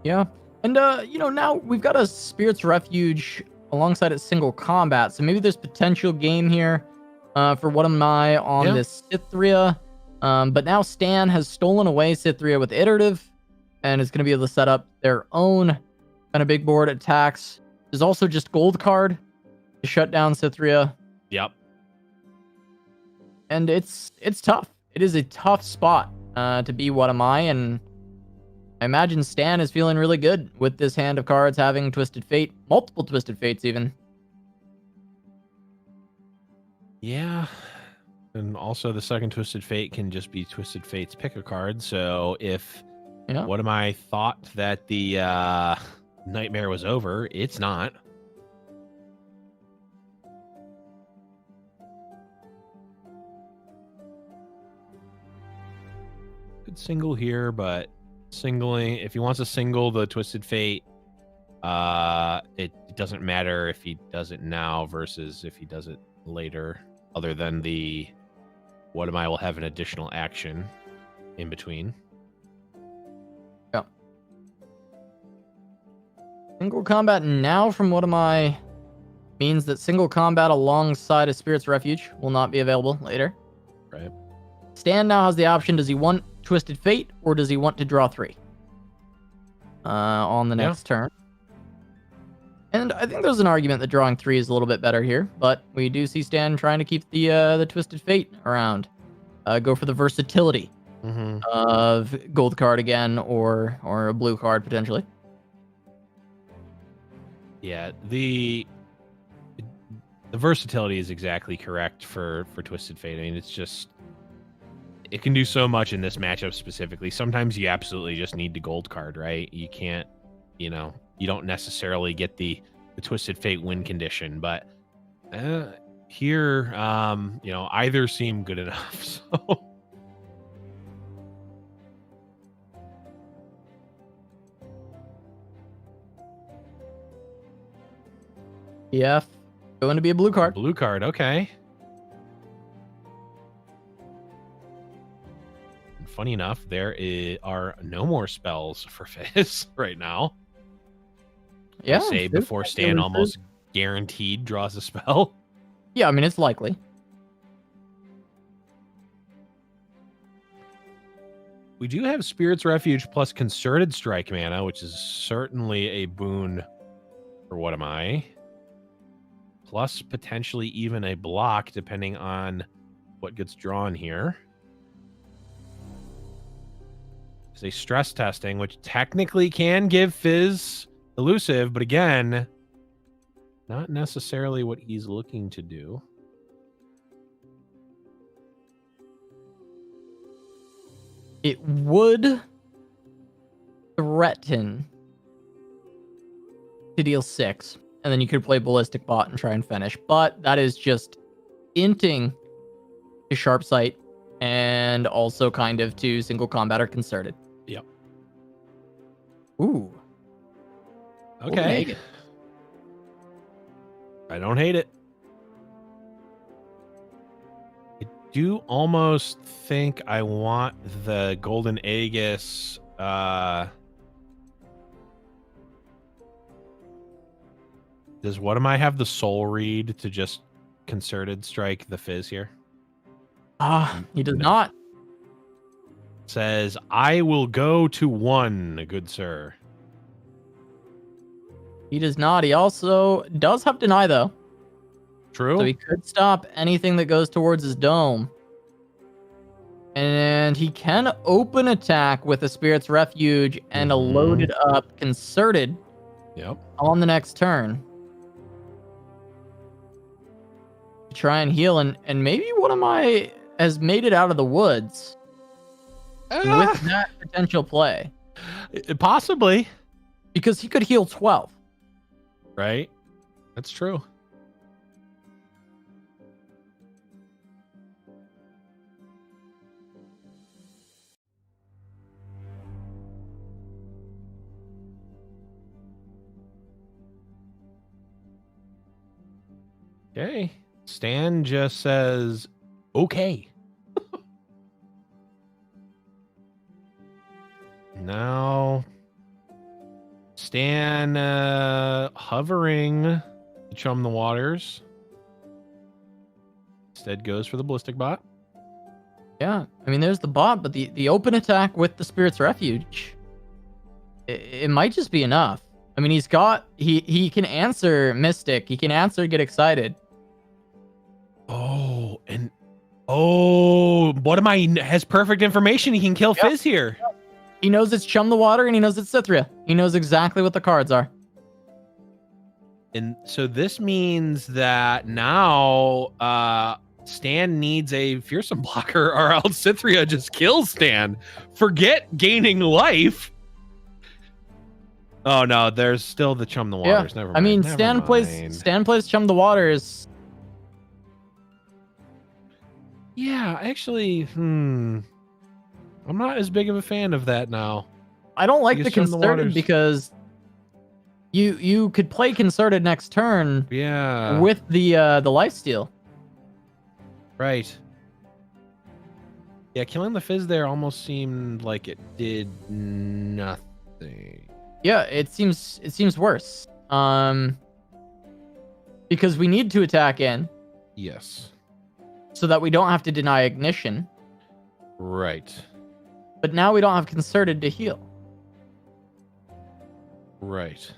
Yeah. And, now we've got a Spirit's Refuge alongside a single combat. So maybe there's potential game here for What Am I on this Cythria. But now Stan has stolen away Cythria with Iterative and is going to be able to set up their own kind of big board attacks. There's also just Gold Card to shut down Cythria. Yep. And it's tough. It is a tough spot to be What Am I, and I imagine Stan is feeling really good with this hand of cards having Twisted Fate, multiple Twisted Fates even. Yeah. And also the second Twisted Fate can just be Twisted Fate's pick a card. So if What Am I thought that the nightmare was over, it's not. Could single here, but singling, if he wants to single the Twisted Fate, it doesn't matter if he does it now versus if he does it later, other than the What Am I will have an additional action in between. Yeah. Single combat now from What Am I means that single combat alongside a Spirit's Refuge will not be available later. Right. Stan now has the option, does he want Twisted Fate or does he want to draw 3 on the next turn? And I think there's an argument that drawing 3 is a little bit better here, but we do see Stan trying to keep the Twisted Fate around. Go for the versatility of Gold Card again, or a blue card potentially. Yeah, the versatility is exactly correct for Twisted Fate. I mean, it's just, it can do so much in this matchup specifically. Sometimes you absolutely just need the Gold Card, right? You can't, you don't necessarily get the Twisted Fate win condition, but here, either seem good enough. So Yeah, going to be a blue card. Blue card, okay. And funny enough, there are no more spells for Fizz right now. Yeah, I say before Stan almost guaranteed draws a spell. Yeah, I mean, it's likely. We do have Spirit's Refuge plus Concerted Strike mana, which is certainly a boon for What Am I? Plus potentially even a block, depending on what gets drawn here. It's a stress testing, which technically can give Fizz elusive, but again, not necessarily what he's looking to do. It would threaten to deal 6, and then you could play Ballistic Bot and try and finish, but that is just inting to Sharp Sight and also kind of to single combat or concerted. Yep. Ooh. Okay. I don't hate it. do almost think I want the Golden Aegis. Does what am I have the soul read to just concerted strike the Fizz here? He does No. not. Says, I will go to 1, good sir. He does not. He also does have deny, though. True. So he could stop anything that goes towards his dome. And he can open attack with a Spirit's Refuge and a loaded up Concerted on the next turn. Try and heal, and maybe one of my has made it out of the woods with that potential play. Possibly. Because he could heal 12. Right? That's true. Okay. Stan just says, okay. Now, Stan hovering to chum the waters. Instead goes for the ballistic bot. Yeah, I mean, there's the bot, but the open attack with the Spirit's Refuge, it might just be enough. I mean, he can answer Mystic. He can answer Get Excited. What am I? Has perfect information. He can kill Fizz here. He knows it's Chum the Water, and he knows it's Cythria. He knows exactly what the cards are. And so this means that now Stan needs a fearsome blocker, or else Cythria just kills Stan. Forget gaining life. Oh no, there's still the Chum the Waters. Yeah. Never mind. I mean, Never Stan plays Chum the Waters. Yeah, actually, I'm not as big of a fan of that now. I don't like Because the Chum the Concerted Waters- because you could play Concerted next turn Yeah. with the lifesteal. Right. Yeah, killing the Fizz there almost seemed like it did nothing. Yeah, it seems worse. Because we need to attack in Yes. so that we don't have to deny ignition. Right. But now we don't have Concerted to heal. Right.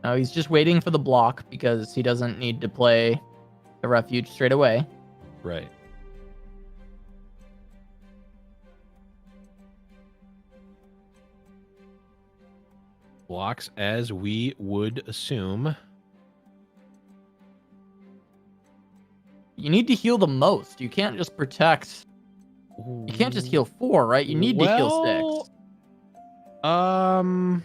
No, he's just waiting for the block because he doesn't need to play the Refuge straight away. Right. Blocks as we would assume. You need to heal the most. You can't just protect. You can't just heal 4, right? You need to heal 6.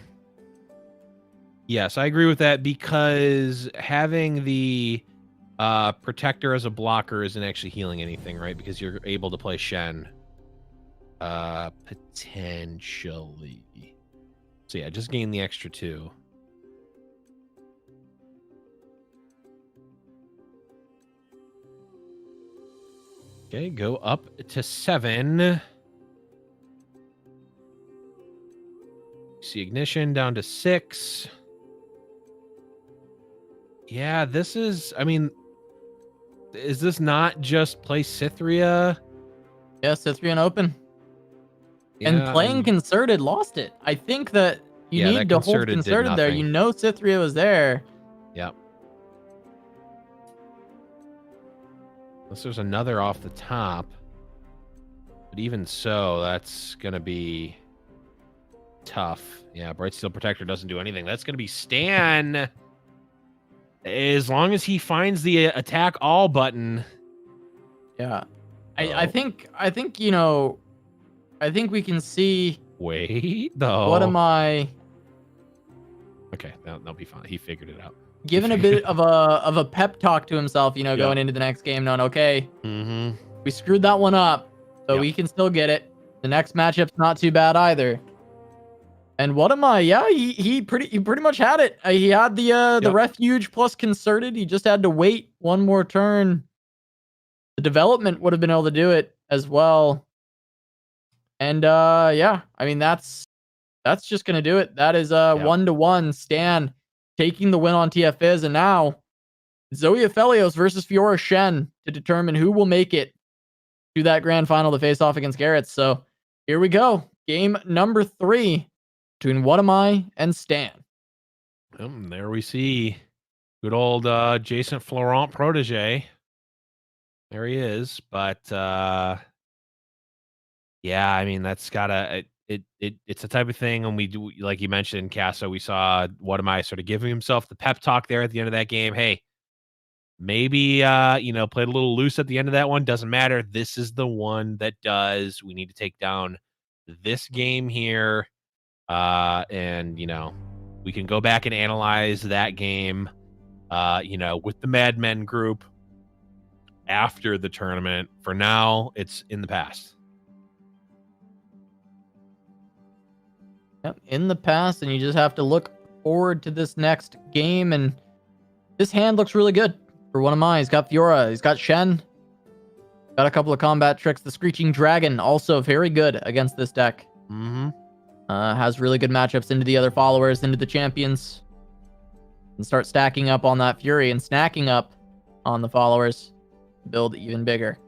Yes, I agree with that because having the protector as a blocker isn't actually healing anything, right? Because you're able to play Shen. Potentially. So yeah, just gain the extra 2. Okay, go up to 7. See ignition down to 6. Yeah, this is, I mean, is this not just play Cythria? Yeah, Cythria and open. And playing Concerted lost it. I think that you need to hold Concerted did Concerted there. nothing. You know Cythria was there. Yep. Unless there's another off the top. But even so, that's going to be tough. Yeah, Bright Steel Protector doesn't do anything. That's going to be Stan. As long as he finds the attack all button. Yeah. I think, you know, I think we can see. Wait, though. What am I? Okay, that'll be fine. He figured it out. Giving a bit of a pep talk to himself, you know, going into the next game, knowing, okay, we screwed that one up, so we can still get it. The next matchup's not too bad either. And what am I? Yeah, he pretty much had it. He had the refuge plus concerted. He just had to wait one more turn. The development would have been able to do it as well. And yeah, I mean that's just gonna do it. That is 1-1. Stan taking the win on TFIz, and now Zoe Aphelios versus Fiora Shen to determine who will make it to that grand final to face off against Garrett. So here we go. Game number 3 between What Am I and Stan. There we see good old Jason Florent protege. There he is. But yeah, I mean that's gotta it's the type of thing when we do, like you mentioned, Casso, we saw What Am I sort of giving himself the pep talk there at the end of that game. Hey, maybe played a little loose at the end of that one. Doesn't matter. This is the one that does. We need to take down this game here. And we can go back and analyze that game with the Mad Men group after the tournament. For now, it's in the past. Yep, in the past, and you just have to look forward to this next game. And this hand looks really good for What Am I. He's got Fiora, he's got Shen, got a couple of combat tricks. The Screeching Dragon also very good against this deck. Has really good matchups into the other followers, into the champions, and start stacking up on that Fury and snacking up on the followers to build even bigger.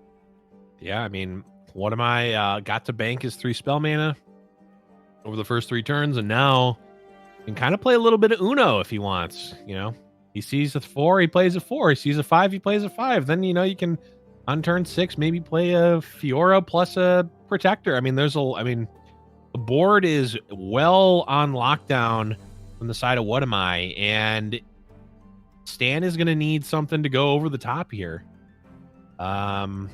Yeah, I mean, What Am I got to bank his 3 spell mana over the first 3 turns, and now can kind of play a little bit of Uno if he wants. He sees a 4, he plays a 4. He sees a 5, he plays a 5. Then you can on turn 6 maybe play a Fiora plus a Protector. I mean, the board is well on lockdown from the side of What Am I, and Stan is going to need something to go over the top here. Golden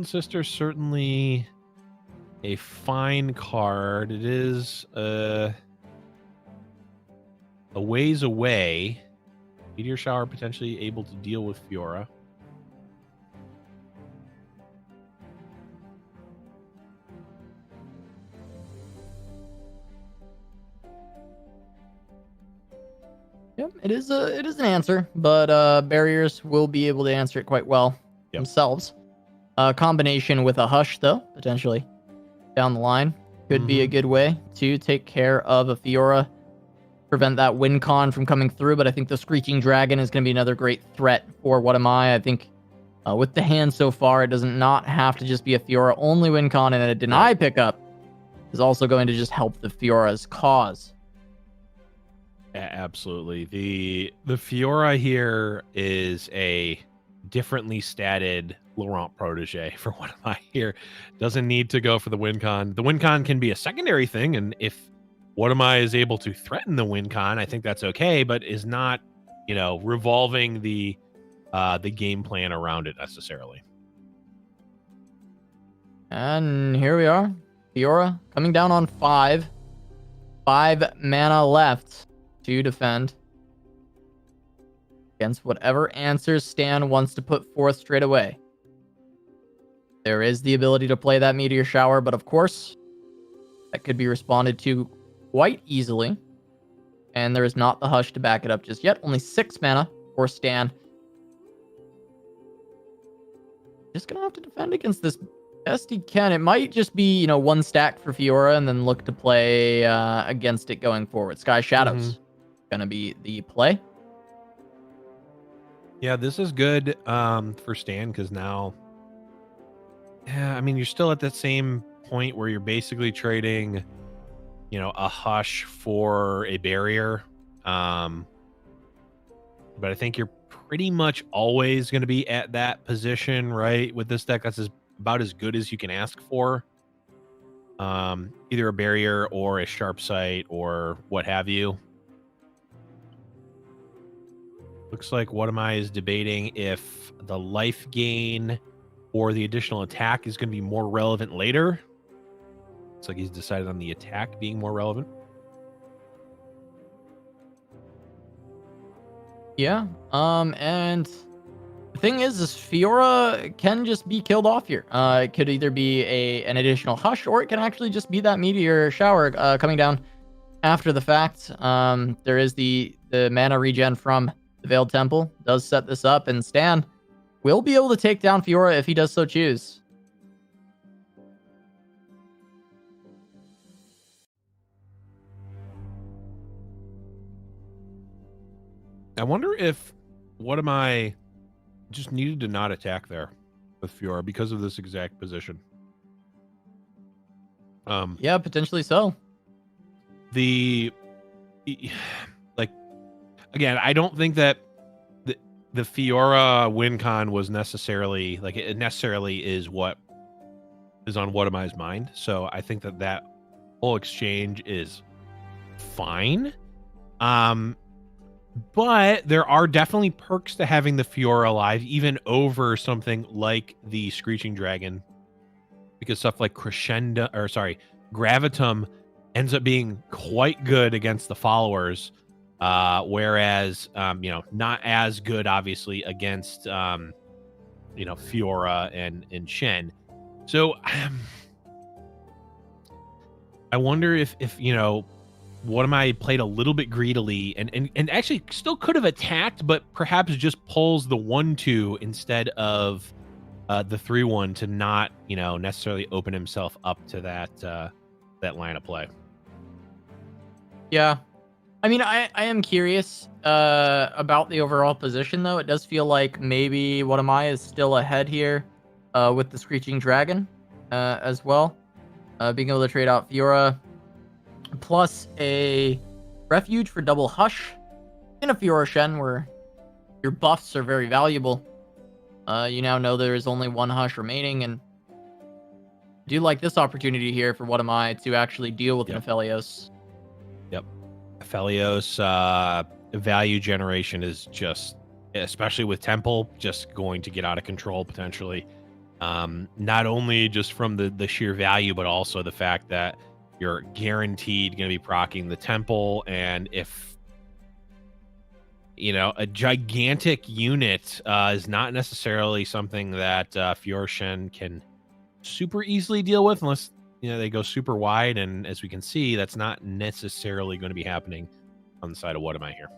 Sister certainly a fine card. It is a ways away. Meteor Shower potentially able to deal with Fiora. Yep, it is an answer, but barriers will be able to answer it quite well themselves. Combination with a Hush, though, potentially down the line, could be a good way to take care of a Fiora, prevent that win con from coming through. But I think the Screeching Dragon is going to be another great threat for What Am I. I think with the hand so far, it does not have to just be a Fiora only win con, and a deny pickup is also going to just help the Fiora's cause. Absolutely. The Fiora here is a differently statted Laurent protege for What Am I here. Doesn't need to go for the win con. The win con can be a secondary thing, and if What Am I is able to threaten the win con, I think that's okay, but is not, revolving the game plan around it necessarily. And here we are. Fiora coming down on 5. 5 mana left to defend against whatever answers Stan wants to put forth straight away. There is the ability to play that Meteor Shower, but of course, that could be responded to quite easily. And there is not the Hush to back it up just yet. Only 6 mana for Stan. Just gonna have to defend against this best he can. It might just be, 1 stack for Fiora and then look to play against it going forward. Sky Shadows gonna be the play. Yeah, this is good for Stan because now, you're still at that same point where you're basically trading, a Hush for a barrier. But I think you're pretty much always going to be at that position, right? With this deck, that's about as good as you can ask for. Either a barrier or a sharp sight or what have you. Looks like What Am I is debating if the life gain or the additional attack is going to be more relevant later. Looks like he's decided on the attack being more relevant. Yeah. And The thing is Fiora can just be killed off here. It could either be an additional hush, or it can actually just be that meteor shower coming down after the fact. There is the mana regen from the Veiled Temple. Does set this up, and Stan will be able to take down Fiora if he does so choose. I wonder if just needed to not attack there with Fiora because of this exact position. Yeah, potentially so. Like, again, I don't think that the Fiora win con was necessarily like it necessarily is what is on What Am I's mind. So I think that whole exchange is fine. But there are definitely perks to having the Fiora alive, even over something like the Screeching Dragon, because stuff like Gravitum ends up being quite good against the followers, whereas not as good, obviously, against Fiora and Shen. So I wonder if What Am I played a little bit greedily and actually still could have attacked, but perhaps just pulls the 1/2 instead of the 3/1 to not necessarily open himself up to that line of play. Yeah, I mean, I am curious about the overall position, though. It does feel like maybe What Am I is still ahead here with the Screeching Dragon as well, being able to trade out Fiora plus a refuge for double hush in a Fiora Shen, where your buffs are very valuable. You now know there is only one hush remaining, and I do like this opportunity here for What Am I to actually deal with an Aphelios. Yep. Aphelios value generation is just, especially with Temple, just going to get out of control potentially. Not only just from the sheer value, but also the fact that you're guaranteed going to be proccing the Temple, and if a gigantic unit is not necessarily something that Fiora Shen can super easily deal with, unless they go super wide, and as we can see, that's not necessarily going to be happening on the side of What Am I here.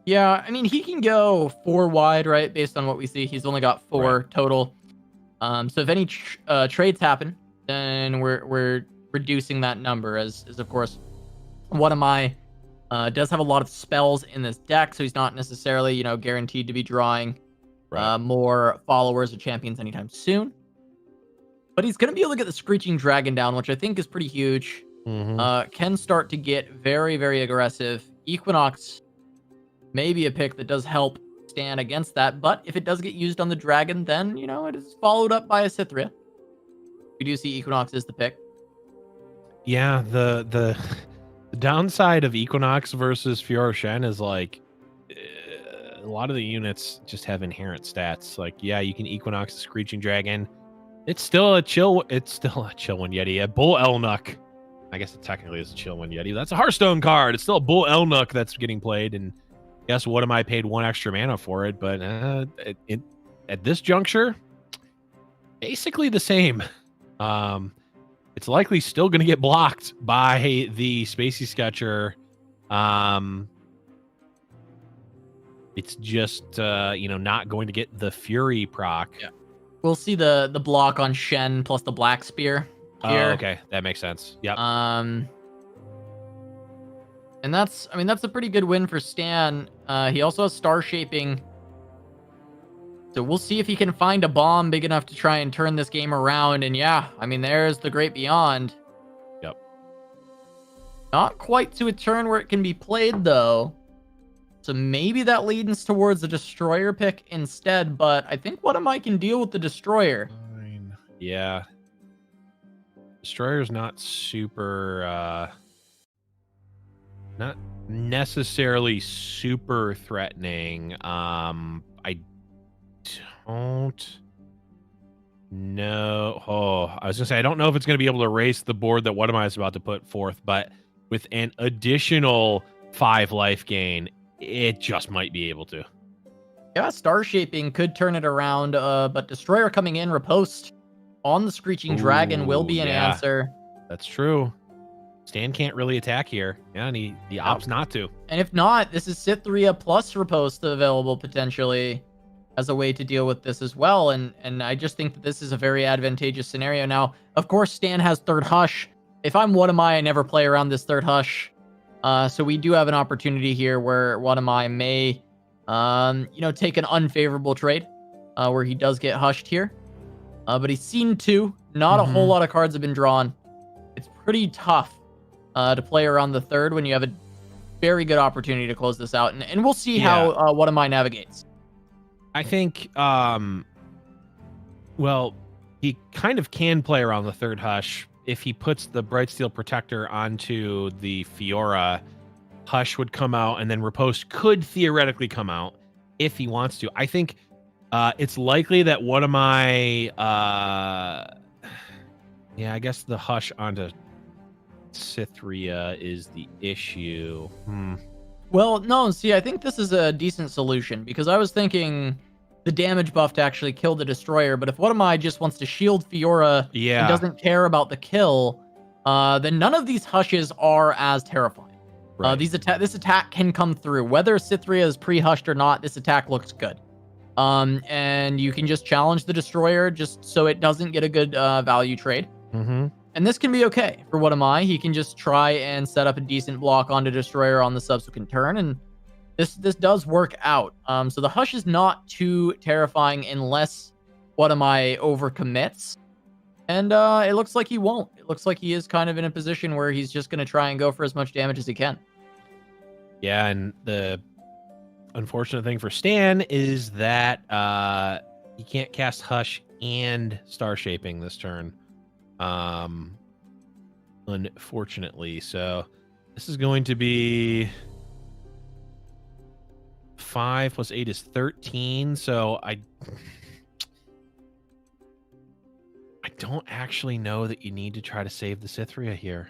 Yeah, I mean, he can go 4 wide, right? Based on what we see, he's only got 4 total. So if any trades happen, then we're reducing that number, as of course What Am I does have a lot of spells in this deck, so he's not necessarily guaranteed to be drawing more followers or champions anytime soon. But he's going to be able to get the Screeching Dragon down, which I think is pretty huge. Can start to get very, very aggressive. Equinox may be a pick that does help stand against that, but if it does get used on the dragon, then it is followed up by a Cythria. We do see Equinox is the pick. Yeah, the downside of Equinox versus Fiora Shen is like a lot of the units just have inherent stats. Like, yeah, you can Equinox the Screeching Dragon. It's still a chill one Yeti. A Bull Elnuck. I guess it technically is a chill one Yeti. That's a Hearthstone card. It's still a Bull Elnuck that's getting played, and guess What Am I paid 1 extra mana for it, but at this juncture, basically the same. It's likely still going to get blocked by the Spacey Sketcher. It's just not going to get the Fury proc. Yeah. We'll see the block on Shen plus the Black Spear here. Oh, okay, that makes sense. Yep. And that's a pretty good win for Stan. He also has Star Shaping. So we'll see if he can find a bomb big enough to try and turn this game around. And yeah, there's the Great Beyond. Yep. Not quite to a turn where it can be played, though. So maybe that leads towards the Destroyer pick instead. But I think What Am I can deal with the Destroyer. Fine. Yeah. Destroyer's not super... not necessarily super threatening. I don't know. I was gonna say I don't know if it's gonna be able to erase the board that What Am I is about to put forth, but with an additional 5 life gain, it just might be able to. Yeah, Star Shaping could turn it around, but Destroyer coming in, riposte on the Screeching Dragon will be an answer. That's true. Stan can't really attack here. Yeah, and he opts not to. And if not, this is Cytherea plus riposte available potentially as a way to deal with this as well. And I just think that this is a very advantageous scenario. Now, of course, Stan has third Hush. If I'm What Am I never play around this third Hush. So we do have an opportunity here where What Am I may, take an unfavorable trade where he does get hushed here. But he's seen 2. Not a whole lot of cards have been drawn. It's pretty tough to play around the third when you have a very good opportunity to close this out. And we'll see how What Am I navigates. I think, well, he kind of can play around the third Hush. If he puts the Brightsteel Protector onto the Fiora, Hush would come out, and then Riposte could theoretically come out if he wants to. I think it's likely that What Am I... yeah, I guess the Hush onto Cytherea is the issue. Well, no, see, I think this is a decent solution, because I was thinking the damage buff to actually kill the Destroyer, but if What Am I just wants to shield Fiora and doesn't care about the kill, then none of these Hushes are as terrifying. Right. This attack can come through. Whether Cytherea is pre-hushed or not, this attack looks good. And you can just challenge the Destroyer just so it doesn't get a good value trade. And this can be okay for What Am I. He can just try and set up a decent block onto Destroyer on the subsequent turn, and this does work out. So the Hush is not too terrifying unless What Am I overcommits. And it looks like he won't. It looks like he is kind of in a position where he's just going to try and go for as much damage as he can. Yeah, and the unfortunate thing for Stan is that he can't cast Hush and Star Shaping this turn. Unfortunately. So this is going to be 5 plus 8 is 13. So I don't actually know that you need to try to save the Cytherea here.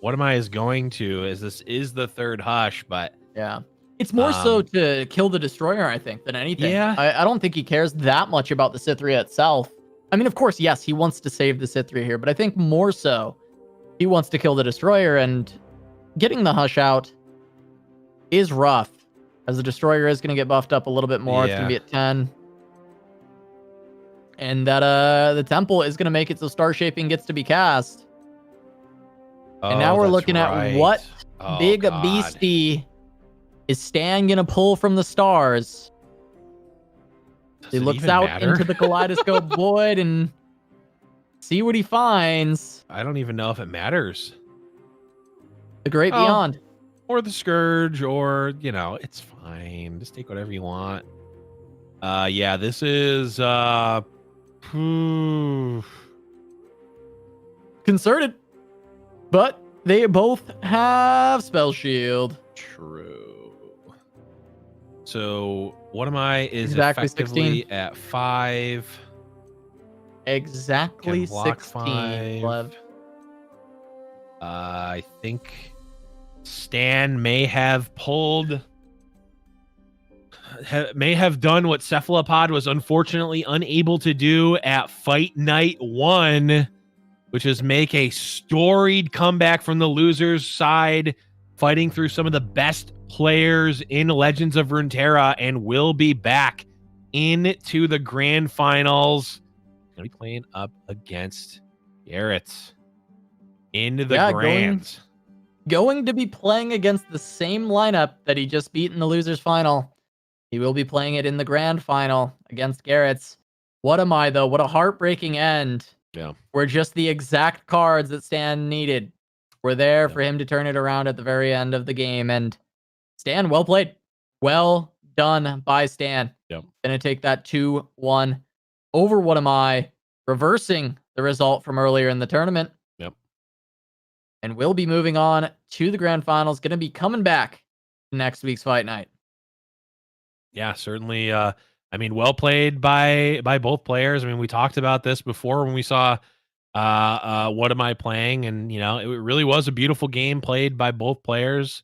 What Am I is going to, as this is the third Hush, but yeah, it's more so to kill the Destroyer, I think, than anything. Yeah, I don't think he cares that much about the Cytherea itself. I mean, of course, yes, he wants to save the Cytherea here, but I think more so he wants to kill the Destroyer, and getting the Hush out is rough, as the Destroyer is going to get buffed up a little bit more. It's going to be at 10. And that the Temple is going to make it so Star Shaping gets to be cast. And now we're looking at what big beastie is Stan going to pull from the stars. He looks out into the kaleidoscope void and see what he finds. I don't even know if it matters. The Great Beyond. Or the Scourge, or, it's fine. Just take whatever you want. Yeah, this is... Concerted. But they both have Spell Shield. True. So, What Am I is exactly effectively 16. At 5. Exactly 16. Lev. I think Stan may have done what Cephalopod was unfortunately unable to do at Fight Night 1, which is make a storied comeback from the losers' side, fighting through some of the best players in Legends of Runeterra, and will be back into the grand finals. Gonna be playing up against Garrett into the grands. Going to be playing against the same lineup that he just beat in the losers final. He will be playing it in the grand final against Garrett's. What Am I, though? What a heartbreaking end. Yeah. Where just the exact cards that Stan needed were there for him to turn it around at the very end of the game. And Stan, well played. Well done by Stan. Yep. Gonna take that 2-1 over What Am I, reversing the result from earlier in the tournament. Yep. And we'll be moving on to the grand finals. Gonna be coming back next week's fight night. Yeah, certainly. Well played by both players. I mean, we talked about this before when we saw What Am I playing, and it really was a beautiful game played by both players.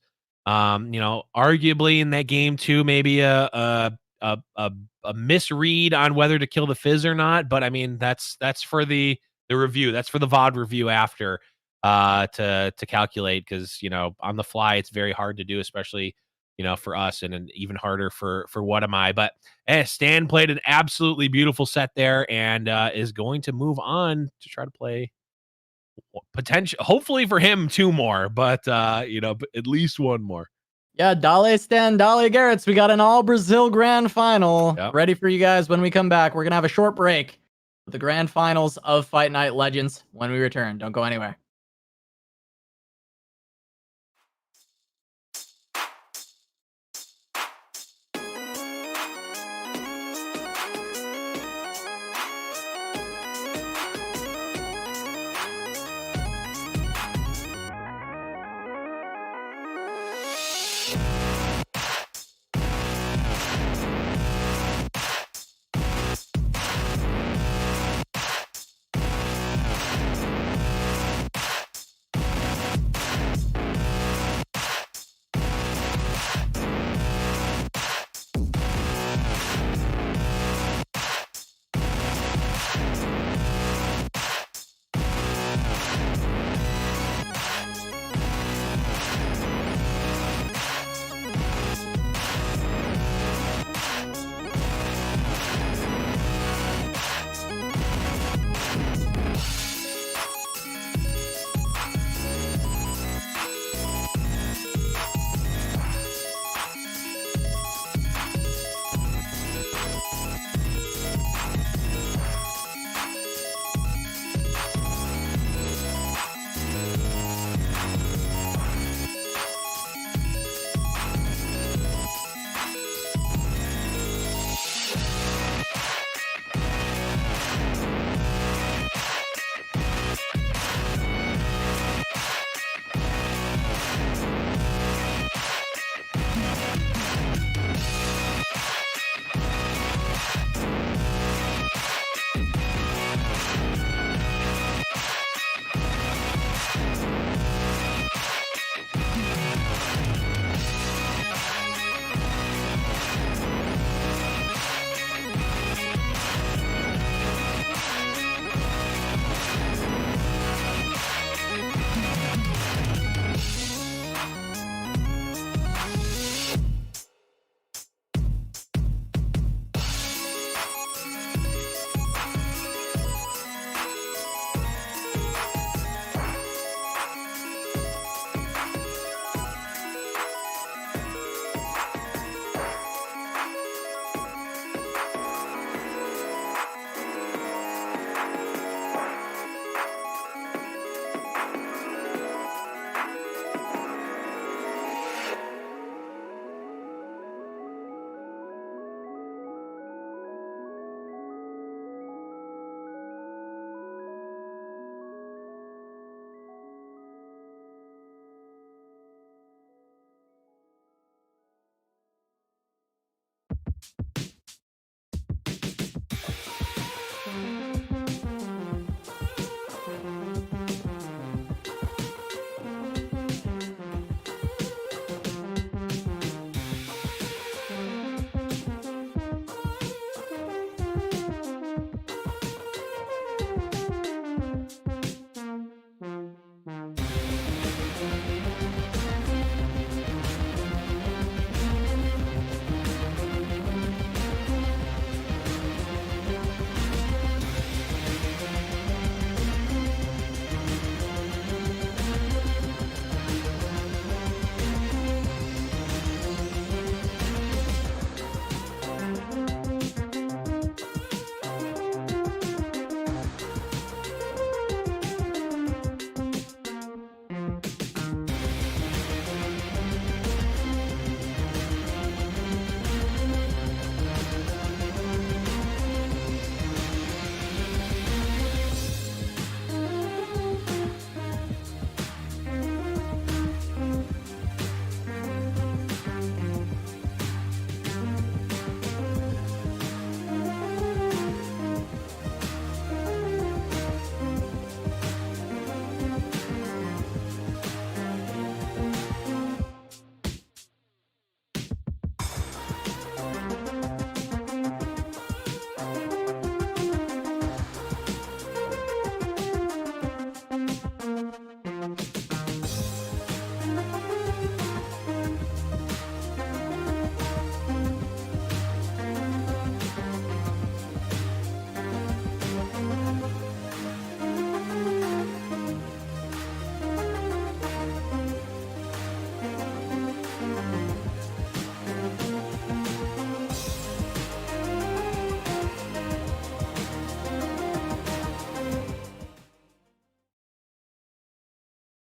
Arguably in that game too, maybe a misread on whether to kill the Fizz or not. But I mean, that's for the review. That's for the VOD review after to calculate, because on the fly it's very hard to do, especially for us, and even harder for What Am I. But Stan played an absolutely beautiful set there, and is going to move on to try to play hopefully for him 2 more, but at least 1 more. Yeah, Dale Stan, Dale Garrett's. We got an all Brazil grand final ready for you guys when we come back. We're going to have a short break with the grand finals of Fight Night Legends when we return. Don't go anywhere.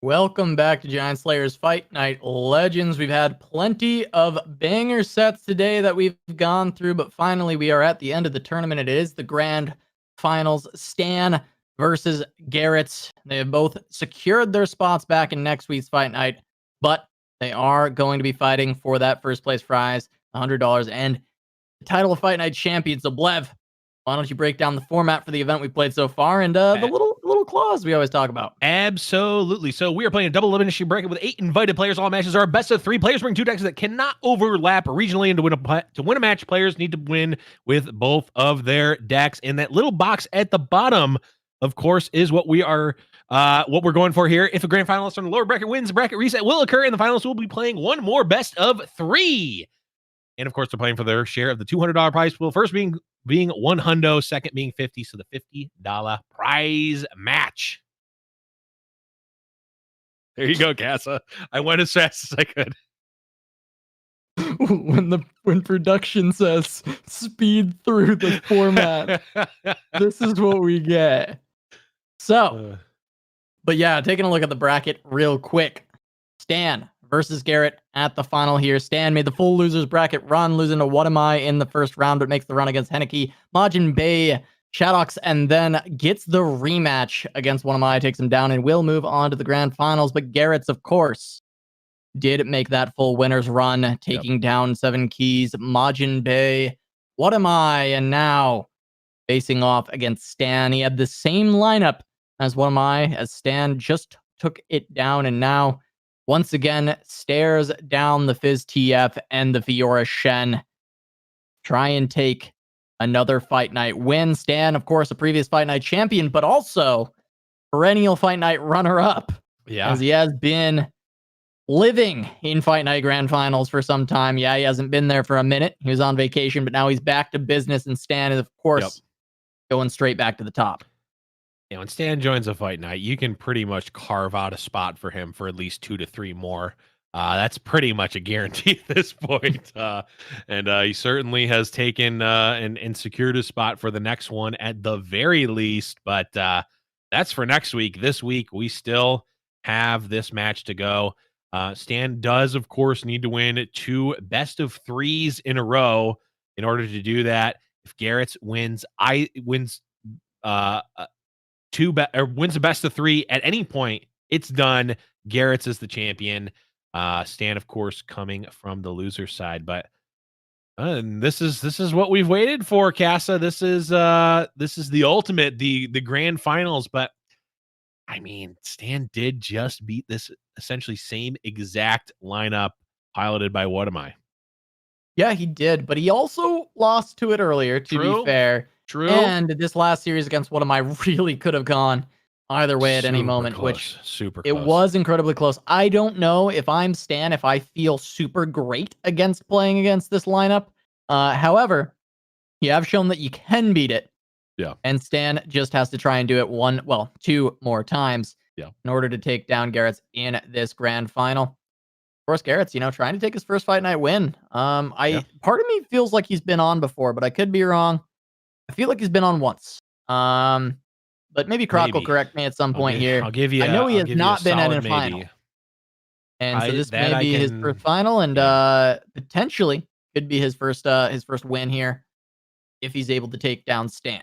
Welcome back to Giant Slayer's Fight Night Legends. We've had plenty of banger sets today that we've gone through, but finally we are at the end of the tournament. It is the grand finals. Stan versus Garrett. They have both secured their spots back in next week's Fight Night, but they are going to be fighting for that first place prize, $100, and the title of Fight Night champions. So Blev, why don't you break down the format for the event we played so far and the little clause we always talk about? Absolutely. So we are playing a double elimination bracket with 8 invited players. All matches are best of 3. Players bring 2 decks that cannot overlap regionally, and to win a match, players need to win with both of their decks. And that little box at the bottom, of course, is what we're going for here. If a grand finalist on the lower bracket wins, bracket reset will occur, and the finalists will be playing one more best of 3. And of course, they're playing for their share of the $200 prize pool. First being $100, second being $50, so the $50 prize match. There you go, Casa. I went as fast as I could. When production says speed through the format, this is what we get. So, but yeah, taking a look at the bracket real quick. Stan versus Garrett at the final here. Stan made the full losers bracket run, losing to What Am I in the first round, but makes the run against Henneke, Majinbae, Shadox, and then gets the rematch against What Am I, takes him down, and will move on to the grand finals. But Garrett's, of course, did make that full winners run, taking down 7 keys, Majinbae, What Am I, and now facing off against Stan. He had the same lineup as What Am I, as Stan just took it down, and now once again stares down the Fizz TF and the Fiora Shen. Try and take another Fight Night win. Stan, of course, a previous Fight Night champion, but also perennial Fight Night runner-up. Yeah. As he has been living in Fight Night Grand Finals for some time. Yeah, he hasn't been there for a minute. He was on vacation, but now he's back to business, and Stan is, of course, going straight back to the top. Yeah, when Stan joins a Fight Night, you can pretty much carve out a spot for him for at least 2 to 3 more. That's pretty much a guarantee at this point. And he certainly has taken and secured a spot for the next one at the very least. But that's for next week. This week, we still have this match to go. Stan does, of course, need to win 2 best of 3s in a row in order to do that. If Garrett wins wins a best of 3 at any point, it's done. Garrett's is the champion. Stan, of course, coming from the loser side, but this is what we've waited for, Casa. This is the ultimate, the grand finals. But I mean, Stan did just beat this essentially same exact lineup piloted by What Am I? Yeah, he did, but he also lost to it earlier, to be fair. True. And this last series against What Am I really could have gone either way at any moment, which it was incredibly close. I don't know if I'm Stan, if I feel super great against playing against this lineup. However, you have shown that you can beat it. Yeah. And Stan just has to try and do it 2 more times in order to take down Garrett's in this grand final. Of course, Garrett's, trying to take his first Fight Night win. Part of me feels like he's been on before, but I could be wrong. I feel like he's been on once. But maybe Croc will correct me at some point here. I'll give you. I know he has not been in a final. And so this may be his first final, and potentially could be his first win here if he's able to take down Stan.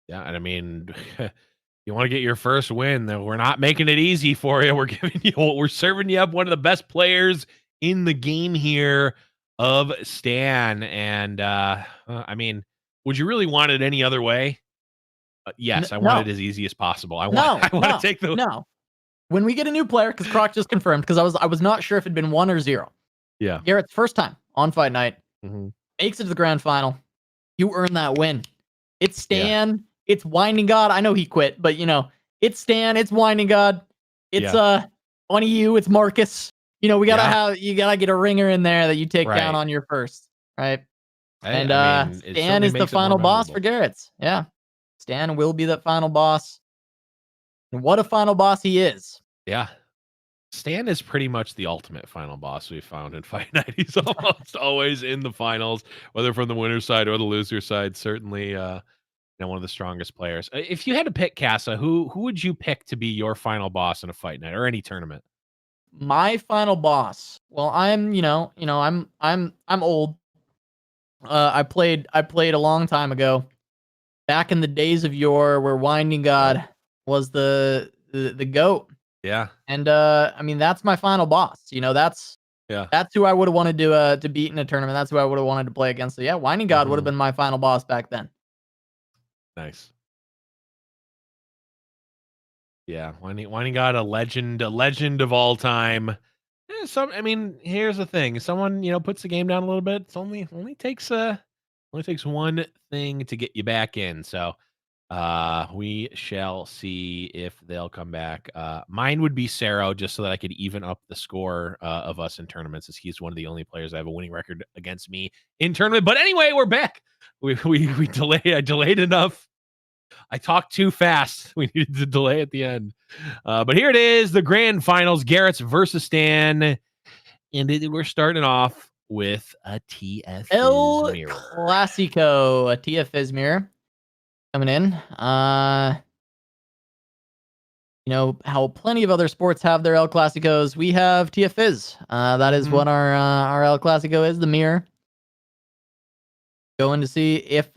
Yeah, and I mean, you want to get your first win, then we're not making it easy for you. We're serving you up one of the best players in the game here of Stan. And I mean, would you really want it any other way? Yes, I want it as easy as possible. I want to take the When we get a new player, because Croc just confirmed, because I was not sure if it'd been 1 or 0. Yeah. Garrett's first time on Fight Night, makes it to the grand final. You earn that win. It's Stan. It's Winding God. I know he quit, but it's Stan. It's Winding God. It's Funny You. It's Marcus. You gotta get a ringer in there that you take down on your first, right? Stan is the final boss for Garrett's. Yeah. Stan will be that final boss. And what a final boss he is. Yeah. Stan is pretty much the ultimate final boss we found in Fight Night. He's almost always in the finals, whether from the winner's side or the loser side. Certainly one of the strongest players. If you had to pick Casa, who would you pick to be your final boss in a fight night or any tournament? My final boss. Well, I'm old. I played a long time ago, back in the days of yore, where Winding God was the goat. Yeah. And I mean, that's my final boss. That's who I would have wanted to beat in a tournament. That's who I would have wanted to play against. So yeah, Winding God would have been my final boss back then. Nice. Yeah, Winding God, a legend of all time. I mean, here's the thing: someone puts the game down a little bit. It's only takes one thing to get you back in. So, we shall see if they'll come back. Mine would be Sero, just so that I could even up the score of us in tournaments, as he's one of the only players I have a winning record against me in tournament. But anyway, we're back. We delayed. I delayed enough. I talked too fast. We needed to delay at the end. But here it is, the grand finals, Garrett's versus Stan. And we're starting off with a TF El mirror. Clasico, a TF mirror coming in. How plenty of other sports have their El Clasicos. We have TF That is what our El Clasico is, the mirror. Going to see if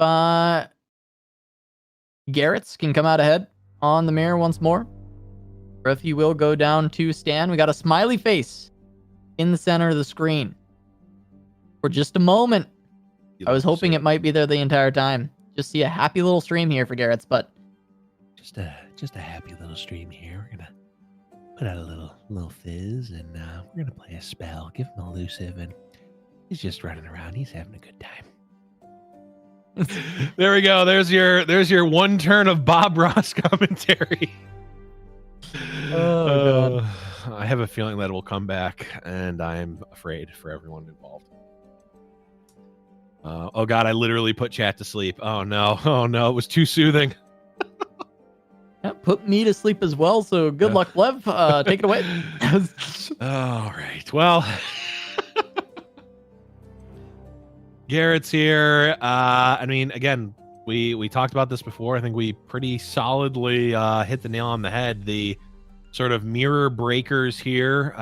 Garrett's can come out ahead on the mirror once more, or if he will go down to Stan. We got a smiley face in the center of the screen for just a moment. I was hoping it might be there the entire time. Just see a happy little stream here for Garrett's, but just a happy little stream here. We're gonna put out a little fizz, and we're gonna play a spell, give him elusive, and he's just running around. He's having a good time. There we go. There's your one turn of Bob Ross commentary. Oh, God. I have a feeling that it will come back, and I'm afraid for everyone involved. Oh God, I literally put chat to sleep. Oh no, it was too soothing. Yeah, put me to sleep as well. So good luck, Blev. Take it away. All right. Well. Garrett's here. I mean, again, we talked about this before. I think we pretty solidly hit the nail on the head. The sort of mirror breakers here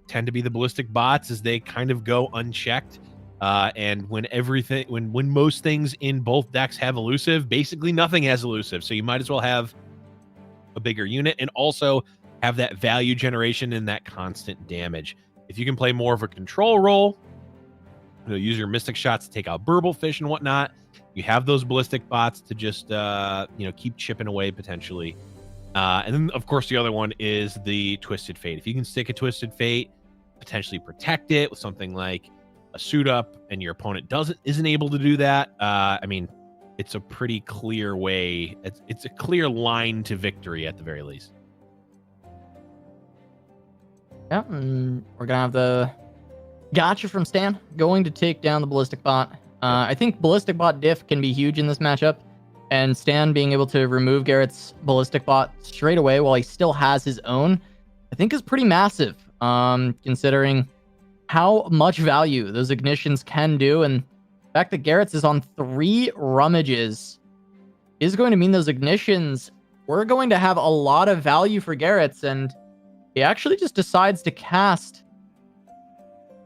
tend to be the ballistic bots, as they kind of go unchecked. And when most things in both decks have elusive, basically nothing has elusive. So you might as well have a bigger unit and also have that value generation and that constant damage. If you can play more of a control role, use your mystic shots to take out burble fish and whatnot, you have those ballistic bots to just keep chipping away potentially. And then of course the other one is the Twisted Fate. If you can stick a Twisted Fate, potentially protect it with something like a suit up, and your opponent isn't able to do that, I mean, it's a pretty clear way. It's a clear line to victory at the very least. Yeah, and we're gonna have the gotcha from Stan, going to take down the ballistic bot. I think ballistic bot diff can be huge in this matchup, and Stan being able to remove Garrett's ballistic bot straight away while he still has his own, I think is pretty massive, considering how much value those ignitions can do. And the fact that Garrett's is on 3 rummages is going to mean those ignitions were going to have a lot of value for Garrett's, and he actually just decides to cast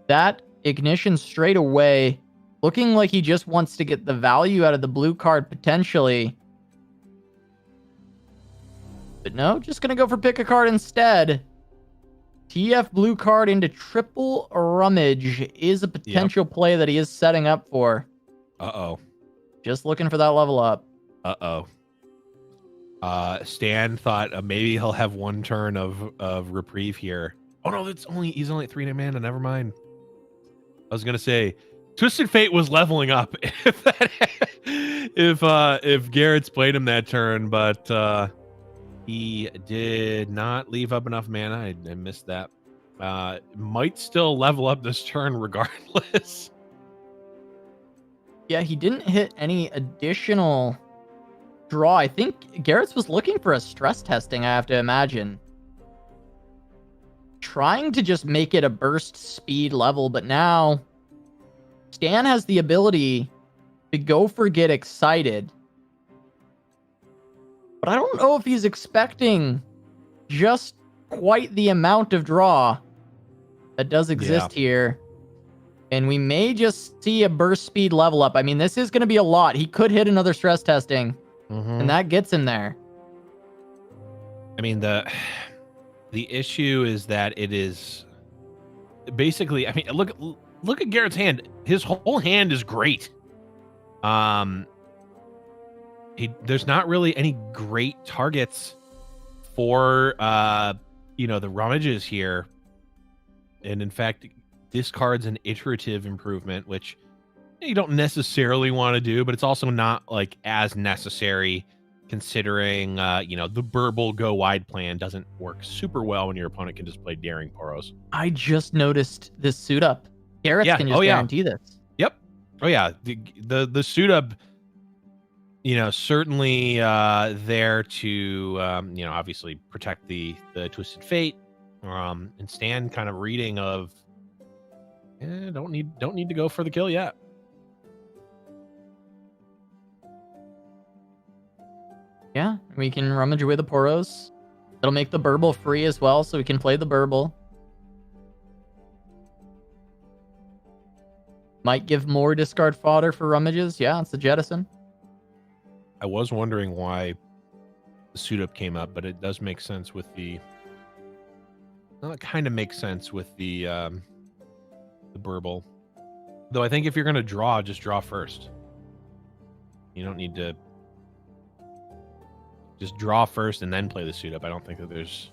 that ignition straight away, looking like he just wants to get the value out of the blue card potentially. But no, just going to go for pick a card instead. TF blue card into triple rummage is a potential play that he is setting up for. Uh-oh. Just looking for that level up. Uh-oh. Stan thought maybe he'll have one turn of reprieve here. Oh no, he's only 3 mana. Never mind. I was gonna say, Twisted Fate was leveling up if Garrett's played him that turn, but he did not leave up enough mana. I missed that. Might still level up this turn regardless. Yeah, he didn't hit any additional draw. I think Garrett's was looking for a stress testing, I have to imagine. Trying to just make it a burst speed level, but now Stan has the ability to go for Get Excited But I don't know if he's expecting just quite the amount of draw that does exist here. And we may just see a burst speed level up. I mean, this is going to be a lot. He could hit another stress testing, and that gets him there. I mean, the issue is that it is basically, I mean, look at Garrett's hand. His whole hand is great. There's not really any great targets for the rummages here. And in fact, discards an iterative improvement, which you don't necessarily want to do, but it's also not like as necessary considering the burble go wide plan doesn't work super well when your opponent can just play daring Poros. I just noticed this suit up. Garrett can just guarantee this. Yep. Oh yeah, the suit up, certainly there to obviously protect the Twisted Fate, and stand kind of reading of don't need to go for the kill yet. Yeah, we can rummage away the Poros. It'll make the burble free as well, so we can play the burble. Might give more discard fodder for rummages. Yeah, it's a jettison. I was wondering why the suit up came up, but it does make sense with the. Well, it kind of makes sense with the burble. Though I think if you're going to draw, just draw first. You don't need to just draw first and then play the suit up. I don't think that there's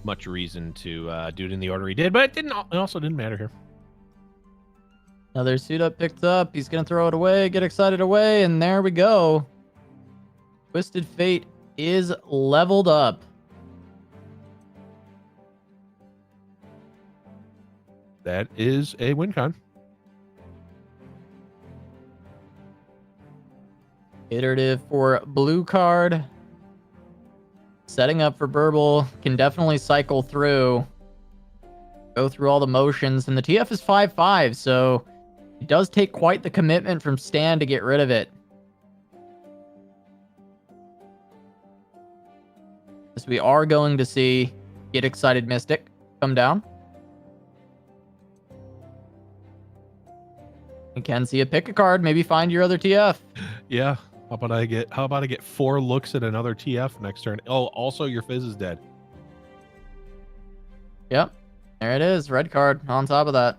much reason to do it in the order he did, but it also didn't matter here. Another suit up picked up. He's going to throw it away, get excited away, and there we go. Twisted Fate is leveled up. That is a win con. Iterative for blue card. Setting up for burble. Can definitely cycle through. Go through all the motions. And the TF is 5/5, so it does take quite the commitment from Stan to get rid of it. So we are going to see Get Excited Mystic come down. You can see a pick a card, maybe find your other TF. Yeah. How about I get 4 looks at another TF next turn? Oh, also your Fizz is dead. Yep. There it is. Red card on top of that.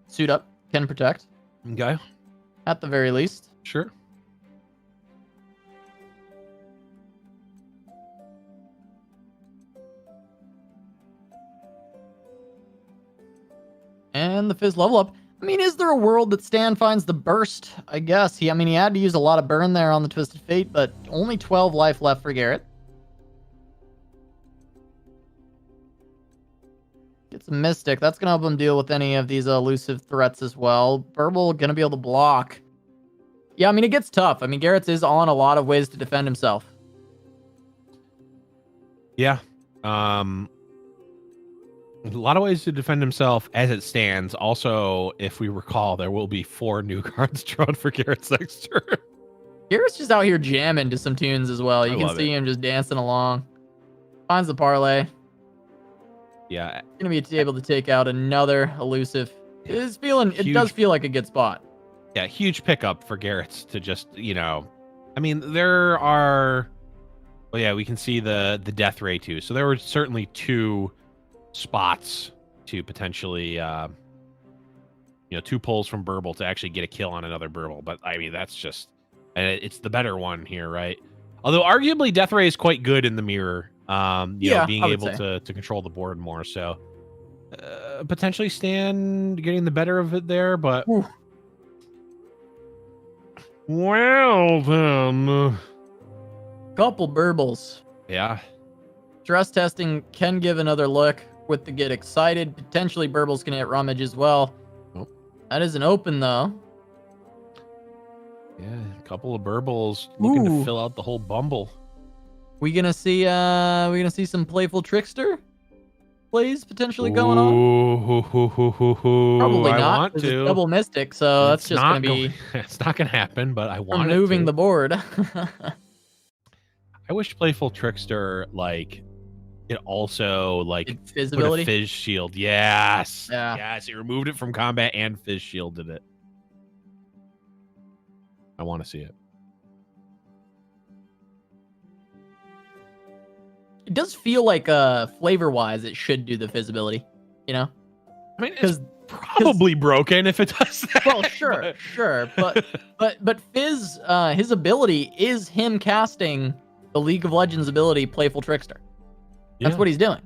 Suit up. Can protect. Okay. At the very least. Sure. And the Fizz level up. I mean, is there a world that Stan finds the burst? I guess. He had to use a lot of burn there on the Twisted Fate, but only 12 life left for Garrett. Gets a Mystic. That's going to help him deal with any of these elusive threats as well. Burble going to be able to block. Yeah, I mean, it gets tough. I mean, Garrett's is on a lot of ways to defend himself. Yeah. A lot of ways to defend himself as it stands. Also, if we recall, there will be 4 new cards drawn for Garrett's next turn. Garrett's just out here jamming to some tunes as well. You can see him just dancing along. Finds the parlay. Yeah. Gonna be able to take out another elusive. It does feel like a good spot. Yeah, huge pickup for Garrett's to just, I mean, there are. Well, yeah, we can see the death ray too. So there were certainly 2 spots to potentially 2 pulls from burble to actually get a kill on another burble, but I mean that's just it's the better one here, right? Although arguably death ray is quite good in the mirror, being able to control the board more, so potentially Stan getting the better of it there, but Ooh. Well then, couple burbles. Yeah, Stress testing can give another look with the Get Excited. Potentially Burble's gonna hit rummage as well. Nope. That isn't open though. Yeah, a couple of burbles looking to fill out the whole bumble. We gonna see some playful trickster? plays potentially going on? Probably I not. want Because it's to. double Mystic, so that's It's just going not to going. be It's not going to happen. But I want it removing to. the board. I wish Playful Trickster like it also like Fizz put a ability. Fizz shield. Yes. Yeah. Yes. It removed it from combat and Fizz shielded it. I want to see it. It does feel like flavor-wise, it should do the Fizz ability. You know? I mean, it's probably broken if it does that. Well, sure, but Fizz, his ability is him casting the League of Legends ability, Playful Trickster. That's what he's doing.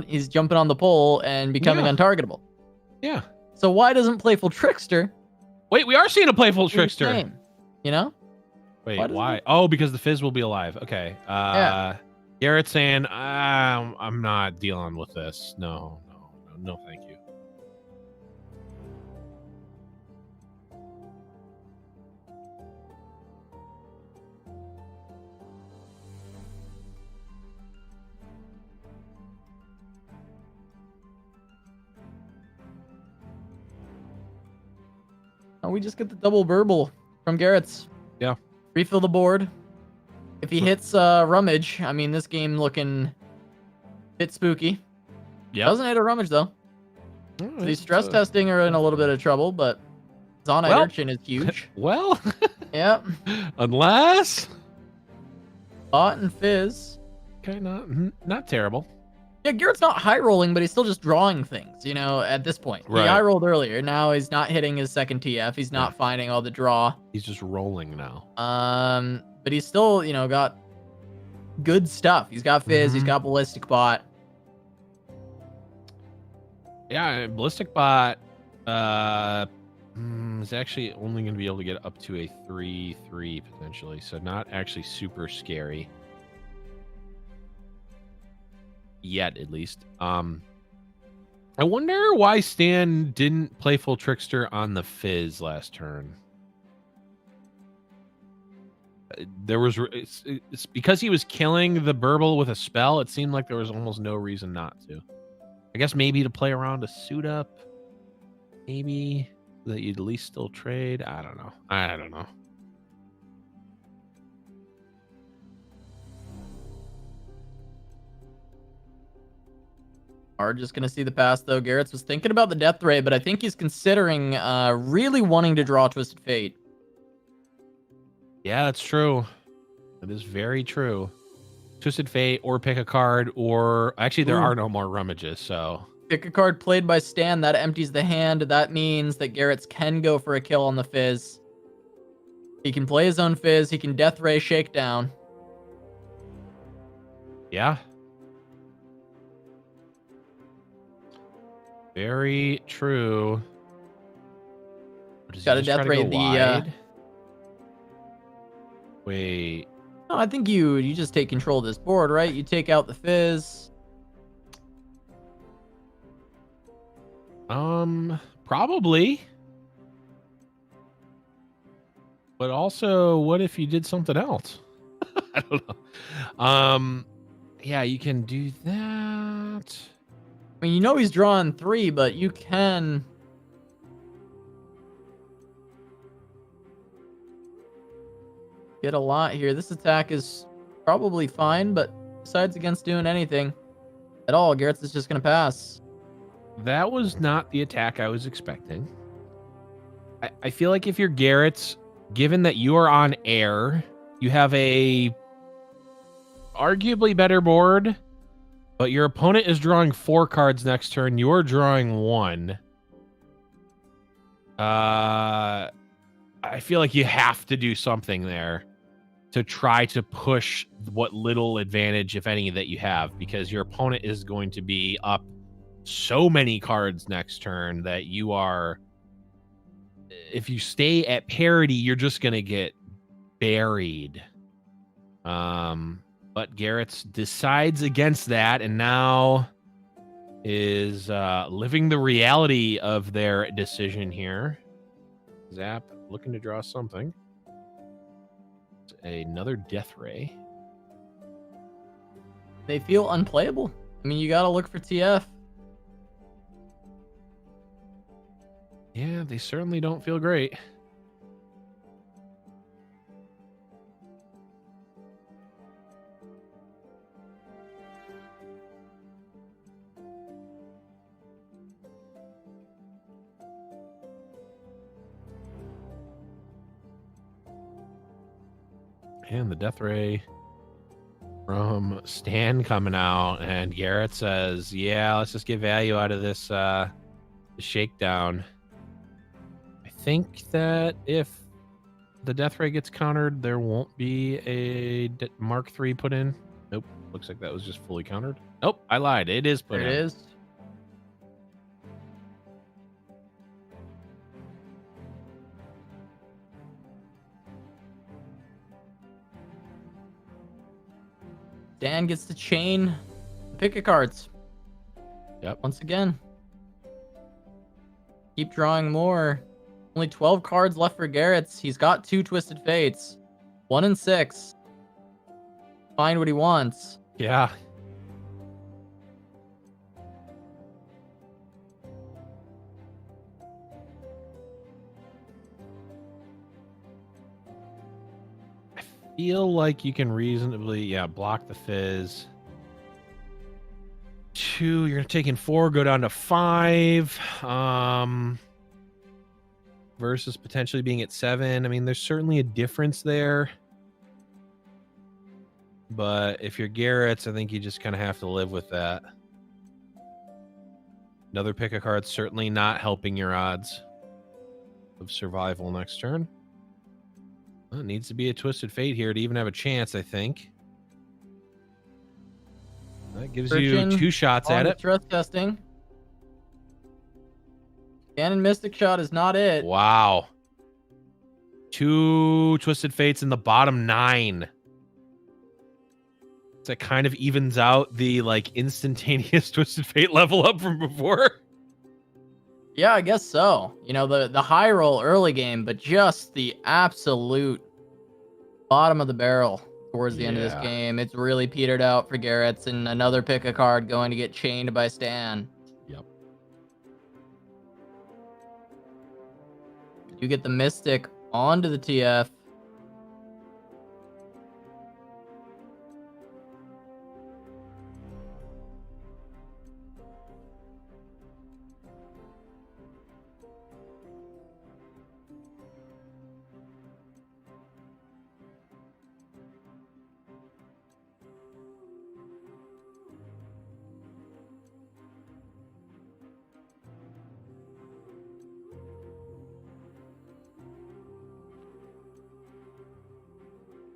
He's jumping on the pole and becoming untargetable. Yeah. So why doesn't Playful Trickster? Wait, we are seeing a Playful Trickster. Same, you know? Wait, why? Oh, because the Fizz will be alive. Okay. Yeah. Garrett's saying, I'm not dealing with this. No, thank you. Oh, we just get the double burble from Garrett's. Yeah. Refill the board. If he hits Rummage, I mean, this game looking a bit spooky. Yeah. Doesn't hit a Rummage, though. The stress testing are in a little bit of trouble, but Zonite Urchin is huge. Well, yeah. Unless Bot and Fizz. Okay, not terrible. Yeah, Garrett's not high rolling, but he's still just drawing things, you know, at this point. Right. He high rolled earlier. Now he's not hitting his second TF. He's not finding all the draw. He's just rolling now. But he's still, you know, got good stuff. He's got Fizz, he's got Ballistic Bot. Yeah, Ballistic Bot is actually only going to be able to get up to a 3/3 potentially, so not actually super scary. Yet, at least. I wonder why Stan didn't Playful Trickster on the Fizz last turn. It's because he was killing the Burble with a spell. It seemed like there was almost no reason not to. I guess maybe to play around a suit up. Maybe that you'd at least still trade. I don't know. Are just going to see the pass, though. Garrett's was thinking about the Death Ray, but I think he's considering really wanting to draw Twisted Fate. Yeah, that's true. That is very true. Twisted Fate, or pick a card, or... Actually, there are no more rummages, so... Pick a card played by Stan. That empties the hand. That means that Garrett's can go for a kill on the Fizz. He can play his own Fizz. He can Death Ray Shakedown. Yeah. Very true. Got a Death Ray the... Wait. No, I think you just take control of this board, right? You take out the Fizz. Probably. But also, what if you did something else? I don't know. Yeah, you can do that. I mean, you know he's drawing 3, but you can... get a lot here. This attack is probably fine, but besides against doing anything at all, Garrett's is just going to pass. That was not the attack I was expecting. I feel like if you're Garrett's, given that you are on air, you have a arguably better board, but your opponent is drawing 4 cards next turn. You're drawing 1. I feel like you have to do something there to try to push what little advantage, if any, that you have, because your opponent is going to be up so many cards next turn that you are... If you stay at parity, you're just going to get buried. But Garrett's decides against that, and now is living the reality of their decision here. Zap looking to draw something. It's another Death Ray. They feel unplayable. I mean, you gotta look for TF. Yeah, they certainly don't feel great. And the death ray from Stan coming out, and Garrett says, yeah, let's just get value out of this shakedown. I think that if the death ray gets countered, there won't be a Mark III put in. Nope, looks like that was just fully countered. Nope, I lied. It is put in. There it is. Dan gets to chain the picket cards. Yep. Once again. Keep drawing more. Only 12 cards left for Garrett's. He's got 2 Twisted Fates. 1 and 6. Find what he wants. Yeah. I feel like you can reasonably, block the fizz. 2, you're taking 4, go down to 5. Versus potentially being at 7. I mean, there's certainly a difference there. But if you're Garrett's, I think you just kind of have to live with that. Another pick a card certainly not helping your odds of survival next turn. Well, it needs to be a Twisted Fate here to even have a chance, I think. That gives you 2 shots at it. Stress testing. Ganon Mystic Shot is not it. Wow. 2 Twisted Fates in the bottom 9. So it kind of evens out the like instantaneous Twisted Fate level up from before. Yeah, I guess so. You know, the high roll early game, but just the absolute bottom of the barrel towards the end of this game. It's really petered out for Garrett's, and another pick a card going to get chained by Stan. Yep. You get the Mystic onto the TF.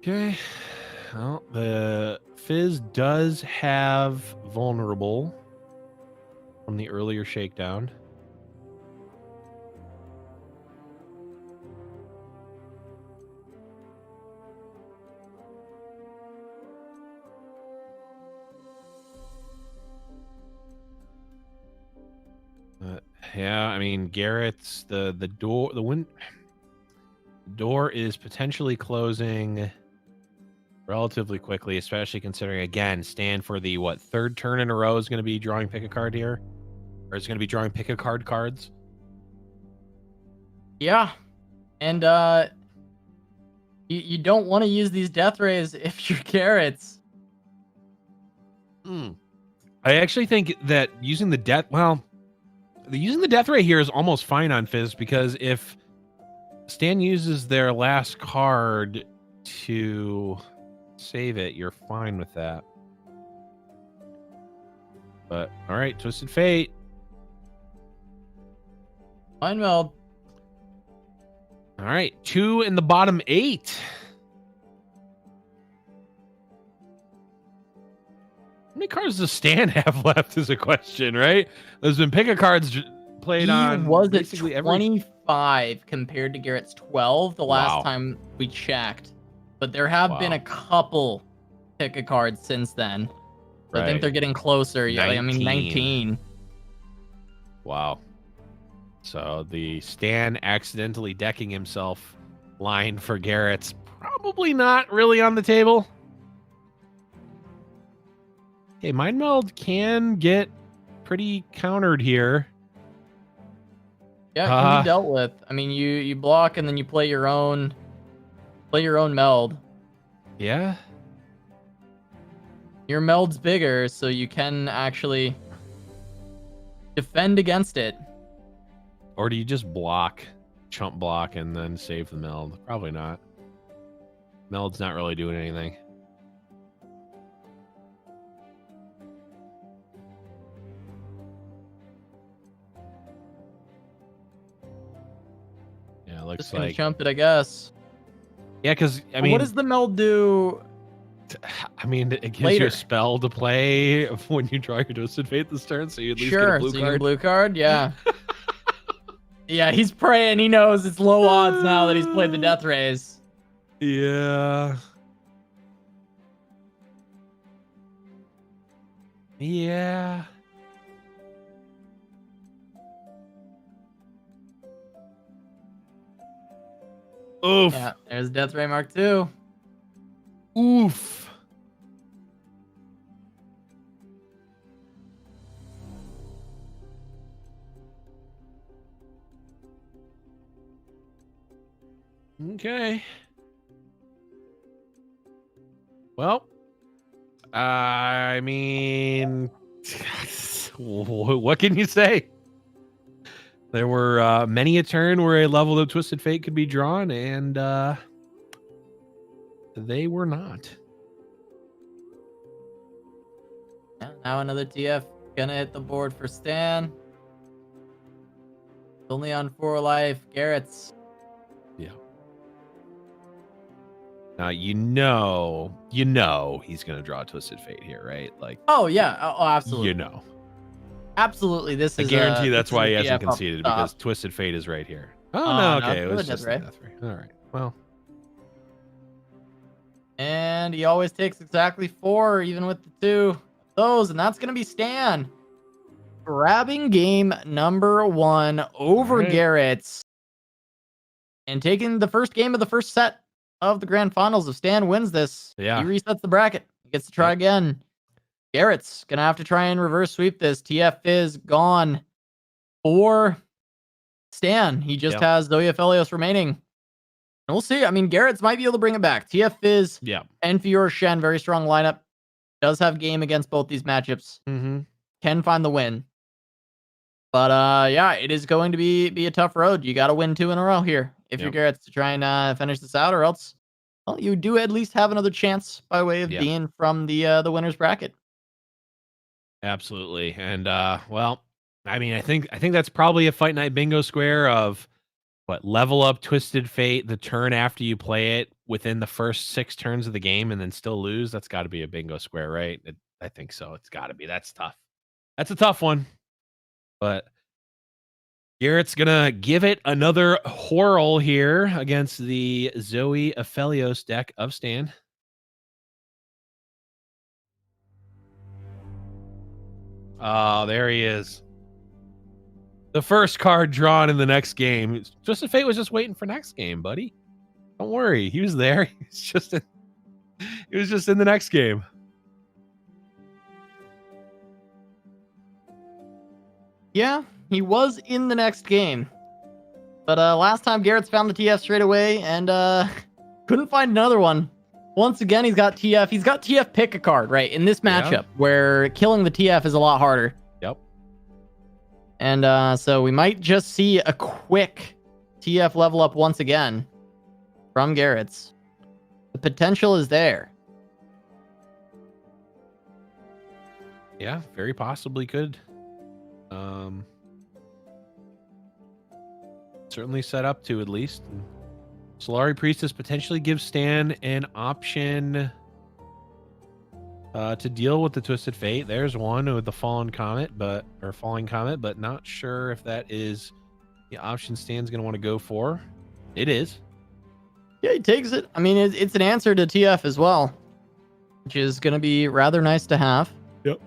Okay. Well, the Fizz does have vulnerable from the earlier shakedown. Yeah, I mean, Garrett's the door is potentially closing relatively quickly, especially considering, again, Stan for the third turn in a row is going to be drawing pick a card here, or is going to be drawing pick a card cards. Yeah, and you don't want to use these death rays if you're Garrett's. I actually think that using the death ray here is almost fine on Fizz, because if Stan uses their last card to save it, you're fine with that. But all right, Twisted Fate. Mind meld. All right, 2 in the bottom 8. How many cards does Stan have left is a question, right? There's been pick a cards played on. He was at basically 25 compared to Garrett's 12 the last time we checked. But there have been a couple pick a cards since then. So I think they're getting closer. Yeah, I mean 19. Wow. So the Stan accidentally decking himself line for Garrett's probably not really on the table. Okay, Mind Meld can get pretty countered here. Yeah, it can be dealt with. I mean, you block and then you play your own meld. Yeah. Your meld's bigger, so you can actually defend against it. Or do you just block, chump block, and then save the meld? Probably not. Meld's not really doing anything. Yeah, looks Just gonna like chump it, I guess. yeah, because I mean, what does the meld do? I mean, it gives you later? a spell to play when you draw your Twisted Fate this turn, so you at least get a blue So you get a card. blue card, yeah. Yeah, he's praying. He knows it's low odds now that he's played the Death Rays. Yeah. Yeah. Oof. Yeah, there's Death Ray Mark II. Oof. Okay. Well, I mean, what can you say? There were many a turn where a level of Twisted Fate could be drawn, and they were not. Yeah, now another TF gonna hit the board for Stan. Only on 4 life. Garrett's. Yeah. Now you know he's gonna draw Twisted Fate here, right? Like, oh yeah, oh absolutely. You know, absolutely. This is. I guarantee that's why he hasn't TF conceded because Twisted Fate is right here. Oh no, okay, it was Death just Ray. a Death Ray. All right, well. And he always takes exactly 4, even with the 2 of those, and that's gonna be Stan grabbing game number 1 over Garrett's and taking the first game of the first set of the grand finals. If Stan wins this, Yeah, he resets the bracket. He gets to try again. Garrett's gonna have to try and reverse sweep this. TF is gone for Stan. He just has Zoya Felios remaining. And we'll see. I mean, Garrett's might be able to bring it back. TF is and Fior Shen, very strong lineup. Does have game against both these matchups. Can find the win. But yeah, it is going to be a tough road. You got to win 2 in a row here if you're Garrett's to try and finish this out, or else, well, you do at least have another chance by way of being from the winner's bracket. Absolutely. And well, I mean, I think that's probably a Fight Night bingo square of what, level up Twisted Fate the turn after you play it within the first 6 turns of the game and then still lose. That's got to be a bingo square, right? I think so. It's got to be. That's tough. That's a tough one. But Garrett's gonna give it another whirl here against the Zoe Aphelios deck of Stan. Oh, there he is. The first card drawn in the next game. Twisted Fate was just waiting for next game, buddy. Don't worry, he was there. He was just in the next game. Yeah, he was in the next game. But last time Garrett's found the TF straight away and couldn't find another one. Once again, he's got TF. He's got TF pick a card, right? In this matchup where killing the TF is a lot harder. Yep. And so we might just see a quick TF level up once again from Garrett's. The potential is there. Yeah, very possibly could. Certainly set up to, at least. Solari Priestess potentially gives Stan an option to deal with the Twisted Fate. There's one with the Falling Comet, but not sure if that is the option Stan's going to want to go for. It is. Yeah, he takes it. I mean, it's an answer to TF as well, which is going to be rather nice to have. Yep.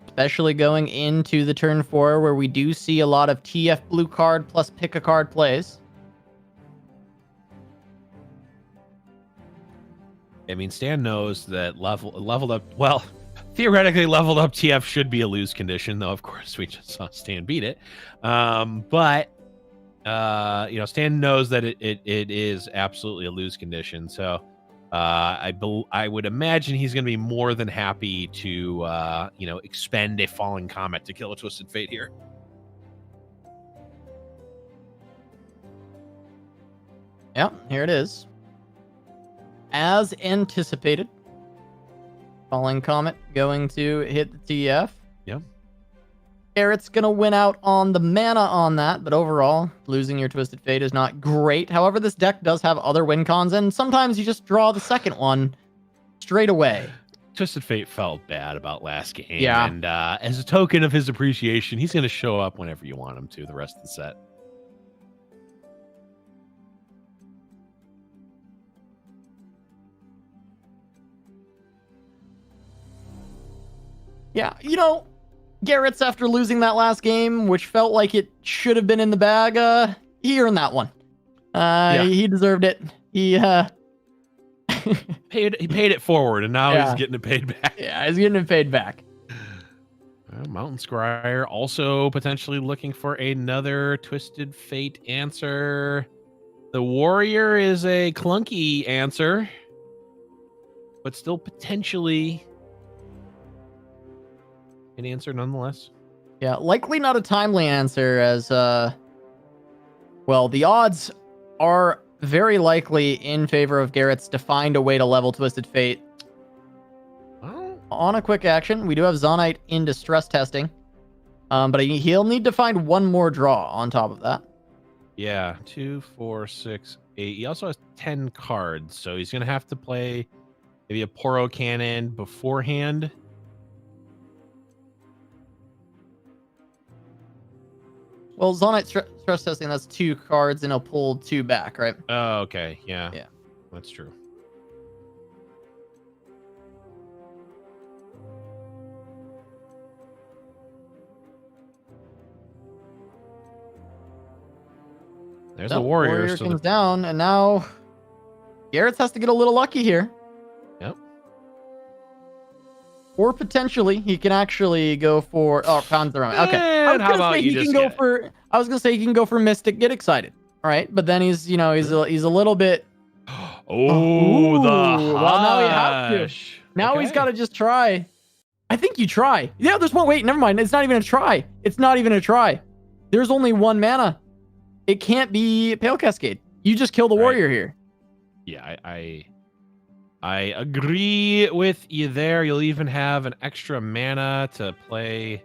Especially going into the turn 4 where we do see a lot of TF blue card plus pick a card plays. I mean, Stan knows that leveled up. Well, theoretically, leveled up TF should be a lose condition, though. Of course, we just saw Stan beat it. But you know, Stan knows that it is absolutely a lose condition. So I would imagine he's going to be more than happy to you know, expend a falling comet to kill a Twisted Fate here. Yeah, here it is. As anticipated, Falling Comet going to hit the TF. Yeah. Garrett's going to win out on the mana on that, but overall, losing your Twisted Fate is not great. However, this deck does have other win cons, and sometimes you just draw the second one straight away. Twisted Fate felt bad about last game. Yeah. And as a token of his appreciation, he's going to show up whenever you want him to the rest of the set. Yeah, you know, Garrett's after losing that last game, which felt like it should have been in the bag, he earned that one. He deserved it. He paid it forward, and now he's getting it paid back. Yeah, he's getting it paid back. Mountain Scryer also potentially looking for another Twisted Fate answer. The Warrior is a clunky answer, but still potentially an answer nonetheless. Yeah, likely not a timely answer, as well, the odds are very likely in favor of Garrett's to find a way to level Twisted Fate. Well, On a quick action, we do have Zonite into stress testing, but he'll need to find one more draw on top of that. yeah, 2, 4, 6, 8. He also has 10 cards, so he's gonna have to play maybe a Poro Cannon beforehand. Well, Zonite stress testing, that's 2 cards, and he'll pull 2 back, right? Oh, okay. Yeah. Yeah. That's true. There's the Warrior. So comes down, and now Garrett has to get a little lucky here. Yep. Or potentially he can actually go for pounds the round. Okay. And how about you just get it? I was gonna say he can go for Mystic, get excited. All right, but then he's a little bit. Oh, the well, now he has to. Now he's got to just try. I think you try. Yeah, there's one. Wait, never mind. It's not even a try. It's not even a try. There's only 1 mana. It can't be Pale Cascade. You just kill the Warrior here. Yeah, I agree with you there. You'll even have an extra mana to play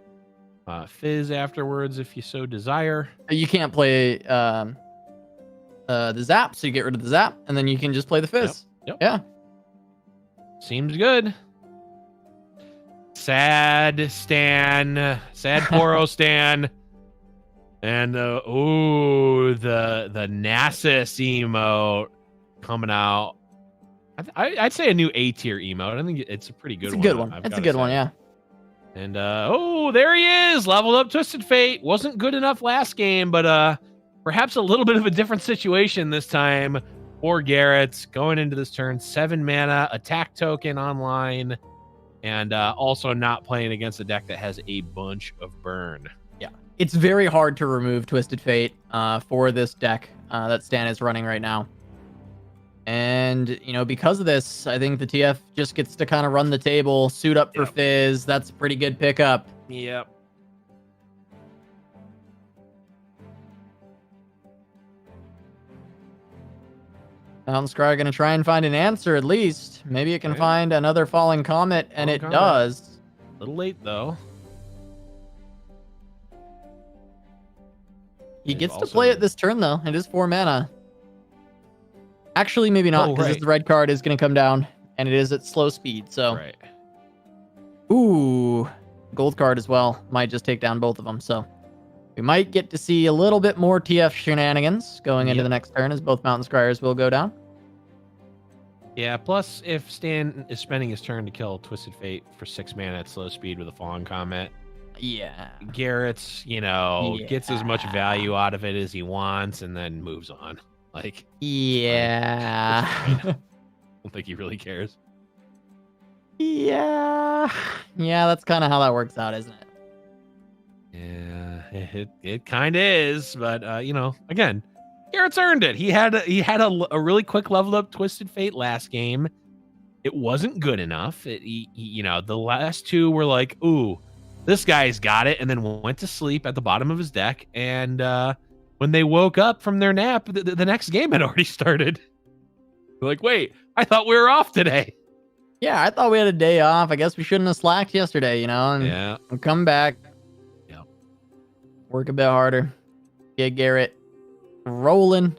Fizz afterwards if you so desire. You can't play the Zap, so you get rid of the Zap, and then you can just play the Fizz. Yep. Yeah. Seems good. Sad Stan. Sad Poro Stan. And the Nasus emote coming out. I'd say a new A tier emote. I think it's a pretty good one. It's a good one. It's a good one, yeah. And there he is, leveled up Twisted Fate. Wasn't good enough last game, but perhaps a little bit of a different situation this time for Garrett. Going into this turn, 7 mana, attack token online, and also not playing against a deck that has a bunch of burn. Yeah, it's very hard to remove Twisted Fate for this deck that Stan is running right now. And, because of this, I think the TF just gets to kind of run the table, suit up for Fizz. That's a pretty good pickup. Yep. Mountain Scryer going to try and find an answer at least. Maybe it can find another Falling Comet, and it does. A little late, though. He gets to play it this turn, though. It is 4 mana. Actually, maybe not, because the red card is going to come down, and it is at slow speed, so. Right. Ooh, gold card as well. Might just take down both of them, so. We might get to see a little bit more TF shenanigans going into the next turn, as both Mountain Scryers will go down. Yeah, plus, if Stan is spending his turn to kill Twisted Fate for 6 mana at slow speed with a Fallen Comet, yeah, Garrett's, gets as much value out of it as he wants and then moves on. Like, yeah. don't think he really cares. Yeah. Yeah, that's kind of how that works out, isn't it? Yeah, it kind of is, but you know, again, Garrett's earned it. He had a really quick level up Twisted Fate last game. It wasn't good enough. You know, the last two were like, ooh, this guy's got it, and then went to sleep at the bottom of his deck. And when they woke up from their nap, the next game had already started. They're like, wait, I thought we were off today. Yeah, I thought we had a day off. I guess we shouldn't have slacked yesterday, you know, and come back. Yeah. Work a bit harder. Get Garrett rolling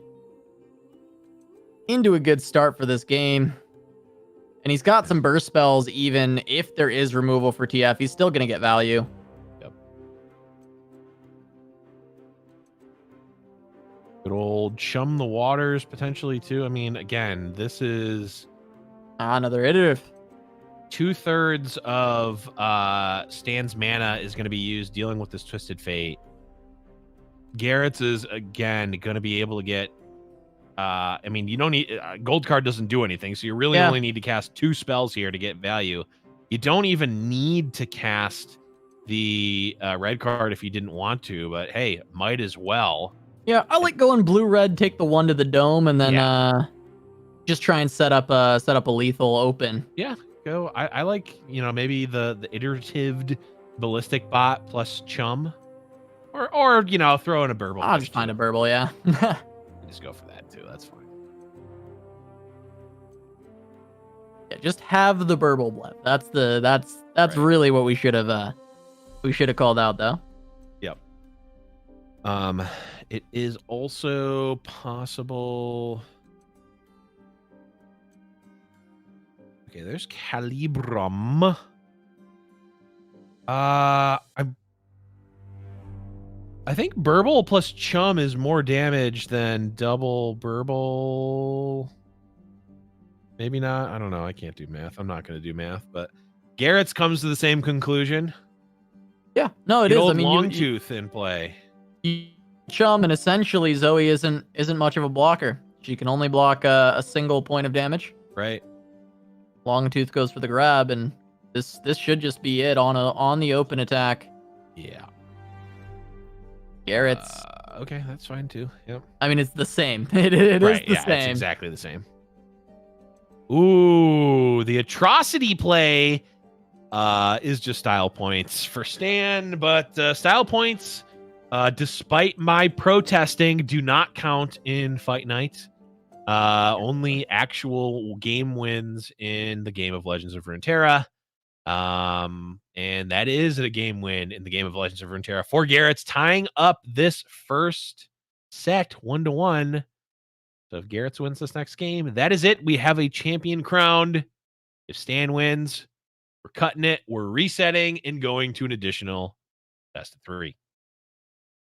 into a good start for this game. And he's got some burst spells, even if there is removal for TF. He's still going to get value. Yep. Good old chum the waters, potentially, too. I mean, again, this is... another iterative. 2/3 of Stan's mana is going to be used dealing with this Twisted Fate. Garrett's is, again, going to be able to get... I mean, you don't need gold card doesn't do anything, so you really only need to cast 2 spells here to get value. You don't even need to cast the red card if you didn't want to, but hey, might as well. Yeah, I like going blue-red, take the 1 to the dome, and then just try and set up a lethal open. Yeah, go. I like, you know, maybe the iterative ballistic bot plus chum, or you know, throw in a burble. I'll just find a burble. Yeah. Just go for that too. That's fine. Yeah, just have the burble blep. That's right. Really what we should have called out though. Yep. It is also possible. Okay, there's Calibrum. I think Burble plus Chum is more damage than double Burble. Maybe not. I don't know. I can't do math. I'm not going to do math, but Garrett's comes to the same conclusion. Yeah, no, it is. I mean, Longtooth in play. Chum, and essentially Zoe isn't much of a blocker. She can only block a single point of damage. Right. Longtooth goes for the grab, and this should just be it on the open attack. Yeah. Garrett's okay, that's fine too. Yep. I mean, it's the same. It is the same. It's exactly the same. Ooh, the atrocity play is just style points for Stan, but style points, despite my protesting, do not count in Fight Night. Only actual game wins in the game of Legends of Runeterra. And that is a game win in the game of Legends of Runeterra for Garrett's, tying up this first set 1-1. So if Garrett's wins this next game, that is it. We have a champion crowned. If Stan wins, we're cutting it. We're resetting and going to an additional best of 3.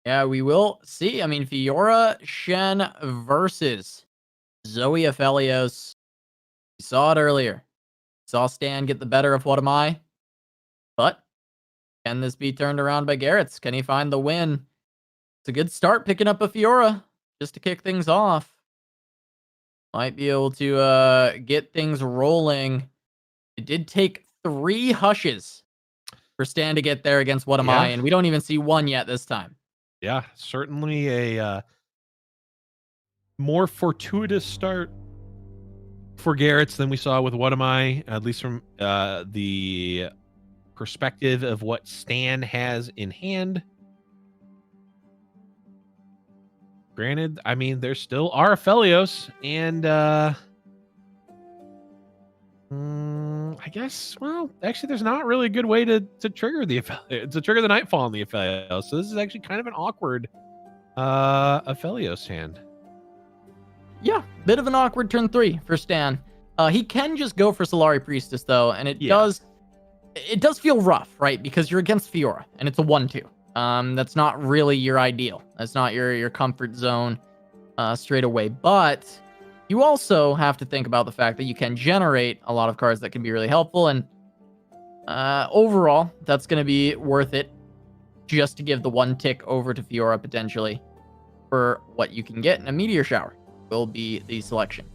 Yeah, we will see. I mean, Fiora Shen versus Zoe Aphelios. We saw it earlier. Saw Stan get the better of What Am I? But can this be turned around by Garrett's? Can he find the win? It's a good start picking up a Fiora just to kick things off. Might be able to get things rolling. It did take 3 hushes for Stan to get there against What Am I? And we don't even see one yet this time. Yeah, certainly a more fortuitous start for Garrett's than we saw with What Am I, at least from the perspective of what Stan has in hand. Granted, I mean, there still are Aphelios, and I guess, well, actually, there's not really a good way to trigger the Nightfall on the Aphelios. So this is actually kind of an awkward Aphelios hand. Yeah, bit of an awkward turn 3 for Stan. He can just go for Solari Priestess though, and it does feel rough, right? Because you're against Fiora, and it's a 1/2. That's not really your ideal. That's not your comfort zone straight away. But you also have to think about the fact that you can generate a lot of cards that can be really helpful, and overall, that's going to be worth it just to give the 1 tick over to Fiora potentially for what you can get in a Meteor Shower will be the selection.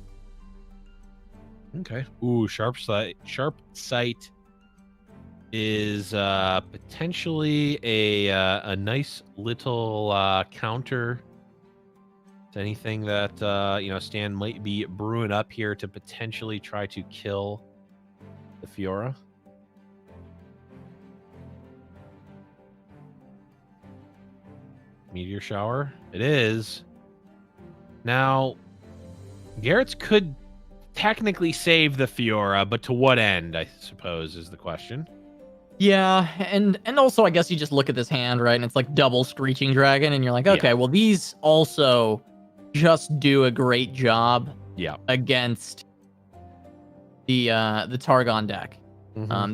Okay. Ooh, sharp sight. Sharp sight is potentially a nice little counter to anything that Stan might be brewing up here to potentially try to kill the Fiora. Meteor shower. It is. Now, Garrett's could technically save the Fiora, but to what end, I suppose, is the question. Yeah, and also I guess you just look at this hand, right? And it's like double Screeching Dragon, and you're like, okay, well, these also just do a great job against the Targon deck.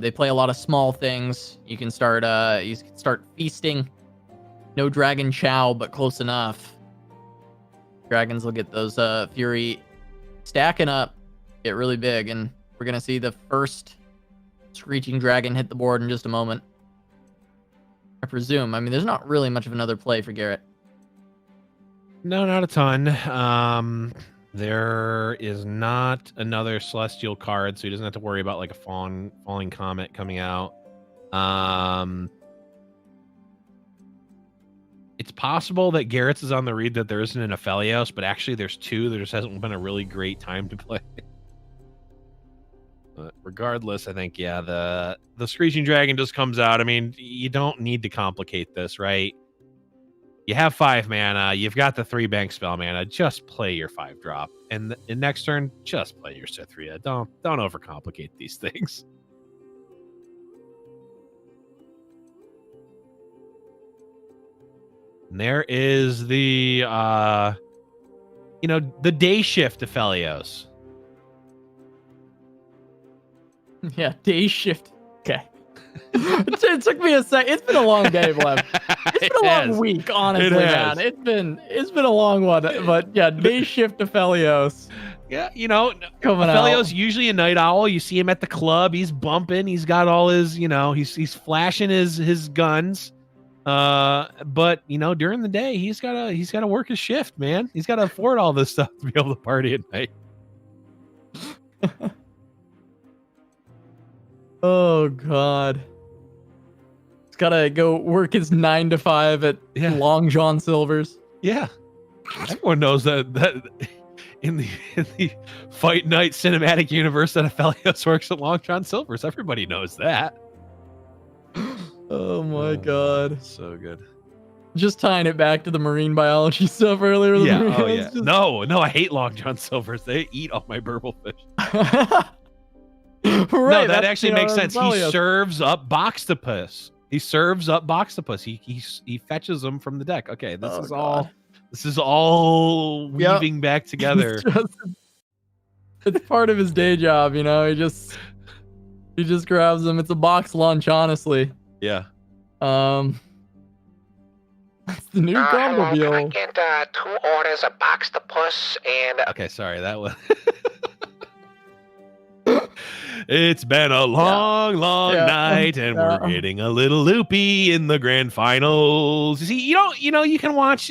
They play a lot of small things. You can start feasting. No Dragon Chow, but close enough. Dragons will get those Fury stacking up, get really big, and we're gonna see the first Screeching Dragon hit the board in just a moment. I presume. I mean, there's not really much of another play for Garrett. No, not a ton. There is not another Celestial card, so he doesn't have to worry about like a falling comet coming out. It's possible that Garrett's is on the read that there isn't an Aphelios, but actually there's two. There just hasn't been a really great time to play. But regardless, I think, yeah, the Screeching Dragon just comes out. I mean, you don't need to complicate this, right? You have 5 mana. You've got the 3 bank spell mana. Just play your 5-drop. And the next turn, just play your Cithria. Don't overcomplicate these things. And there is the the day shift Aphelios. Yeah, day shift. Okay. It took me a sec. It's been a long day, Blev. It's been a long week, honestly, man. It's been a long one. But yeah, day shift Aphelios. Yeah, Aphelios usually a night owl. You see him at the club. He's bumping. He's got all his, he's flashing his guns. But during the day, he's gotta work his shift, man. He's gotta afford all this stuff to be able to party at night. Oh God. He's gotta go work his 9 to 5 at Long John Silver's. Yeah. Everyone knows that in the Fight Night cinematic universe that Aphelios works at Long John Silver's. Everybody knows that. Oh my God. So good. Just tying it back to the marine biology stuff earlier. Yeah. Oh yeah. No, I hate Long John Silver's. They eat all my burble fish. Right, no, that actually makes sense. He serves up Boxtopus. He fetches them from the deck. Okay, this is all weaving back together. It's part of his day job, He just grabs them. It's a box lunch, honestly. Yeah. That's the new combo deal. Can I get 2 orders of Boxtopus and okay, sorry, that was It's been a long night, and we're getting a little loopy in the grand finals. You see, you can watch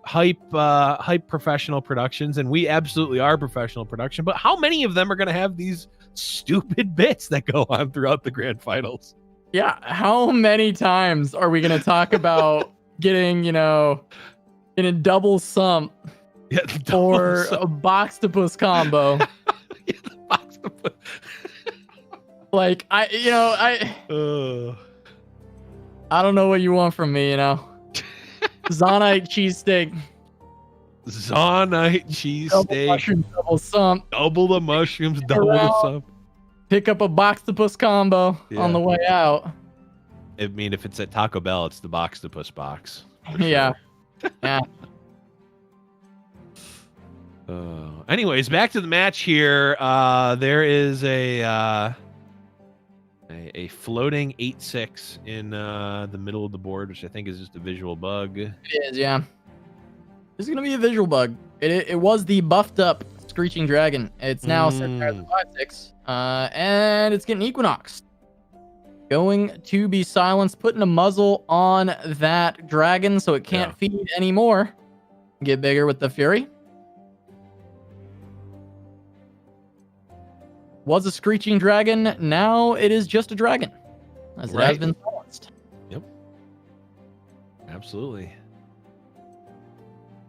hype professional productions, and we absolutely are professional production. But how many of them are going to have these stupid bits that go on throughout the grand finals? Yeah, how many times are we going to talk about getting, in a double sump? Yeah, or a Boxtopus combo. Yeah, the Boxtopus. Like I don't know what you want from me, Zonite cheesesteak. Zonite cheesesteak. Double sump. Double the mushrooms, double the sump. Pick up a Boxtopus combo on the way out. I mean, if it's at Taco Bell, it's the Boxtopus box. Yeah. Sure. Yeah. Anyways, back to the match here. There is a floating 8/6 in the middle of the board, which I think is just a visual bug. It is, yeah. This is gonna be a visual bug. It was the buffed up Screeching Dragon. It's now set there at the 5/6, and it's getting Equinox. Going to be silenced, putting a muzzle on that dragon so it can't feed anymore. Get bigger with the Fury. was a screeching dragon. Now it is just a dragon, as it has Right. been silenced. Absolutely.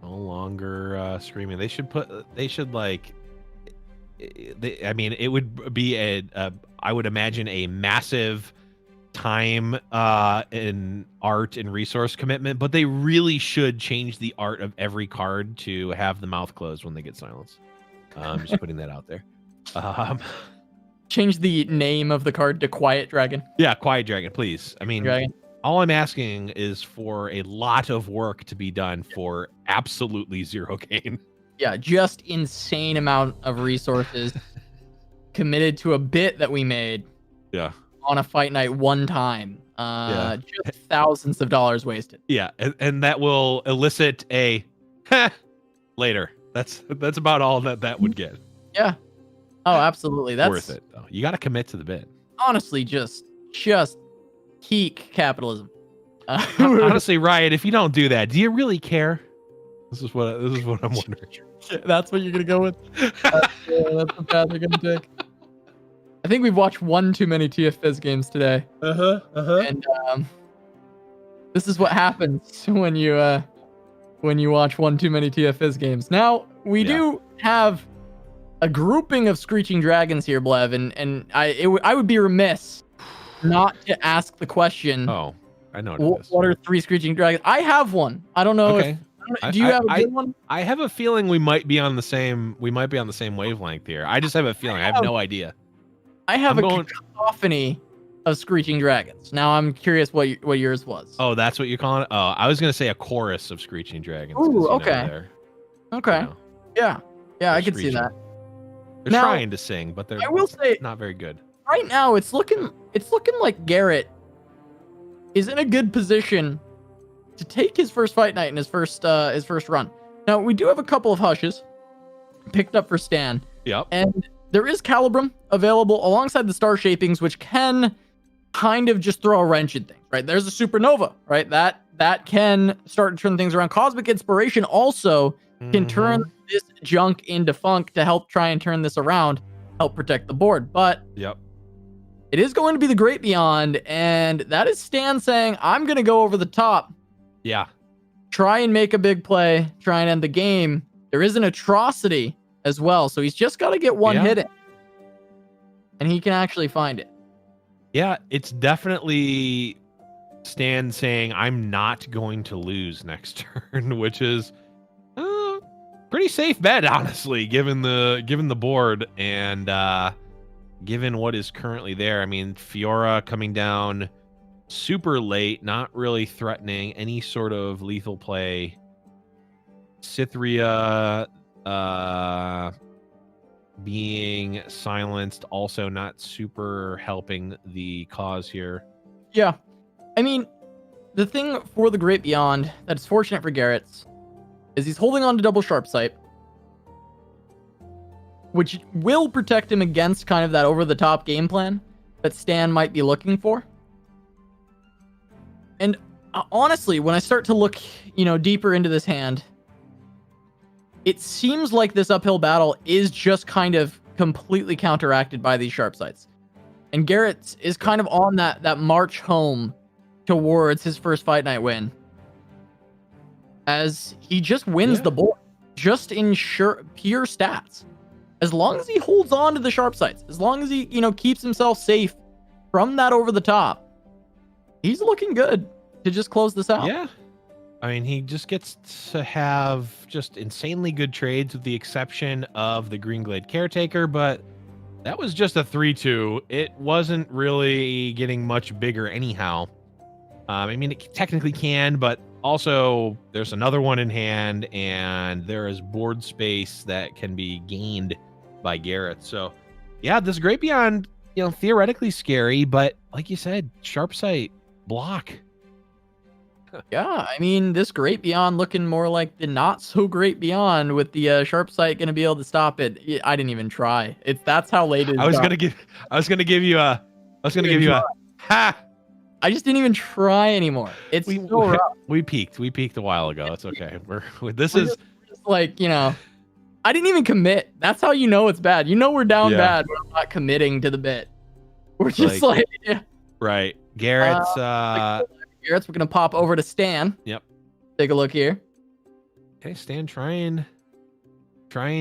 No longer screaming. They should like. I mean, it would be I would imagine a massive time and art and resource commitment, but they really should change the art of every card to have the mouth closed when they get silenced. I'm just putting that out there. Change the name of the card to Quiet Dragon. Yeah, Quiet Dragon, please. I mean, Dragon. all I'm asking is for a lot of work to be done for absolutely zero gain. Yeah, just insane amount of resources committed to a bit that we made. Yeah. On a fight night one time. Just thousands of dollars wasted. Yeah, and that will elicit a later. That's about all that would get. Yeah. Oh, absolutely. That's Worth it though. You got to commit to the bid. honestly just peak capitalism. Honestly, Riot, if you don't do that, do you really care? This is what I'm wondering. That's what you're gonna go with. That's the path you're gonna take. I think we've watched one too many TFFiz games today. And this is what happens when you watch one too many TFFiz games. Now we do have a grouping of screeching dragons here, Blev, and I would be remiss not to ask the question. Oh, I know what it is. What are 3 screeching dragons? I have one. I don't know. Okay. Do you have a good one? I have a feeling we might be on the same wavelength here. I just have a feeling. I have no idea. I have cacophony of screeching dragons. Now I'm curious what yours was. Oh, that's what you're calling it? Oh, I was gonna say a chorus of screeching dragons. Ooh, okay. Okay. Yeah, I could see that. They're Now, trying to sing, but they're I will say not very good. right now it's looking like Garrett is in a good position to take his first fight night in his first run. Now we do have a couple of hushes picked up for Stan. Yep. And there is Calibrum available alongside the star shapings, which can kind of just throw a wrench in things, right? There's a supernova, right? That can start to turn things around. Cosmic Inspiration also can turn this junk into funk to help try and turn this around, help protect the board. But it is going to be the Great Beyond, and that is Stan saying, I'm going to go over the top. Yeah. Try and make a big play, try and end the game. There is an atrocity as well, so he's just got to get one hit in, and he can actually find it. Yeah, it's definitely Stan saying, I'm not going to lose next turn, which is pretty safe bet, honestly, given the board and given what is currently there. I mean, Fiora coming down super late, not really threatening any sort of lethal play. Cytherea being silenced, also not super helping the cause here. Yeah. I mean, the thing for the Great Beyond that's fortunate for Garrett's is he's holding on to double sharp sight, which will protect him against kind of that over-the-top game plan that Stan might be looking for. And honestly, when I start to look, deeper into this hand, it seems like this uphill battle is just kind of completely counteracted by these sharp sights. And Garrett is kind of on that march home towards his first fight night win, as he just wins the board just in pure stats. As long as he holds on to the sharp sights, as long as he, keeps himself safe from that over the top, he's looking good to just close this out. Yeah. I mean, he just gets to have just insanely good trades with the exception of the Greenglade Caretaker, but that was just a 3-2. It wasn't really getting much bigger anyhow. I mean, it technically can, but also there's another one in hand, and there is board space that can be gained by Garrett. So, yeah, this Great Beyond, theoretically scary, but like you said, sharp sight, block. Yeah, I mean, this Great Beyond looking more like the not so Great Beyond with the sharp sight going to be able to stop it. I didn't even try. That's how late it is. I was gonna give you a ha. I just didn't even try anymore. It's so rough. We peaked a while ago. It's okay. This is just like, I didn't even commit. That's how you know it's bad. You know we're down Yeah. bad. We're not committing to the bit. We're just like yeah. Right. Garrett's Garrett's, we're gonna pop over to Stan. Yep. Take a look here. Okay, Stan trying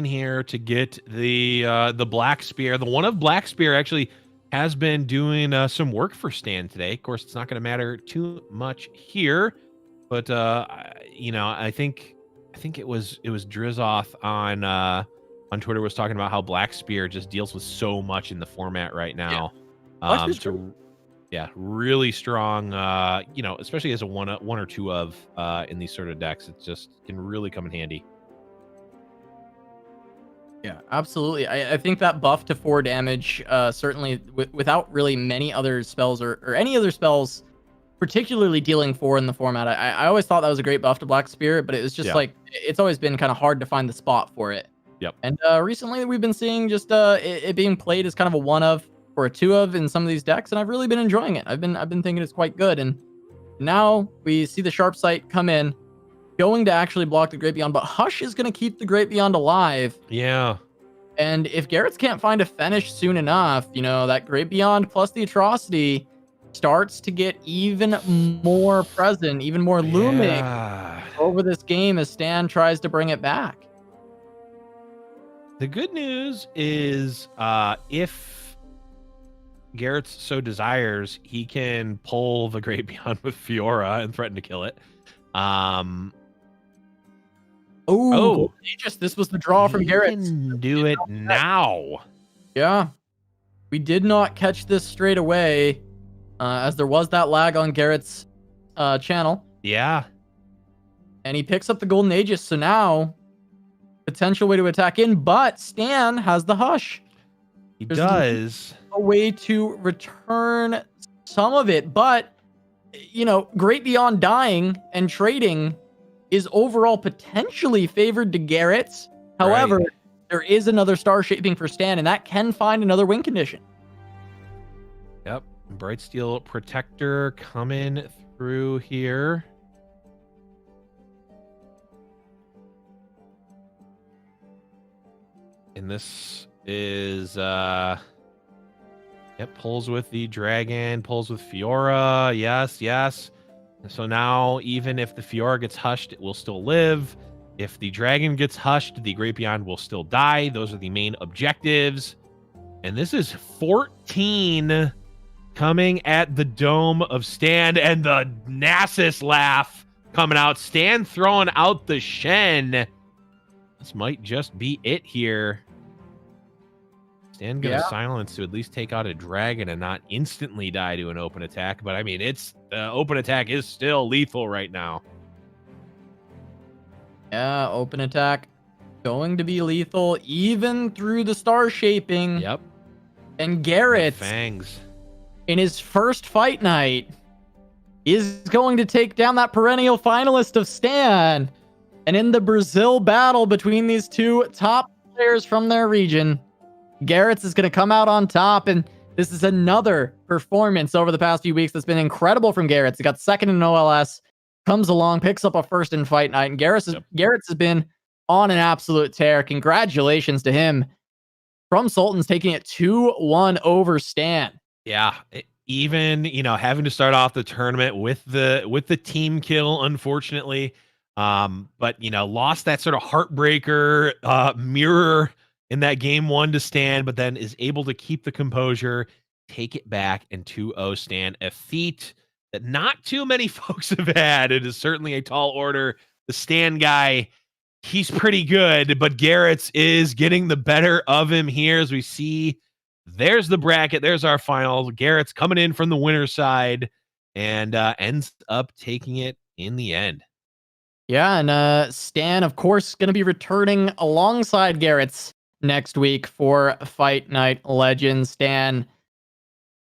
here to get the Black Spear. The one of Black Spear actually has been doing some work for Stan today. Of course, it's not going to matter too much here, but I think it was Drizoth on Twitter was talking about how Black Spear just deals with so much in the format right now. Yeah. Really strong. Especially as a one or two of in these sort of decks, it just can really come in handy. Yeah, absolutely. I think that buff to 4 damage, certainly without really many other spells or any other spells, particularly dealing 4 in the format. I always thought that was a great buff to Black Spirit, but it was just like, it's always been kind of hard to find the spot for it. Yep. And recently we've been seeing just it being played as kind of a 1 of or a 2 of in some of these decks, and I've really been enjoying it. I've been thinking it's quite good, and now we see the Sharp Sight come in, going to actually block the Great Beyond, but Hush is going to keep the Great Beyond alive. Yeah. And if Garrett's can't find a finish soon enough, that Great Beyond plus the Atrocity starts to get even more present, even more looming over this game as Stan tries to bring it back. The good news is if Garrett's so desires, he can pull the Great Beyond with Fiora and threaten to kill it. This was the draw from Garrett. Can do it now. Yeah. We did not catch this straight away, as there was that lag on Garrett's channel. Yeah. And he picks up the Golden Aegis, so now potential way to attack in, but Stan has the Hush. He does. A way to return some of it, but Great Beyond dying and trading is overall potentially favored to Garrett's. However, there is another star shaping for Stan, and that can find another win condition. Yep. Bright Steel Protector coming through here. And this is pulls with the dragon, pulls with Fiora. Yes. So now, even if the Fiora gets hushed, it will still live. If the dragon gets hushed, the Great Beyond will still die. Those are the main objectives. And this is 14 coming at the dome of Stan, and the Nasus laugh coming out. Stan throwing out the Shen. This might just be it here. Stan gonna silence to at least take out a dragon and not instantly die to an open attack. But I mean, the open attack is still lethal right now. Yeah, open attack going to be lethal even through the star shaping. Yep. And Garrett, fangs, in his first fight night, is going to take down that perennial finalist of Stan. And in the Brazil battle between these two top players from their region, Garrett's is going to come out on top, and this is another performance over the past few weeks that's been incredible from Garrett's. He got second in OLS, comes along, picks up a first in fight night, and Garrett's has been on an absolute tear. Congratulations to him from Sultans, taking it 2-1 over Stan. Yeah, even having to start off the tournament with the team kill, unfortunately, but lost that sort of heartbreaker mirror in that game 1 to Stan, but then is able to keep the composure, take it back, and 2-0 Stan, a feat that not too many folks have had. It is certainly a tall order. The Stan guy, he's pretty good, but Garrett's is getting the better of him here as we see. There's the bracket. There's our final. Garrett's coming in from the winner's side and ends up taking it in the end. Yeah, and Stan, of course, going to be returning alongside Garrett's next week for Fight Night Legends. Stan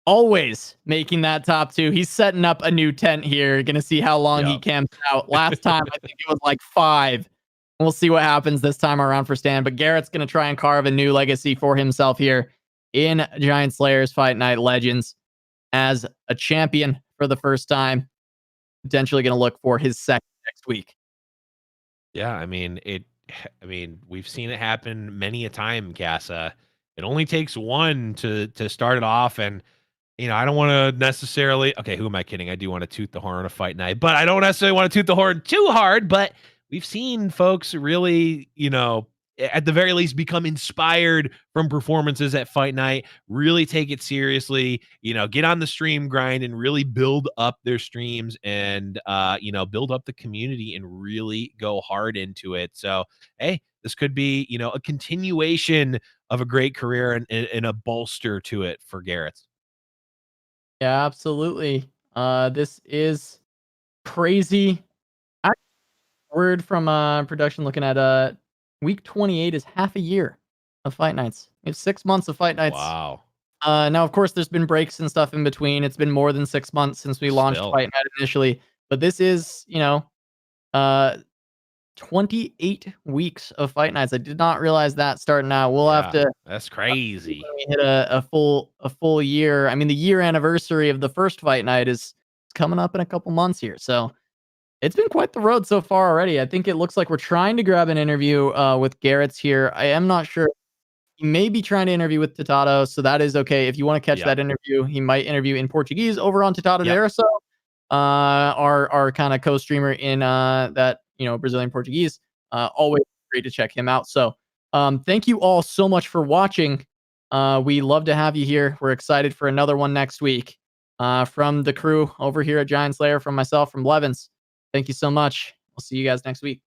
always making that top 2. He's setting up a new tent here. Gonna see how long he camps out. Last time, I think it was like 5. We'll see what happens this time around for Stan. But Garrett's gonna try and carve a new legacy for himself here in Giant Slayer's Fight Night Legends as a champion for the first time. Potentially gonna look for his second next week. Yeah, I mean, I mean, we've seen it happen many a time, Casa. It only takes one to start it off, and I don't want to necessarily. Okay, who am I kidding? I do want to toot the horn on a fight night, but I don't necessarily want to toot the horn too hard. But we've seen folks really, at the very least, become inspired from performances at fight night. Really take it seriously. Get on the stream grind and really build up their streams and build up the community and really go hard into it. So, hey, this could be a continuation of a great career and a bolster to it for Garrett. Yeah, absolutely. This is crazy. Word from production looking at week 28 is half a year of fight nights. We have 6 months of fight nights. Wow. Now of course there's been breaks and stuff in between. It's been more than 6 months since we launched Still. Fight Night initially, but this is, uh 28 weeks of fight nights. I did not realize that starting out. We'll have to That's crazy. when we hit a full year. I mean, the year anniversary of the first fight night is coming up in a couple months here. So it's been quite the road so far already. I think it looks like we're trying to grab an interview with Garrett's here. I am not sure. He may be trying to interview with Tatato, so that is okay. If you want to catch that interview, he might interview in Portuguese over on Tatato Deraso, our kind of co-streamer in that Brazilian Portuguese. Always great to check him out. So thank you all so much for watching. We love to have you here. We're excited for another one next week. From the crew over here at Giant Slayer, from myself, from Blevins. Thank you so much. We'll see you guys next week.